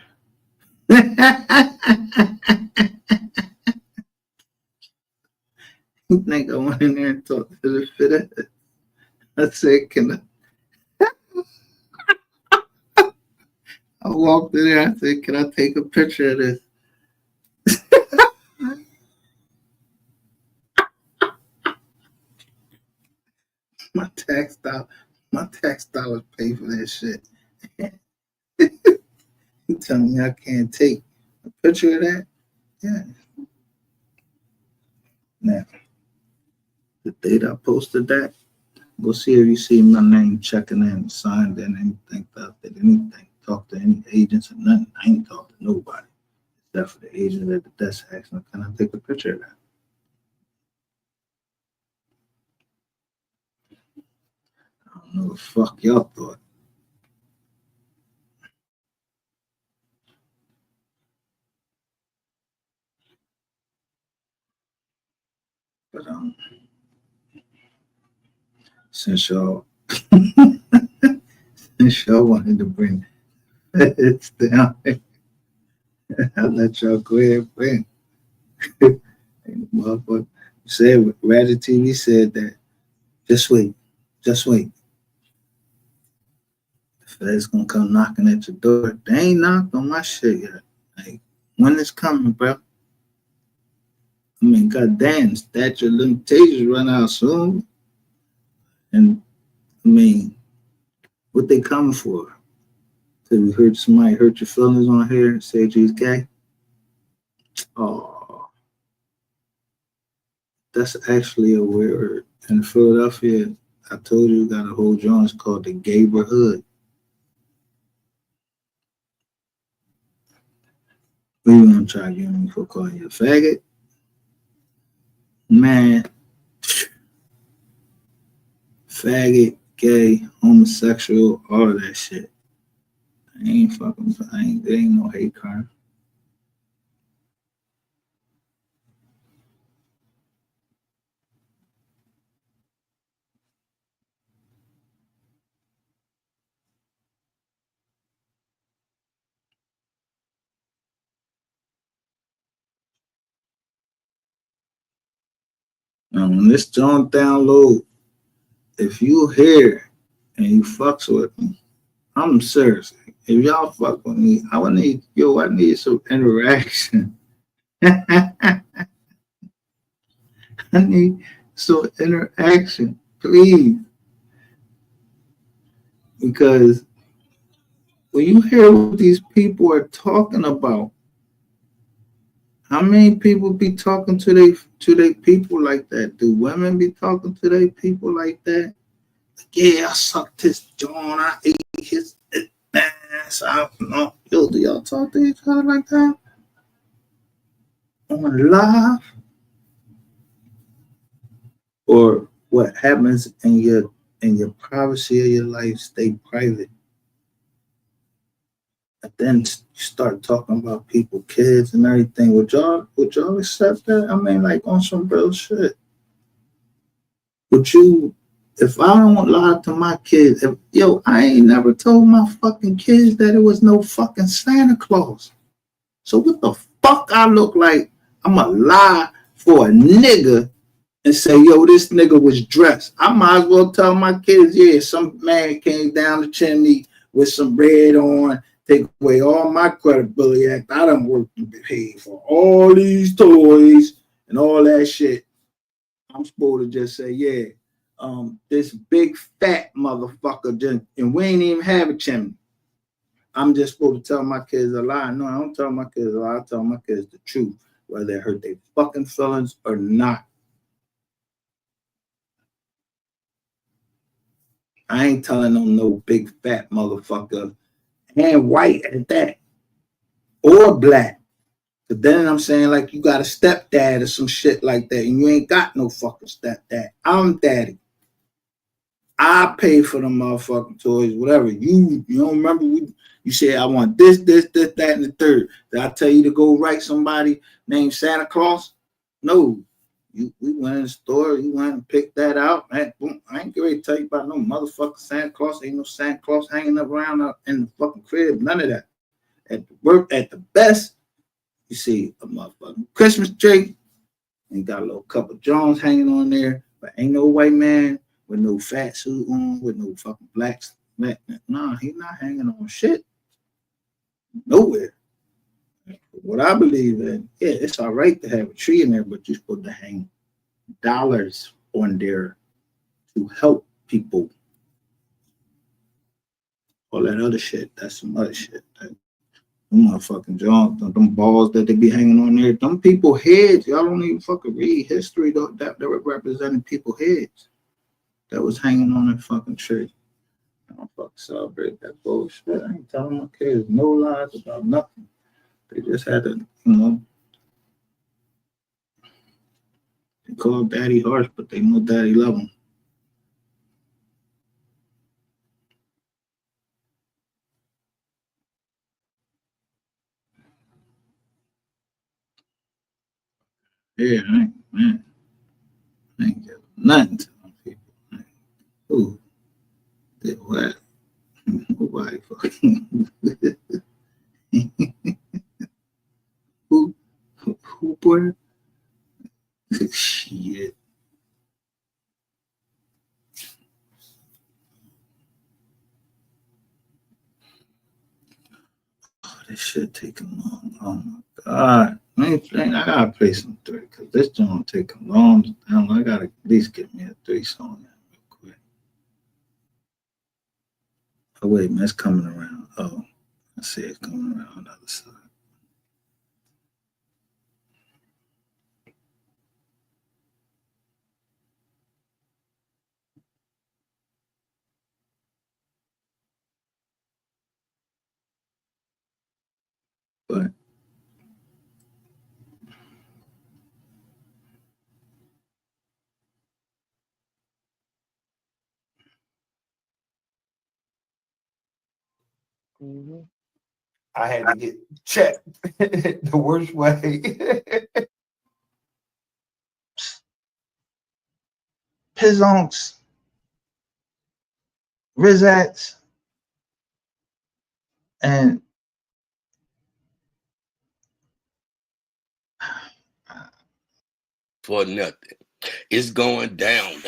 You think I went in there and talked to the fitter? I said, can I walked in there, I said, can I take a picture of this? My tax dollars pay for that shit. You telling me I can't take a picture of that? Yeah. Now, the date I posted that, go see if you see my name checking in, signed in, anything, did anything, talk to any agents or nothing. I ain't talked to nobody except for the agent at the desk asking, can I take a picture of that? I don't know what the fuck y'all thought. But since y'all wanted to bring it down, I'll let y'all go ahead and bring. Motherfucker said, Ratchet TV said that. Just wait. The Fed's gonna come knocking at your door. They ain't knocked on my shit yet. Like, when it's coming, bro? I mean, goddamn, statute of limitations run out soon. And I mean, what they coming for? Cause we heard somebody hurt your feelings on here and said you was gay. Oh, that's actually a word. In Philadelphia, I told you, got a whole joint. It's called the Gayborhood. What you gonna try to get me for calling you a faggot? Man, faggot, gay, homosexual, all of that shit. There ain't no hate crime. Now, when this joint download, if you here and you fucks with me, I'm serious. If y'all fuck with me, I need some interaction. I need some interaction, please. Because when you hear what these people are talking about, how many people be talking to their people like that? Do women be talking to their people like that? Like, yeah, I sucked his John, I ate his ass. Yo, do y'all talk to each other like that? On live? Or what happens in your privacy of your life stay private? And then you start talking about people, kids and everything. Would y'all accept that? I mean, like on some real shit. Would you, if I don't lie to my kids, I ain't never told my fucking kids that it was no fucking Santa Claus. So what the fuck I look like? I'm a lie for a nigga and say, yo, this nigga was dressed. I might as well tell my kids, yeah, some man came down the chimney with some bread on, take away all my credibility. I done worked and paid for all these toys and all that shit. I'm supposed to just say, yeah, this big fat motherfucker, and we ain't even have a chimney. I'm just supposed to tell my kids a lie. No, I don't tell my kids a lie. I tell my kids the truth, whether it hurt their fucking feelings or not. I ain't telling them no big fat motherfucker, and white at that, or black. But then I'm saying, like, you got a stepdad or some shit like that, and you ain't got no fucking stepdad. I'm daddy. I pay for them motherfucking toys, whatever. You don't remember you said I want this, that, and the third. Did I tell you to go write somebody named Santa Claus? No. We went in the store, you went and picked that out, man. Boom. I ain't ready to tell you about no motherfucking Santa Claus. Ain't no Santa Claus hanging around up in the fucking crib. None of that. At the work, at the best, you see a motherfucking Christmas tree and got a little couple Jones hanging on there, but ain't no white man with no fat suit on, with no fucking blacks. Nah, he not hanging on shit. Nowhere. What I believe in, yeah, it's all right to have a tree in there, but you're supposed to hang dollars on there to help people. All that other shit, that's some other shit. Them motherfucking John, them balls that they be hanging on there, them people heads, y'all don't even fucking read history though, that were representing people heads that was hanging on that fucking tree. I don't fucking celebrate that bullshit. I ain't telling my kids no lies about nothing. They just had to, they call daddy harsh, but they know daddy love them. Yeah, I ain't got nothing to them people. Who did what? Nobody fucking. Who boy? Shit. Oh, this shit taking long. Oh my god. I gotta play some 3 because this joint taking long. I gotta at least get me a 3 song real quick. Oh wait, man, it's coming around. Oh, I see it's coming around on the other side. But I had to get checked the worst way. Pizzonks, Rizats, and for nothing. It's going down.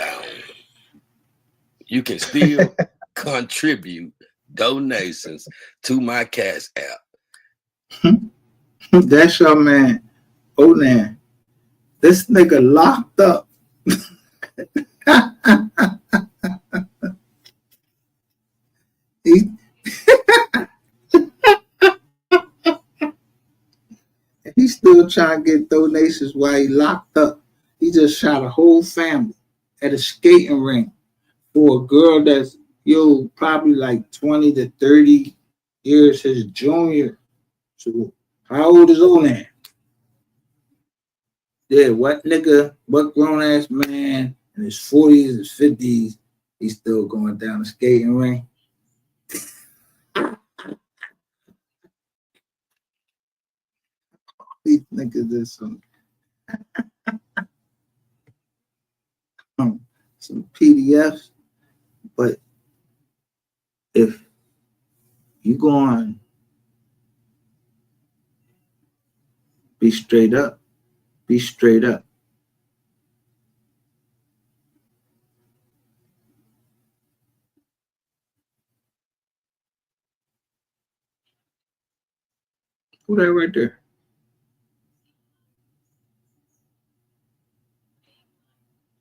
You can still contribute donations to my Cash App. That's your man, Onan. This nigga locked up. He's still trying to get donations while he locked up. He just shot a whole family at a skating rink for a girl that's probably like 20 to 30 years his junior. So how old is Onan? Yeah, what grown ass man in his 40s, his 50s, he's still going down the skating rink. These niggas is some PDFs, but if you go on, be straight up. Be straight up. Who that right there?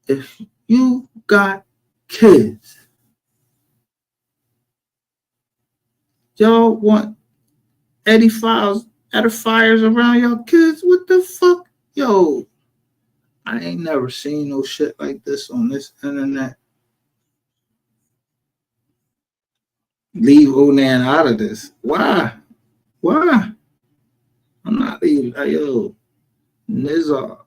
If you got kids, y'all want edifiers around your kids? What the fuck? Yo, I ain't never seen no shit like this on this internet. Leave Onan out of this. Why? I'm not leaving. Yo, Nizar.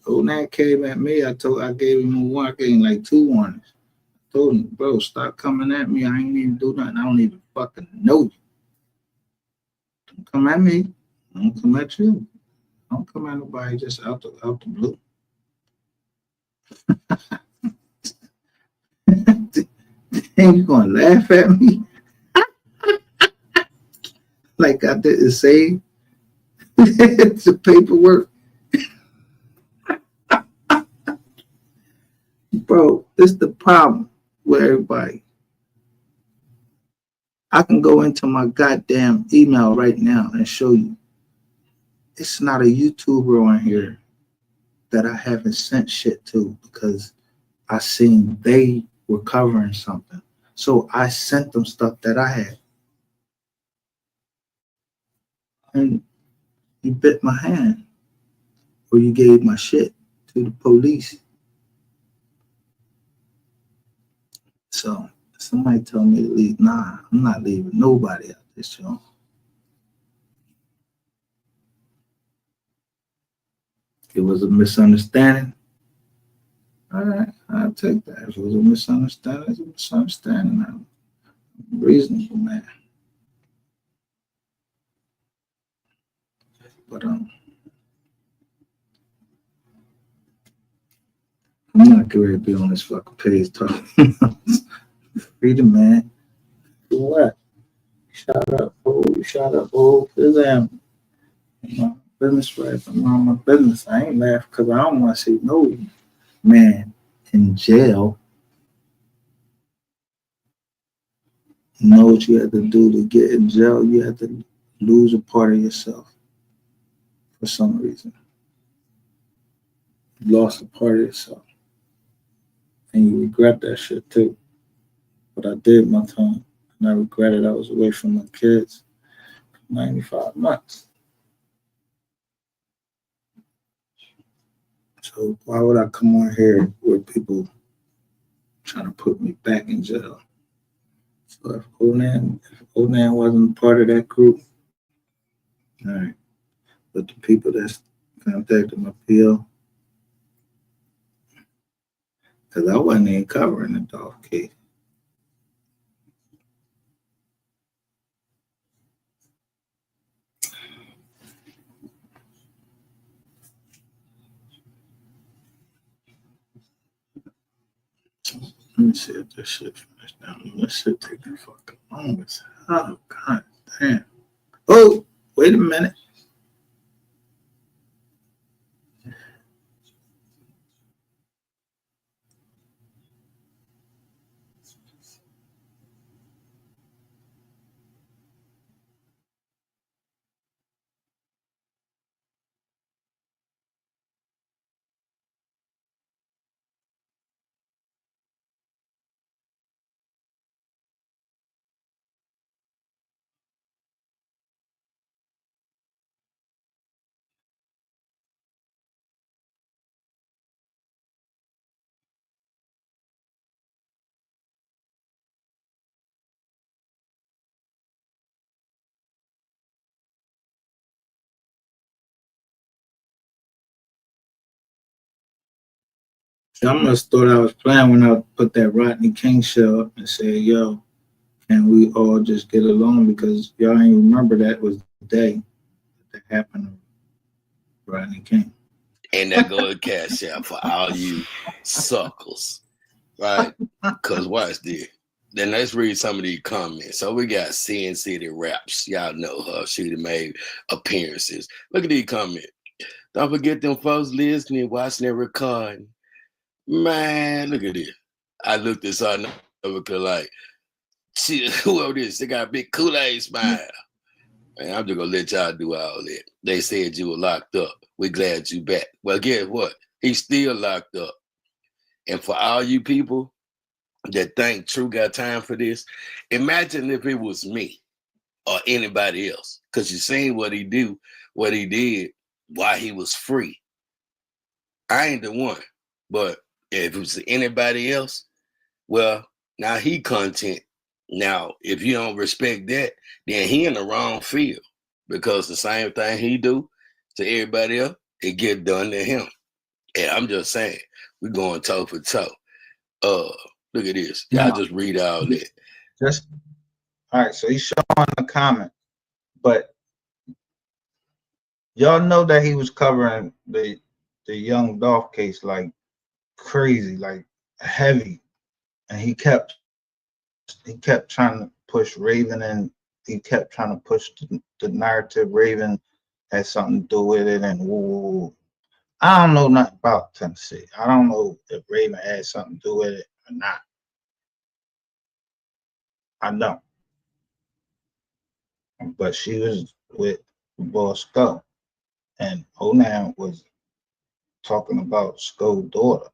Onan came at me. I gave him a warning. I gave him like 2 warnings. I told him, bro, stop coming at me. I ain't even do nothing. I don't even fucking know you. Don't come at me. I don't come at you. I don't come at nobody just out the blue. And you gonna laugh at me like I didn't say the paperwork? Bro, this is the problem with everybody. I can go into my goddamn email right now and show you. It's not a YouTuber on here that I haven't sent shit to because I seen they were covering something. So I sent them stuff that I had. And you bit my hand or you gave my shit to the police. So somebody told me to leave. Nah, I'm not leaving nobody out this joint. It was a misunderstanding. All right, I'll take that. If it was a misunderstanding, it's a misunderstanding. I'm reasonable, man. But I'm not going to be on this fucking page talking. Freedom, man. For what? Shut up, oh, shut up, oh, because I'm my business right. I'm on my business. I ain't laughing because I don't want to see no man in jail. You know what you have to do to get in jail? You have to lose a part of yourself for some reason. You lost a part of yourself. And you regret that shit too. But I did my time. And I regretted I was away from my kids for 95 months. So why would I come on here with people trying to put me back in jail? So if Onan wasn't part of that group, all right. But the people that's contacted my PO, because I wasn't even covering the dog case. Let me see if this shit finished now. This shit taking fucking long as hell. God damn. Oh, wait a minute. I must thought I was playing when I put that Rodney King show up and said, yo, can we all just get along? Because y'all ain't remember that was the day that happened to Rodney King. And that go to cash out for all you suckers, right? Because watch this. Then let's read some of these comments. So we got Sin City Raps. Y'all know her. She done made appearances. Look at these comments. Don't forget them folks listening, watching, and recording. Man, look at this. I looked this up because like, she, whoever this, they got a big Kool-Aid smile. Man, I'm just gonna let y'all do all that. They said you were locked up. We're glad you back. Well, guess what? He's still locked up. And for all you people that think True got time for this, imagine if it was me or anybody else. Because you seen what he did while he was free. I ain't the one. But if it was anybody else, well, now he content. Now, if you don't respect that, then he in the wrong field. Because the same thing he do to everybody else, it get done to him. And I'm just saying, we're going toe for toe. Look at this. Y'all just read all that. Just all right, so he's showing a comment, but y'all know that he was covering the Young Dolph case like crazy, like heavy, and he kept trying to push Raven, and he kept trying to push the narrative Raven had something to do with it, and woo. I don't know nothing about Tennessee. I don't know if Raven had something to do with it or not. I don't. But she was with Boss Skull, and Onan was talking about Skull's daughter.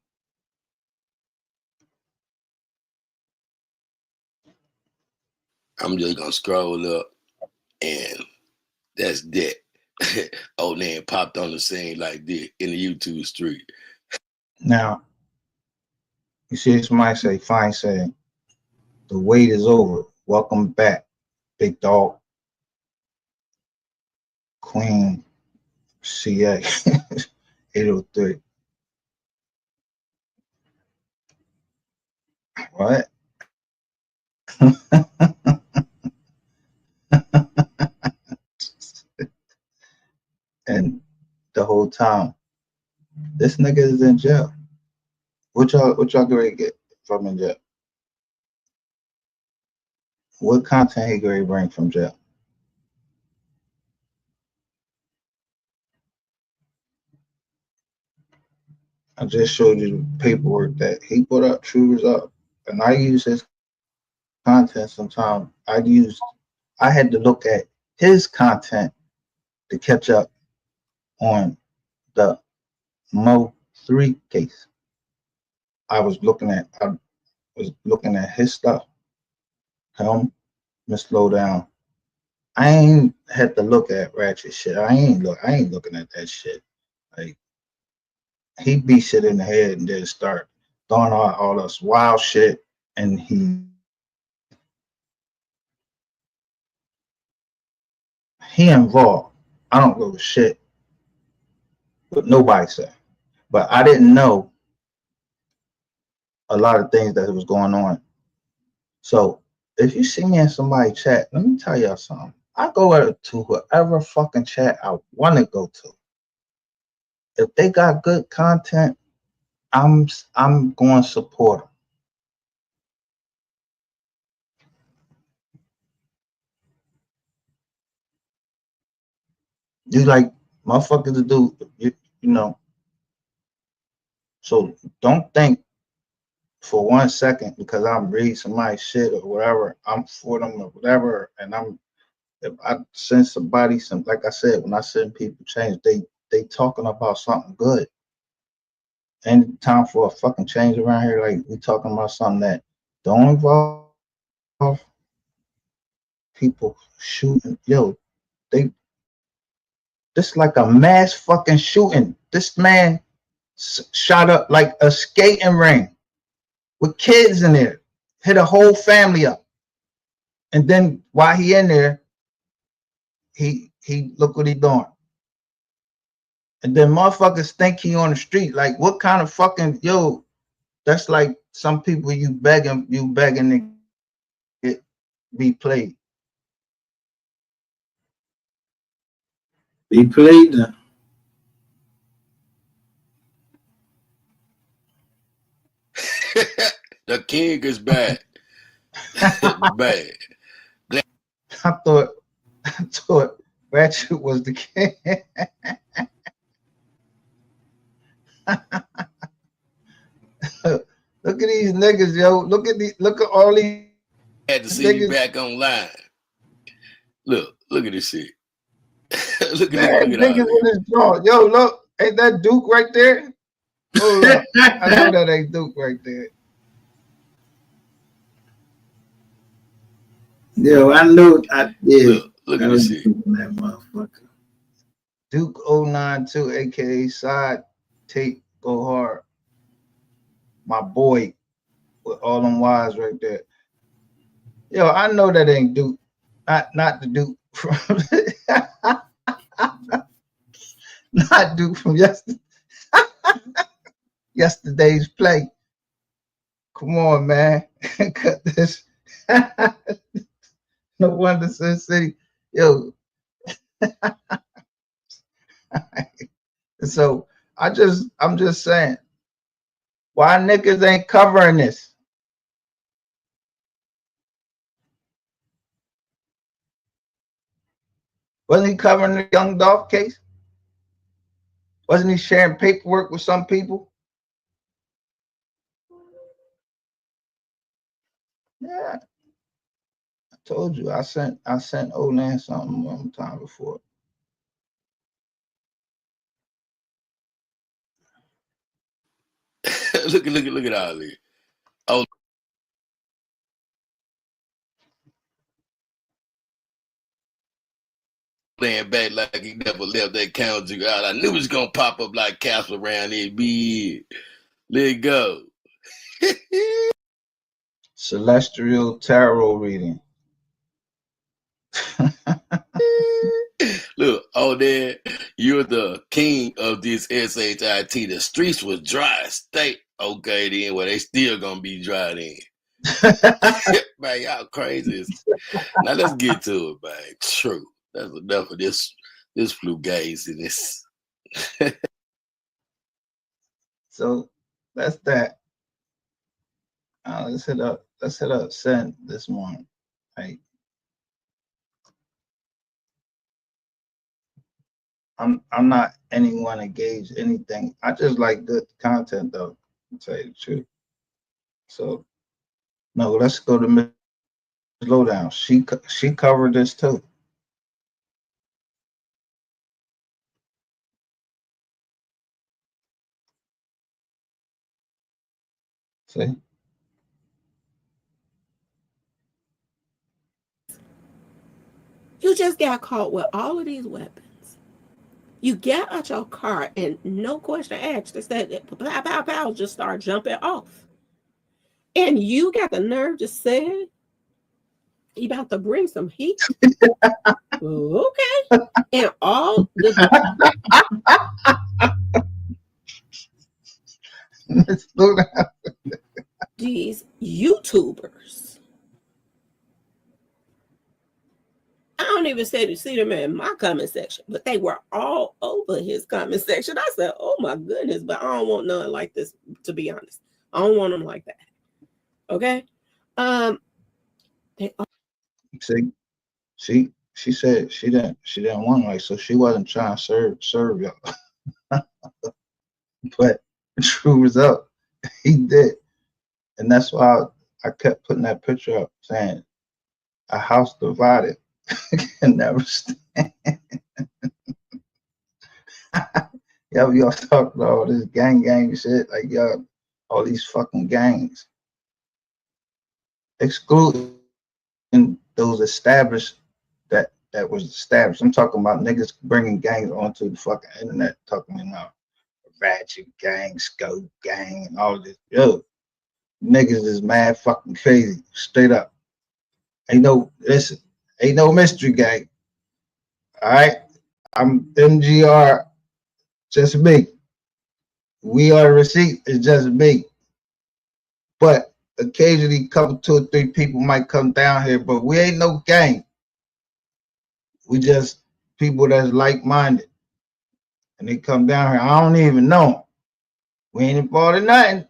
I'm just gonna scroll up, and that's that. Onan popped on the scene like this in the YouTube street. Now, you see somebody say, fine, saying, the wait is over. Welcome back, big dog. Queen CA 803. What? And the whole time, this nigga is in jail. What y'all gonna get from in jail? What content he gonna bring from jail? I just showed you the paperwork that he put up, true result. And I use his content sometimes. I had to look at his content to catch up on the MO3 case. I was looking at his stuff. Him, Miss Slowdown. I ain't had to look at ratchet shit. I ain't looking at that shit. Like, he beat shit in the head and then start throwing all this wild shit, and he involved. I don't know shit, but nobody said. But I didn't know a lot of things that was going on. So if you see me in somebody's chat, let me tell y'all something. I go to whoever fucking chat I want to go to. If they got good content, I'm going to support them. You like motherfuckers to do, you know. So don't think for 1 second because I'm reading somebody's shit or whatever, I'm for them or whatever. And if I send somebody some, like I said, when I send people change, they talking about something good. Ain't time for a fucking change around here. Like, we talking about something that don't involve people shooting. Yo, this like a mass fucking shooting. This man shot up like a skating ring with kids in there, hit a whole family up. And then while he in there, he look what he doing. And then motherfuckers think he on the street. Like, what kind of fucking, yo, that's like some people you begging to get be played. Be played then. The king is bad. Bad. I thought Ratchet was the king. Look at these niggas, yo. Look at all these Had to see niggas. you back online. Look at this shit. look at Niggas in his jaw. Yo, look, ain't that Duke right there? Hold up. I know that ain't Duke right there. Yo, I know I did. Look at this shit. That motherfucker. Duke 092, aka Side Tape Go Hard. My boy with all them wires right there. Yo, I know that ain't Duke. Not the Duke from not Duke from yesterday's play. Come on, man. Cut this. No wonder Sin City. Yo. So I'm just saying, Why niggas ain't covering this? Wasn't he covering the Young Dolph case? Wasn't he sharing paperwork with some people? Yeah. I told you I sent Olan something one time before. look at all this. Oh, laying back like he never left that counter out. I knew it was gonna pop up like Casper around there. Be let it go. Celestial tarot reading. Look, oh there, you're the king of this SHIT. The streets was dry state. Okay, then well they still gonna be dry then. Man, y'all crazy. Now let's get to it, man. True. That's enough of this flu gaze in this. So that's that. Let's hit up send this morning. Like I'm not anyone engaged anything. I just like good content though, to tell you the truth. So no, let's go to Miss Lowdown. She covered this too. See? You just got caught with all of these weapons. You get out your car and no question asked, instead pow, pow, pow, just start jumping off. And you got the nerve to say you about to bring some heat? Okay. And all these YouTubers, I don't even say to see them in my comment section, but they were all over his comment section. I said, oh my goodness, but I don't want none like this, to be honest. I don't want them like that. Okay. See, she said she didn't want like, so she wasn't trying to serve y'all. But the true result, he did. And that's why I kept putting that picture up saying a house divided can never stand. Y'all talk about all this gang shit, like y'all, all these fucking gangs. Excluding those established that was established. I'm talking about niggas bringing gangs onto the fucking internet, talking about Ratchet gang, Scope gang, and all this. Yo, niggas is mad fucking crazy, straight up. Ain't no mystery gang. All right, I'm MGR, just me. We are receipt is just me. But occasionally, couple 2 or 3 people might come down here, but we ain't no gang. We just people that's like-minded, and they come down here. I don't even know them. We ain't involved in nothing.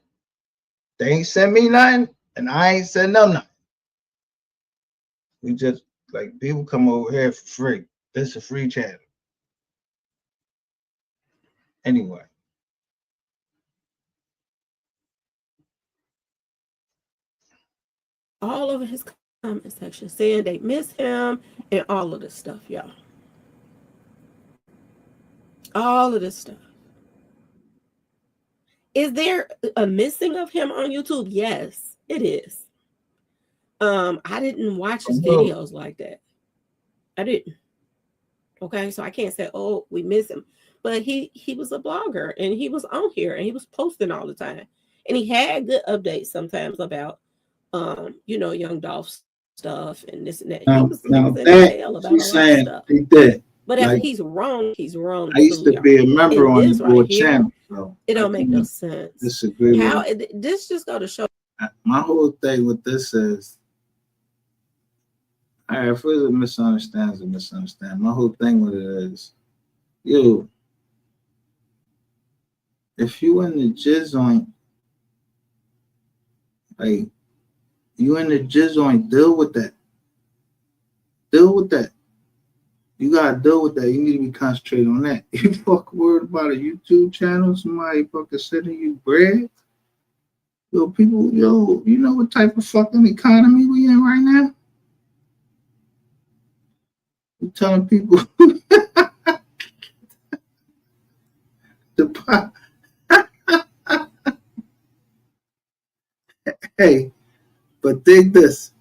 They ain't send me nothing, and I ain't send them nothing. We just like people come over here for free. This is a free channel. Anyway. all over his comment section saying they miss him and all of this stuff, y'all. All of this stuff. Is there a missing of him on YouTube? Yes, it is. I didn't watch his videos like that. I didn't. Okay, so I can't say, oh, we miss him. But he was a blogger and he was on here and he was posting all the time. And he had good updates sometimes about Young Dolph stuff and this and that. He was in detail about a lot of stuff. He did. But if he's wrong, he's wrong. I used to be a member on this board channel. So it don't make no sense. Disagree How this just go to show. My whole thing with this is, all right, if it's a misunderstanding, it's a misunderstanding. My whole thing with it is, if you in the jizz joint Like, you in the jizz joint, deal with that. Deal with that. You gotta deal with that. You need to be concentrated on that. You fuck worried about a YouTube channel, somebody fucking sending you bread. Yo, people, yo, you know what type of fucking economy we in right now? You telling people to buy. Hey, but think this.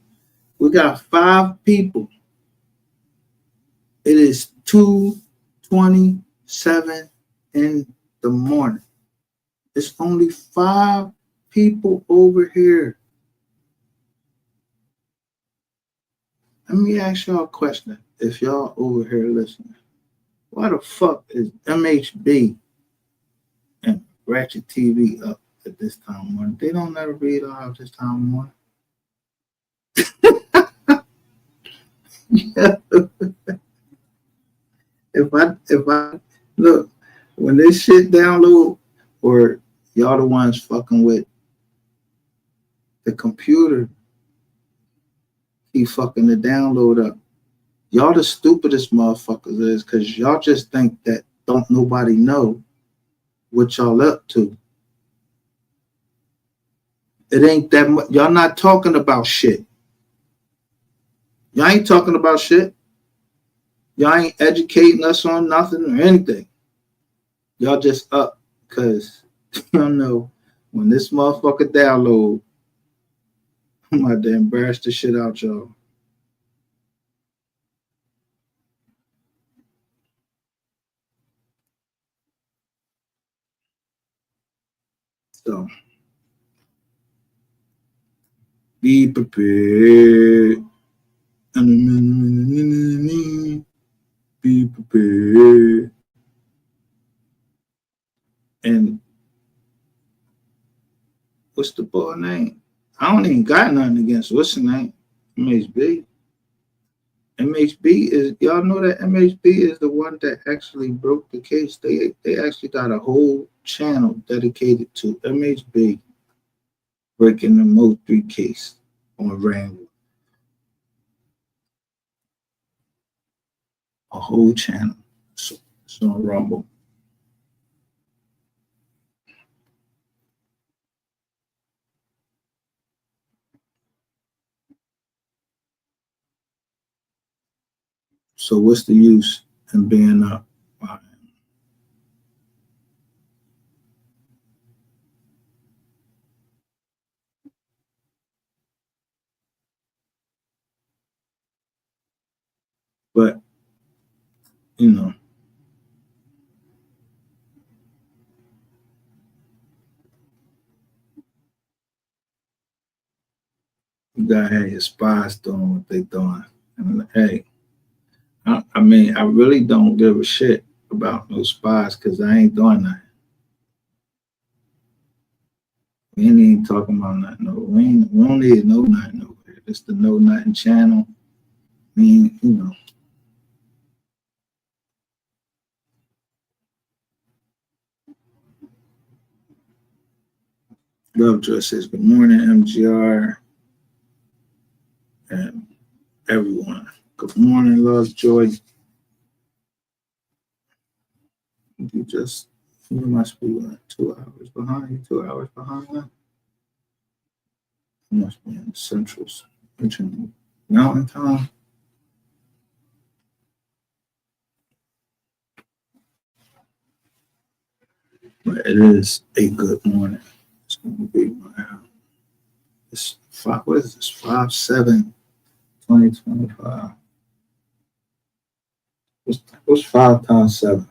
We got 5 people. It is 2:27 in the morning. It's only 5 people over here. Let me ask y'all a question. If y'all over here listening, why the fuck is MHB and Ratchet TV up at this time of morning? They don't never read off this time of morning. If I look, when this shit download, or y'all the ones fucking with the computer, keep fucking the download up. Y'all the stupidest motherfuckers is because y'all just think that don't nobody know what y'all up to. It ain't that much. Y'all not talking about shit. Y'all ain't talking about shit. Y'all ain't educating us on nothing or anything. Y'all just up because y'all know when this motherfucker download, I'm about to embarrass the shit out y'all. So be prepared. Be prepared. And what's the boy name? I don't even got nothing against what's the name? MHB. MHB is, y'all know that MHB is the one that actually broke the case. They actually got a whole channel dedicated to MHB breaking the MO3 case on Rainbow. A whole channel. So it's on Rumble. So what's the use in being up? But, you know, you gotta have your spies doing what they doing. And hey, I mean, I really don't give a shit about no spies because I ain't doing nothing. We ain't even talking about nothing. No, we don't need to know nothing over here. It's the Know Nothing channel. I mean, you know. Lovejoy says, good morning, MGR and everyone. Good morning, Lovejoy. You must be 2 hours behind. You 2 hours behind now? You must be in Central Mountain Time. But it is a good morning. It's going to be it's 5, what is this? 5/7/2025. What's 5 times 7?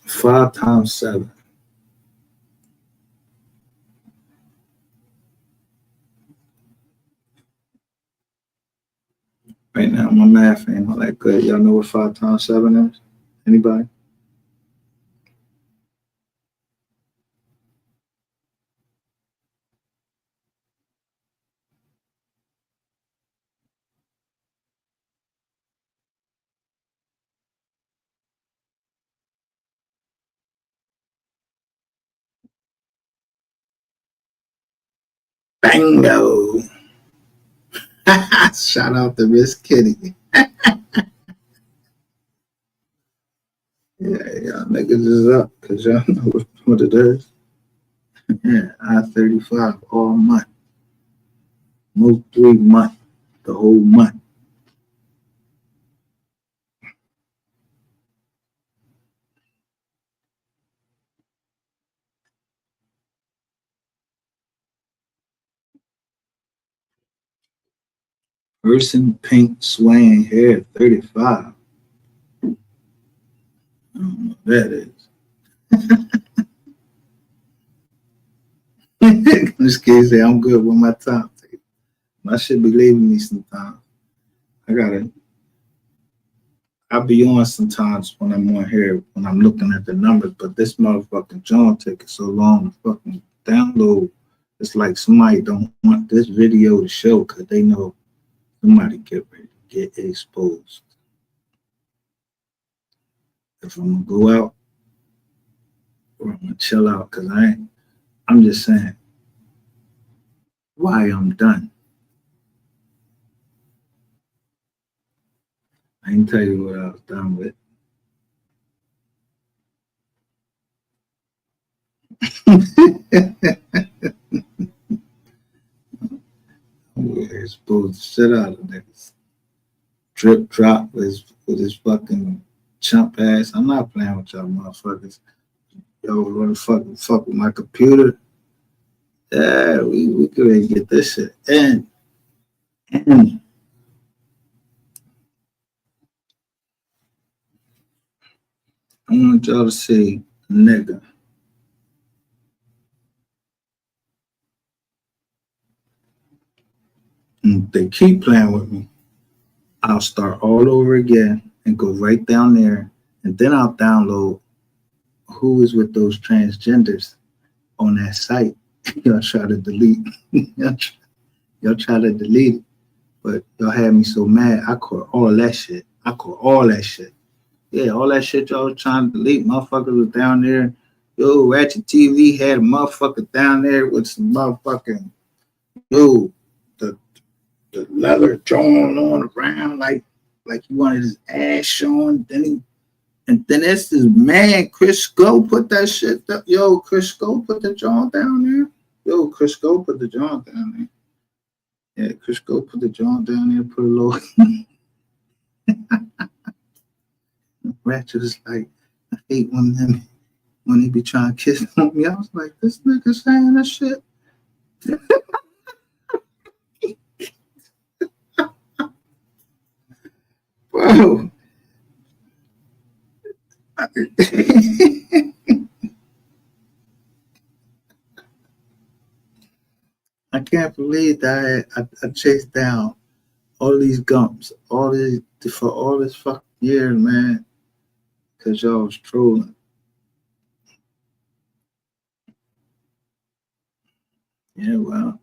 5 times 7. Right now, my math ain't all that good. Y'all know what 5 times 7 is? Anybody? Bingo. Shout out to Miss Kitty. Yeah, y'all niggas is up because y'all know what it is. Yeah, I-35 all month. MO3 month. The whole month. Person pink swaying hair 35. I don't know what that is. This kid say I'm good with my time. My shit be leaving me sometimes. I be on sometimes when I'm on here, when I'm looking at the numbers, but this motherfucking John taking so long to fucking download. It's like somebody don't want this video to show because they know somebody get ready to get exposed. If I'm gonna go out or I'm gonna chill out, because I'm just saying why I'm done. I ain't tell you what I was done with. We're exposed the shit out of niggas. Drip drop with his fucking chump ass. I'm not playing with y'all motherfuckers. Yo, wanna fuck with my computer? Yeah, we could really get this shit. And I want y'all to see nigga. And if they keep playing with me, I'll start all over again and go right down there, and then I'll download who is with those transgenders on that site. Y'all try to delete. Y'all try to delete it, but y'all had me so mad. I caught all that shit. Yeah, all that shit y'all was trying to delete. Motherfuckers was down there. Yo, Ratchet TV had a motherfucker down there with some motherfucking, yo, the leather drawn on around like he wanted his ass shown. Then it's this man, Chris Go put that shit up. Yo, Chris Go put the jaw down there. Yeah, Chris Go put the jaw down there, put a little Ratchet is like, I hate when he be trying to kiss on me. I was like, this nigga saying that shit. Bro. I can't believe that I chased down all these gumps, for all this fucking year, man, because y'all was trolling. Yeah, well,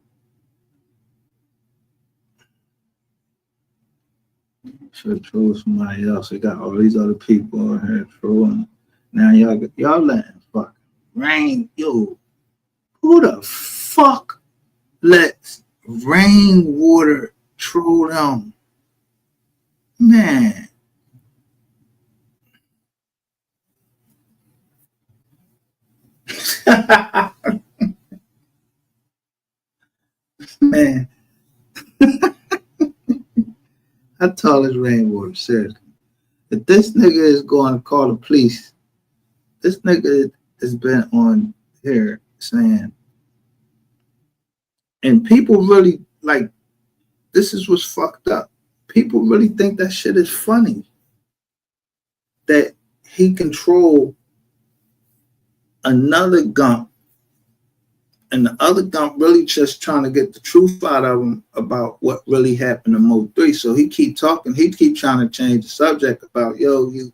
should troll somebody else. We got all these other people out here trolling. Now y'all letting fucking rain. Yo, who the fuck lets rainwater troll them? Man. Man. I told this rainwater, seriously. If this nigga is going to call the police, this nigga has been on here saying, and people really, like, this is what's fucked up. People really think that shit is funny. That he controlled another gump, and the other gump really just trying to get the truth out of him about what really happened to MO3. So he keep talking, he keep trying to change the subject about, yo, you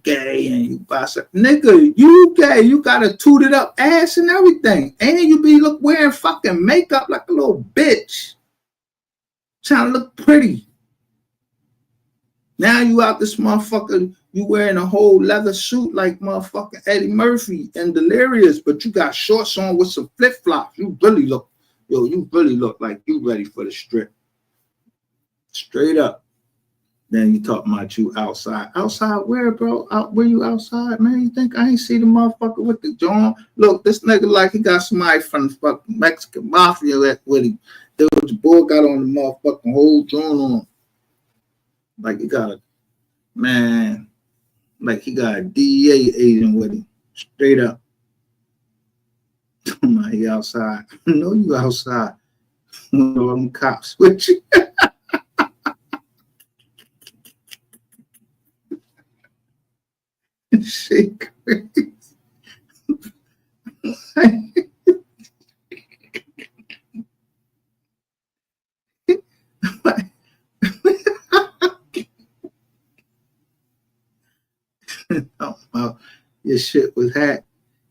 gay and you bisexual. Nigga, you gay, you got a tooted up ass and everything. And you be wearing fucking makeup like a little bitch. Trying to look pretty. Now you out this motherfucker, you wearing a whole leather suit like motherfucking Eddie Murphy and Delirious, but you got shorts on with some flip-flops. You really look Yo, you really look like you ready for the strip. Straight up. Then you talking about you outside. Outside where, bro? Out where you outside, man? You think I ain't see the motherfucker with the joint? Look, this nigga like he got somebody from the fucking Mexican mafia with him. Dude, the boy got on the motherfucking whole joint on. Like he got a man, like he got a DEA agent with him. Straight up. He outside. I know you outside. All them cops with you. Shit crazy. Oh, your shit was hacked.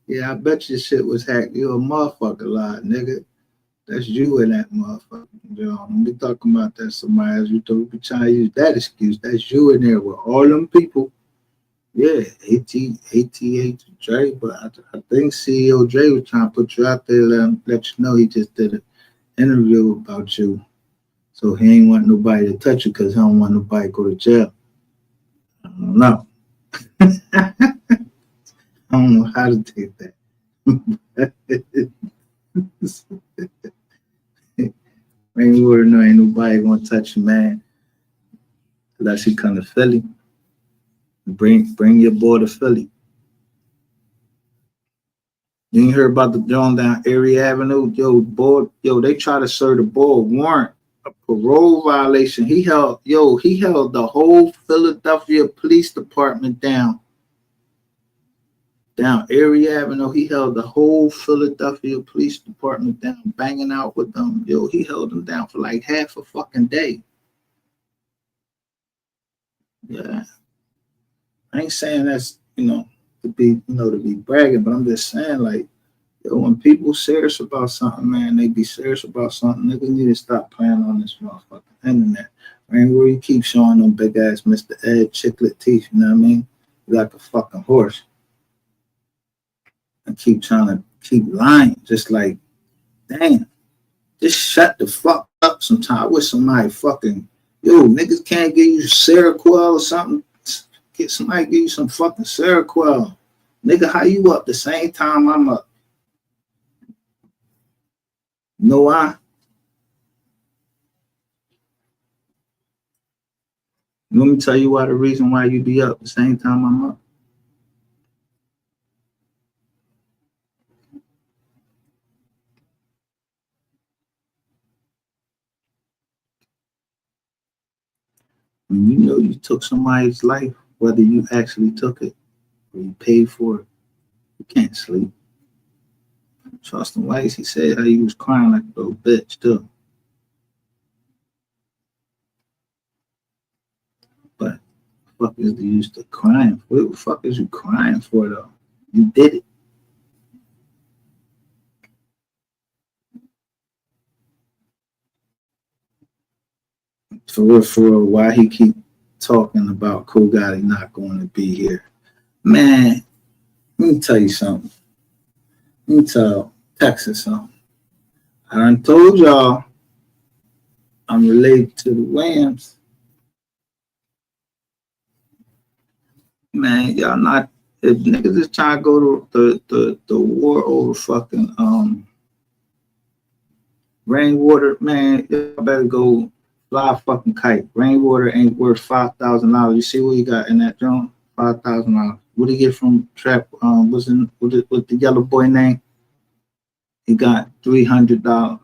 Yeah, I bet your shit was hacked. You a motherfucker lie, nigga. That's you in that motherfucker. You know, when we talking about that, somebody else, you be trying to use that excuse. That's you in there with all them people. Yeah, ATH Dre, but I think CEO Dre was trying to put you out there, let you know he just did an interview about you. So he ain't want nobody to touch you because he don't want nobody to go to jail. I don't know. I don't know how to take that. Rainwater, no, ain't nobody gonna touch you, man. Unless he come to Philly. Bring your boy to Philly. You ain't heard about the John down Erie Avenue? Yo, they try to serve the boy a warrant, a parole violation. He held the whole Philadelphia Police Department down Erie Avenue. He held the whole Philadelphia Police Department down, banging out with them. Yo, he held them down for like half a fucking day. Yeah. I ain't saying that's, to be bragging, but I'm just saying, like, yo, when people serious about something, man, they be serious about something. Niggas need to stop playing on this motherfucking internet. Man, where you keep showing them big ass Mr. Ed chiclet teeth, you know what I mean? You like a fucking horse. And keep trying to keep lying, just like, damn, just shut the fuck up sometime. I wish somebody fucking, niggas can't give you Seroquel or something. Get somebody give you some fucking Seroquel. Nigga, how you up the same time I'm up? Know why? Let me tell you why, the reason why you be up the same time I'm up. When you know you took somebody's life, whether you actually took it or you paid for it, you can't sleep. Charleston Weiss, he said how he was crying like a little bitch too. But what the fuck is the use to crying? What the fuck is you crying for though? You did it. For real, why he keep talking about Cool Gotti not going to be here? Man, let me tell you something. Let me tell Texas something. I done told y'all I'm related to the Williams. Man, y'all not, if niggas is trying to go to the war over fucking rainwater, man, y'all better go fly a fucking kite. Rainwater ain't worth $5,000. You see what you got in that joint? $5,000. What did he get from Trap? What's the yellow boy name? He got $300,000,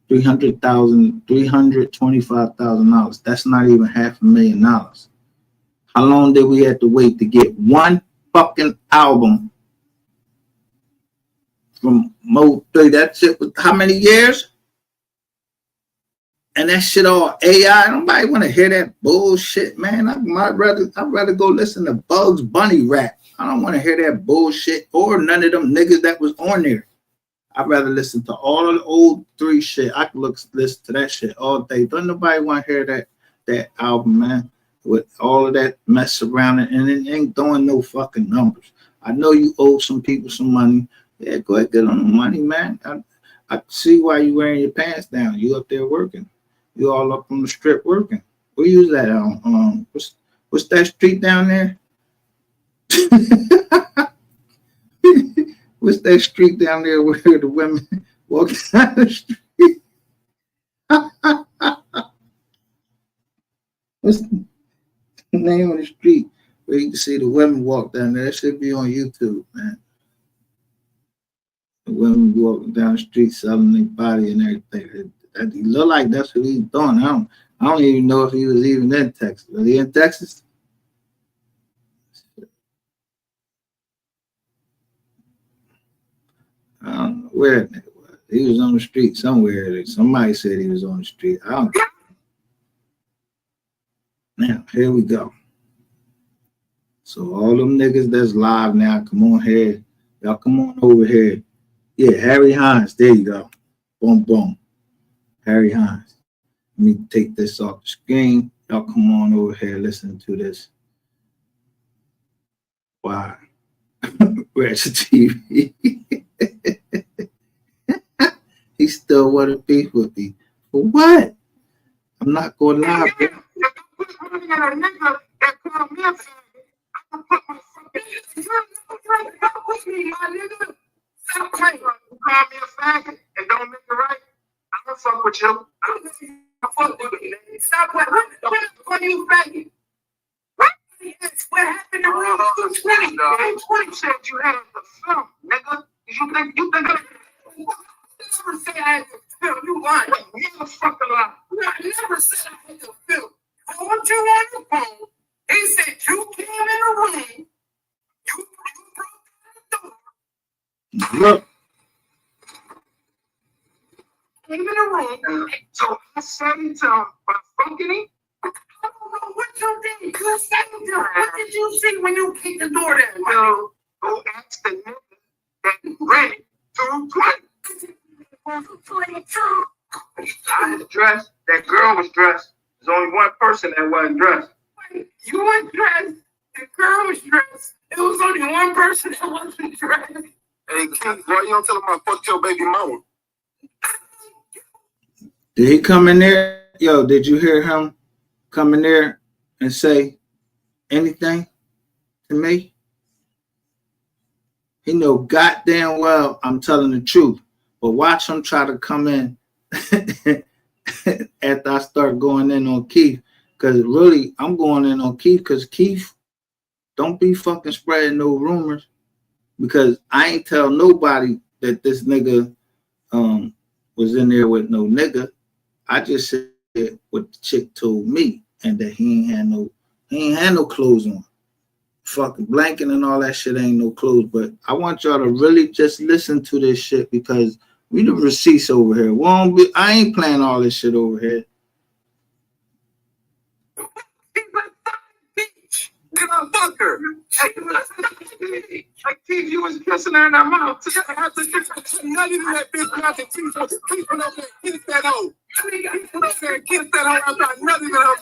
$325,000. That's not even $500,000. How long did we have to wait to get one fucking album from MO3? That shit was how many years? And that shit all AI. Nobody want to hear that bullshit, man. I'd rather go listen to Bugs Bunny rap. I don't want to hear that bullshit or none of them niggas that was on there. I'd rather listen to all of the old 3 shit. I could listen to that shit all day. Don't nobody want to hear that album, man, with all of that mess around it, and it ain't doing no fucking numbers. I know you owe some people some money. Yeah, go ahead, get on the money, man. I see why you wearing your pants down. You up there working. You all up on the strip working. Where you at on? What's that street down there? What's that street down there where the women walk down the street? What's the name of the street where you can see the women walk down there? That should be on YouTube, man. The women walking down the street selling their body and everything. It looked like that's what he's doing. I don't even know if he was even in Texas. Was he in Texas? I don't know where it was. He was on the street somewhere. Somebody said he was on the street. I don't know. Now, here we go. So all them niggas that's live now, come on here. Y'all come on over here. Yeah, Harry Hines. There you go. Boom, boom. Harry Hines. Let me take this off the screen. Y'all come on over here. Listen to this. Wow. Ratchet TV. He still want to beef with me. For what? I'm not going live. Stop playing. You call me a faggot and don't make it right. I don't fuck with you. I don't fuck with you. Stop playing. What are you faggot? What? What happened to Room 220? 220 said you had the film, nigga. You think I never say I had the film. You lying. You never fucking lie. I never said I had the film. I want you on the phone. He said you came in the room. You broke the door. Look. Came in the room. So I said it to him by fucking him. I don't know what you did. You said it to him. What did you see when you kicked the door down? Yo, go ask the nigga that ran it. 220. 22. I was dressed. That girl was dressed. There's only one person that wasn't dressed. You weren't dressed. The girl was dressed. It was only one person that wasn't dressed. Hey, Keith, why you don't tell him I fucked your baby mama? Did he come in there? Yo, did you hear him come in there and say anything to me? He know goddamn well I'm telling the truth. But watch him try to come in after I start going in on Keith. Because really, I'm going in on Keith because Keith, don't be fucking spreading no rumors. Because I ain't tell nobody that this nigga was in there with no nigga. I just said what the chick told me, and that he ain't had no clothes on. Fucking blanket and all that shit ain't no clothes. But I want y'all to really just listen to this shit because we the receipts over here. I ain't playing all this shit over here. Then I fuck her. Like Keith, you was kissing her in her mouth. After nothing in that bitch mouth and Keith was keeping up there, kiss that hoe. Keith went up there and kissed that hoe after nothing in her mouth.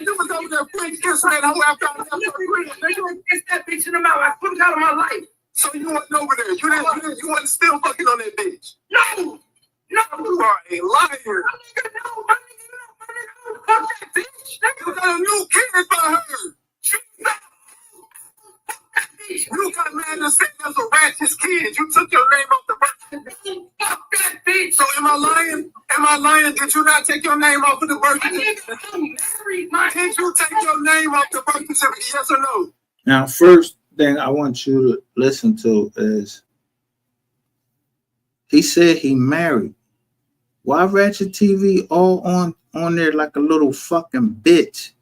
You was over there French kissing that hoe after I left her. You kissed that bitch in the mouth. I put it out of my life. So you wasn't over there. You wasn't still fucking on that bitch. No. You are a liar. Fuck that bitch. You got a new kid by her. You got mad to say that's a ratchet kid. You took your name off the birth certificate. Fuck that bitch. So am I lying? Am I lying? Did you not take your name off of the birth certificate? Did you take your name off the birth certificate? Yes or no? Now, first thing I want you to listen to is he said he married. Why Ratchet TV all on there like a little fucking bitch?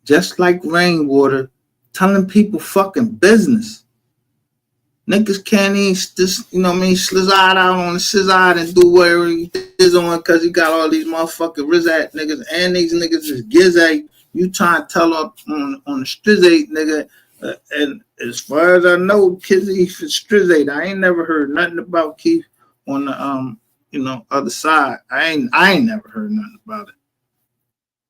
Just like Rainwater, telling people fucking business. Niggas can't even just, you know what I mean, slizard out on the scissor and do whatever he is on because he got all these motherfucking Rizat niggas and these niggas is Gizzy. You trying to tell up on the Strizate nigga. And as far as I know, Kizzy for Strizate. I ain't never heard nothing about Keith on the other side. I ain't never heard nothing about it.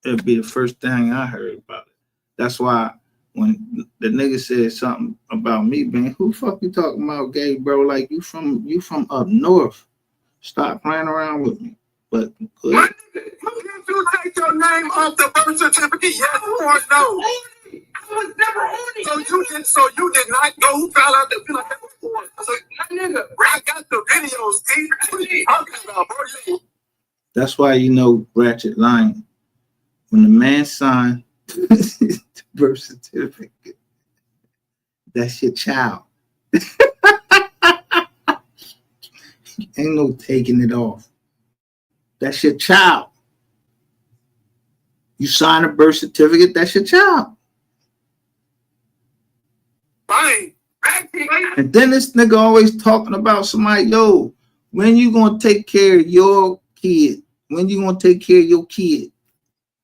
It'd be the first thing I heard about it. That's why when the nigga said something about me being, who the fuck you talking about gay, bro? Like you from up north. Stop playing around with me. But good. Did you take your name off the birth certificate? Yes or no? I was never on it. So you did not go who found out that you like that before. So nigga, I got the videos, Steve. What are you talking about, bro? That's why you know Ratchet lying. When the man signed the birth certificate, that's your child. Ain't no taking it off. That's your child. You sign a birth certificate, that's your child. Fine. And then this nigga always talking about somebody, yo, when you gonna take care of your kid? When you gonna take care of your kid?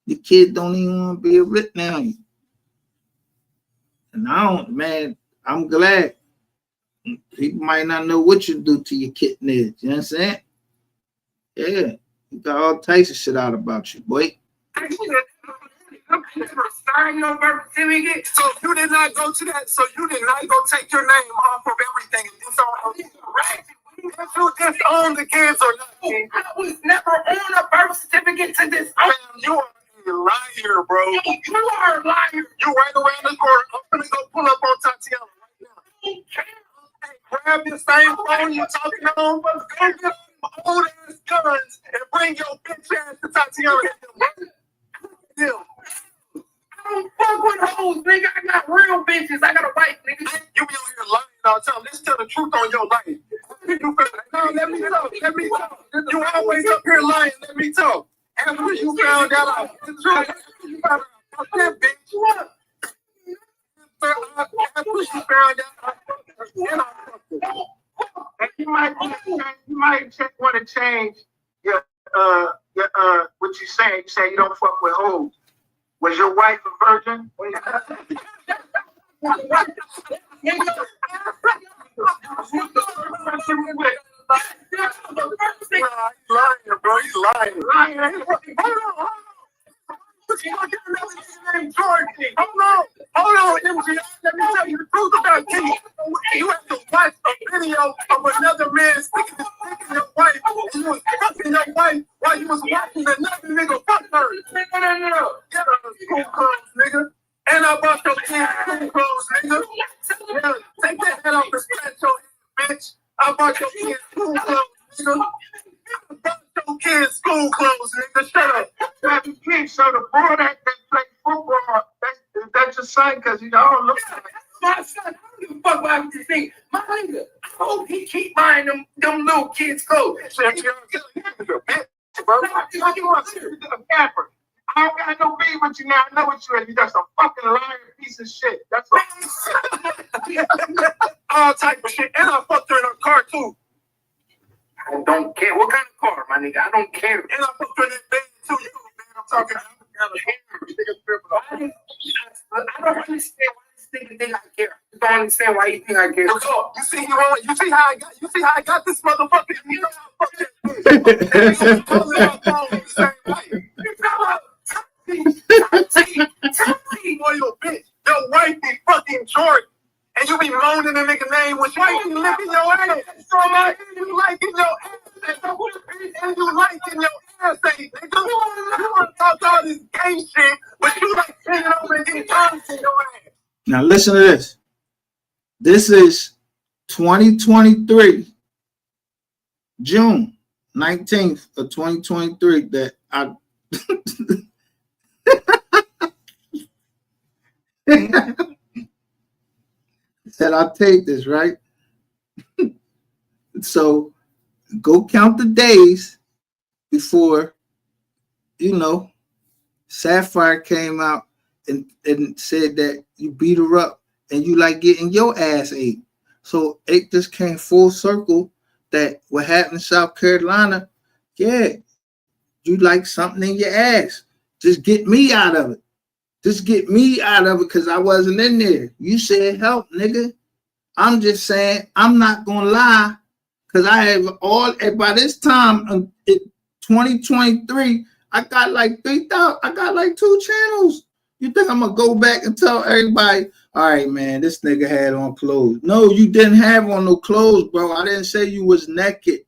Your kid don't even want to be a rich now. And I don't, man, I'm glad. People might not know what you do to your kitten is. You know what I'm saying? Yeah. You got all types of shit out about you, boy. I never signed no birth certificate. So you did not go to that. So you did not go take your name off of everything. And disown if you disown the kids or nothing. I was never on a birth certificate to this. You are a liar, bro. You are a liar. You right around the corner. I'm gonna go pull up on Tatiana right now. Hey, grab your same phone you talking on, go get some old ass guns and bring your bitch ass to Tatiana. I don't fuck with hoes, nigga. I got real bitches. I got a wife, nigga. You be on here lying all the time. Let's tell the truth on your life. No, let me talk. Let me talk. You always up here lying. Let me talk. After you found out the truth, you found out that bitch. What? After you found out, you might want to change your what you saying. You say you don't fuck with hoes. Was your wife a virgin? He's lying, bro. He's lying. Hold on. Hold on, MG. Let me tell you the truth about T. You have to watch a video of another man sticking his dick in your wife. And you was fucking your wife while you was watching another nigga fuck her. No. Get her school clothes, nigga. And I bought your kids school clothes, nigga. Yeah, take that head off the scratch your head, bitch. I bought your kids school clothes, nigga. I bought your kids school clothes, nigga. Shut up. Have your kids, so the boy that play football, that's your son, because you don't look like my son. I don't give a fuck what you think. My nigga, I hope he keep buying them little kids' clothes. You're a bitch, bro. You a capper. I don't got no beef with you now. I know what you are. You just a fucking lying piece of shit. That's what all type of shit. And I fucked her in her car, too. I don't care. What kind of car, my nigga? I don't care. And I fucked her in that bed, too. You know, man, I'm talking about. I don't understand why this nigga think I care. I don't understand why you think I care. You see how I got this motherfucker? You know how I fucking your bitch. Your wife be fucking Jordan. And you be moaning the nigga name when you be licking your ass. So you liking your ass. And you liking your ass. You want to talk all this gay shit, but you like sitting over and getting tongues in your ass. Now listen to this. This is 2023, June 19th of 2023 that I said I'll take this, right? So go count the days before, Sapphire came out and said that you beat her up and you like getting your ass ate. So it just came full circle that what happened in South Carolina, yeah, you like something in your ass. Just get me out of it. Just get me out of it because I wasn't in there. You said help, nigga. I'm just saying, I'm not going to lie because I have by this time, in 2023, I got like 3,000, I got like 2 channels. You think I'm gonna go back and tell everybody, all right, man, this nigga had on clothes? No, you didn't have on no clothes, bro. I didn't say you was naked.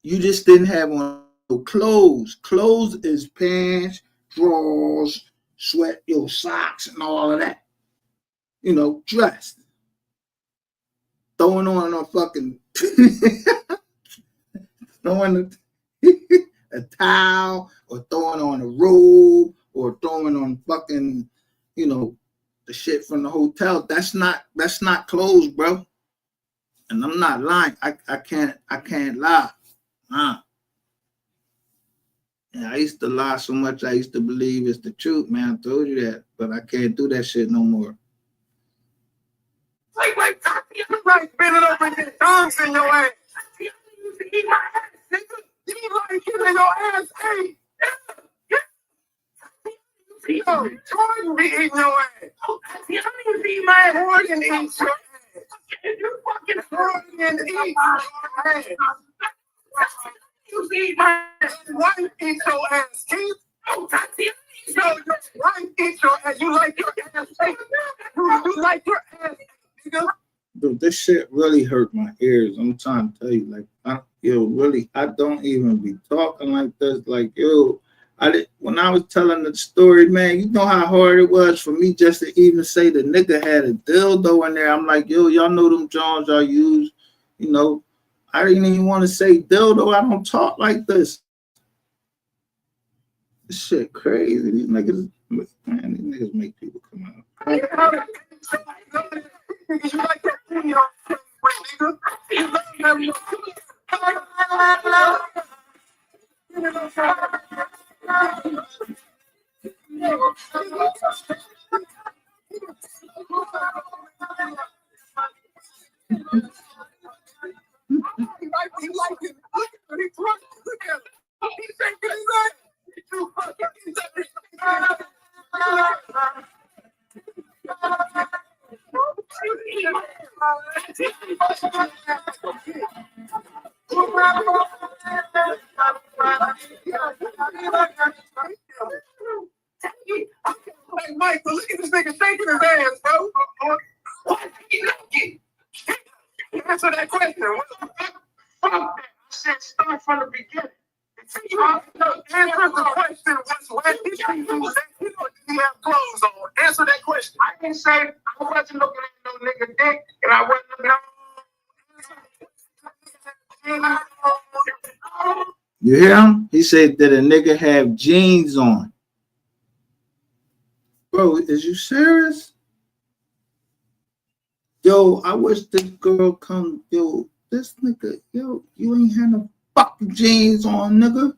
You just didn't have on no clothes. Clothes is pants, drawers, sweat, your socks, and all of that. You know, dressed. Throwing on a fucking throwing a towel, or throwing on a robe, or throwing on fucking, you know, the shit from the hotel. That's not clothes, bro. And I'm not lying. I can't lie. Yeah, I used to lie so much. I used to believe it's the truth, man. I told you that, but I can't do that shit no more. Like, bending over and get thumbs in your ass. You eat my ass, nigga. You like getting your ass ate. Yo, Jordan be eating your ass. You don't eat my ass. Jordan eats your ass. You fucking Jordan eats your ass. You eat my ass. Your wife eats your ass, Keith. No, your wife eats your ass. You like your ass ate. You like your ass ate, nigga. Dude, this shit really hurt my ears. I'm trying to tell you, like, I don't even be talking like this. Like, when I was telling the story, man, you know how hard it was for me just to even say the nigga had a dildo in there. I'm like, y'all know them Johns y'all use. You know, I didn't even want to say dildo. I don't talk like this. This shit crazy. These niggas, man, these niggas make people come out. You like that thing on nigga? You love them. Hey, Michael, look at this nigga shaking his ass, bro. Answer that question. I said start from the beginning. Answer the question. He have clothes on. Answer that question. I didn't say I wasn't looking at no nigga dick, and I wasn't looking at. You hear him? He said that a nigga have jeans on. Bro, is you serious? Yo, I wish this girl come. Yo, this nigga, yo, you ain't had no fucking jeans on, nigga.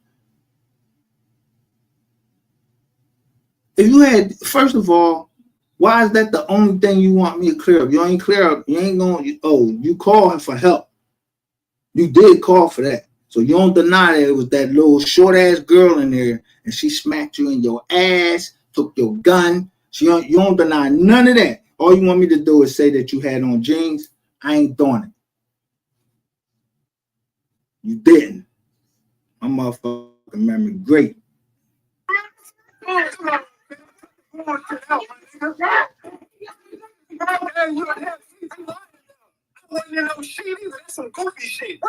If you had, first of all, why is that the only thing you want me to clear up? You ain't clear up. You ain't going. You called for help. You did call for that. So you don't deny that it was that little short ass girl in there, and she smacked you in your ass, took your gun. You don't deny none of that. All you want me to do is say that you had on jeans. I ain't doing it. You didn't. My motherfucking memory great. Some goofy shit.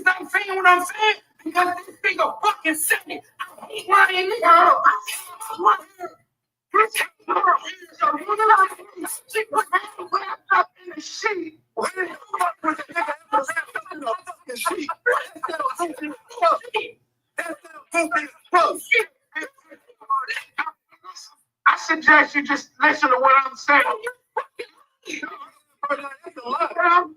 I'm saying what I'm saying because this nigga fucking said it. I hate lying nigga. She put her wrapped up in the sheet. Where the fuck was the nigga wrapped up in the fucking sheet? I suggest you just listen to what I'm saying. I'm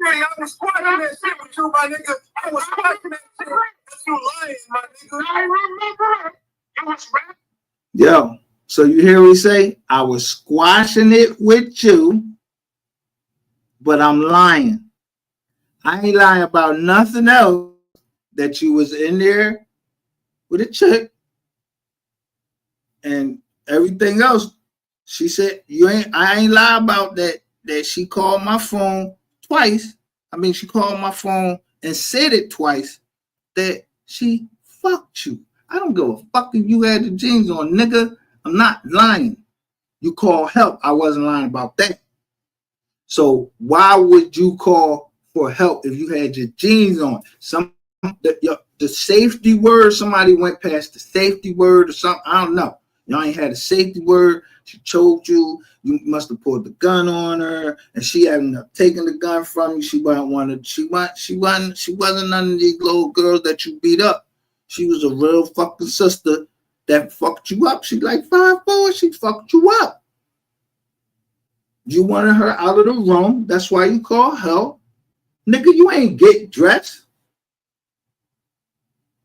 saying I was squatting that shit with you, my nigga. I was squatting that shit. That's you lying, my nigga. I remember it was rap. Yo, so you hear me say? I was squashing it with you, but I'm lying. I ain't lying about nothing else that you was in there with a chick and everything else. She said I ain't lie about that she called my phone twice. I mean, she called my phone and said it twice that she fucked you. I don't give a fuck if you had the jeans on, nigga. I'm not lying. You call help. I wasn't lying about that. So why would you call for help if you had your jeans on? The safety word, somebody went past the safety word or something. I don't know. Y'all ain't had a safety word. She choked you. You must have pulled the gun on her, and she hadn't taken the gun from you. She wasn't one of. She wasn't none of these little girls that you beat up. She was a real fucking sister that fucked you up. She like 5'4". She fucked you up. You wanted her out of the room. That's why you call help. Nigga, you ain't get dressed.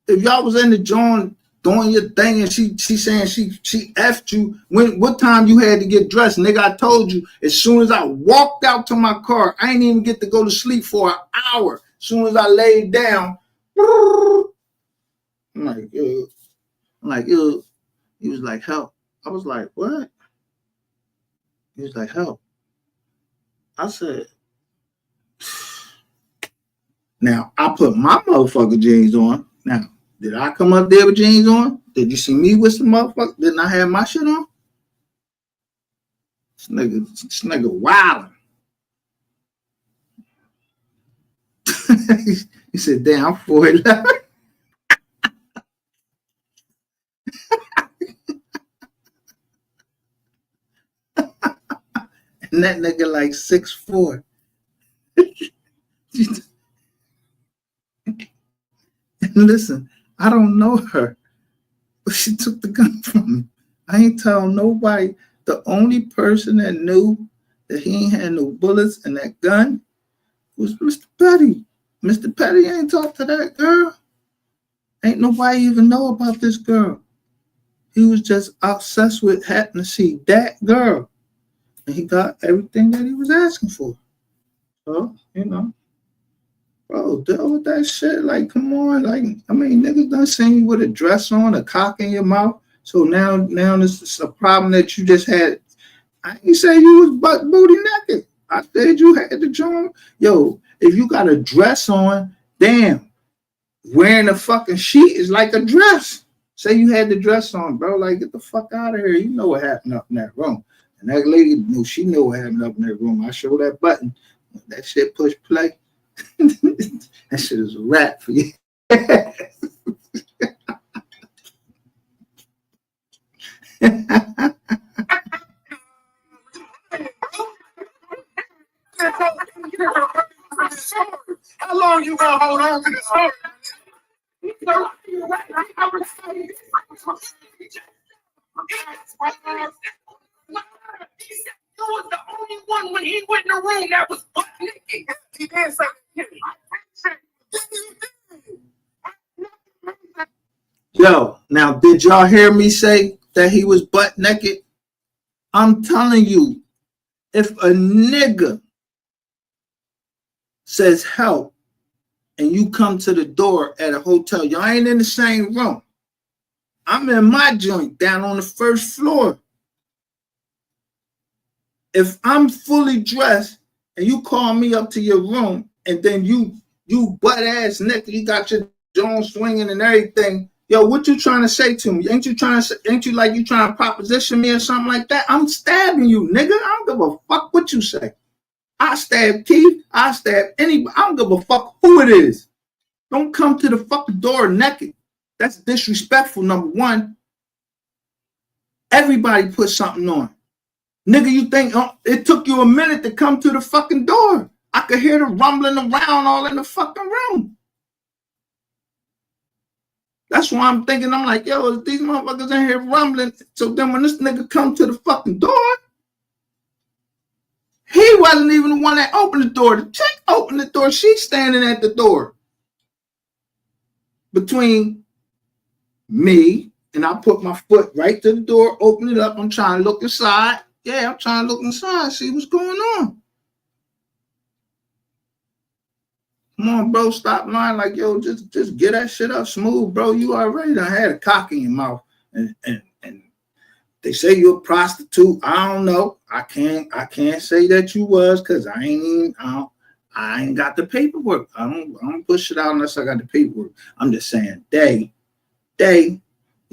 If y'all was in the joint doing your thing and she saying she effed you, what time you had to get dressed? Nigga, I told you, as soon as I walked out to my car, I ain't even get to go to sleep for an hour. As soon as I laid down, I'm like, ew. He was like, help. I was like, what? He was like, help. I said, now I put my motherfucking jeans on. Now, did I come up there with jeans on? Did you see me with some motherfuckers? Didn't I have my shit on? This nigga wilding. He said, damn, I'm 4'11". And that nigga like 6'4". Listen, I don't know her, but she took the gun from me. I ain't telling nobody. The only person that knew that he ain't had no bullets in that gun was Mr. Petty. Mr. Petty ain't talked to that girl. Ain't nobody even know about this girl. He was just obsessed with having to see that girl. And he got everything that he was asking for. So, you know. Bro, deal with that shit. Like, come on. Like, I mean, niggas done seen you with a dress on, a cock in your mouth. So now this is a problem that you just had. I ain't say you was butt booty naked. I said you had the joint. Yo, if you got a dress on, damn, wearing a fucking sheet is like a dress. Say you had the dress on, bro. Like, get the fuck out of here. You know what happened up in that room. And that lady knew, she knew what happened up in that room. I showed that button. That shit push play. That shit is a wrap for you. How long you gonna hold on to this story? You was the only one when he went in the room that was butt naked. He didn't say Yo, now did y'all hear me say that he was butt naked? I'm telling you, if a nigga says help and you come to the door at a hotel, y'all ain't in the same room. I'm in my joint down on the first floor. If I'm fully dressed and you call me up to your room and then you butt ass naked, you got your joint swinging and everything. Yo, what you trying to say to me? Ain't you like you trying to proposition me or something like that? I'm stabbing you, nigga. I don't give a fuck what you say. I stab Keith. I stab anybody. I don't give a fuck who it is. Don't come to the fucking door naked. That's disrespectful, number one. Everybody put something on. Nigga, you think it took you a minute to come to the fucking door? I could hear the rumbling around all in the fucking room. That's why I'm thinking, I'm like, yo, these motherfuckers in here rumbling. So then when this nigga come to the fucking door, he wasn't even the one that opened the door. The chick opened the door. She's standing at the door. Between me and I put my foot right to the door, open it up. I'm trying to look inside. Yeah, I'm trying to look inside, see what's going on. Come on, bro, stop lying. Like, yo, just get that shit up smooth, bro. You already done had a cock in your mouth. And they say you're a prostitute. I don't know. I can't say that you was, because I ain't got the paperwork. I don't push it out unless I got the paperwork. I'm just saying, they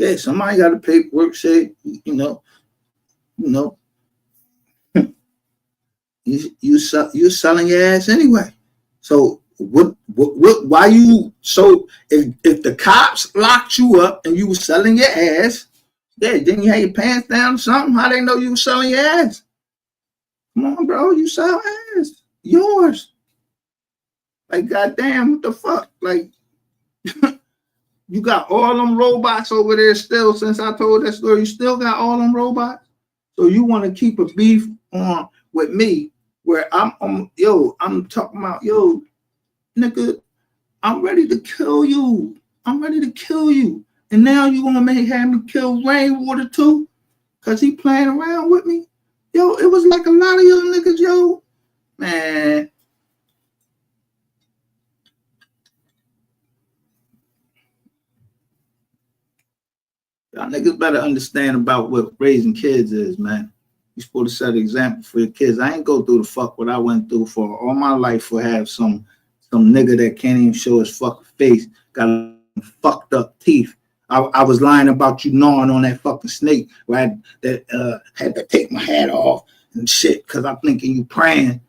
Yeah, somebody got the paperwork say, you selling your ass anyway. So what why you, so if the cops locked you up and you was selling your ass, yeah, didn't you have your pants down or something? How they know you was selling your ass? Come on, bro, you sell ass. Yours. Like, goddamn, what the fuck? Like, you got all them robots over there still. Since I told that story, you still got all them robots. So you want to keep a beef on with me where I'm talking about, nigga, I'm ready to kill you. I'm ready to kill you. And now you want to have me kill Rainwater too? Because he playing around with me? Yo, it was like a lot of young niggas, yo. Man. Y'all niggas better understand about what raising kids is, man. You're supposed to set an example for your kids. I ain't go through the fuck what I went through for all my life for have some nigga that can't even show his fucking face, got fucked up teeth. I was lying about you gnawing on that fucking snake where I had to take my hat off and shit because I'm thinking you praying.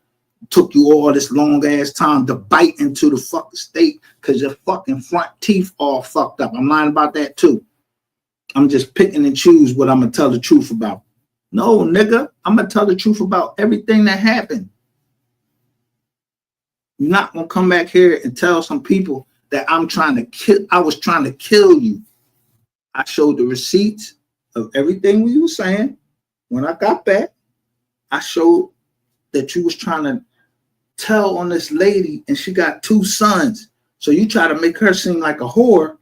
Took you all this long ass time to bite into the fucking steak because your fucking front teeth all fucked up. I'm lying about that too. I'm just picking and choose what I'm gonna tell the truth about. No, nigga, I'm gonna tell the truth about everything that happened. You're not gonna come back here and tell some people that I was trying to kill you. I showed the receipts of everything we were saying. When I got back, I showed that you was trying to tell on this lady and she got 2 sons. So you try to make her seem like a whore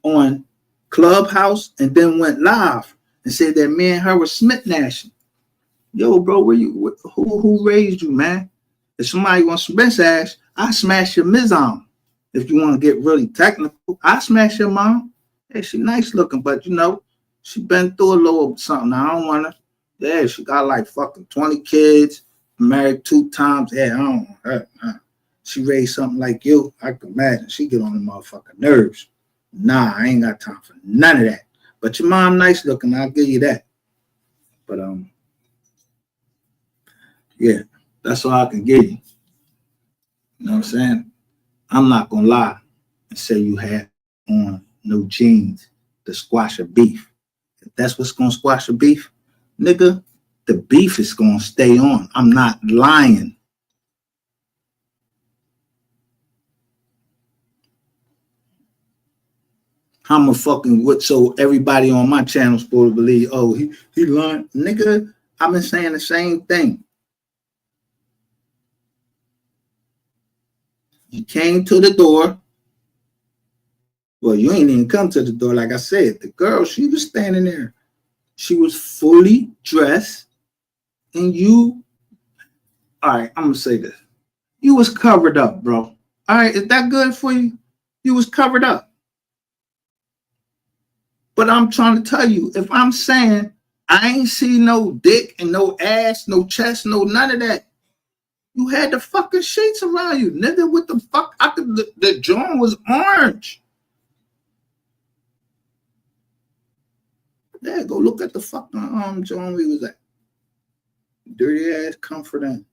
on Clubhouse and then went live and said that me and her were Smith Nashing. Yo, bro, who raised you, man? If somebody wants to smash ass, I smash your mizom. If you want to get really technical, I smash your mom. Hey, she nice looking, but she been through a little something. I don't want to. Yeah, she got like fucking 20 kids, married 2 times. Yeah, I don't want her. She raised something like you. I can imagine she get on the motherfucking nerves. Nah, I ain't got time for none of that. But your mom nice looking, I'll give you that. But yeah, that's all I can give you. You know what I'm saying? I'm not gonna lie and say you had on no jeans to squash a beef. If that's what's gonna squash a beef, nigga, the beef is gonna stay on. I'm not lying. I'm a fucking what? So everybody on my channel supposed to believe, oh, he lying, nigga. I've been saying the same thing. You came to the door. Well, you ain't even come to the door. Like I said, the girl, she was standing there. She was fully dressed. And you, all right, I'm going to say this. You was covered up, bro. All right, is that good for you? You was covered up. But I'm trying to tell you, if I'm saying I ain't see no dick and no ass, no chest, no none of that, you had the fucking sheets around you, nigga. What the fuck? The joint was orange. Yeah, go look at the fucking joint we was at. Dirty ass comforting.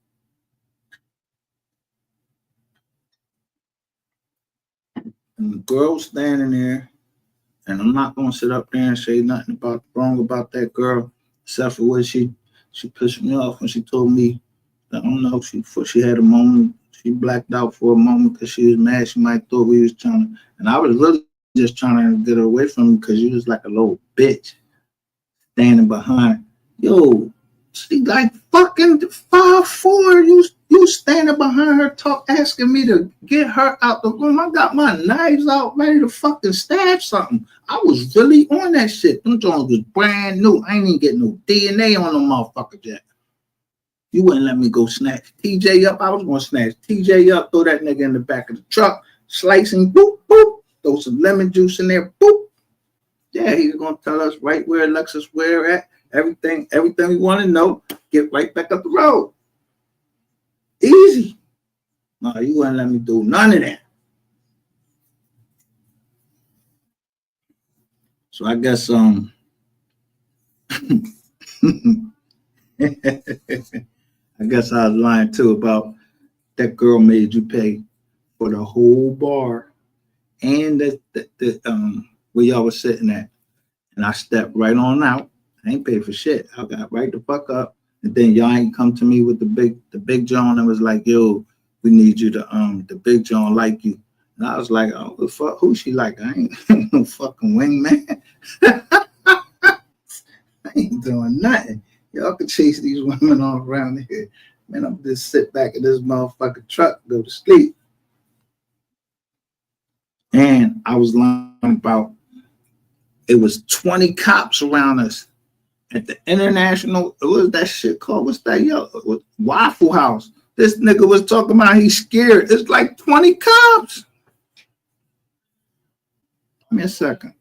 And the girl standing there, and I'm not gonna sit up there and say nothing wrong about that girl, except for what she pissed me off when she told me, I don't know, she had a moment, she blacked out for a moment because she was mad. She might thought we was trying to, and I was really just trying to get her away from me because she was like a little bitch standing behind. Yo, she like fucking 5'4". You standing behind her asking me to get her out the room. I got my knives out ready to fucking stab something. I was really on that shit. Them joints was brand new. I ain't even getting no DNA on them motherfuckers yet. You wouldn't let me go snatch TJ up. I was gonna snatch TJ up, throw that nigga in the back of the truck, slicing, boop, boop, throw some lemon juice in there, boop. Yeah, he's gonna tell us right where Alexis where at. Everything we want to know, get right back up the road. Easy. No, you wouldn't let me do none of that. So I guess I guess I was lying too about that girl made you pay for the whole bar and the where y'all was sitting at. And I stepped right on out. I ain't paid for shit. I got right the fuck up. And then y'all ain't come to me with the big John and was like, yo, we need you to the big John like you. And I was like, oh fuck, who she like? I ain't no fucking wingman. I ain't doing nothing. Y'all can chase these women all around here. Man, I'm just sit back in this motherfucking truck, go to sleep. And I was lying about it was 20 cops around us at the international. What was that shit called? What's that? Waffle House. This nigga was talking about he's scared. It's like 20 cops. Give me a second.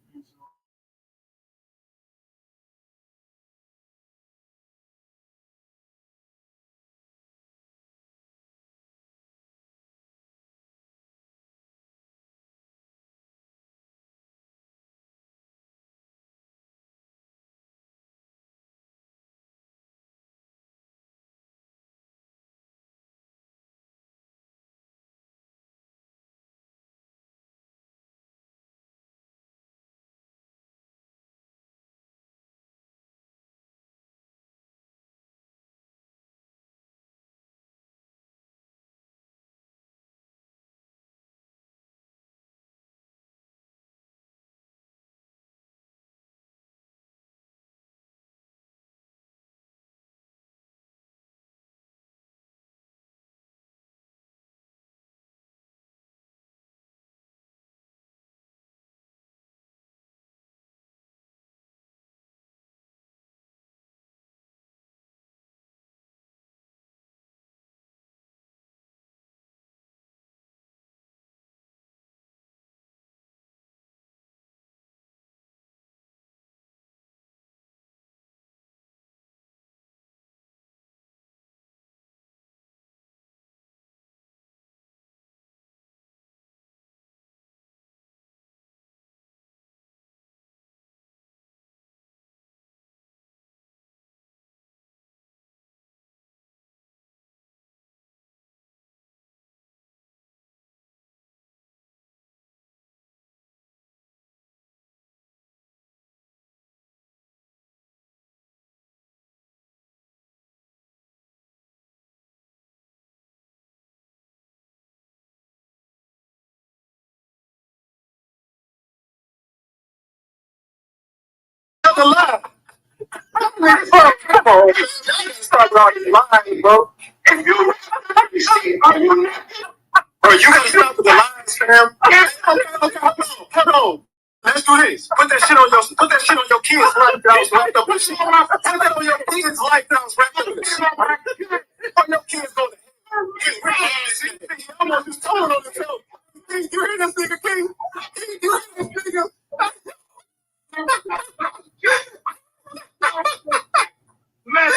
Come on. Start lying, bro. If you see, are you not? Bro, you gotta stop with the lies, fam. Okay, hold on. Let's do this. Put that shit on your kids' life that I was wrapped up in shit. Put that on your kids' life that I was wrapped up in shit. Put your kids go to hell. I almost just told on the show. You hear this nigga, King? You hear this nigga? Man,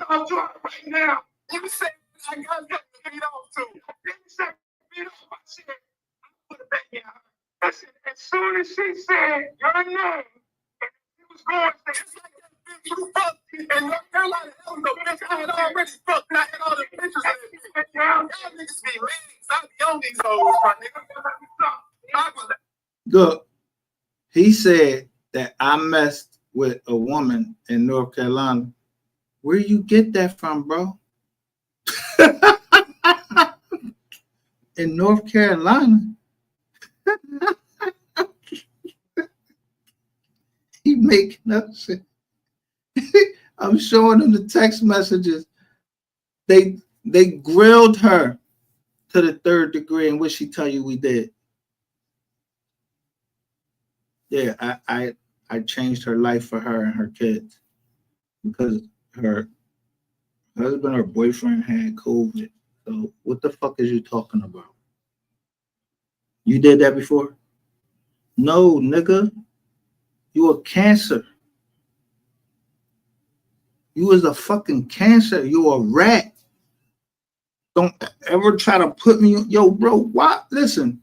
I'm trying right now. You say I got beat off too. You say beat off my shit. I put it back in her. I said, as soon as she said your name, and she was going to just like that bitch you fucked in North Carolina, that was the bitch I had already fucked, and I had all the pictures of it. Y'all niggas be leads. I be on these hoes, my nigga. Look, he said that I messed with a woman in North Carolina. Where you get that from, bro? In North Carolina? He making up shit. I'm showing him the text messages. They grilled her to the 3rd degree, and what she tell you we did. Yeah, I changed her life for her and her kids because her husband or boyfriend had COVID. So what the fuck is you talking about? You did that before? No, nigga. You a cancer. You was a fucking cancer. You a rat. Don't ever try to put me, yo, bro. What? Listen,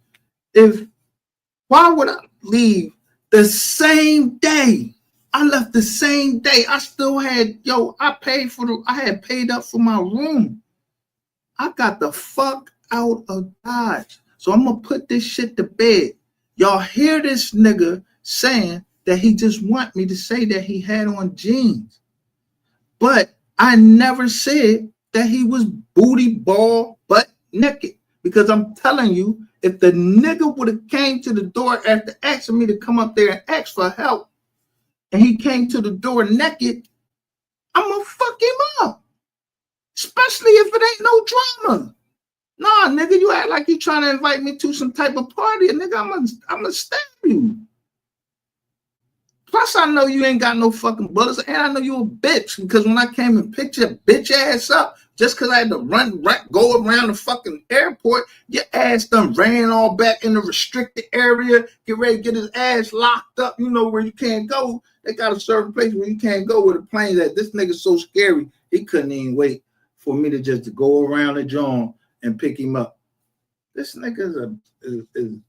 why would I leave the same day? I left the same day. I still had, I had paid up for my room. I got the fuck out of Dodge. So I'm gonna put this shit to bed. Y'all hear this nigga saying that he just want me to say that he had on jeans. But I never said that he was booty ball butt naked. Because I'm telling you, if the nigga would have came to the door after asking me to come up there and ask for help, and he came to the door naked, I'm gonna fuck him up. Especially if it ain't no drama. Nah, nigga, you act like you trying to invite me to some type of party, and nigga, I'm gonna stab you. Plus, I know you ain't got no fucking bullets, and I know you a bitch, because when I came and picked your bitch ass up, just because I had to go around the fucking airport, your ass done ran all back in the restricted area, get ready to get his ass locked up, you know where you can't go. They got a certain place where you can't go with a plane that this nigga's so scary, he couldn't even wait for me to just go around the joint and pick him up. This nigga is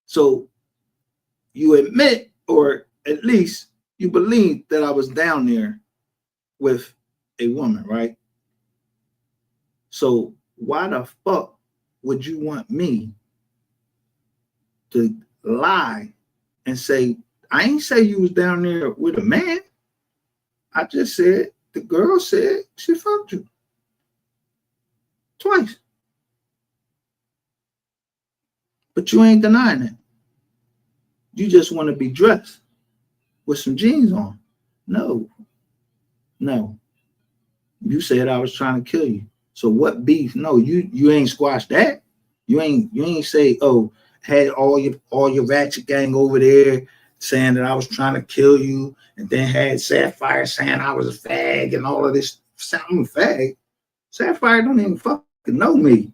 So you admit, or at least you believe, that I was down there with a woman, right? So why the fuck would you want me to lie and say, I ain't say you was down there with a man. I just said, the girl said she fucked you. Twice. But you ain't denying it. You just want to be dressed with some jeans on. No. You said I was trying to kill you. So what beef? No, you ain't squashed that. You ain't say, oh, had all your ratchet gang over there saying that I was trying to kill you, and then had Sapphire saying I was a fag and all of this. I'm a fag. Sapphire don't even fucking know me.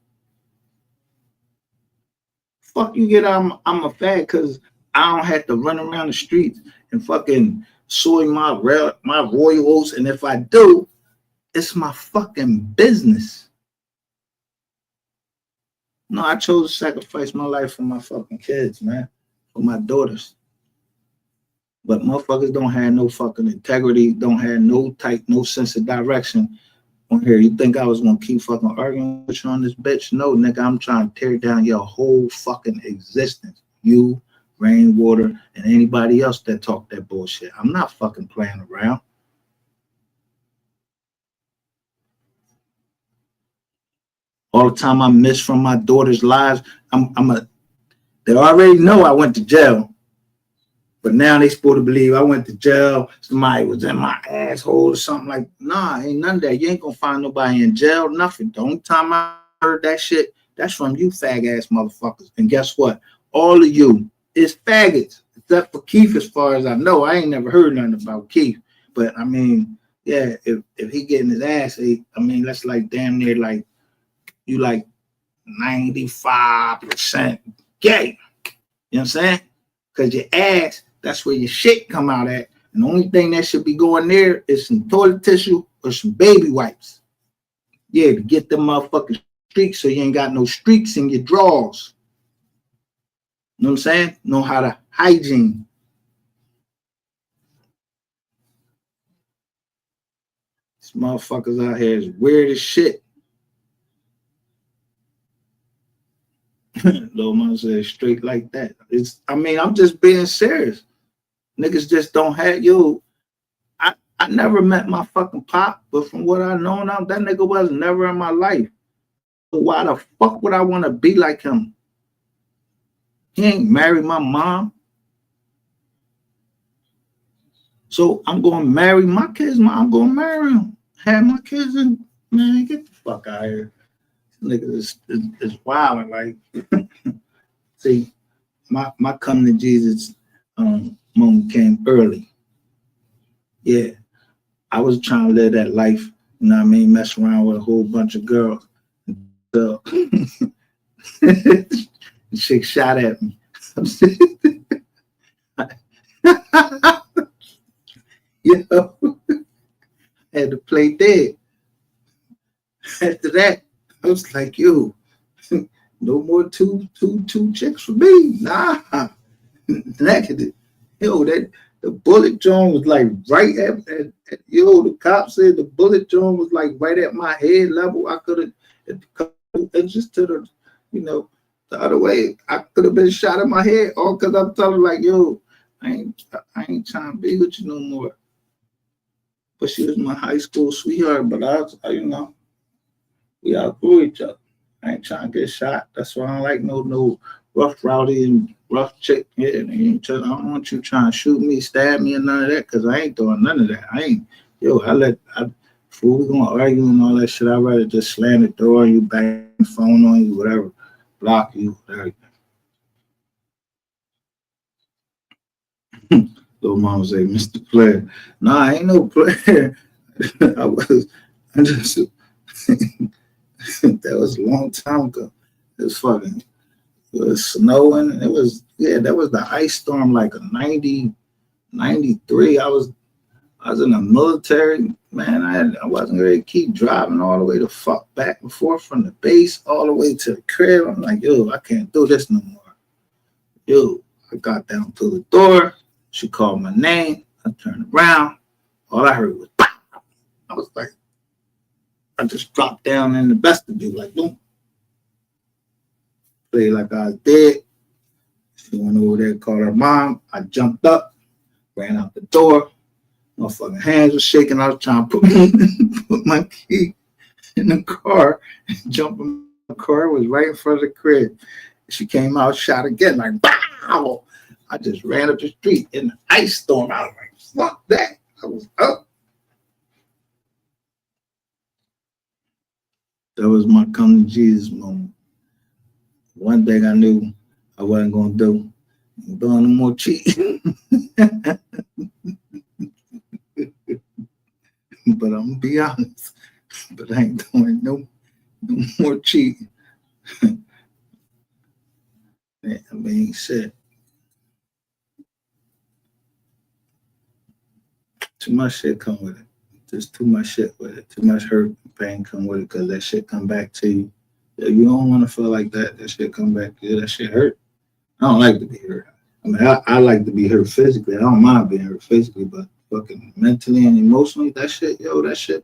Fuck you get I'm a fag because I don't have to run around the streets and fucking soy my royal oats, and if I do, it's my fucking business. No, I chose to sacrifice my life for my fucking kids, man, for my daughters. But motherfuckers don't have no fucking integrity, don't have no sense of direction on here. You think I was gonna keep fucking arguing with you on this bitch? No, nigga, I'm trying to tear down your whole fucking existence. You, Rainwater, and anybody else that talk that bullshit. I'm not fucking playing around. All the time I miss from my daughter's lives, they already know I went to jail. But now they supposed to believe I went to jail, somebody was in my asshole or something like, nah, ain't none of that. You ain't gonna find nobody in jail, nothing. The only time I heard that shit, that's from you fag ass motherfuckers. And guess what? All of you is faggots, except for Keith, as far as I know. I ain't never heard nothing about Keith. But I mean, yeah, if he getting his ass ate, I mean, that's like damn near like you like 95% gay. You know what I'm saying? Because your ass, that's where your shit come out at. And the only thing that should be going there is some toilet tissue or some baby wipes. Yeah, to get them motherfucking streaks so you ain't got no streaks in your drawers. You know what I'm saying? Know how to hygiene. These motherfuckers out here is weird as shit. Little man said straight like that. I'm just being serious. Niggas just don't have I never met my fucking pop, but from what I know now, that nigga was never in my life. So why the fuck would I want to be like him? He ain't married my mom. So I'm gonna marry my kids, I'm gonna marry him. Have my kids and man, get the fuck out of here. Niggas is wild. Like see, my coming to Jesus moment came early. Yeah. I was trying to live that life, you know what I mean, mess around with a whole bunch of girls. So the chick shot at me. You know, I had to play dead. After that, I was like, yo, No more two chicks for me. Nah. Negative. Yo, that the bullet joint was like right at the cop said the bullet joint was like right at my head level. I could have and just to the the other way, I could have been shot in my head, all because I'm telling like, yo, I ain't trying to be with you no more. But she was my high school sweetheart, but I we outgrew each other. I ain't trying to get shot. That's why I don't like no rough, rowdy, and rough chick. Yeah, I don't want you trying to shoot me, stab me, and none of that, because I ain't doing none of that. Before we gonna argue and all that shit, I'd rather just slam the door on you, bang the phone on you, whatever, block you, whatever. Little mama say, Mr. Player. Nah, I ain't no player. I just that was a long time ago. It was snowing. That was the ice storm, like a 93. I was in the military, man. I wasn't ready to keep driving all the way to fuck back and forth from the base all the way to the crib. I'm like, yo, I can't do this no more. Yo, I got down to the door. She called my name. I turned around. All I heard was, pow! I was like, I just dropped down in the vestibule, like, boom. Played like I was dead. She went over there, called her mom. I jumped up, ran out the door. My fucking hands were shaking. I was trying to put my key in the car and jump in the car. It was right in front of the crib. She came out, shot again, like, bow! I just ran up the street in the ice storm. I was like, fuck that. I was up. That was my come to Jesus moment. One thing I knew I wasn't going to do, I'm doing no more cheating. But I'm going to be honest. But I ain't doing no more cheating. I mean, shit. Too much shit come with it. There's too much shit with it. Too much hurt and pain come with it because that shit come back to you. You don't want to feel like that. That shit come back to you. That shit hurt. I don't like to be hurt. I mean, I like to be hurt physically. I don't mind being hurt physically, but fucking mentally and emotionally, that shit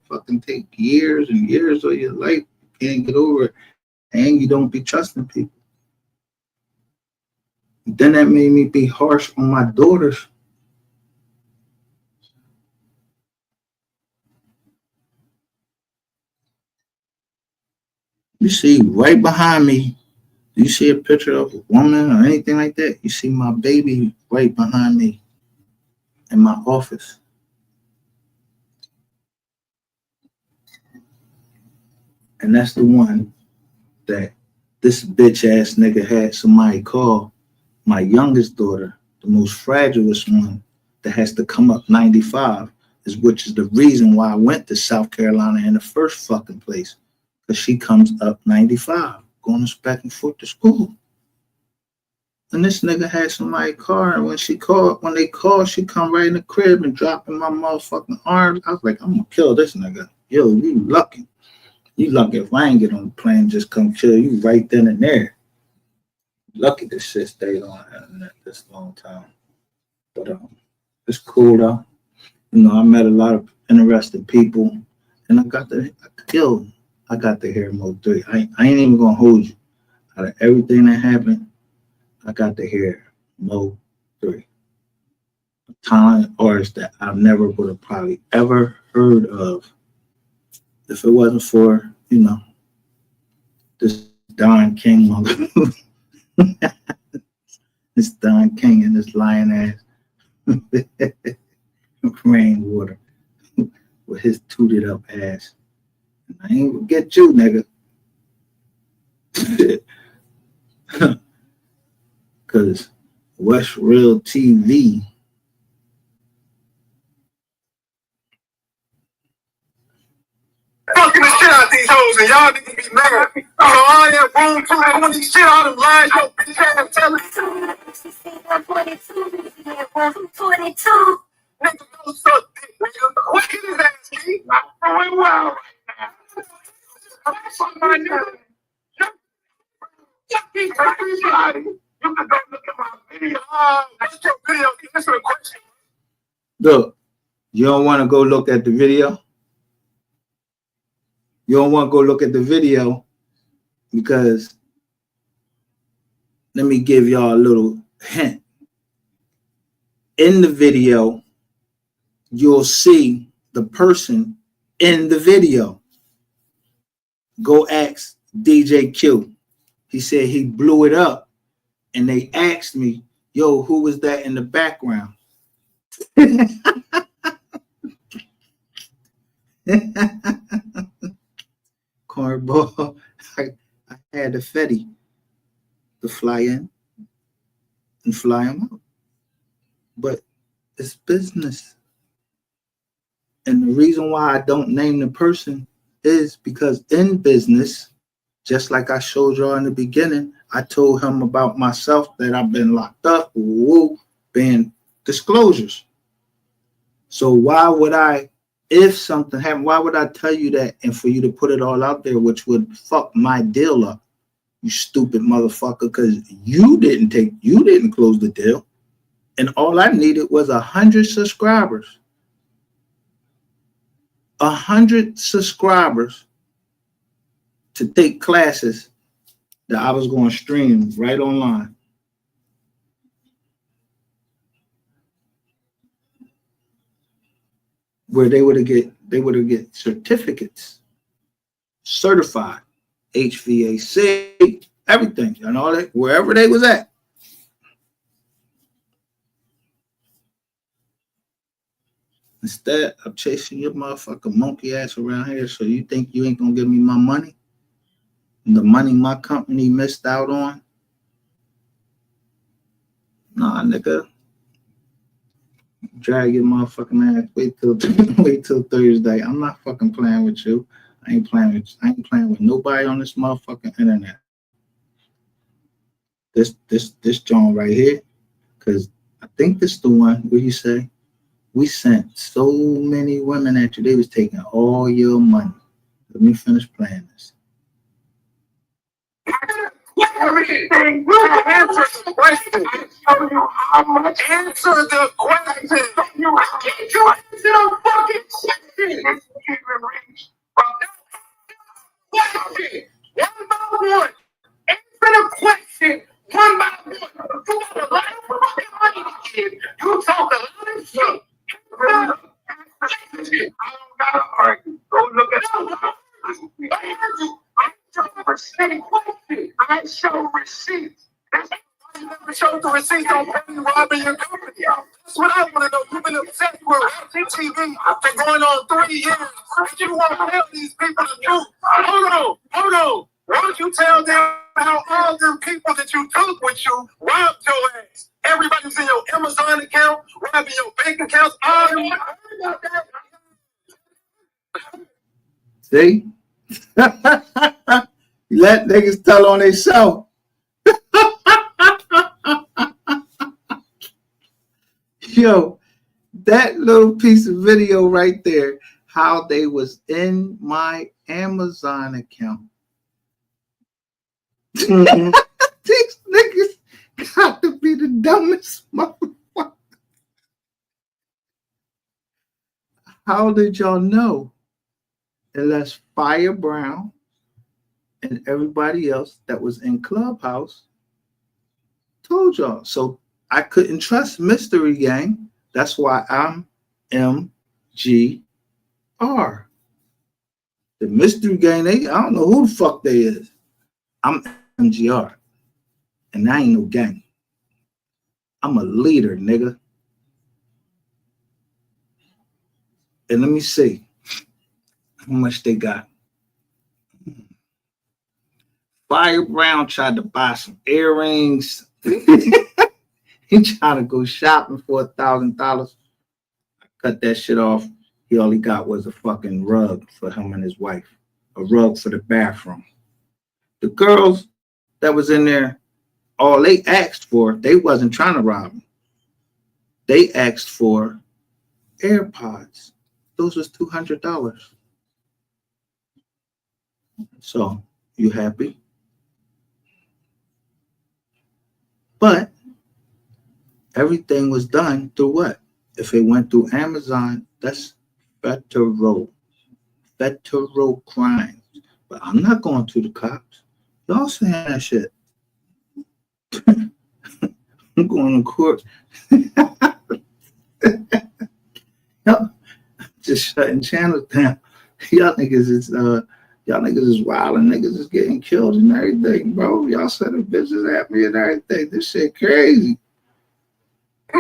fucking take years and years of your life. You can't get over it. And you don't be trusting people. Then that made me be harsh on my daughters. You see right behind me, you see a picture of a woman or anything like that, you see my baby right behind me in my office. And that's the one that this bitch ass nigga had somebody call my youngest daughter, the most fragilest one that has to come up 95, which is the reason why I went to South Carolina in the first fucking place. Because she comes up 95, going back and forth to school. And this nigga had somebody car, and when they called, she come right in the crib and drop in my motherfucking arms. I was like, I'm gonna kill this nigga. Yo, you lucky. You lucky if I ain't get on the plane, just come kill you right then and there. Lucky this shit stayed on the internet this long time. But it's cool though. I met a lot of interesting people, and I got to hear MO3. I ain't even gonna hold you. Out of everything that happened, I got to hear MO3. A talented artist that I never would have probably ever heard of if it wasn't for, this Don King mother. This Don King and this lion ass rainwater with his tooted up ass. I ain't gonna get you, nigga. Cause West Real TV. Fucking the shit out these hoes and y'all niggas be mad. All that room talking on these shit, all them lies, yo, bitch ass telling. 22. Nigga, go suck dick, nigga. What is his ass, G? I'm going wild right now. I'm my nigga. Answer the question. Look, you don't want to go look at the video? You don't want to go look at the video because let me give y'all a little hint. In the video, you'll see the person in the video. Go ask DJ Q. He said he blew it up, and they asked me, yo, who was that in the background? Cornball. I had the Fetty to fly in and fly him out. But it's business. And the reason why I don't name the person is because in business, just like I showed y'all in the beginning, I told him about myself that I've been locked up, being disclosures. So why would I, if something happened, why would I tell you that and for you to put it all out there, which would fuck my deal up, you stupid motherfucker, because you didn't close the deal. And all I needed was 100 subscribers. 100 subscribers to take classes that I was going to stream right online. Where they would get certificates, certified, HVAC, everything, and all that, wherever they was at. Instead, I'm chasing your motherfucking monkey ass around here, so you think you ain't gonna give me my money? The money my company missed out on? Nah, nigga. Drag your motherfucking ass. Wait till Thursday. I'm not fucking playing with you. I ain't playing with nobody on this motherfucking internet. This joint right here, because I think this the one where you say, we sent so many women at you, they was taking all your money. Let me finish playing this. Everything. Answer the question. Tell you how much. Answer the question. You answer the fucking question. One by one. Answer the question. One by one. You got a lot of fucking money to give. You talk a lot of shit. I don't gotta argue. Go look at the I show receipts. You never showed the receipts on paying robbing your company. That's what I want to know. You've been upset with TV for going on 3 years. But you want to tell these people the truth. Hold on. Why don't you tell them how all them people that you took with you robbed your ass? Everybody's in your Amazon account, robbing your bank accounts. See? Let niggas tell on themselves. Yo, that little piece of video right there, how they was in my Amazon account. These niggas got to be the dumbest motherfucker. How did y'all know? Unless Fire Brown and everybody else that was in Clubhouse told y'all. So I couldn't trust Mystery Gang. That's why I'm MGR. The Mystery Gang, I don't know who the fuck they is. I'm MGR. And I ain't no gang. I'm a leader, nigga. And let me see how much they got. Fire Brown tried to buy some earrings. He tried to go shopping for $1,000. I cut that shit off. He all he got was a fucking rug for him and his wife. A rug for the bathroom. The girls that was in there, all they asked for, they wasn't trying to rob him. They asked for AirPods. Those was $200. So, you happy? But everything was done through what? If it went through Amazon, that's federal crime. But I'm not going to the cops. Y'all saying that shit. I'm going to court. Y'all just shutting channels down. Y'all niggas is wild and niggas is getting killed and everything, bro. Y'all sending bitches at me and everything. This shit crazy. I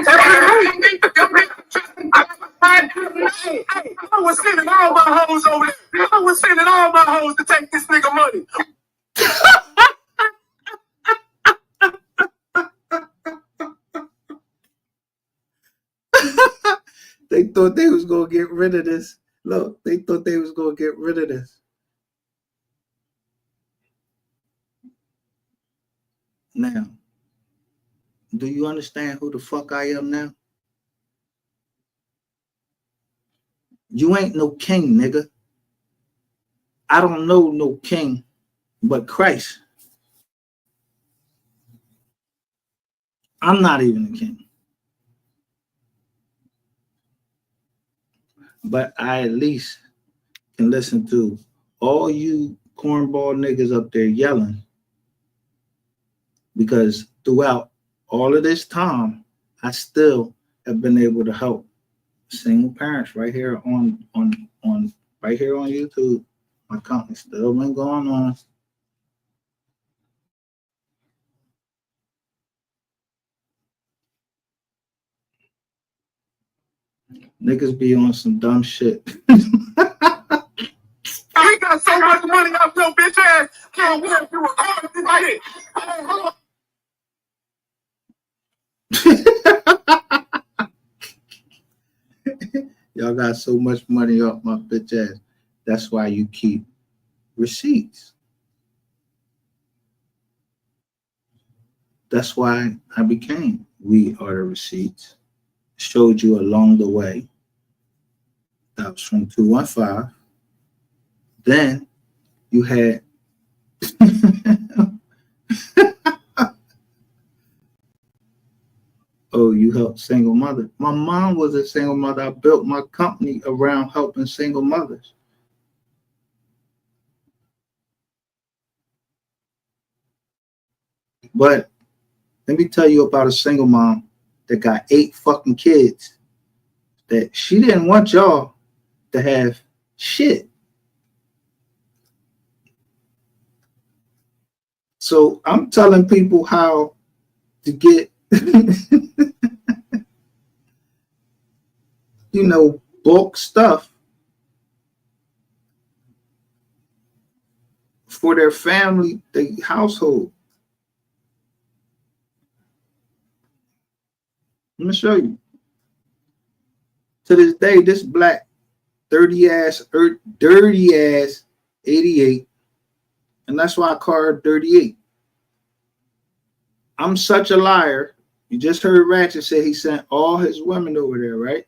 was sending all my hoes over there. I was sending all my hoes to take this nigga money. They thought they was gonna get rid of this. Look, they thought they was gonna get rid of this. Now, do you understand who the fuck I am now? You ain't no king, nigga. I don't know no king but Christ. I'm not even a king. But I at least can listen to all you cornball niggas up there yelling, because throughout all of this time, I still have been able to help single parents right here on right here on YouTube. My company still been going on. Niggas be on some dumb shit. I got so much money off your bitch ass. Can't wait to record this right here. Hold on. Y'all got so much money off my bitch ass. That's why you keep receipts. That's why I became We Are the Receipts. Showed you along the way. That was from 215. Then you had oh, you helped single mother. My mom was a single mother. I built my company around helping single mothers. But let me tell you about a single mom that got 8 fucking kids, that she didn't want y'all to have shit. So I'm telling people how to get, bulk stuff for their family, their household. Let me show you. To this day, this black dirty ass 88, and that's why I call her 38. I'm such a liar. You just heard Ratchet say he sent all his women over there, right?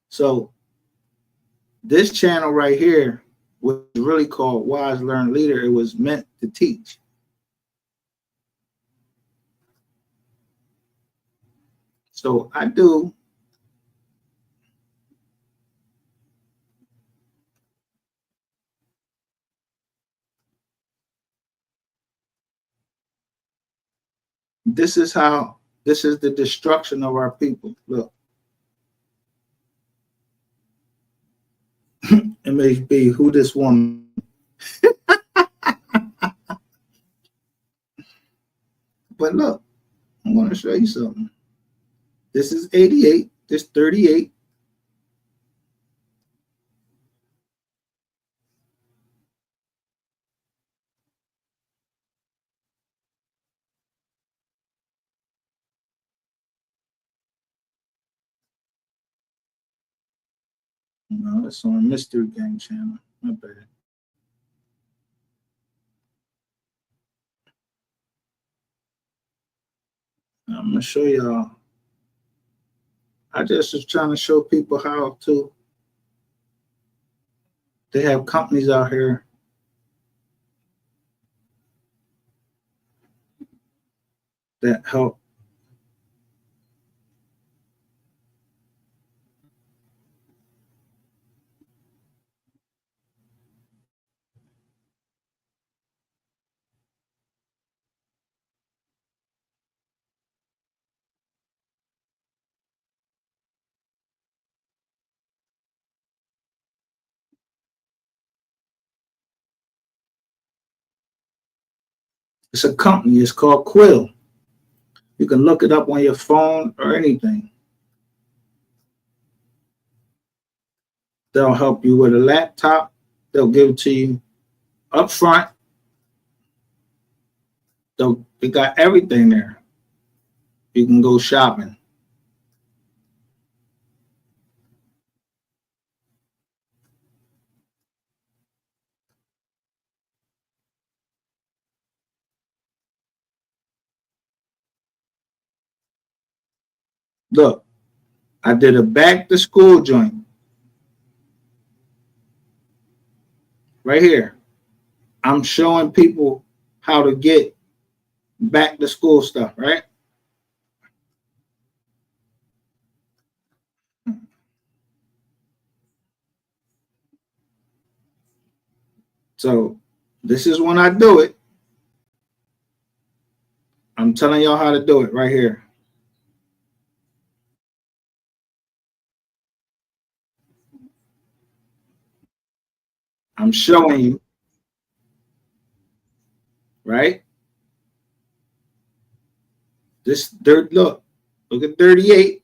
So this channel right here was really called Wise Learn Leader. It was meant to teach. So I do this is the destruction of our people. Look. MHB, who this woman? But look, I'm going to show you something. This is 88. This 38. No, it's on Mystery Gang channel. My bad. I'm going to show y'all. I just was trying to show people how to. They have companies out here that help. It's a company. It's called Quill. You can look it up on your phone or anything. They'll help you with a laptop. They'll give it to you up front. They got everything there. You can go shopping. Look, I did a back to school joint right here. I'm showing people how to get back to school stuff, right? So this is when I do it. I'm telling y'all how to do it right here. I'm showing you, right? This dirt, look at 38.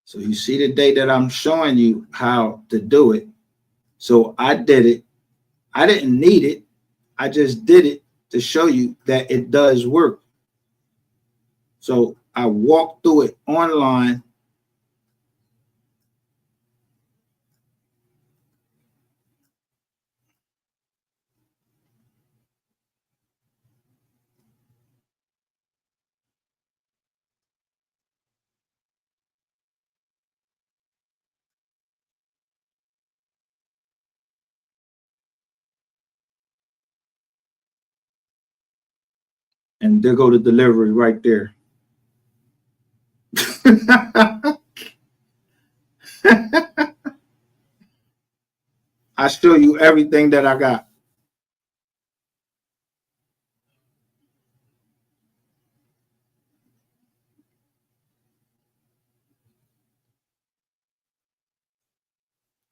So you see the day that I'm showing you how to do it. So I did it. I didn't need it. I just did it to show you that it does work. So I walked through it online. And there go the delivery right there. I show you everything that I got.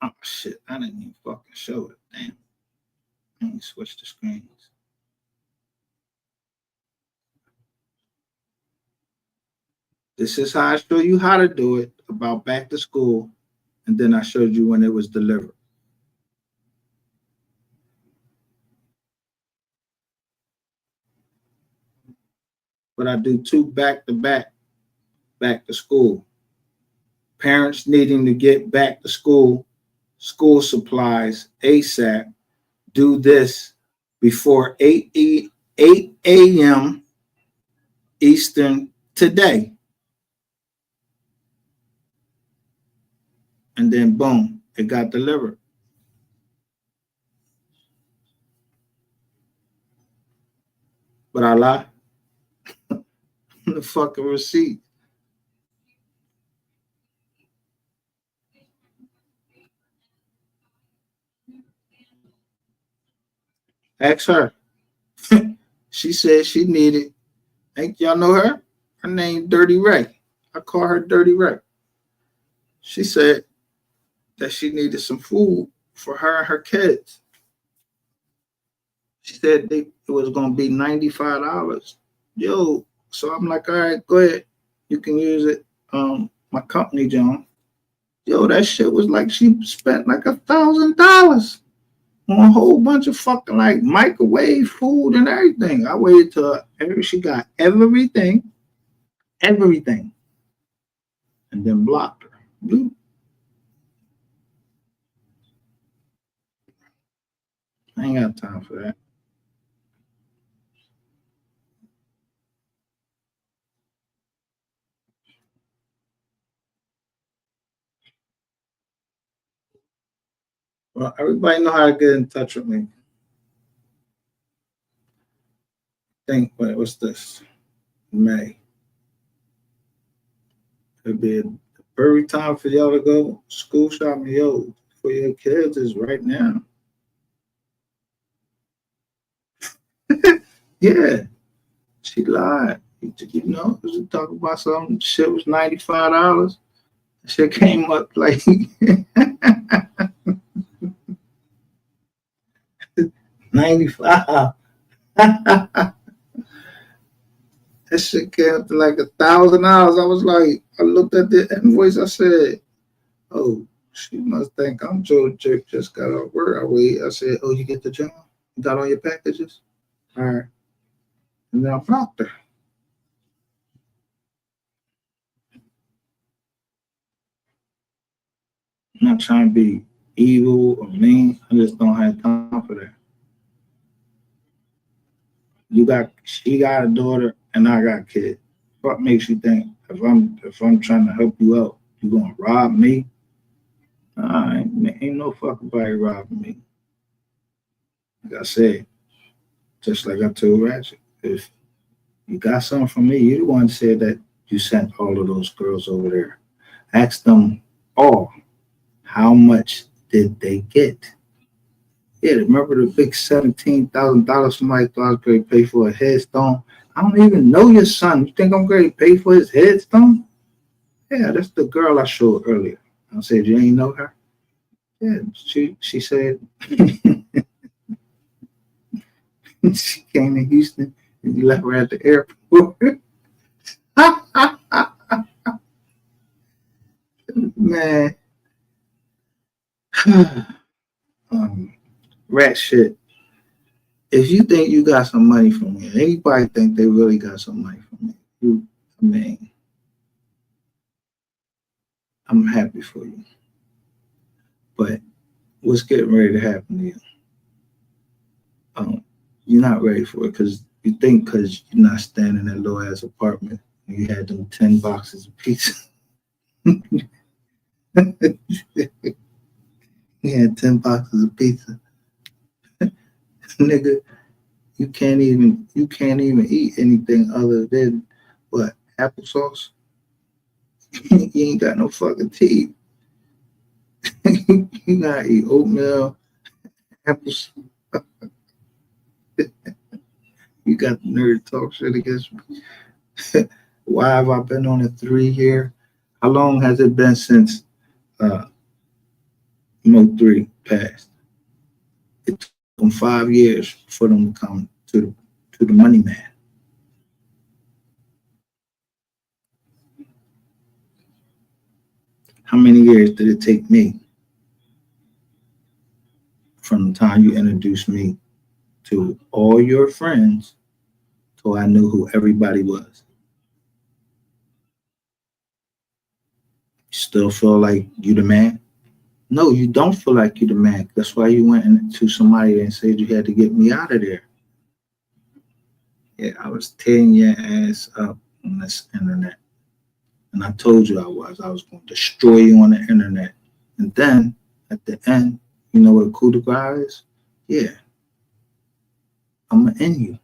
Oh shit, I didn't even fucking show it. Damn. Let me switch the screens. This is how I show you how to do it about back to school. And then I showed you when it was delivered. But I do 2 back to back to school. Parents needing to get back to school, school supplies ASAP. Do this before 8 a.m. Eastern today. And then boom, it got delivered. But I lie. The fucking receipt. Ask her. She said she needed. Think y'all know her? Her name Dirty Ray. I call her Dirty Ray. She said that she needed some food for her and her kids. She said it was gonna be $95. Yo, so I'm like, all right, go ahead. You can use it. My company, John. Yo, that shit was like she spent like $1,000 on a whole bunch of fucking like microwave food and everything. I waited till she got everything, and then blocked her. Blue. I ain't got time for that. Well, everybody know how to get in touch with me. Wait, what's this? May. It'd be the perfect time for y'all to go school shopping. Yo, for your kids is right now. Yeah, she lied. You know, she talking about some shit was $95. Shit came up like $95. That shit came up to like $1,000. I was like, I looked at the invoice. I said, "Oh, she must think I'm Joe Jerk. Just got off work." I said, "Oh, you get the job? You got all your packages? All right." And then I blocked her. I'm not trying to be evil or mean. I just don't have time for that. She got a daughter and I got kids. What makes you think if I'm trying to help you out, you gonna rob me? Ain't no fucking body robbing me. Like I said, just like I told Ratchet, if you got something from me, you the one said that you sent all of those girls over there. Ask them all, how much did they get? Yeah, remember the big $17,000 somebody thought I was going to pay for a headstone? I don't even know your son. You think I'm going to pay for his headstone? Yeah, that's the girl I showed earlier. I said, you ain't know her? Yeah, she said she came to Houston and you left her at the airport. Man. Rat shit. If you think you got some money from me, anybody think they really got some money from me, I'm happy for you. But what's getting ready to happen to you? You're not ready for it because you think because you're not staying in that low ass apartment and you had them 10 boxes of pizza. You had 10 boxes of pizza. Nigga, you can't even eat anything other than what? Applesauce? You ain't got no fucking teeth. You gotta eat oatmeal, apples. You got the nerve to talk shit against me. Why have I been on a 3 year? How long has it been since MO3 passed? It took them 5 years for them to come to the money man. How many years did it take me from the time you introduced me to all your friends till I knew who everybody was? You still feel like you the man? No, you don't feel like you the man. That's why you went into somebody and said you had to get me out of there. Yeah, I was tearing your ass up on this internet. And I told you I was going to destroy you on the internet. And then at the end, you know what a coup de grace is? Yeah. I'm going to end you.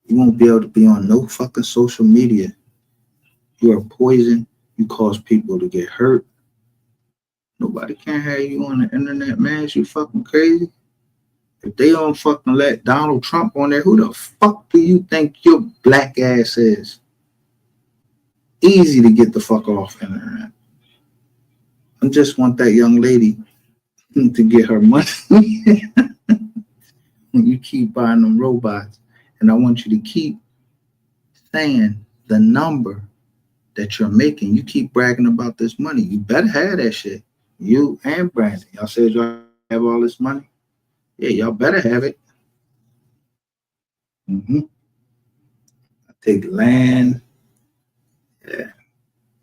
You won't be able to be on no fucking social media. You are poison. You cause people to get hurt. Nobody can have you on the internet, man. You fucking crazy. If they don't fucking let Donald Trump on there, who the fuck do you think your black ass is? Easy to get the fuck off the internet. I just want that young lady to get her money. You keep buying them robots, and I want you to keep saying the number that you're making. You keep bragging about this money. You better have that shit. You and Brandon. Y'all said y'all have all this money. Yeah, y'all better have it. I take land. Yeah.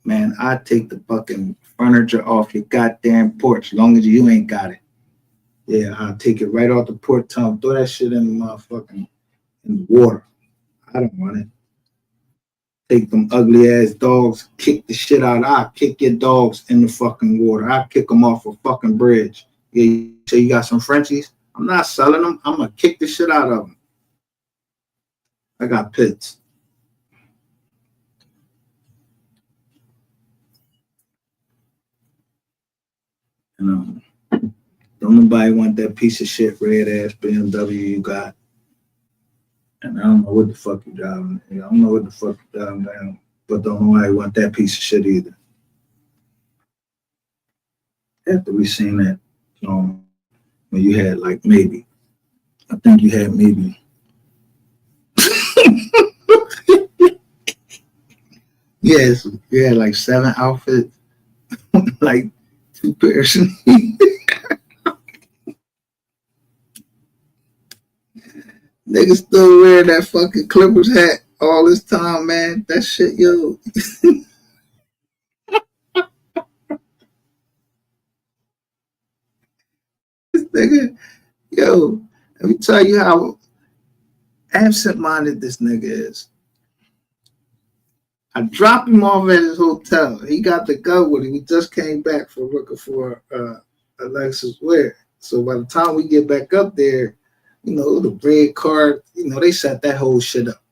Man, I take the fucking furniture off your goddamn porch as long as you ain't got it. Yeah, I'll take it right off the porch tub. Throw that shit in the motherfucking in the water. I don't want it. take them ugly ass dogs, kick the shit out. I kick your dogs in the fucking water. I kick them off a fucking bridge. Yeah, you say you got some Frenchies? I'm not selling them. I'm gonna kick the shit out of them. I got pits. You know, don't nobody want that piece of shit red ass BMW you got. And I don't know what the fuck you driving. I don't know what the fuck you driving down. But don't nobody want that piece of shit either. After we seen that, when you had like maybe, I think you had maybe. Yes, you had like 7 outfits, like 2 pairs. Niggas still wearing that fucking Clippers hat all this time, man. That shit, yo. This nigga, yo, let me tell you how absent-minded this nigga is. I dropped him off at his hotel. He got the gun with him. He just came back from looking for Alexis Ware. So by the time we get back up there, the red car, they set that whole shit up.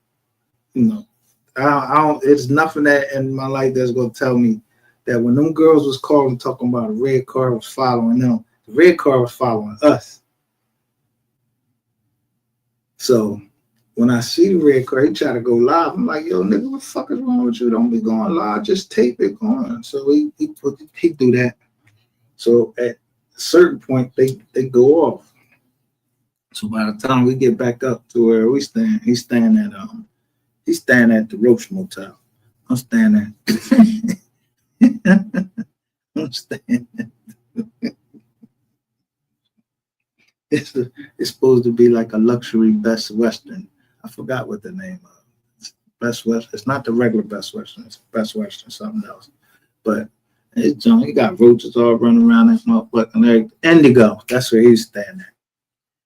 I don't. It's nothing that in my life that's gonna tell me that when them girls was calling talking about a red car was following them, the red car was following us. So when I see the red car, he try to go live. I'm like, yo, nigga, what the fuck is wrong with you? Don't be going live. Just tape it going. So he do that. So at a certain point, they go off. So by the time we get back up to where we stand, he's staying at the Roach Motel. I'm staying at I'm staying at it's supposed to be like a luxury Best Western. I forgot what the name of it. Best Western. It's not the regular Best Western. It's Best Western, something else. But it's he got roaches all running around that motherfucking Indigo. That's where he's staying at.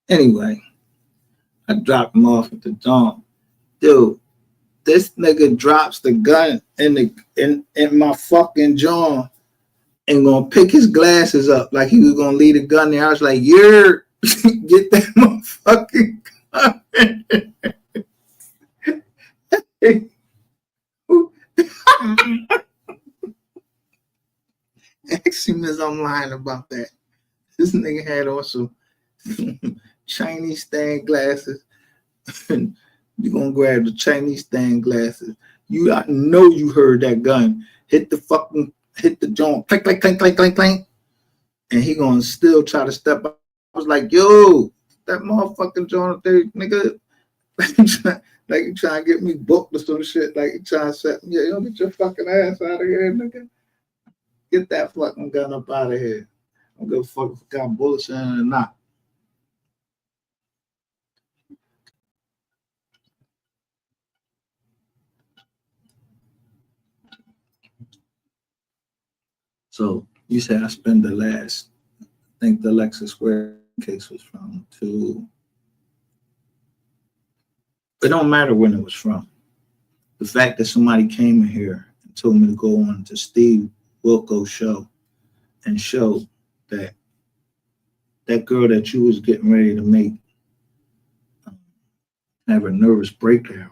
Anyway, I dropped him off at the joint. Dude, this nigga drops the gun in my fucking jaw and gonna pick his glasses up like he was gonna leave the gun there. I was like, you're get that motherfucking gun. Ask him as I'm lying about that. This nigga had on some Chinese stained glasses. You're gonna grab the Chinese stained glasses. I know you heard that gun hit the joint, clank, clank, clank, clank, clank, clank. And he gonna still try to step up. I was like, yo, that motherfucking joint up there, nigga. Like you trying to get me booked or some shit. Like you trying to set me, yo, get your fucking ass out of here, nigga. Get that fucking gun up out of here. I don't give a fuck if I got bullets in it or not. So you said I spent I think the Lexus Square case was from to. It don't matter when it was from. The fact that somebody came in here and told me to go on to Steve Wilco's show and show that that girl that you was getting ready to make have a nervous breakdown.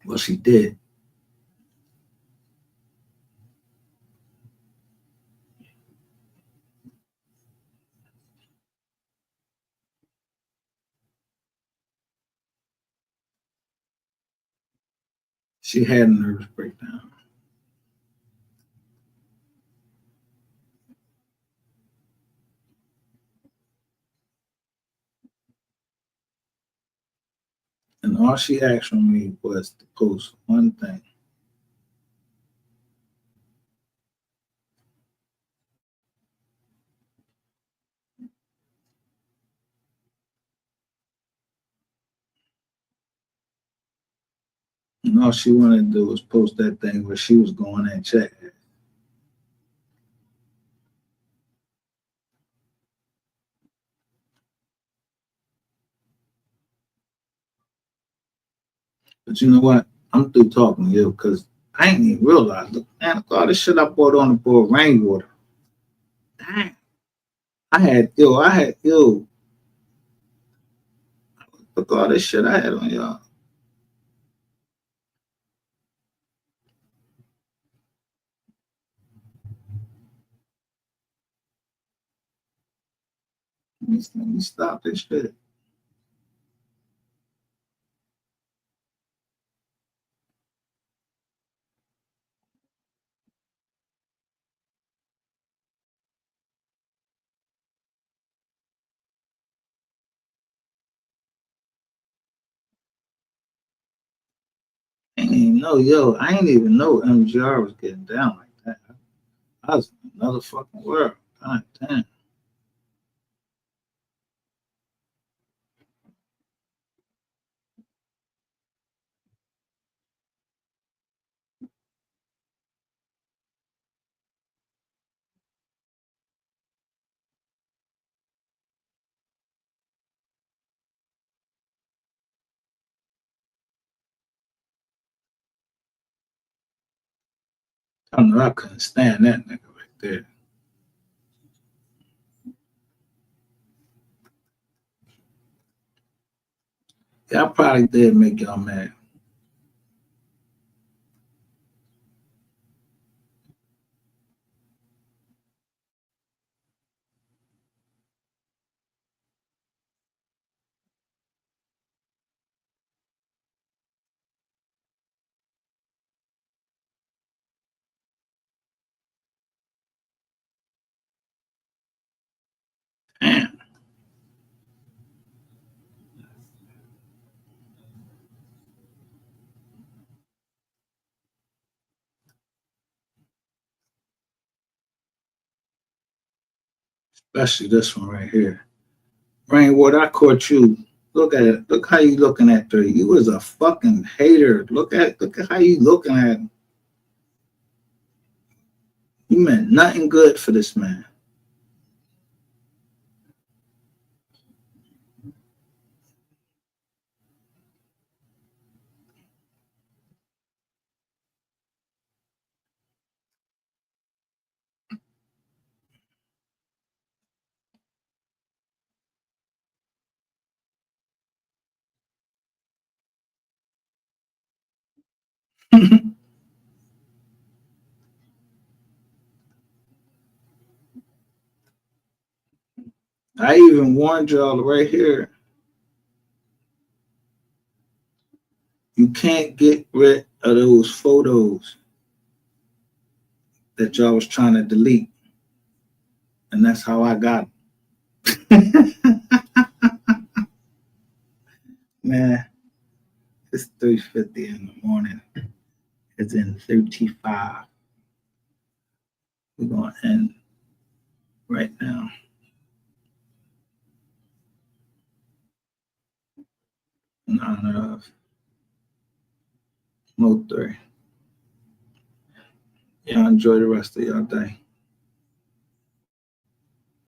Well, she did. She had a nervous breakdown. And all she asked from me was to post one thing. And all she wanted to do was post that thing where she was going and checking. But you know what? I'm through talking to you because I ain't even realize. Look, man, look all this shit I bought on the board rainwater. Dang. I had look all this shit I had on y'all. Let me stop this shit. I ain't even know MGR was getting down like that. I was in another fucking world. God damn. I know I couldn't stand that nigga right there. Yeah, I probably did make y'all mad. Damn. Especially this one right here. Rainwater, I caught you. Look at it. Look how you looking at her. You was a fucking hater. Look at how you looking at him. You meant nothing good for this man. I even warned y'all right here. You can't get rid of those photos that y'all was trying to delete. And that's how I got them. Man, it's 3:50 in the morning. It's in 35. We're going to end right now. In honor of MO3. Y'all enjoy the rest of your day.